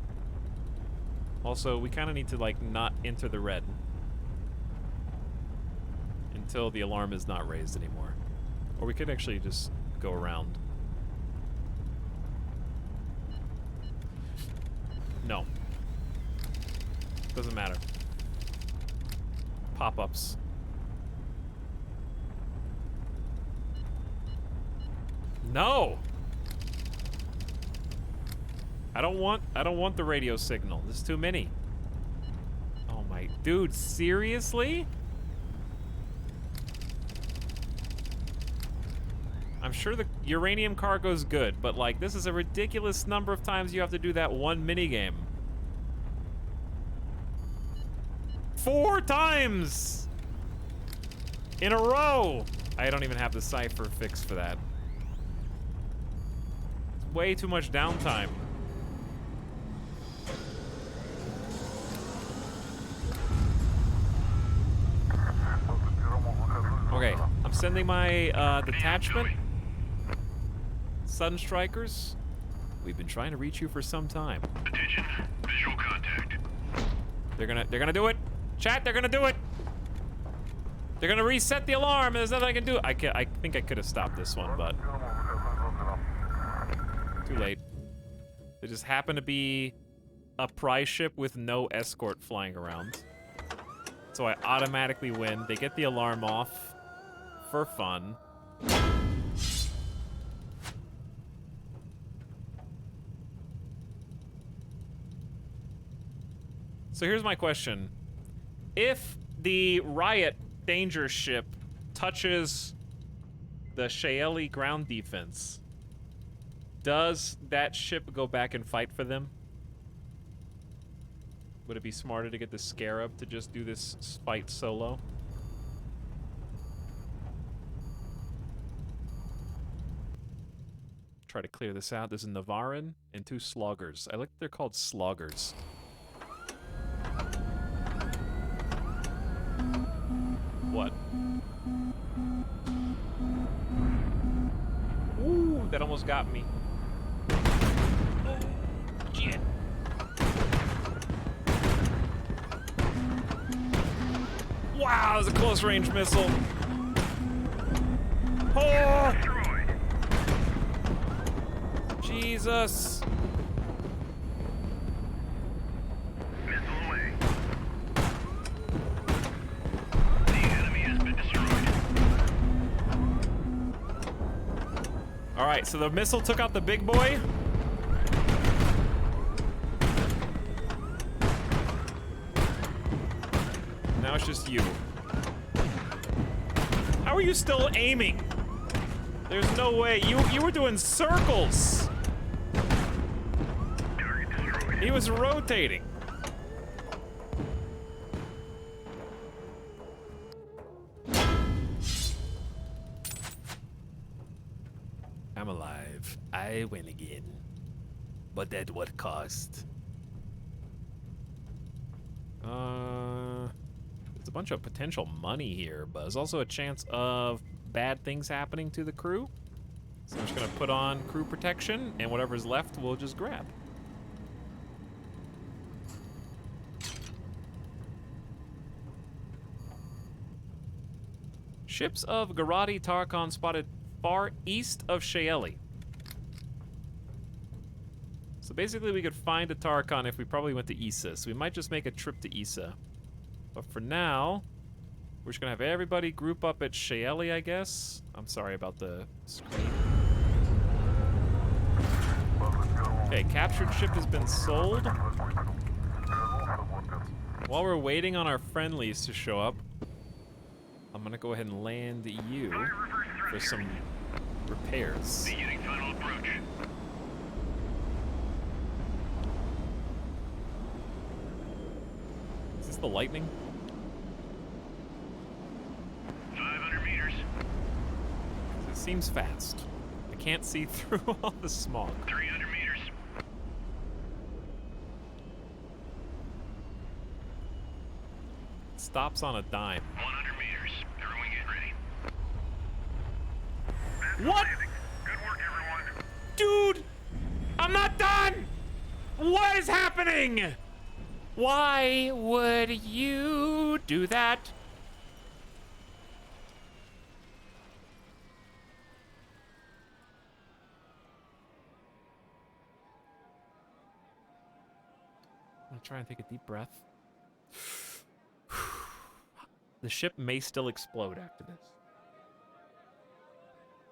Speaker 1: Also, we kind of need to, like, not enter the red until the alarm is not raised anymore. Or we could actually just go around. No. Doesn't matter. Pop-ups. No! I don't want the radio signal. There's too many. Oh my, dude, seriously? I'm sure the uranium cargo's good, but like, this is a ridiculous number of times you have to do that one minigame. 4 times! In a row! I don't even have the cipher fixed for that. It's way too much downtime. Okay, I'm sending my detachment. Sunstrikers. We've been trying to reach you for some time.
Speaker 2: Attention, visual contact.
Speaker 1: They're gonna do it. Chat, they're gonna do it. They're gonna reset the alarm. There's nothing I can do. I think I could have stopped this one, but too late. There just happened to be a prize ship with no escort flying around. So I automatically win. They get the alarm off for fun. So here's my question. If the riot danger ship touches the Shaeli ground defense, does that ship go back and fight for them? Would it be smarter to get the Scarab to just do this fight solo? Try to clear this out. There's a Navarin and 2 Sloggers. I like that they're called Sloggers. What? Ooh, that almost got me. Oh, shit. Wow, that was a close range missile. Oh!
Speaker 2: Destroyed.
Speaker 1: Jesus.
Speaker 2: Missile away. The enemy has been destroyed.
Speaker 1: All right, so the missile took out the big boy. Now it's just you. How are you still aiming? There's no way. You were doing circles.
Speaker 2: Target destroyed.
Speaker 1: He was rotating. I'm alive. I win again.
Speaker 3: But at what cost?
Speaker 1: There's a bunch of potential money here, but there's also a chance of bad things happening to the crew. So I'm just gonna put on crew protection, and whatever's left, we'll just grab. Ships of Garati Tarkon spotted far east of Shaeli. So basically we could find a Tarkon if we probably went to Issa. So we might just make a trip to Issa. But for now, we're just gonna have everybody group up at Shaeli, I guess. I'm sorry about the screen. Okay, captured ship has been sold. While we're waiting on our friendlies to show up, I'm gonna go ahead and land you for some repairs.
Speaker 2: Beginning final approach.
Speaker 1: Is this the lightning?
Speaker 2: 500 meters.
Speaker 1: It seems fast. I can't see through all the smog.
Speaker 2: 300 meters.
Speaker 1: Stops on a dime.
Speaker 2: 100 meters. Everyone get ready.
Speaker 1: What?
Speaker 2: Good work, everyone.
Speaker 1: Dude! I'm not done! What is happening? Why would you do that? I'm gonna try and take a deep breath. The ship may still explode after this.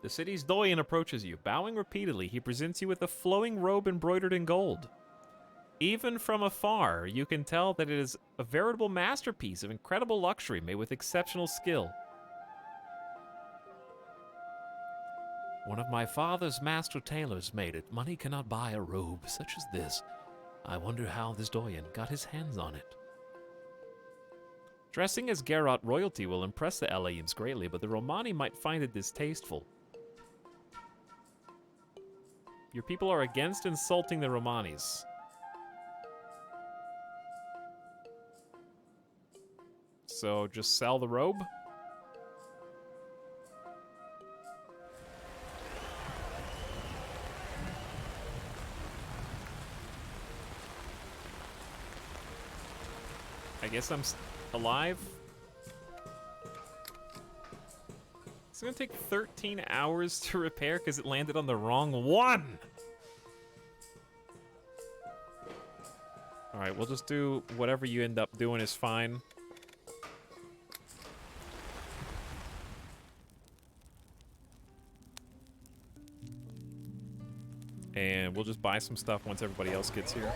Speaker 1: The city's doyen approaches you. Bowing repeatedly, he presents you with a flowing robe embroidered in gold. Even from afar, you can tell that it is a veritable masterpiece of incredible luxury made with exceptional skill. One of my father's master tailors made it. Money cannot buy a robe such as this. I wonder how this doyen got his hands on it. Dressing as Geralt royalty will impress the Elaeans greatly, but the Romani might find it distasteful. Your people are against insulting the Romanis. So just sell the robe? I guess I'm alive. It's gonna take 13 hours to repair because it landed on the wrong one. All right, we'll just do whatever you end up doing is fine. And we'll just buy some stuff once everybody else gets here.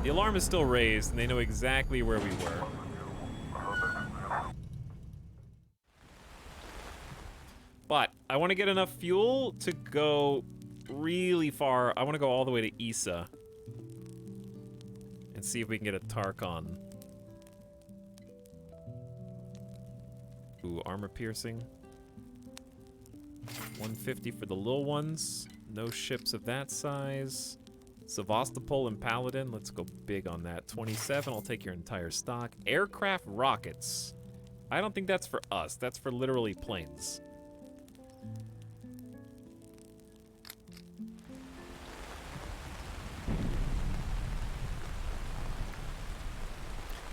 Speaker 1: The alarm is still raised, and they know exactly where we were. But I want to get enough fuel to go really far. I want to go all the way to Issa and see if we can get a Tarkon. Ooh, armor piercing. 150 for the little ones. No ships of that size. Sevastopol and Paladin, let's go big on that. 27, I'll take your entire stock. Aircraft rockets. I don't think that's for us. That's for literally planes.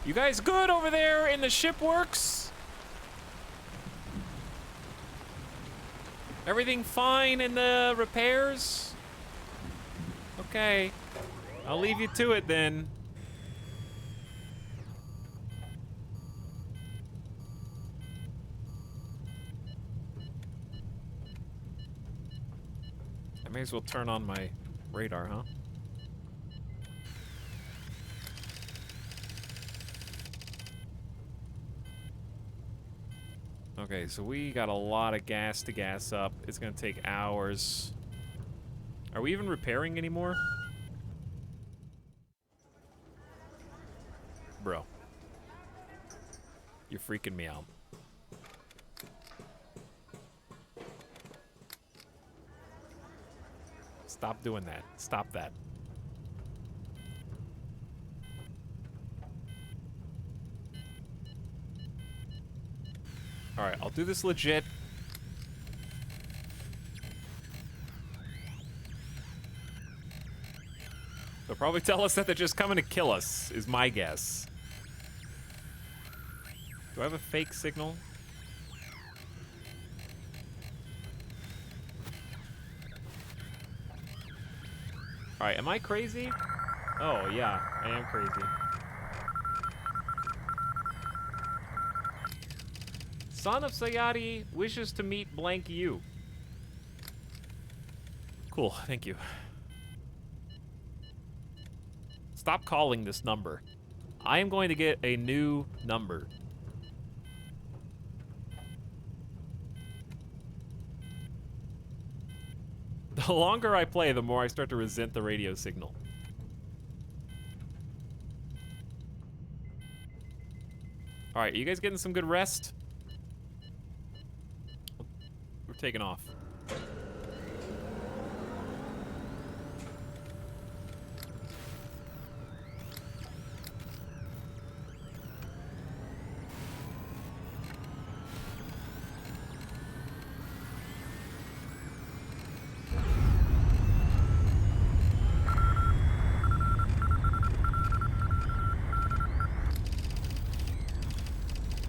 Speaker 1: You guys good over there in the ship works? Everything fine in the repairs? Okay, I'll leave you to it then. I may as well turn on my radar, huh? Okay, so we got a lot of gas to gas up. It's gonna take hours. Are we even repairing anymore? Bro. You're freaking me out. Stop doing that. Stop that. Alright, I'll do this legit. They'll probably tell us that they're just coming to kill us, is my guess. Do I have a fake signal? Alright, am I crazy? Oh, yeah, I am crazy. Son of Sayadi wishes to meet blank you. Cool, thank you. Stop calling this number. I am going to get a new number. The longer I play, the more I start to resent the radio signal. Alright, you guys getting some good rest? We're taking off.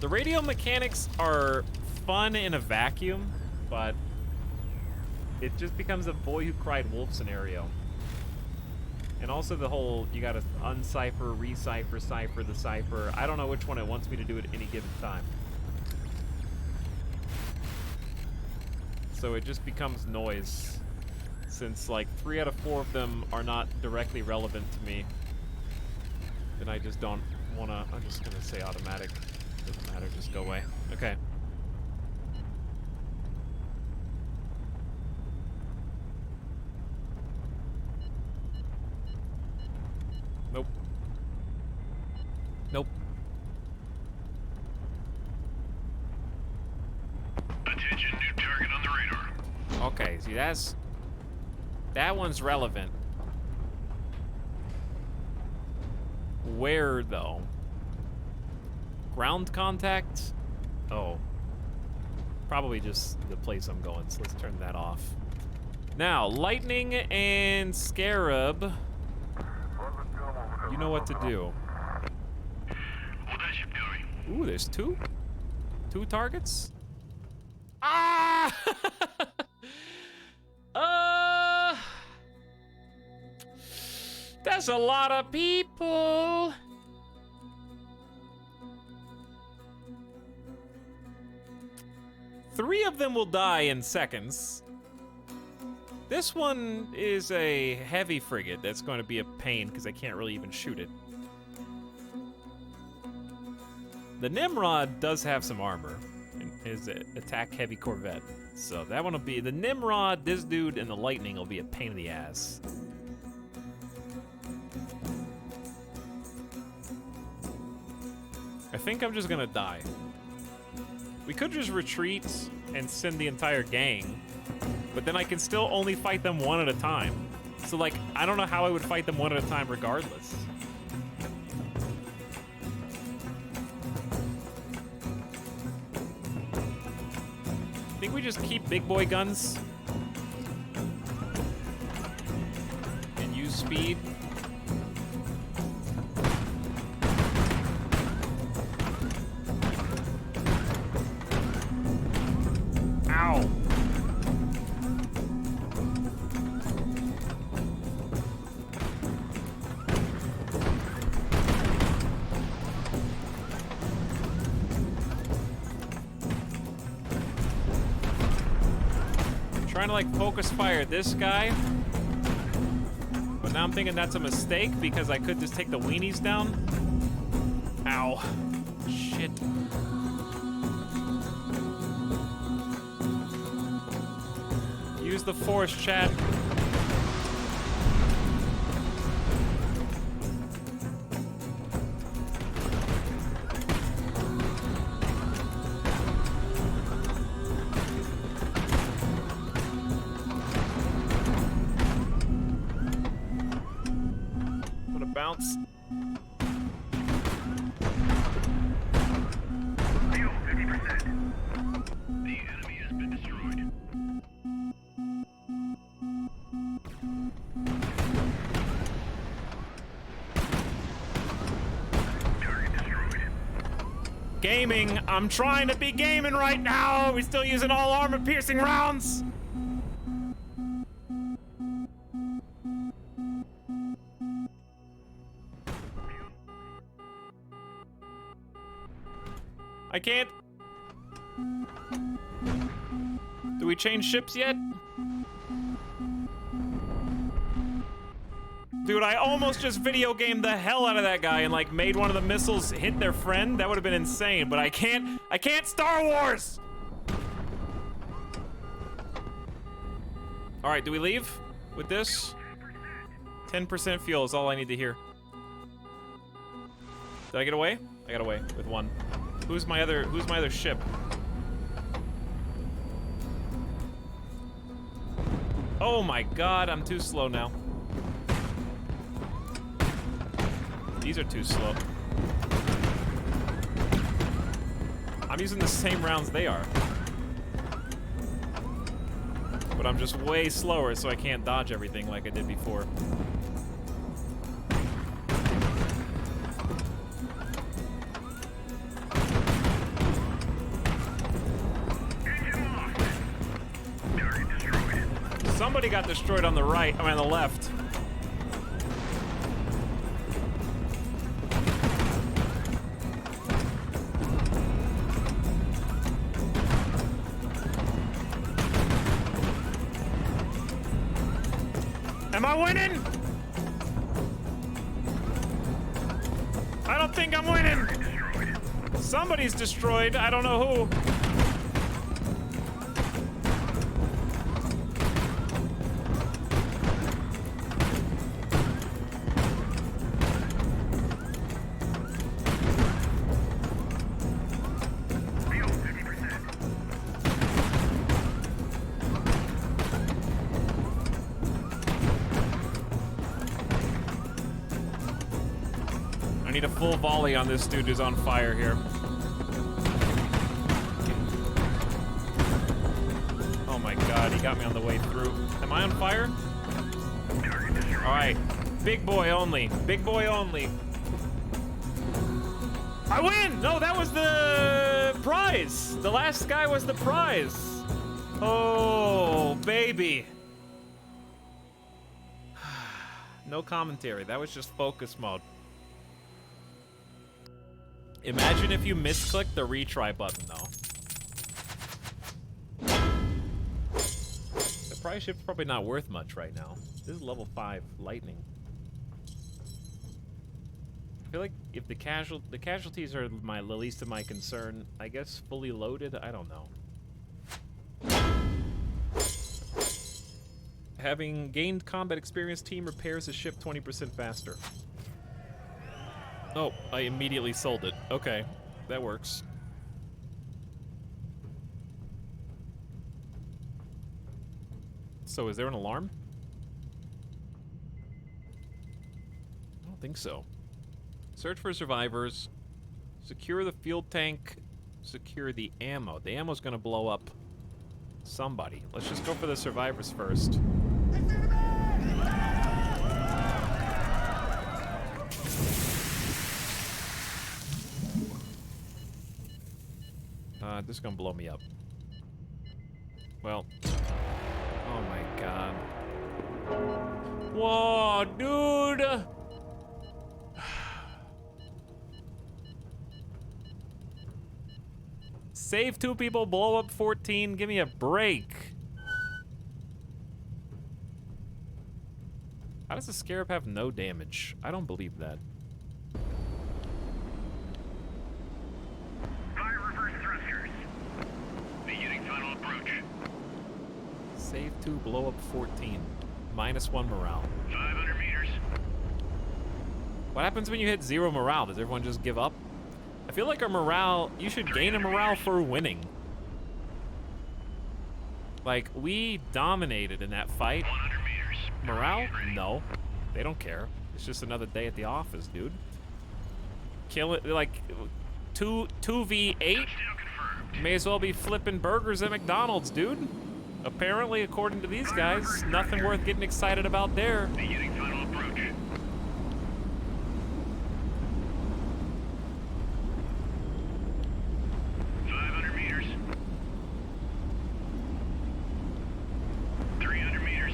Speaker 1: The radio mechanics are fun in a vacuum, but it just becomes a boy who cried wolf scenario. And also the whole, you gotta uncipher, recipher, cipher the cipher. I don't know which one it wants me to do at any given time. So it just becomes noise. Since like 3 out of 4 of them are not directly relevant to me, then I just don't wanna, I'm just gonna say automatic. Doesn't matter, just go away. Okay. Nope. Nope.
Speaker 2: Attention, new target on the radar.
Speaker 1: Okay, see that one's relevant. Where though? Ground contact? Oh. Probably just the place I'm going, so let's turn that off. Now, lightning and scarab. You know what to do.
Speaker 2: Well, that should do it.
Speaker 1: Ooh, there's 2? 2 targets? Ah! That's a lot of people. Three of them will die in seconds. This one is a heavy frigate that's going to be a pain because I can't really even shoot it. The Nimrod does have some armor and is an attack heavy corvette. So that one will be, the Nimrod, this dude, and the Lightning will be a pain in the ass. I think I'm just gonna die. We could just retreat and send the entire gang, but then I can still only fight them one at a time. So like, I don't know how I would fight them one at a time regardless. I think we just keep big boy guns and use speed. Ow. Trying to like focus fire this guy, but now I'm thinking that's a mistake because I could just take the weenies down. Ow. Shit. Use the force, chat. shots.
Speaker 2: Fuel 50%. The enemy has been destroyed. Target destroyed.
Speaker 1: Gaming. I'm trying to be gaming right now. Are we still using all armor-piercing rounds? I can't. Do we change ships yet? Dude, I almost just video gamed the hell out of that guy and like made one of the missiles hit their friend. That would have been insane, but I can't Star Wars! All right, do we leave with this? 10% fuel is all I need to hear. Did I get away? I got away with one. Who's my other ship? Oh my god, I'm too slow now. These are too slow. I'm using the same rounds they are. But I'm just way slower, so I can't dodge everything like I did before. Somebody got destroyed on the right, I mean on the left. Am I winning? I don't think I'm winning. Somebody's destroyed, I don't know who. I need a full volley on this dude who's on fire here. Oh my god, he got me on the way through. Am I on fire? Alright. Big boy only. Big boy only. I win! No, that was the prize! The last guy was the prize. Oh, baby. No commentary. That was just focus mode. Imagine if you misclicked the retry button, though. The prize ship's probably not worth much right now. This is level 5 lightning. I feel like if the casualties are the least of my concern, I guess fully loaded, I don't know. Having gained combat experience, team repairs the ship 20% faster. Oh, I immediately sold it. Okay, that works. So is there an alarm? I don't think so. Search for survivors. Secure the fuel tank. Secure the ammo. The ammo's gonna blow up somebody. Let's just go for the survivors first. This is gonna blow me up. Well. Oh my god. Whoa, dude! Save 2 people, blow up 14. Give me a break. How does the Scarab have no damage? I don't believe that.
Speaker 2: Fire reverse thrusters. Beginning final approach.
Speaker 1: Save 2, blow up 14. -1 morale.
Speaker 2: 500 meters.
Speaker 1: What happens when you hit 0 morale? Does everyone just give up? I feel like our morale, you should gain a morale for winning. Like, we dominated in that fight.
Speaker 2: 100 meters.
Speaker 1: Morale? No. They don't care. It's just another day at the office, dude. Kill it, like, 2v8?
Speaker 2: Still confirmed.
Speaker 1: May as well be flipping burgers at McDonald's, dude. Apparently, according to these guys, nothing worth getting excited about there.
Speaker 2: Beginning final approach. $500 meters. 300 meters.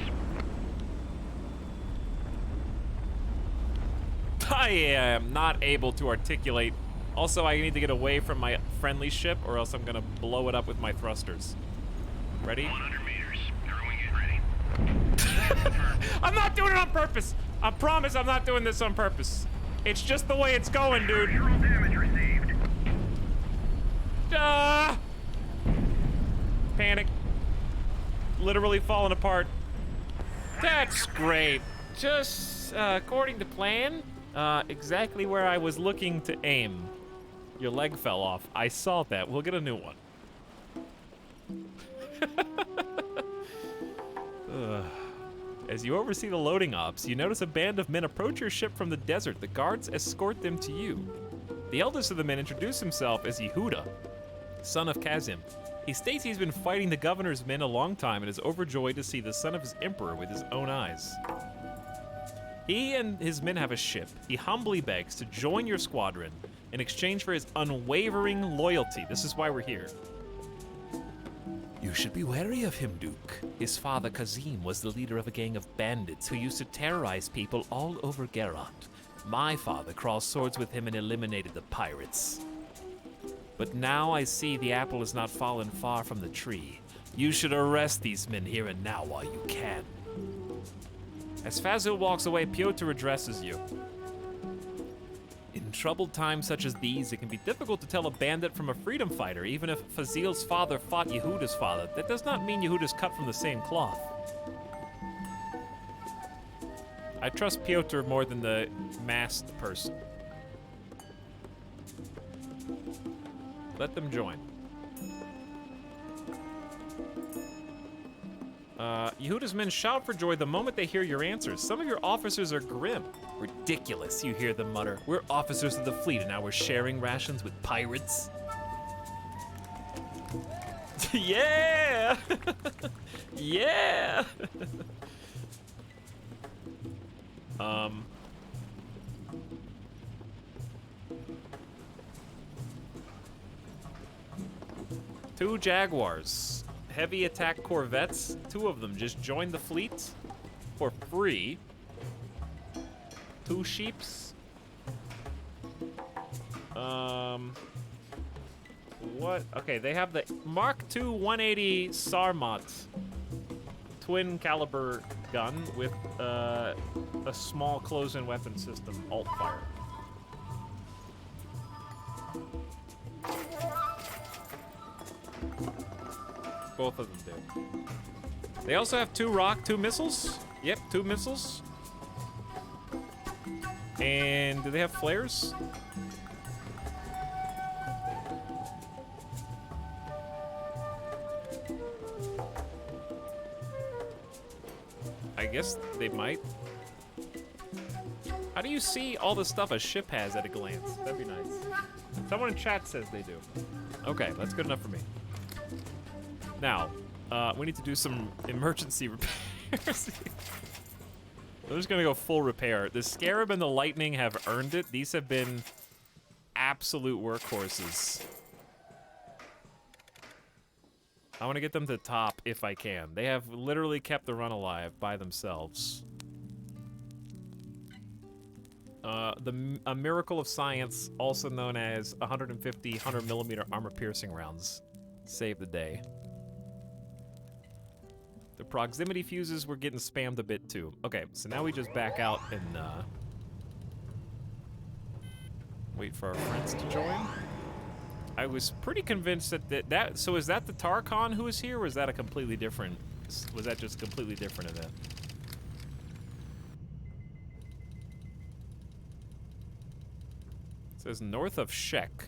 Speaker 1: I am not able to articulate. Also, I need to get away from my friendly ship, or else I'm gonna blow it up with my thrusters. Ready?
Speaker 2: 100 meters. Everyone get ready.
Speaker 1: I'm not doing it on purpose. I promise I'm not doing this on purpose. It's just the way it's going, dude.
Speaker 2: Zero damage received.
Speaker 1: Panic. Literally falling apart. That's great. Just according to plan, exactly where I was looking to aim. Your leg fell off. I saw that. We'll get a new one. As you oversee the loading ops, you notice a band of men approach your ship from the desert. The guards escort them to you. The eldest of the men introduced himself as Yehuda, son of Kazim. He states he's been fighting the governor's men a long time and is overjoyed to see the son of his emperor with his own eyes. He and his men have a ship. He humbly begs to join your squadron in exchange for his unwavering loyalty. This is why we're here. You should be wary of him, Duke. His father, Kazim, was the leader of a gang of bandits who used to terrorize people all over Geralt. My father crossed swords with him and eliminated the pirates. But now I see the apple has not fallen far from the tree. You should arrest these men here and now while you can. As Fazil walks away, Pyotr addresses you. In troubled times such as these, it can be difficult to tell a bandit from a freedom fighter, even if Fazil's father fought Yehuda's father. That does not mean Yehuda's cut from the same cloth. I trust Pyotr more than the masked person. Let them join. Yehuda's men shout for joy the moment they hear your answers. Some of your officers are grim. Ridiculous, you hear them mutter. We're officers of the fleet and now we're sharing rations with pirates. Yeah! Yeah! Two Jaguars. Heavy attack corvettes. Two of them just joined the fleet for free. Two sheeps. What? Okay, they have the Mark II 180 Sarmat twin caliber gun with a small close-in weapon system, alt fire. Both of them do. They also have two missiles. Yep, 2 missiles. And do they have flares? I guess they might. How do you see all the stuff a ship has at a glance? That'd be nice. Someone in chat says they do. Okay, that's good enough for me. Now, we need to do some emergency repairs. I'm just gonna go full repair. The Scarab and the Lightning have earned it. These have been absolute workhorses. I want to get them to the top if I can. They have literally kept the run alive by themselves. A miracle of science, also known as 150 100mm armor-piercing rounds, saved the day. The proximity fuses were getting spammed a bit too. Okay, so now we just back out and wait for our friends to join. I was pretty convinced that so is that the Tarkon who is here, or is that a completely different, was that just a completely different event? It says north of Shek.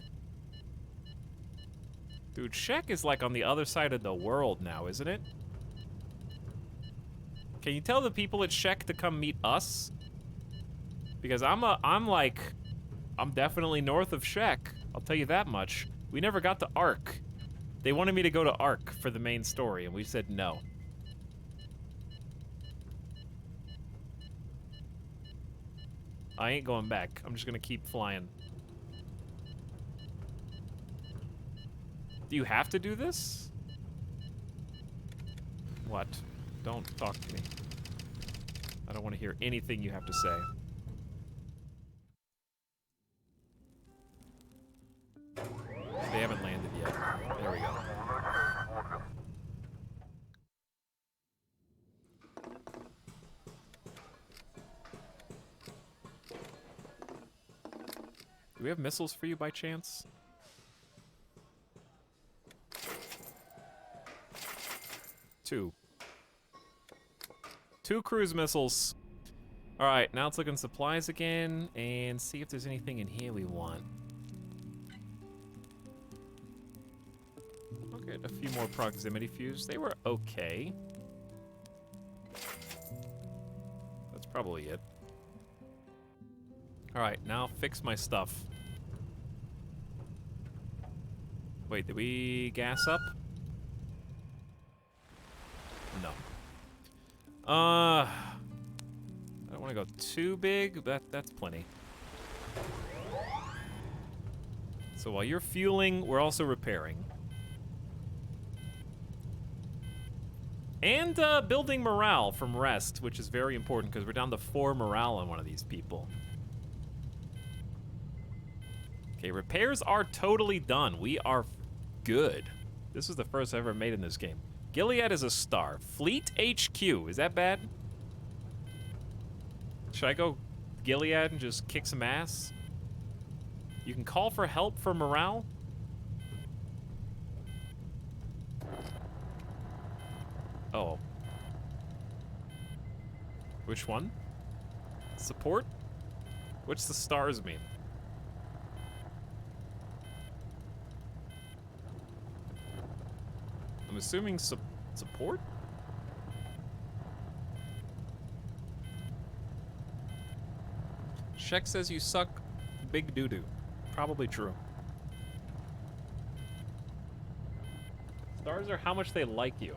Speaker 1: Dude, Shek is like on the other side of the world now, isn't it? Can you tell the people at Shek to come meet us? Because I'm definitely north of Shek. I'll tell you that much. We never got to Ark. They wanted me to go to Ark for the main story, and we said no. I ain't going back. I'm just gonna keep flying. Do you have to do this? What? Don't talk to me. I don't want to hear anything you have to say. They haven't landed yet. There we go. Do we have missiles for you by chance? Two cruise missiles. All right, now let's look in supplies again and see if there's anything in here we want. Okay, a few more proximity fuse. They were okay. That's probably it. All right, now fix my stuff. Wait, did we gas up? No. I don't want to go too big, but that's plenty. So while you're fueling, we're also repairing. And building morale from rest, which is very important because we're down to 4 morale on one of these people. Okay, repairs are totally done. We are good. This is the first I've ever made in this game. Gilead is a star. Fleet HQ, is that bad? Should I go Gilead and just kick some ass? You can call for help for morale? Oh. Which one? Support? What's the stars mean? I'm assuming support? Shek says you suck big doo-doo. Probably true. Stars are how much they like you.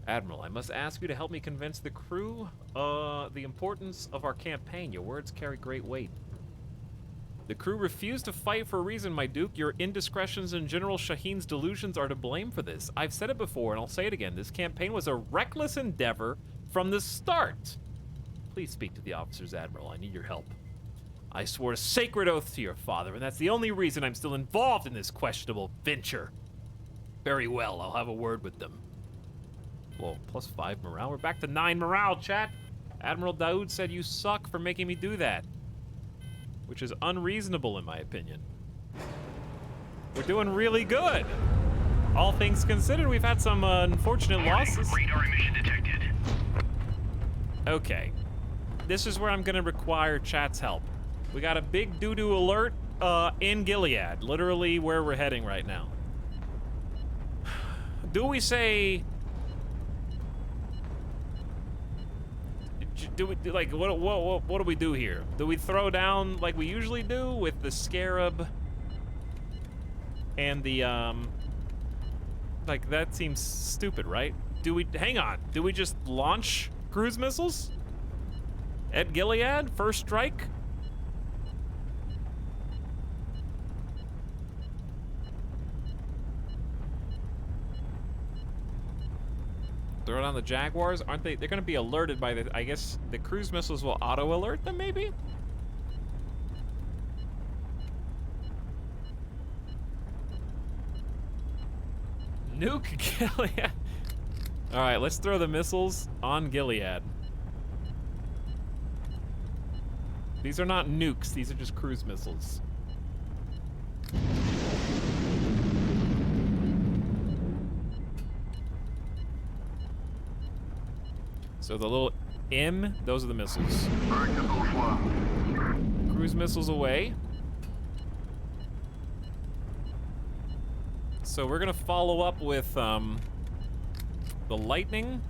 Speaker 1: Admiral, I must ask you to help me convince the crew the importance of our campaign. Your words carry great weight. The crew refused to fight for a reason, my Duke. Your indiscretions and General Shaheen's delusions are to blame for this. I've said it before, and I'll say it again. This campaign was a reckless endeavor from the start. Please speak to the officers, Admiral. I need your help. I swore a sacred oath to your father, and that's the only reason I'm still involved in this questionable venture. Very well, I'll have a word with them. Whoa, +5 morale? We're back to 9 morale, chat. Admiral Daoud said you suck for making me do that. Which is unreasonable in my opinion. We're doing really good. All things considered, we've had some unfortunate losses.
Speaker 2: Radar emission detected.
Speaker 1: Okay. This is where I'm gonna require chat's help. We got a big doo-doo alert in Gilead, literally where we're heading right now. Do we say... Do we do, like, what do we do here? Do we throw down like we usually do with the Scarab and the like, that seems stupid, right? Do we hang on? Do we just launch cruise missiles at Gilead? First strike? Throw it on the Jaguars? Aren't they? They're going to be alerted by the... I guess the cruise missiles will auto-alert them, maybe? Nuke Gilead. All right, let's throw the missiles on Gilead. These are not nukes. These are just cruise missiles. So the little M, those are the missiles. Cruise missiles away. So we're gonna follow up with the lightning.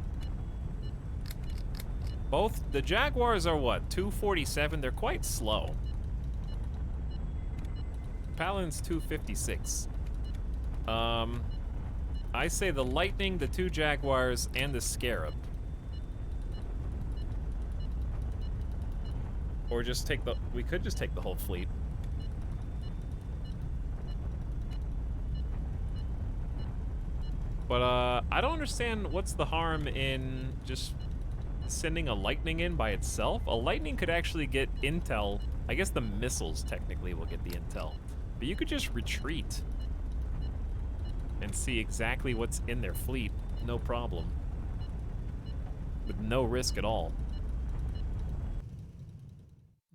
Speaker 1: Both the Jaguars are what? 247. They're quite slow. Paladin's 256. I say the Lightning, the 2 Jaguars, and the Scarab. Or just take the... We could just take the whole fleet. But, I don't understand what's the harm in just sending a Lightning in by itself. A Lightning could actually get intel. I guess the missiles technically will get the intel. But you could just retreat and see exactly what's in their fleet. No problem. With no risk at all.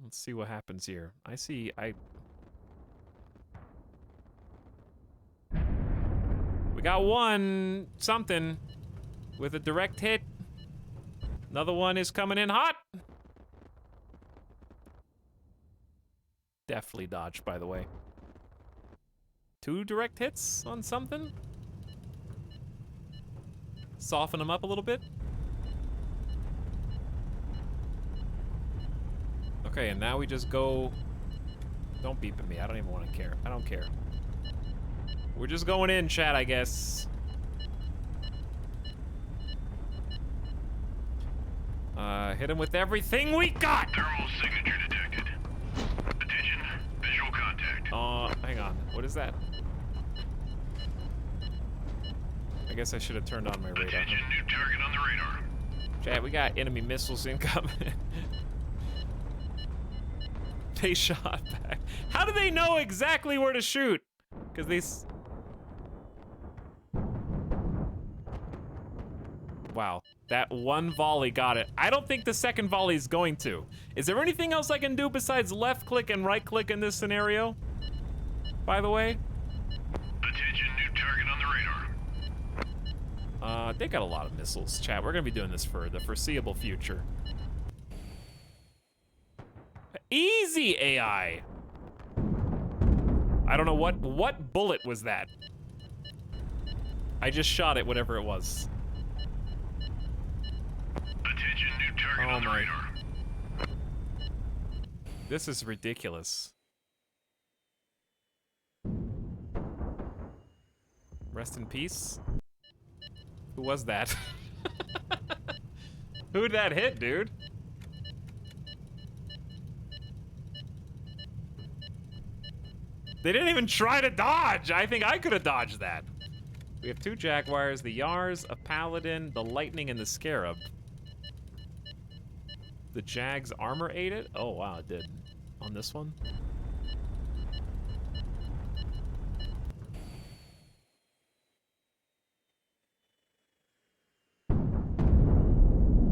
Speaker 1: Let's see what happens here. We got one something with a direct hit. Another one is coming in hot. Definitely dodged, by the way. 2 direct hits on something. Soften them up a little bit. Okay, and now we just go... Don't beep at me. I don't even want to care. I don't care. We're just going in, chat, I guess. Hit him with everything we got!
Speaker 2: Thermal signature detected. Attention, visual contact.
Speaker 1: Hang on. What is that? I guess I should have turned on my radar.
Speaker 2: Attention, new target on the radar.
Speaker 1: Chat, we got enemy missiles incoming. They shot back. How do they know exactly where to shoot? Because they... Wow, that one volley got it. I don't think the second volley is going to. Is there anything else I can do besides left click and right click in this scenario? By the way?
Speaker 2: Attention, new target on the radar.
Speaker 1: They got a lot of missiles, chat. We're gonna be doing this for the foreseeable future. Easy AI. I don't know what bullet was that. I just shot it, whatever it was.
Speaker 2: Attention, new target on the radar.
Speaker 1: This is ridiculous. Rest in peace. Who was that? Who'd that hit, dude? They didn't even try to dodge. I think I could have dodged that. We have 2 Jaguars, the Yars, a Paladin, the Lightning, and the Scarab. The Jag's armor ate it? Oh, wow, it did. On this one?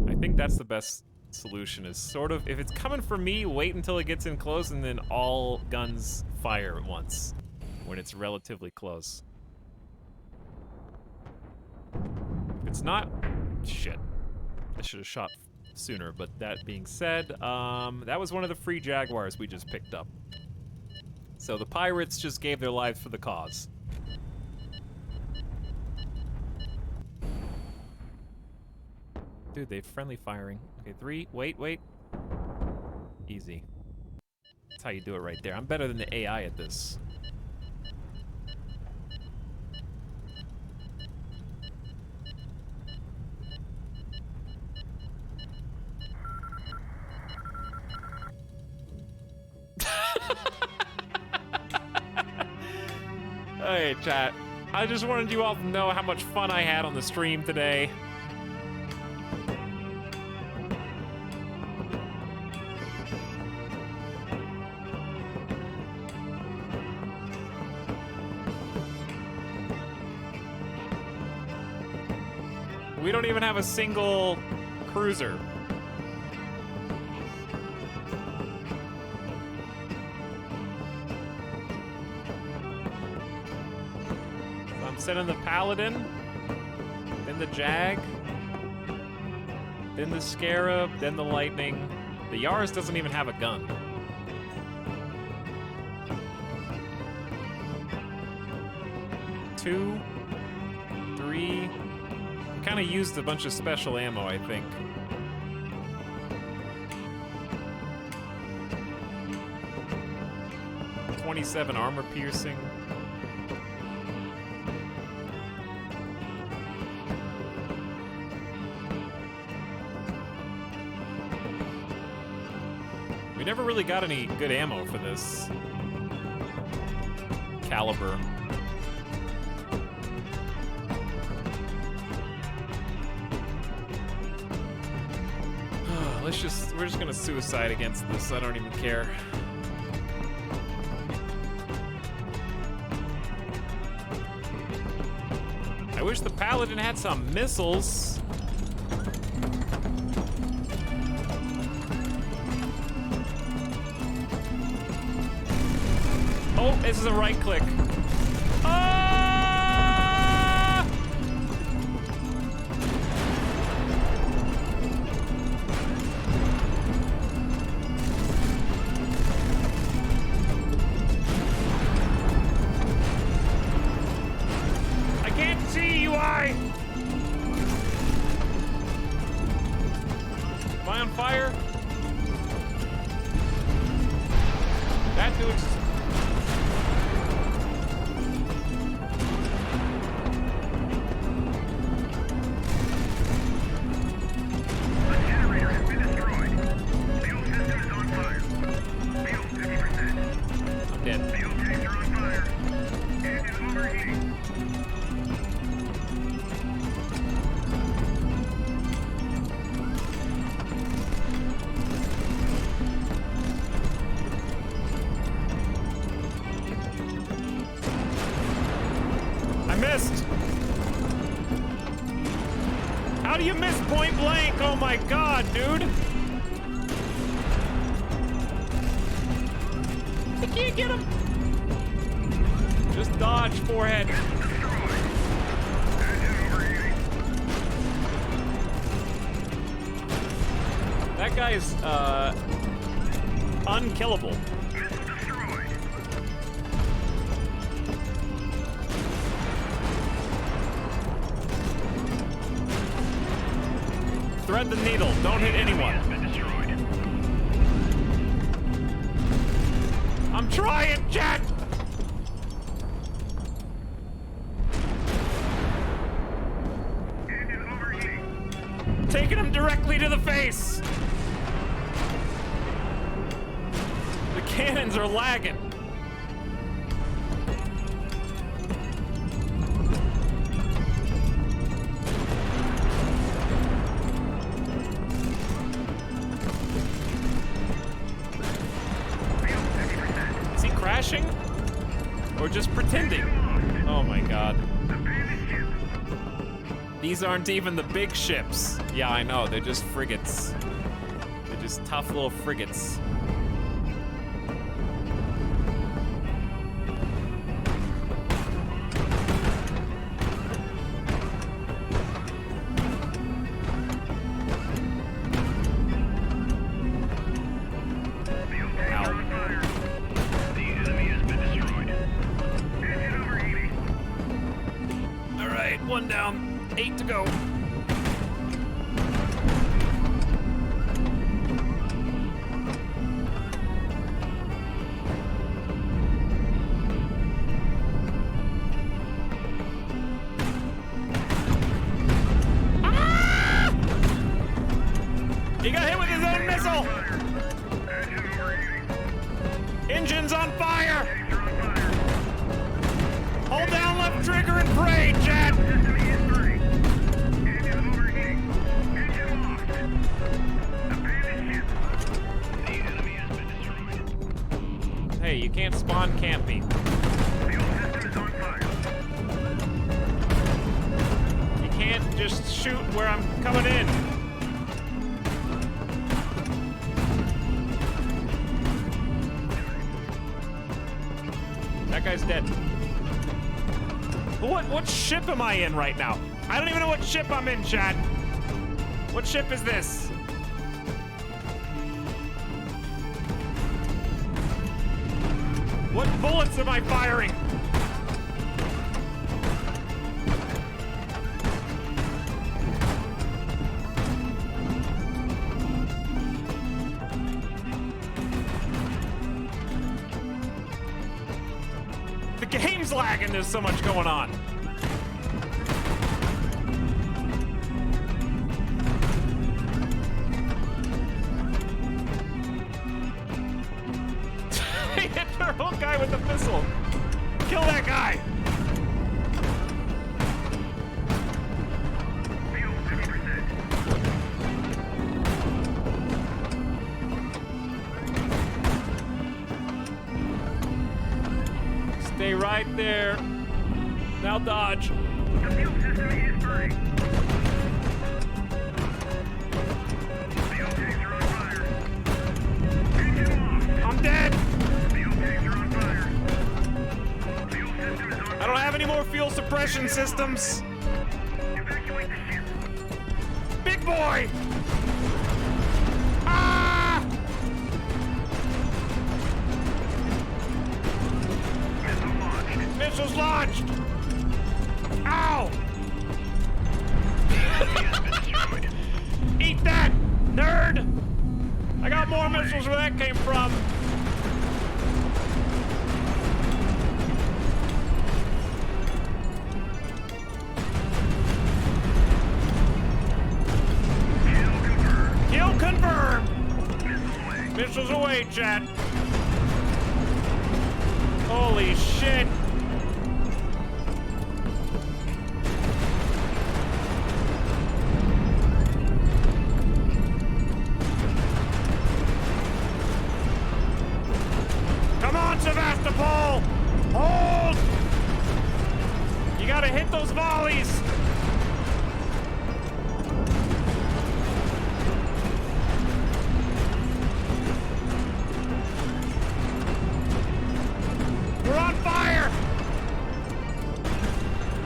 Speaker 1: I think that's the best solution, is sort of, if it's coming for me, wait until it gets in close and then all guns fire at once when it's relatively close. If it's not, shit. I should have shot sooner, but that being said, that was one of the free Jaguars we just picked up. So the pirates just gave their lives for the cause. Dude, they're friendly firing. Okay, 3, wait. Easy. That's how you do it right there. I'm better than the AI at this. Hey, chat. I just wanted you all to know how much fun I had on the stream today. We don't even have a single cruiser. So I'm sending the Paladin, then the Jag, then the Scarab, then the Lightning. The Yars doesn't even have a gun. Two, 3. Kind of used a bunch of special ammo, I think. 27 armor piercing. We never really got any good ammo for this caliber. We're just gonna suicide against this. I don't even care. I wish the paladin had some missiles. Oh, this is a right click. Ah! I can't see you, Am I on fire? That dude's... How do you miss point blank? Oh my god, dude! I can't get him! Just dodge, forehead. That guy's, unkillable. Thread the needle. Don't hit anyone. I'm trying, chat! Taking him directly to the face! The cannons are lagging. Crashing? Or just pretending? Oh my god. These aren't even the big ships. Yeah, I know, they're just frigates. They're just tough little frigates. One down, 8 to go. Ah! He got hit with his own missile. Engine's on fire. Hold down left trigger and pray, chat. Hey, you can't spawn campy. You can't just shoot where I'm coming in. That guy's dead. What ship am I in right now? I don't even know what ship I'm in, chat. What ship is this? What bullets am I firing? second, there's so much going on. He hit the whole guy with the missile. Kill that guy.
Speaker 2: Fuel 50%.
Speaker 1: Stay right there. Now dodge.
Speaker 2: The fuel system is burning. Fuel tanks are on fire. Engine off.
Speaker 1: I'm dead.
Speaker 2: Fuel tanks are on fire. Fuel system is on
Speaker 1: I don't have any more fuel suppression systems.
Speaker 2: Evacuate the ship.
Speaker 1: Big boy. Ah!
Speaker 2: Missile launched.
Speaker 1: Missiles launched. Ow! Eat that, nerd! I got more missiles where that came from.
Speaker 2: Kill confirmed.
Speaker 1: Kill confirmed.
Speaker 2: Missile away.
Speaker 1: Missiles away, chat. Holy shit. Come on, Sevastopol! Hold! You gotta hit those volleys! We're on fire!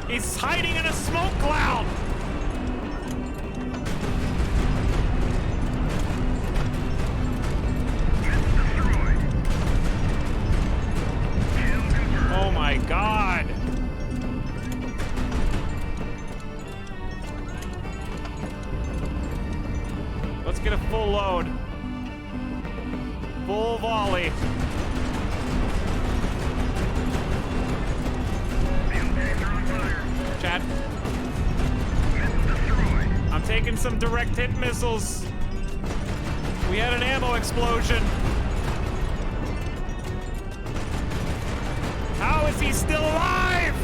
Speaker 1: He's hiding in a smoke cloud!
Speaker 2: Missile destroyed. Kill confirmed.
Speaker 1: Oh my god! Let's get a full load. Full volley.
Speaker 2: Fuel tanks are on fire.
Speaker 1: Chat,
Speaker 2: Missile destroyed.
Speaker 1: I'm taking some direct hit missiles. We had an ammo explosion. How is he still alive?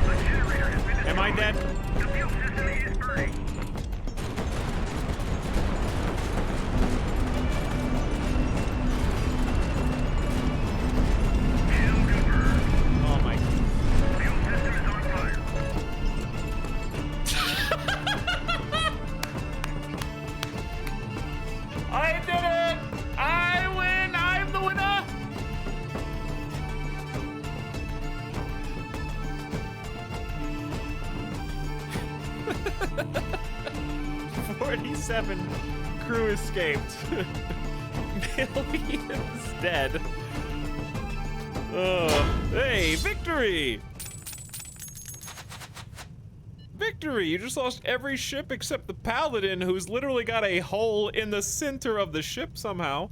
Speaker 2: The generator has been
Speaker 1: Am I dead?
Speaker 2: destroyed. The fuel system is burning. Kill confirmed.
Speaker 1: Oh my.
Speaker 2: Fuel system is on fire.
Speaker 1: I did it! I win! I'm the winner! "47 crew escaped. Millions dead. Oh, hey, victory! Victory! You just lost every ship except the Paladin, who's literally got a hole in the center of the ship somehow.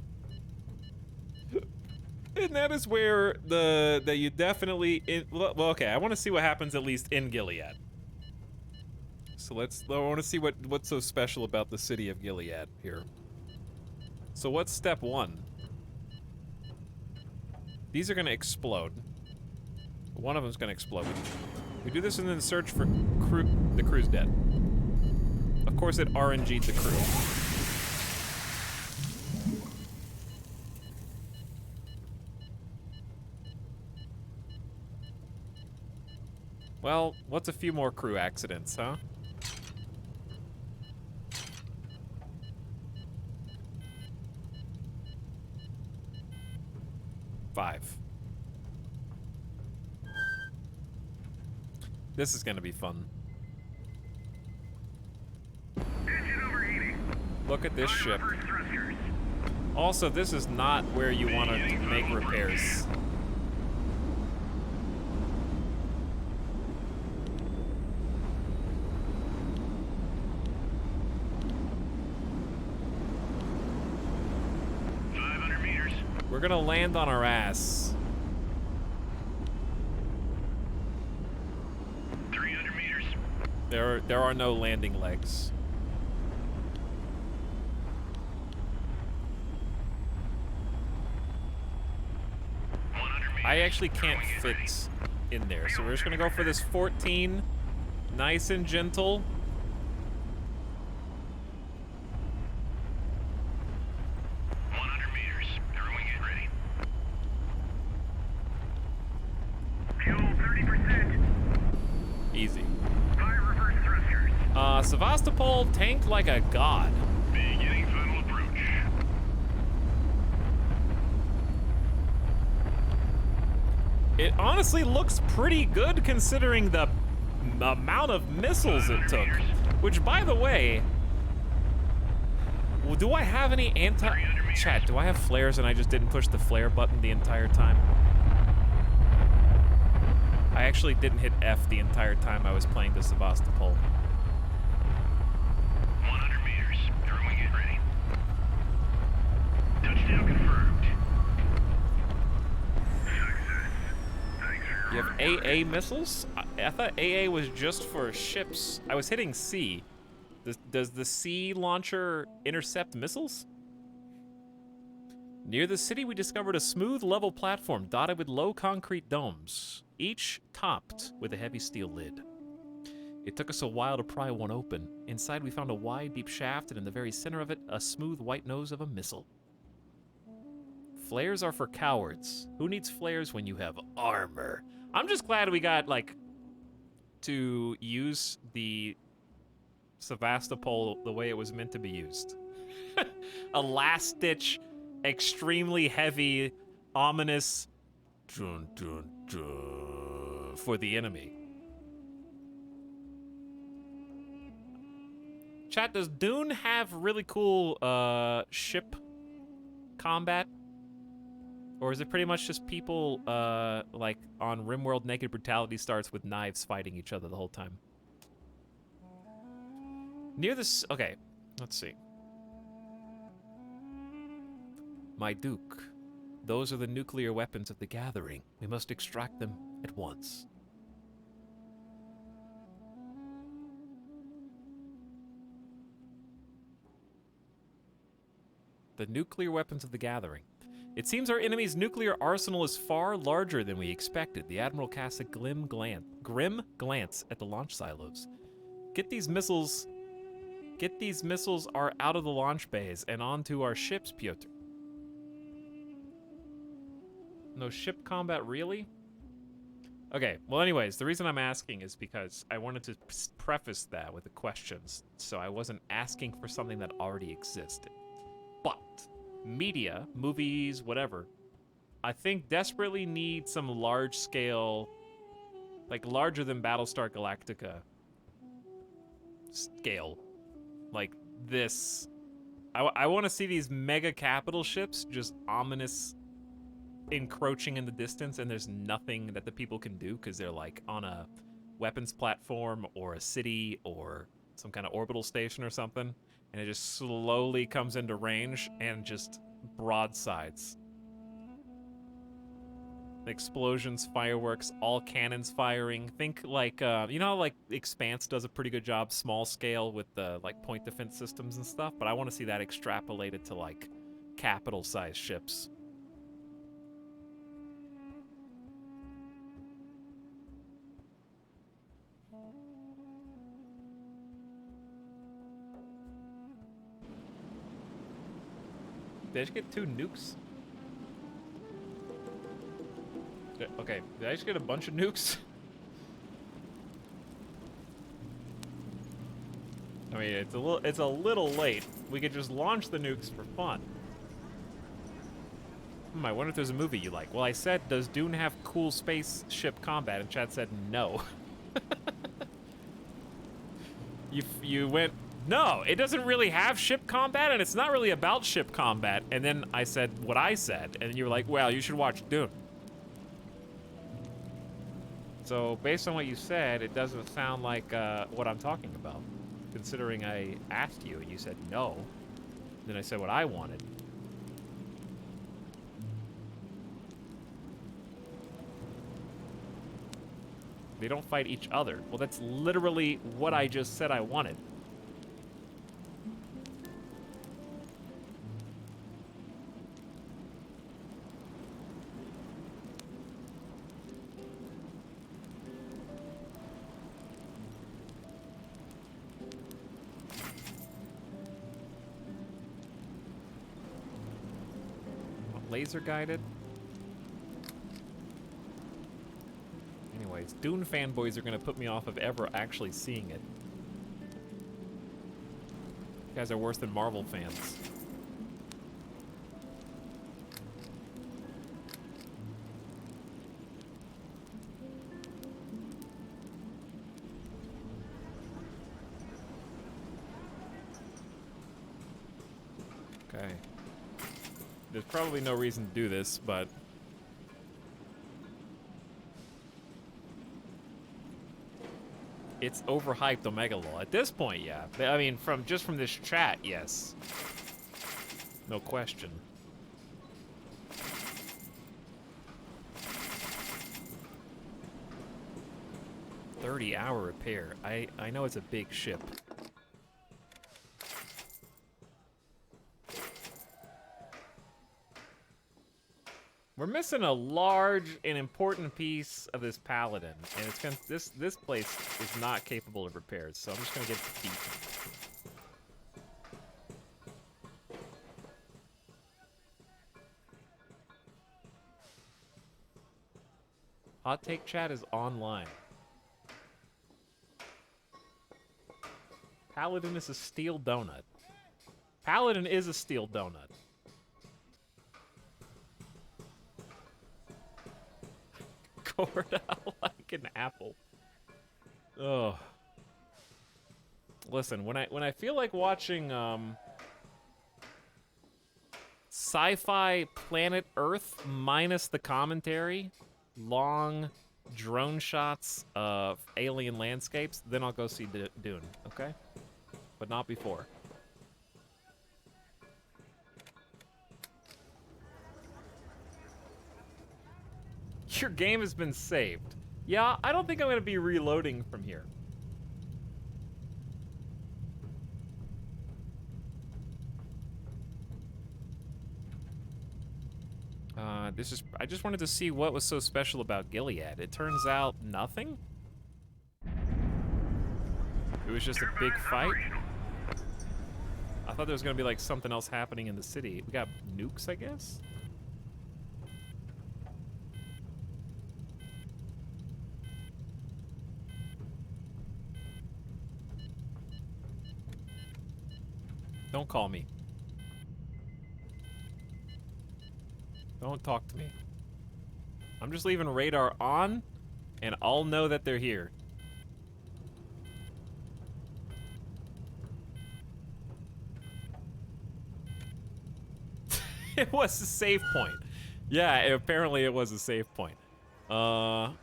Speaker 1: And that is where that you definitely well, okay, I want to see what happens at least in Gilead. So I want to see what's so special about the city of Gilead here. So what's step 1? These are gonna explode. One of them's gonna explode. We do this and then search for the crew's dead. Of course it RNG'd the crew. Well, what's a few more crew accidents, huh? Five. This is gonna be fun.
Speaker 2: Engine overheating.
Speaker 1: Look at this ship.
Speaker 2: Reverse thrusters.
Speaker 1: Also, this is not where you want to make repairs.
Speaker 2: meters.
Speaker 1: We're gonna land on our ass. There are no landing legs. I actually can't fit in there, so we're just gonna go for this 14, nice and gentle. Easy. Sevastopol tanked like a god.
Speaker 2: Beginning final approach.
Speaker 1: It honestly looks pretty good considering the amount of missiles it took. Which, by the way, do I have any Chat, do I have flares and I just didn't push the flare button the entire time? I actually didn't hit F the entire time I was playing the Sevastopol.
Speaker 2: 100 meters. Everyone get ready. Touchdown confirmed. Success. Thanks for your
Speaker 1: You have AA missiles? I thought AA was just for ships. I was hitting C. Does the C launcher intercept missiles? Near the city, we discovered a smooth, level platform dotted with low concrete domes, each topped with a heavy steel lid. It took us a while to pry one open. Inside, we found a wide, deep shaft, and in the very center of it, a smooth white nose of a missile. Flares are for cowards. Who needs flares when you have armor? I'm just glad we got, like, to use the Sevastopol the way it was meant to be used. A last-ditch, extremely heavy, ominous dun, dun, dun, for the enemy. Chat, does Dune have really cool ship combat? Or is it pretty much just people like on RimWorld Naked Brutality starts with knives fighting each other the whole time? Near this, okay, let's see. My Duke, those are the nuclear weapons of the Gathering. We must extract them at once. The nuclear weapons of the Gathering. It seems our enemy's nuclear arsenal is far larger than we expected. The Admiral casts a grim glance at the launch silos. Get these missiles are out of the launch bays and onto our ships, Pyotr. No ship combat, really? Okay, well anyways, the reason I'm asking is because I wanted to preface that with the questions, so I wasn't asking for something that already existed. But media, movies, whatever, I think desperately need some large scale, like larger than Battlestar Galactica scale. Like this. I want to see these mega capital ships just ominous encroaching in the distance, and there's nothing that the people can do because they're like on a weapons platform or a city or some kind of orbital station or something, and it just slowly comes into range and just broadsides. Explosions, fireworks, all cannons firing. Think like, you know how like Expanse does a pretty good job small scale with the like point defense systems and stuff, but I want to see that extrapolated to like capital size ships. Did I just get 2 nukes? Okay, did I just get a bunch of nukes? I mean, it's a little late. We could just launch the nukes for fun. I wonder if there's a movie you like. Well, I said, does Dune have cool spaceship combat? And Chad said no. You went, no, it doesn't really have ship combat, and it's not really about ship combat. And then I said what I said, and you were like, well, you should watch Dune. So based on what you said, it doesn't sound like what I'm talking about. Considering I asked you, and you said no. Then I said what I wanted. They don't fight each other. Well, that's literally what I just said I wanted. Laser guided. Anyways, Dune fanboys are gonna put me off of ever actually seeing it. You guys are worse than Marvel fans. Okay. There's probably no reason to do this, but it's overhyped Omega Law. At this point, yeah. I mean, from this chat, yes. No question. $30-hour repair. I know it's a big ship. We're missing a large and important piece of this paladin, and it's gonna this place is not capable of repairs, so I'm just gonna get defeat. Hot Take Chat is online. Paladin is a steel donut. Paladin is a steel donut. Like an apple. Ugh. Listen, when I feel like watching sci-fi Planet Earth minus the commentary, long drone shots of alien landscapes, then I'll go see Dune, okay? But not before. Your game has been saved. Yeah, I don't think I'm gonna be reloading from here. I just wanted to see what was so special about Gilead. It turns out nothing? It was just a big fight? I thought there was gonna be like something else happening in the city. We got nukes, I guess? Don't call me. Don't talk to me. I'm just leaving radar on, and I'll know that they're here. It was a save point. Yeah, apparently it was a save point. Oh,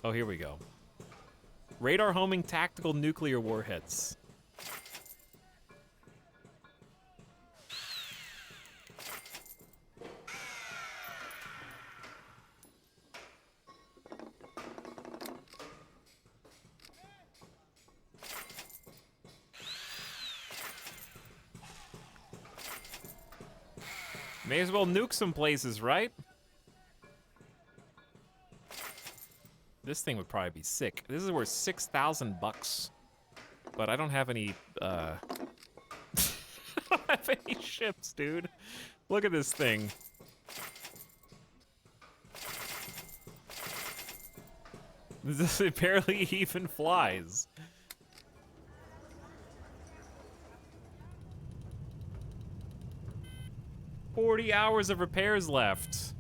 Speaker 1: here we go. Radar homing tactical nuclear warheads. May as well nuke some places, right? This thing would probably be sick. This is worth $6,000, but I don't have any. I don't have any ships, dude. Look at this thing. It barely even flies. 40 hours of repairs left.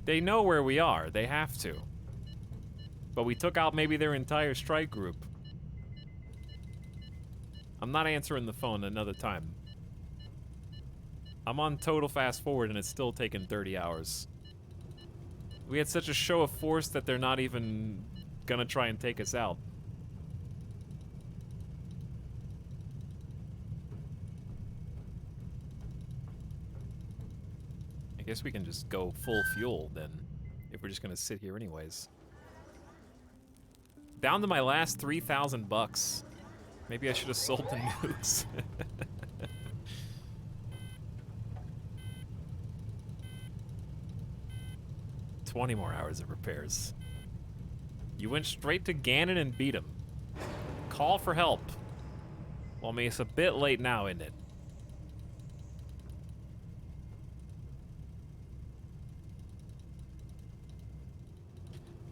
Speaker 1: They know where we are. They have to. But we took out maybe their entire strike group. I'm not answering the phone another time. I'm on total fast forward and it's still taking 30 hours. We had such a show of force that they're not even gonna try and take us out. I guess we can just go full fuel then, if we're just gonna sit here anyways. Down to my last 3,000 bucks. Maybe I should have sold the nukes. 20 more hours of repairs. You went straight to Ganon and beat him. Call for help. Well, I mean, it's a bit late now, isn't it?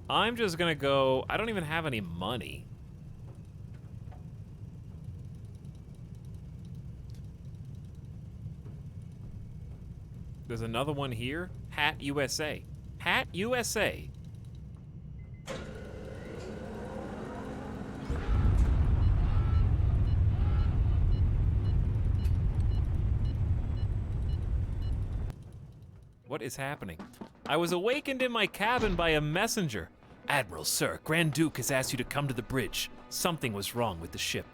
Speaker 1: I'm just gonna go... I don't even have any money. There's another one here. Hat USA. Hat USA. What is happening? I was awakened in my cabin by a messenger. Admiral, sir, Grand Duke has asked you to come to the bridge. Something was wrong with the ship.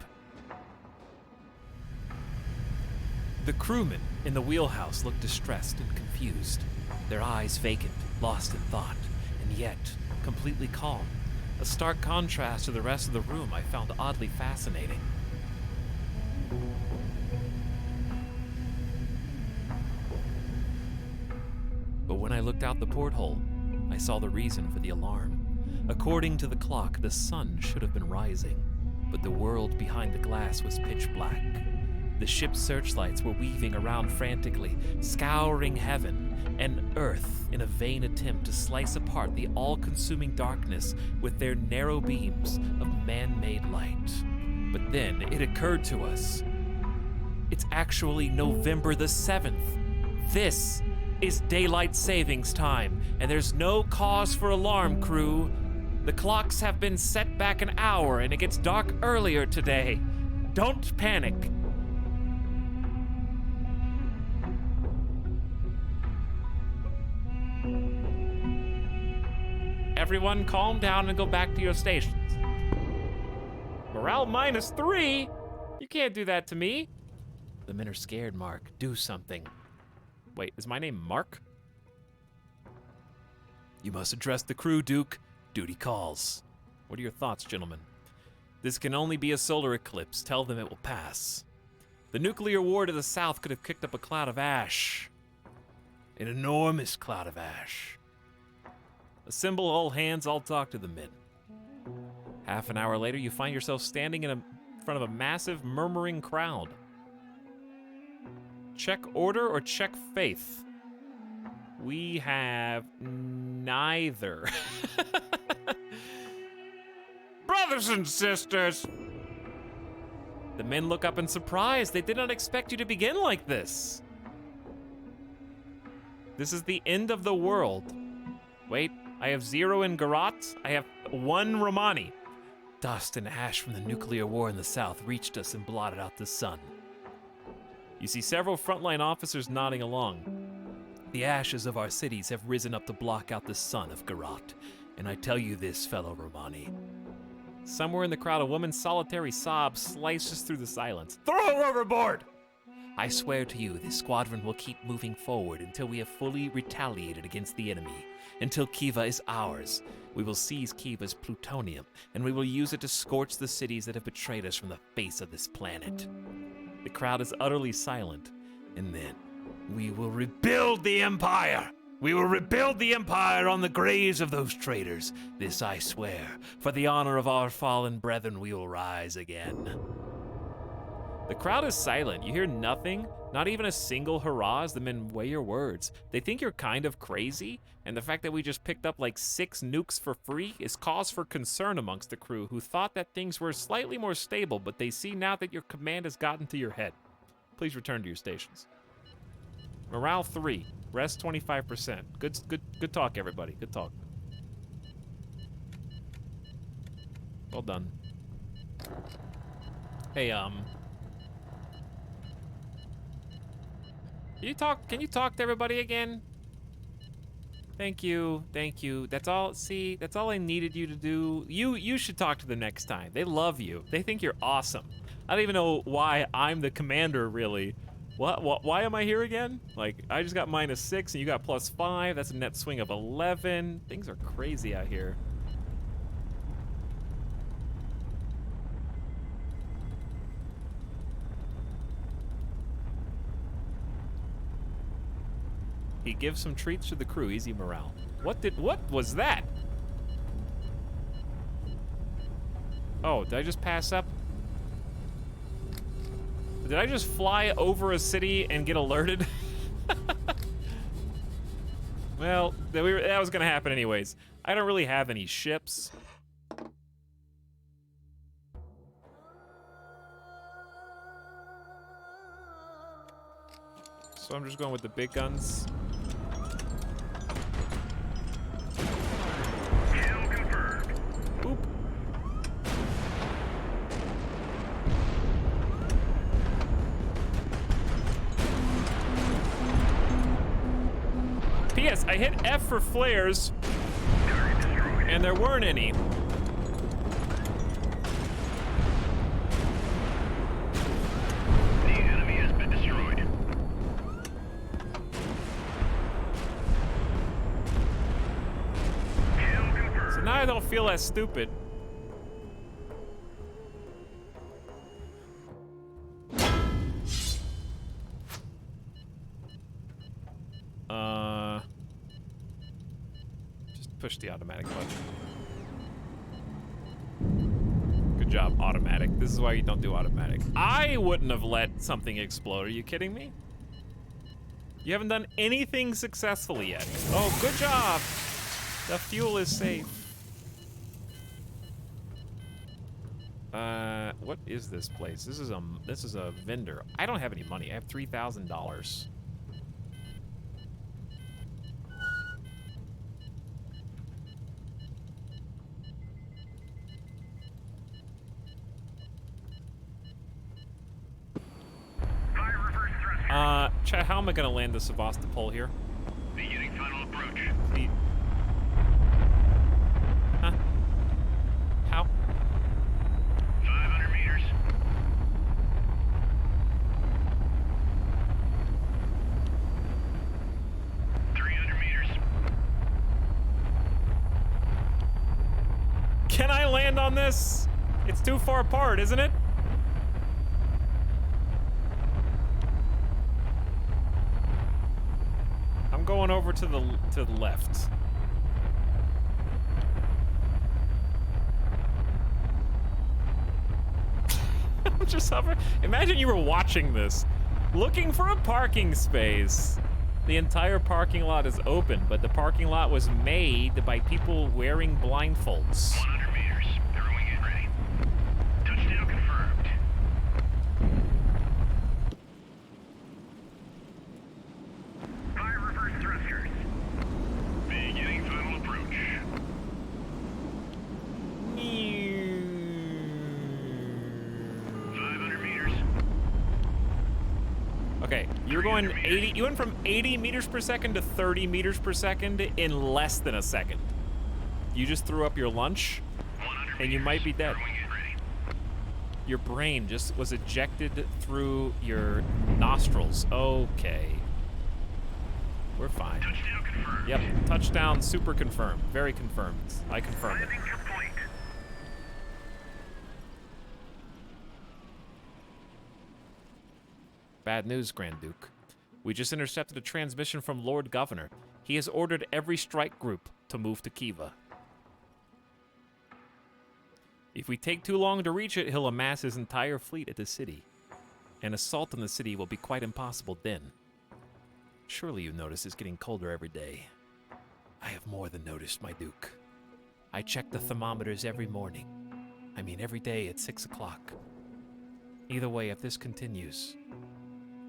Speaker 1: The crewmen in the wheelhouse looked distressed and confused, their eyes vacant, lost in thought, and yet completely calm. A stark contrast to the rest of the room I found oddly fascinating. But when I looked out the porthole, I saw the reason for the alarm. According to the clock, the sun should have been rising, but the world behind the glass was pitch black. The ship's searchlights were weaving around frantically, scouring heaven and earth in a vain attempt to slice apart the all-consuming darkness with their narrow beams of man-made light. But then it occurred to us. It's actually November the 7th. This is daylight savings time, and there's no cause for alarm, crew. The clocks have been set back an hour, and it gets dark earlier today. Don't panic. Everyone calm down and go back to your stations. Morale -3? You can't do that to me. The men are scared, Mark. Do something. Wait, is my name Mark? You must address the crew, Duke. Duty calls. What are your thoughts, gentlemen? This can only be a solar eclipse. Tell them it will pass. The nuclear war to the south could have kicked up a cloud of ash. An enormous cloud of ash. Assemble all hands, I'll talk to the men. Half an hour later, you find yourself standing in front of a massive, murmuring crowd. Check order or check faith? We have neither. Brothers and sisters! The men look up in surprise. They did not expect you to begin like this. This is the end of the world. Wait, I have 0 in Garat. I have 1 Romani. Dust and ash from the nuclear war in the south reached us and blotted out the sun. You see several frontline officers nodding along. The ashes of our cities have risen up to block out the sun of Garat. And I tell you this, fellow Romani. Somewhere in the crowd, a woman's solitary sob slices through the silence. Throw her overboard! I swear to you, this squadron will keep moving forward until we have fully retaliated against the enemy. Until Kiva is ours. We will seize Kiva's plutonium, and we will use it to scorch the cities that have betrayed us from the face of this planet. The crowd is utterly silent, and then we will rebuild the Empire! We will rebuild the Empire on the graves of those traitors. This I swear. For the honor of our fallen brethren, we will rise again. The crowd is silent. You hear nothing, not even a single hurrah as the men weigh your words. They think you're kind of crazy, and the fact that we just picked up like 6 nukes for free is cause for concern amongst the crew who thought that things were slightly more stable, but they see now that your command has gotten to your head. Please return to your stations. Morale 3, rest 25%. Good talk, everybody. Good talk. Well done. Hey, Can you talk to everybody again? Thank you. That's all, see, that's all I needed you to do. You should talk to them next time. They love you. They think you're awesome. I don't even know why I'm the commander, really. What? Why am I here again? Like, I just got -6 and you got +5. That's a net swing of 11. Things are crazy out here. He gives some treats to the crew. Easy morale. What was that? Oh, did I just pass up? Did I just fly over a city and get alerted? Well, that was gonna happen anyways. I don't really have any ships. So I'm just going with the big guns.
Speaker 2: Kill confirmed.
Speaker 1: Boop. P.S. I hit F for flares,
Speaker 2: Target destroyed.
Speaker 1: and there weren't any.
Speaker 2: The enemy has been destroyed. Kill confirmed.
Speaker 1: So now I don't feel as stupid. Just push the automatic button. Good job, automatic. This is why you don't do automatic. I wouldn't have let something explode. Are you kidding me? You haven't done anything successfully yet. Oh, good job. The fuel is safe. What is this place? This is a vendor. I don't have any money. I have $3,000.
Speaker 2: Fire reverse thruster.
Speaker 1: Chat, how am I gonna land the Sevastopol here?
Speaker 2: Beginning final approach.
Speaker 1: The... Huh? How?
Speaker 2: 500 meters.
Speaker 1: Can I land on this? It's too far apart, isn't it? I'm going over to the left. I'm just hovering. Imagine you were watching this, looking for a parking space. The entire parking lot is open, but the parking lot was made by people wearing blindfolds.
Speaker 2: 100 meters. Everyone get ready. Touchdown confirmed. Fire reverse thrusters. Beginning final approach. 500 meters.
Speaker 1: Okay, you're going 80. You went from 80 meters per second to 30 meters per second in less than a second. You just threw up your lunch,
Speaker 2: 100
Speaker 1: and you might be dead.
Speaker 2: Everyone get ready.
Speaker 1: Your brain just was ejected through your nostrils. Okay. We're fine.
Speaker 2: Touchdown confirmed.
Speaker 1: Yep, touchdown super confirmed. Very confirmed. I confirmed it.
Speaker 2: Landing complete.
Speaker 1: Bad news, Grand Duke. We just intercepted a transmission from Lord Governor. He has ordered every strike group to move to Kiva. If we take too long to reach it, he'll amass his entire fleet at the city. An assault on the city will be quite impossible then. Surely you notice it's getting colder every day. I have more than noticed, my Duke. I check the thermometers every morning. I mean, every day at 6 o'clock. Either way, if this continues...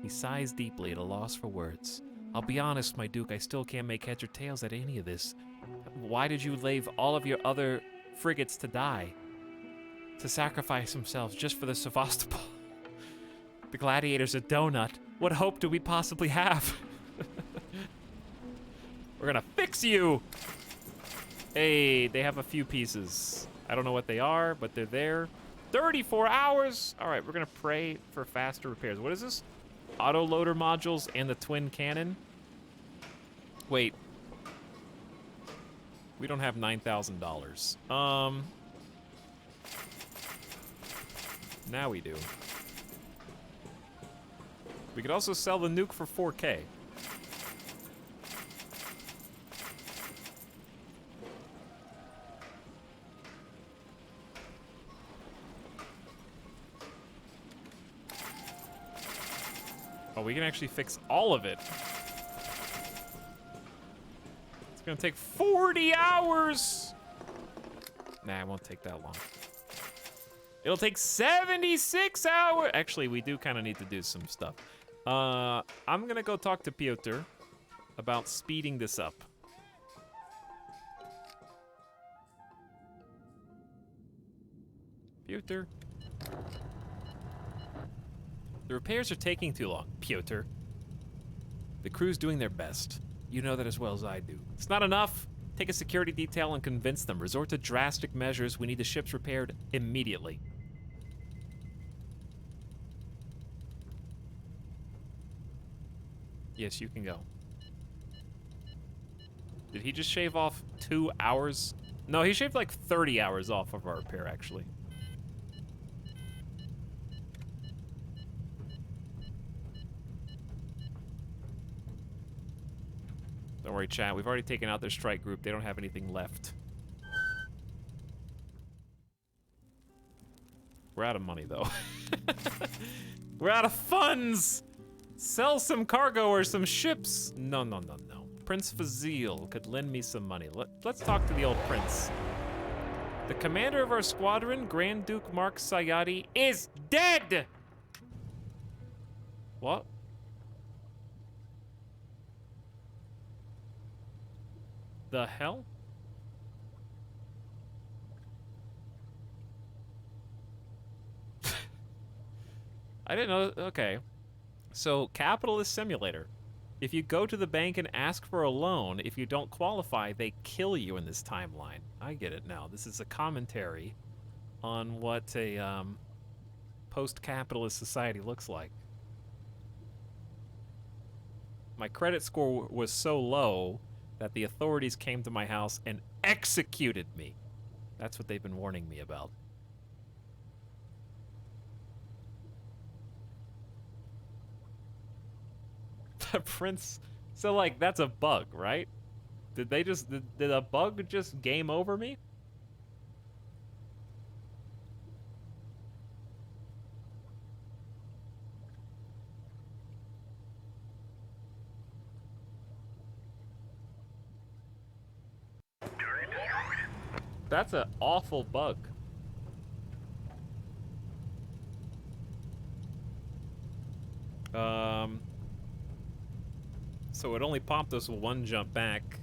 Speaker 1: He sighs deeply at a loss for words. I'll be honest, my Duke, I still can't make heads or tails out of any of this. Why did you leave all of your other frigates to die? To sacrifice themselves just for the Sevastopol? The gladiators a donut. What hope do we possibly have? We're gonna fix you! Hey, they have a few pieces. I don't know what they are, but they're there. 34 hours! Alright, we're gonna pray for faster repairs. What is this? auto loader modules and the twin cannon. Wait. We don't have $9,000. Now we do. We could also sell the nuke for 4K. Oh, we can actually fix all of it. It's gonna take 40 hours. Nah, it won't take that long. It'll take 76 hours. Actually, we do kind of need to do some stuff. I'm gonna go talk to Piotr about speeding this up. Piotr. The repairs are taking too long, Piotr. The crew's doing their best. You know that as well as I do. It's not enough. Take a security detail and convince them. Resort to drastic measures. We need the ships repaired immediately. Yes, you can go. Did he just shave off 2 hours? No, he shaved like 30 hours off of our repair, actually. Don't worry, chat. We've already taken out their strike group. They don't have anything left. We're out of money, though. We're out of funds! Sell some cargo or some ships. No, no, no, no. Prince Fazil could lend me some money. Let's talk to the old prince. The commander of our squadron, Grand Duke Mark Sayadi, is dead! What? The hell? I didn't know. Okay. So, Capitalist Simulator. If you go to the bank and ask for a loan, if you don't qualify, they kill you in this timeline. I get it now. This is a commentary on what a post-capitalist society looks like. My credit score was so low that the authorities came to my house and executed me. That's what they've been warning me about. Prince, so like that's a bug, right? Did a bug just game over me?
Speaker 2: Target destroyed.
Speaker 1: That's an awful bug. So it only popped us one jump back.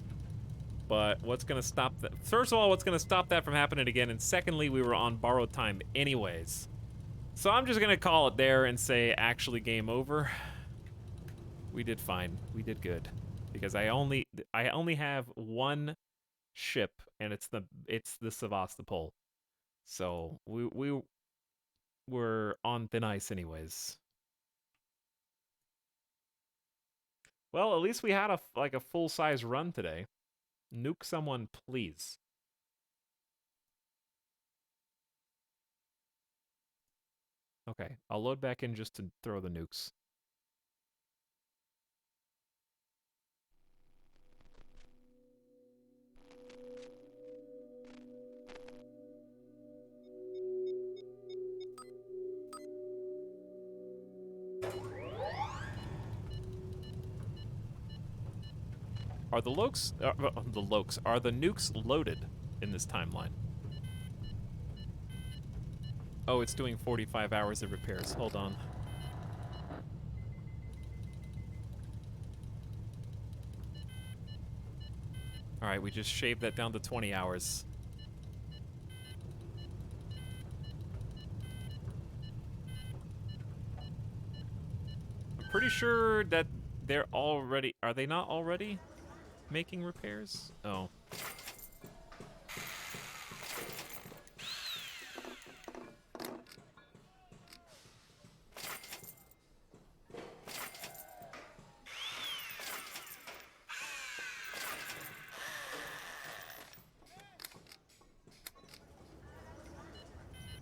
Speaker 1: But what's gonna stop that? First of all, what's gonna stop that from happening again? And secondly, we were on borrowed time anyways. So I'm just gonna call it there and say actually game over. We did fine. We did good. Because I only have one ship and it's the Sevastopol. So we were on thin ice anyways. Well, at least we had a full-size run today. Nuke someone, please. Okay, I'll load back in just to throw the nukes. Are the are the nukes loaded in this timeline? Oh, it's doing 45 hours of repairs. Hold on. All right, we just shaved that down to 20 hours. I'm pretty sure that they're already... Are they not already making repairs? Oh.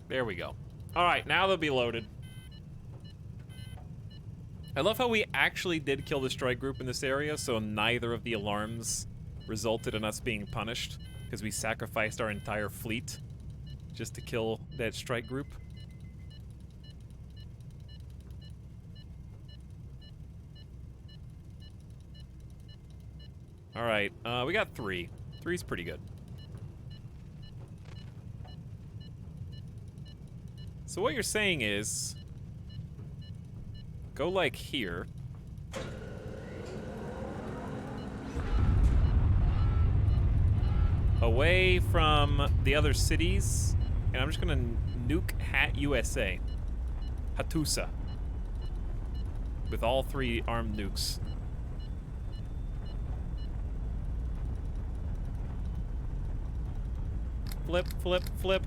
Speaker 1: There we go. All right, now they'll be loaded. I love how we actually did kill the strike group in this area, so neither of the alarms resulted in us being punished, because we sacrificed our entire fleet just to kill that strike group. All right, we got 3. 3's pretty good. So what you're saying is, go like here. Away from the other cities, and I'm just gonna nuke Hat USA. Hattusa. With all 3 armed nukes. Flip, flip, flip.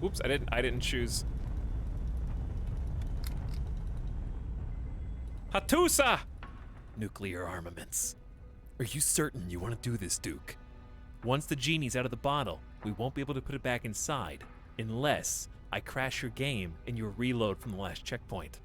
Speaker 1: Oops, I didn't choose. Hattusa! Nuclear armaments. Are you certain you want to do this, Duke? Once the genie's out of the bottle, we won't be able to put it back inside, unless I crash your game and you reload from the last checkpoint.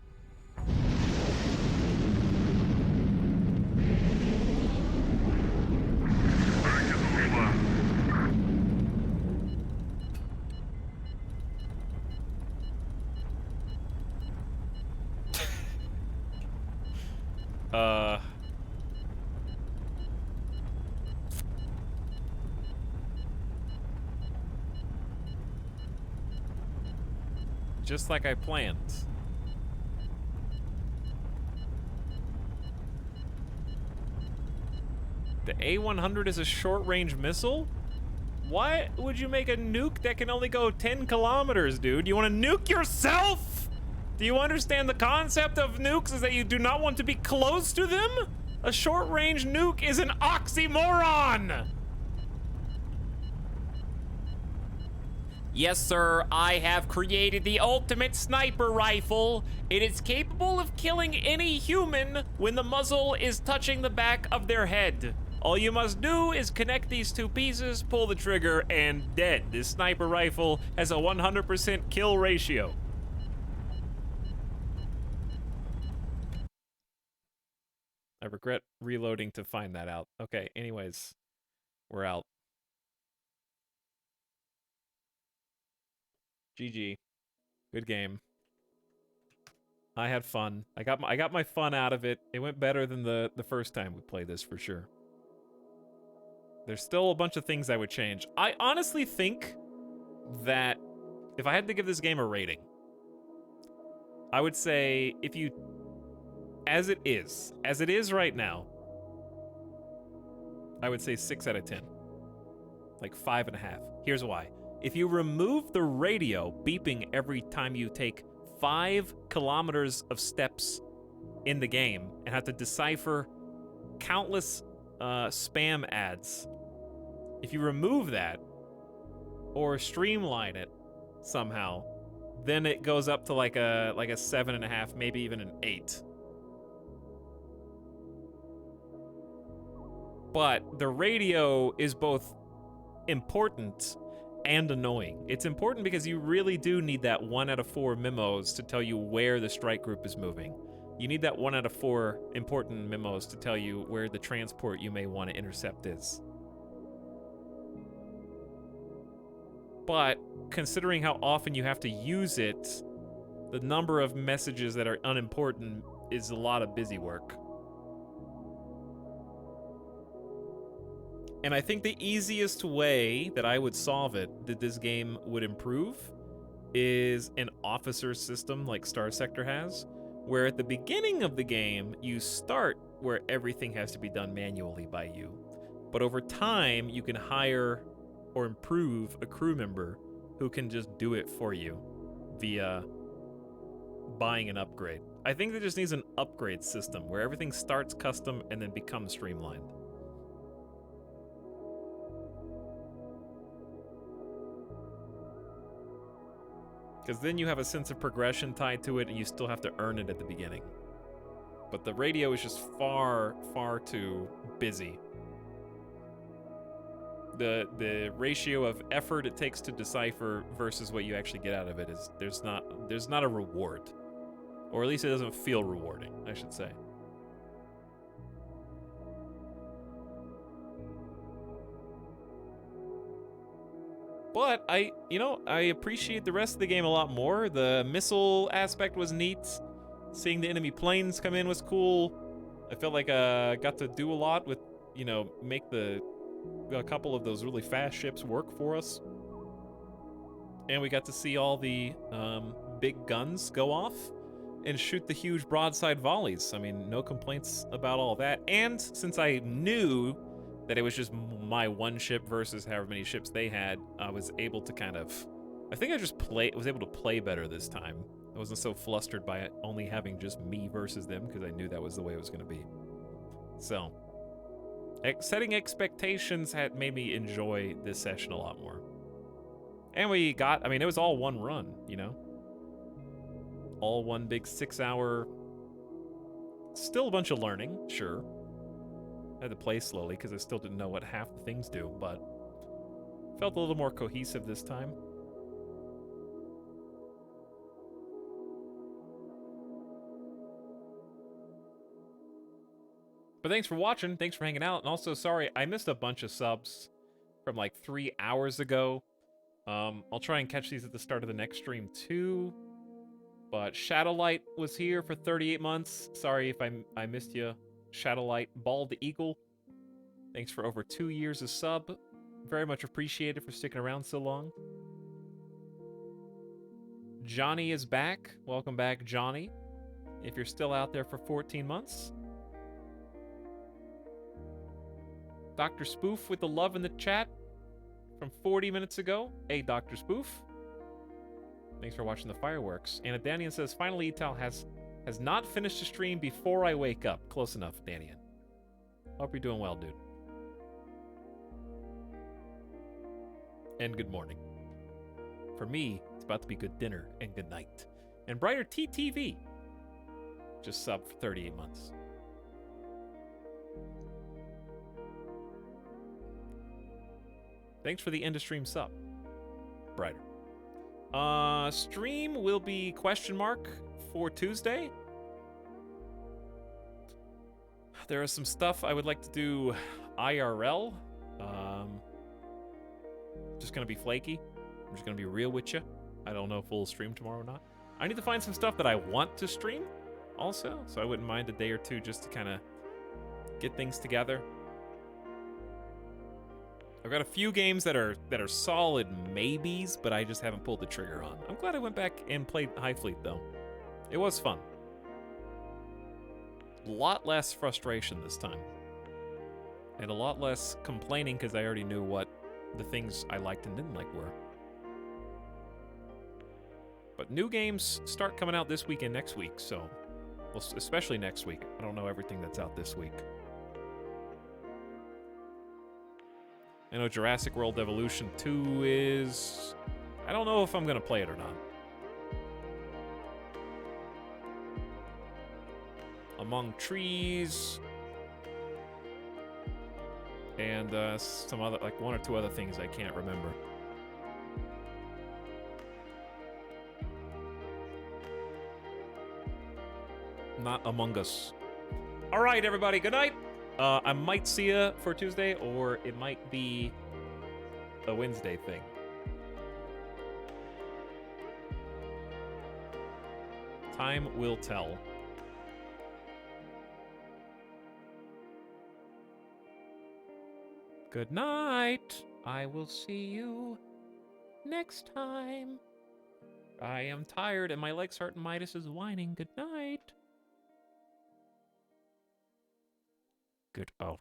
Speaker 1: Just like I planned. The A-100 is a short-range missile? Why would you make a nuke that can only go 10 kilometers, dude? You want to nuke yourself? Do you understand the concept of nukes is that you do not want to be close to them? A short-range nuke is an oxymoron! Yes, sir, I have created the ultimate sniper rifle. It is capable of killing any human when the muzzle is touching the back of their head. All you must do is connect these 2 pieces, pull the trigger, and dead. This sniper rifle has a 100% kill ratio. I regret reloading to find that out. Okay, anyways, we're out. GG. Good game. I had fun. I got my fun out of it. It went better than the first time we played this for sure. There's still a bunch of things I would change. I honestly think that if I had to give this game a rating, I would say if you, as it is right now, I would say 6 out of 10. Like 5.5. Here's why. If you remove the radio beeping every time you take 5 kilometers of steps in the game and have to decipher countless spam ads, if you remove that or streamline it somehow, then it goes up to like a 7.5, maybe even an 8. But the radio is both important and annoying. It's important because you really do need that 1 out of 4 memos to tell you where the strike group is moving. You need that 1 out of 4 important memos to tell you where the transport you may want to intercept is. But considering how often you have to use it, the number of messages that are unimportant is a lot of busy work. And I think the easiest way that I would solve it, that this game would improve, is an officer system like Star Sector has, where at the beginning of the game, you start where everything has to be done manually by you. But over time, you can hire or improve a crew member who can just do it for you via buying an upgrade. I think that just needs an upgrade system where everything starts custom and then becomes streamlined. Because then you have a sense of progression tied to it, and you still have to earn it at the beginning. But the radio is just far, far too busy. the ratio of effort it takes to decipher versus what you actually get out of it is there's not a reward, or at least it doesn't feel rewarding, I should say. But I appreciate the rest of the game a lot more. The missile aspect was neat. Seeing the enemy planes come in was cool. I felt like got to do a lot with, make a couple of those really fast ships work for us. And we got to see all the big guns go off and shoot the huge broadside volleys. I mean, no complaints about all that. And since I knew that it was just my one ship versus however many ships they had, I was able to I think I just was able to play better this time. I wasn't so flustered by it only having just me versus them, because I knew that was the way it was going to be. So, setting expectations had made me enjoy this session a lot more. And it was all one run, All one big 6-hour, still a bunch of learning, sure. I had to play slowly because I still didn't know what half the things do, but felt a little more cohesive this time. But thanks for watching, thanks for hanging out, and also sorry, I missed a bunch of subs from like 3 hours ago. I'll try and catch these at the start of the next stream too. But Shadowlight was here for 38 months. Sorry if I missed you. Shadowlight, Bald Eagle. Thanks for over 2 years of sub. Very much appreciated for sticking around so long. Johnny is back. Welcome back, Johnny. If you're still out there for 14 months. Dr. Spoof with the love in the chat from 40 minutes ago. Hey, Dr. Spoof. Thanks for watching the fireworks. And Danian says, finally, Etal has not finished the stream before I wake up. Close enough, Danian. Hope you're doing well, dude. And good morning. For me, it's about to be good dinner and good night. And Brighter TTV just subbed for 38 months. Thanks for the end of stream sub, Brighter. Stream will be ? For Tuesday. There is some stuff I would like to do IRL. Just gonna be flaky. I'm just gonna be real with you. I don't know if we'll stream tomorrow or not. I need to find some stuff that I want to stream also, so I wouldn't mind a day or two just to kind of get things together. I've got a few games that are solid maybes, but I just haven't pulled the trigger on. I'm glad I went back and played HighFleet, though. It was fun. A lot less frustration this time. And a lot less complaining because I already knew what the things I liked and didn't like were. But new games start coming out this week and next week, so... Well, especially next week. I don't know everything that's out this week. I know Jurassic World Evolution 2 is... I don't know if I'm going to play it or not. Among Trees... And some other, like 1 or 2 other things I can't remember. Not Among Us. All right, everybody, good night. I might see you for Tuesday, or it might be a Wednesday thing. Time will tell. Good night. I will see you next time. I am tired and my legs hurt and Midas is whining. Good night. Get out.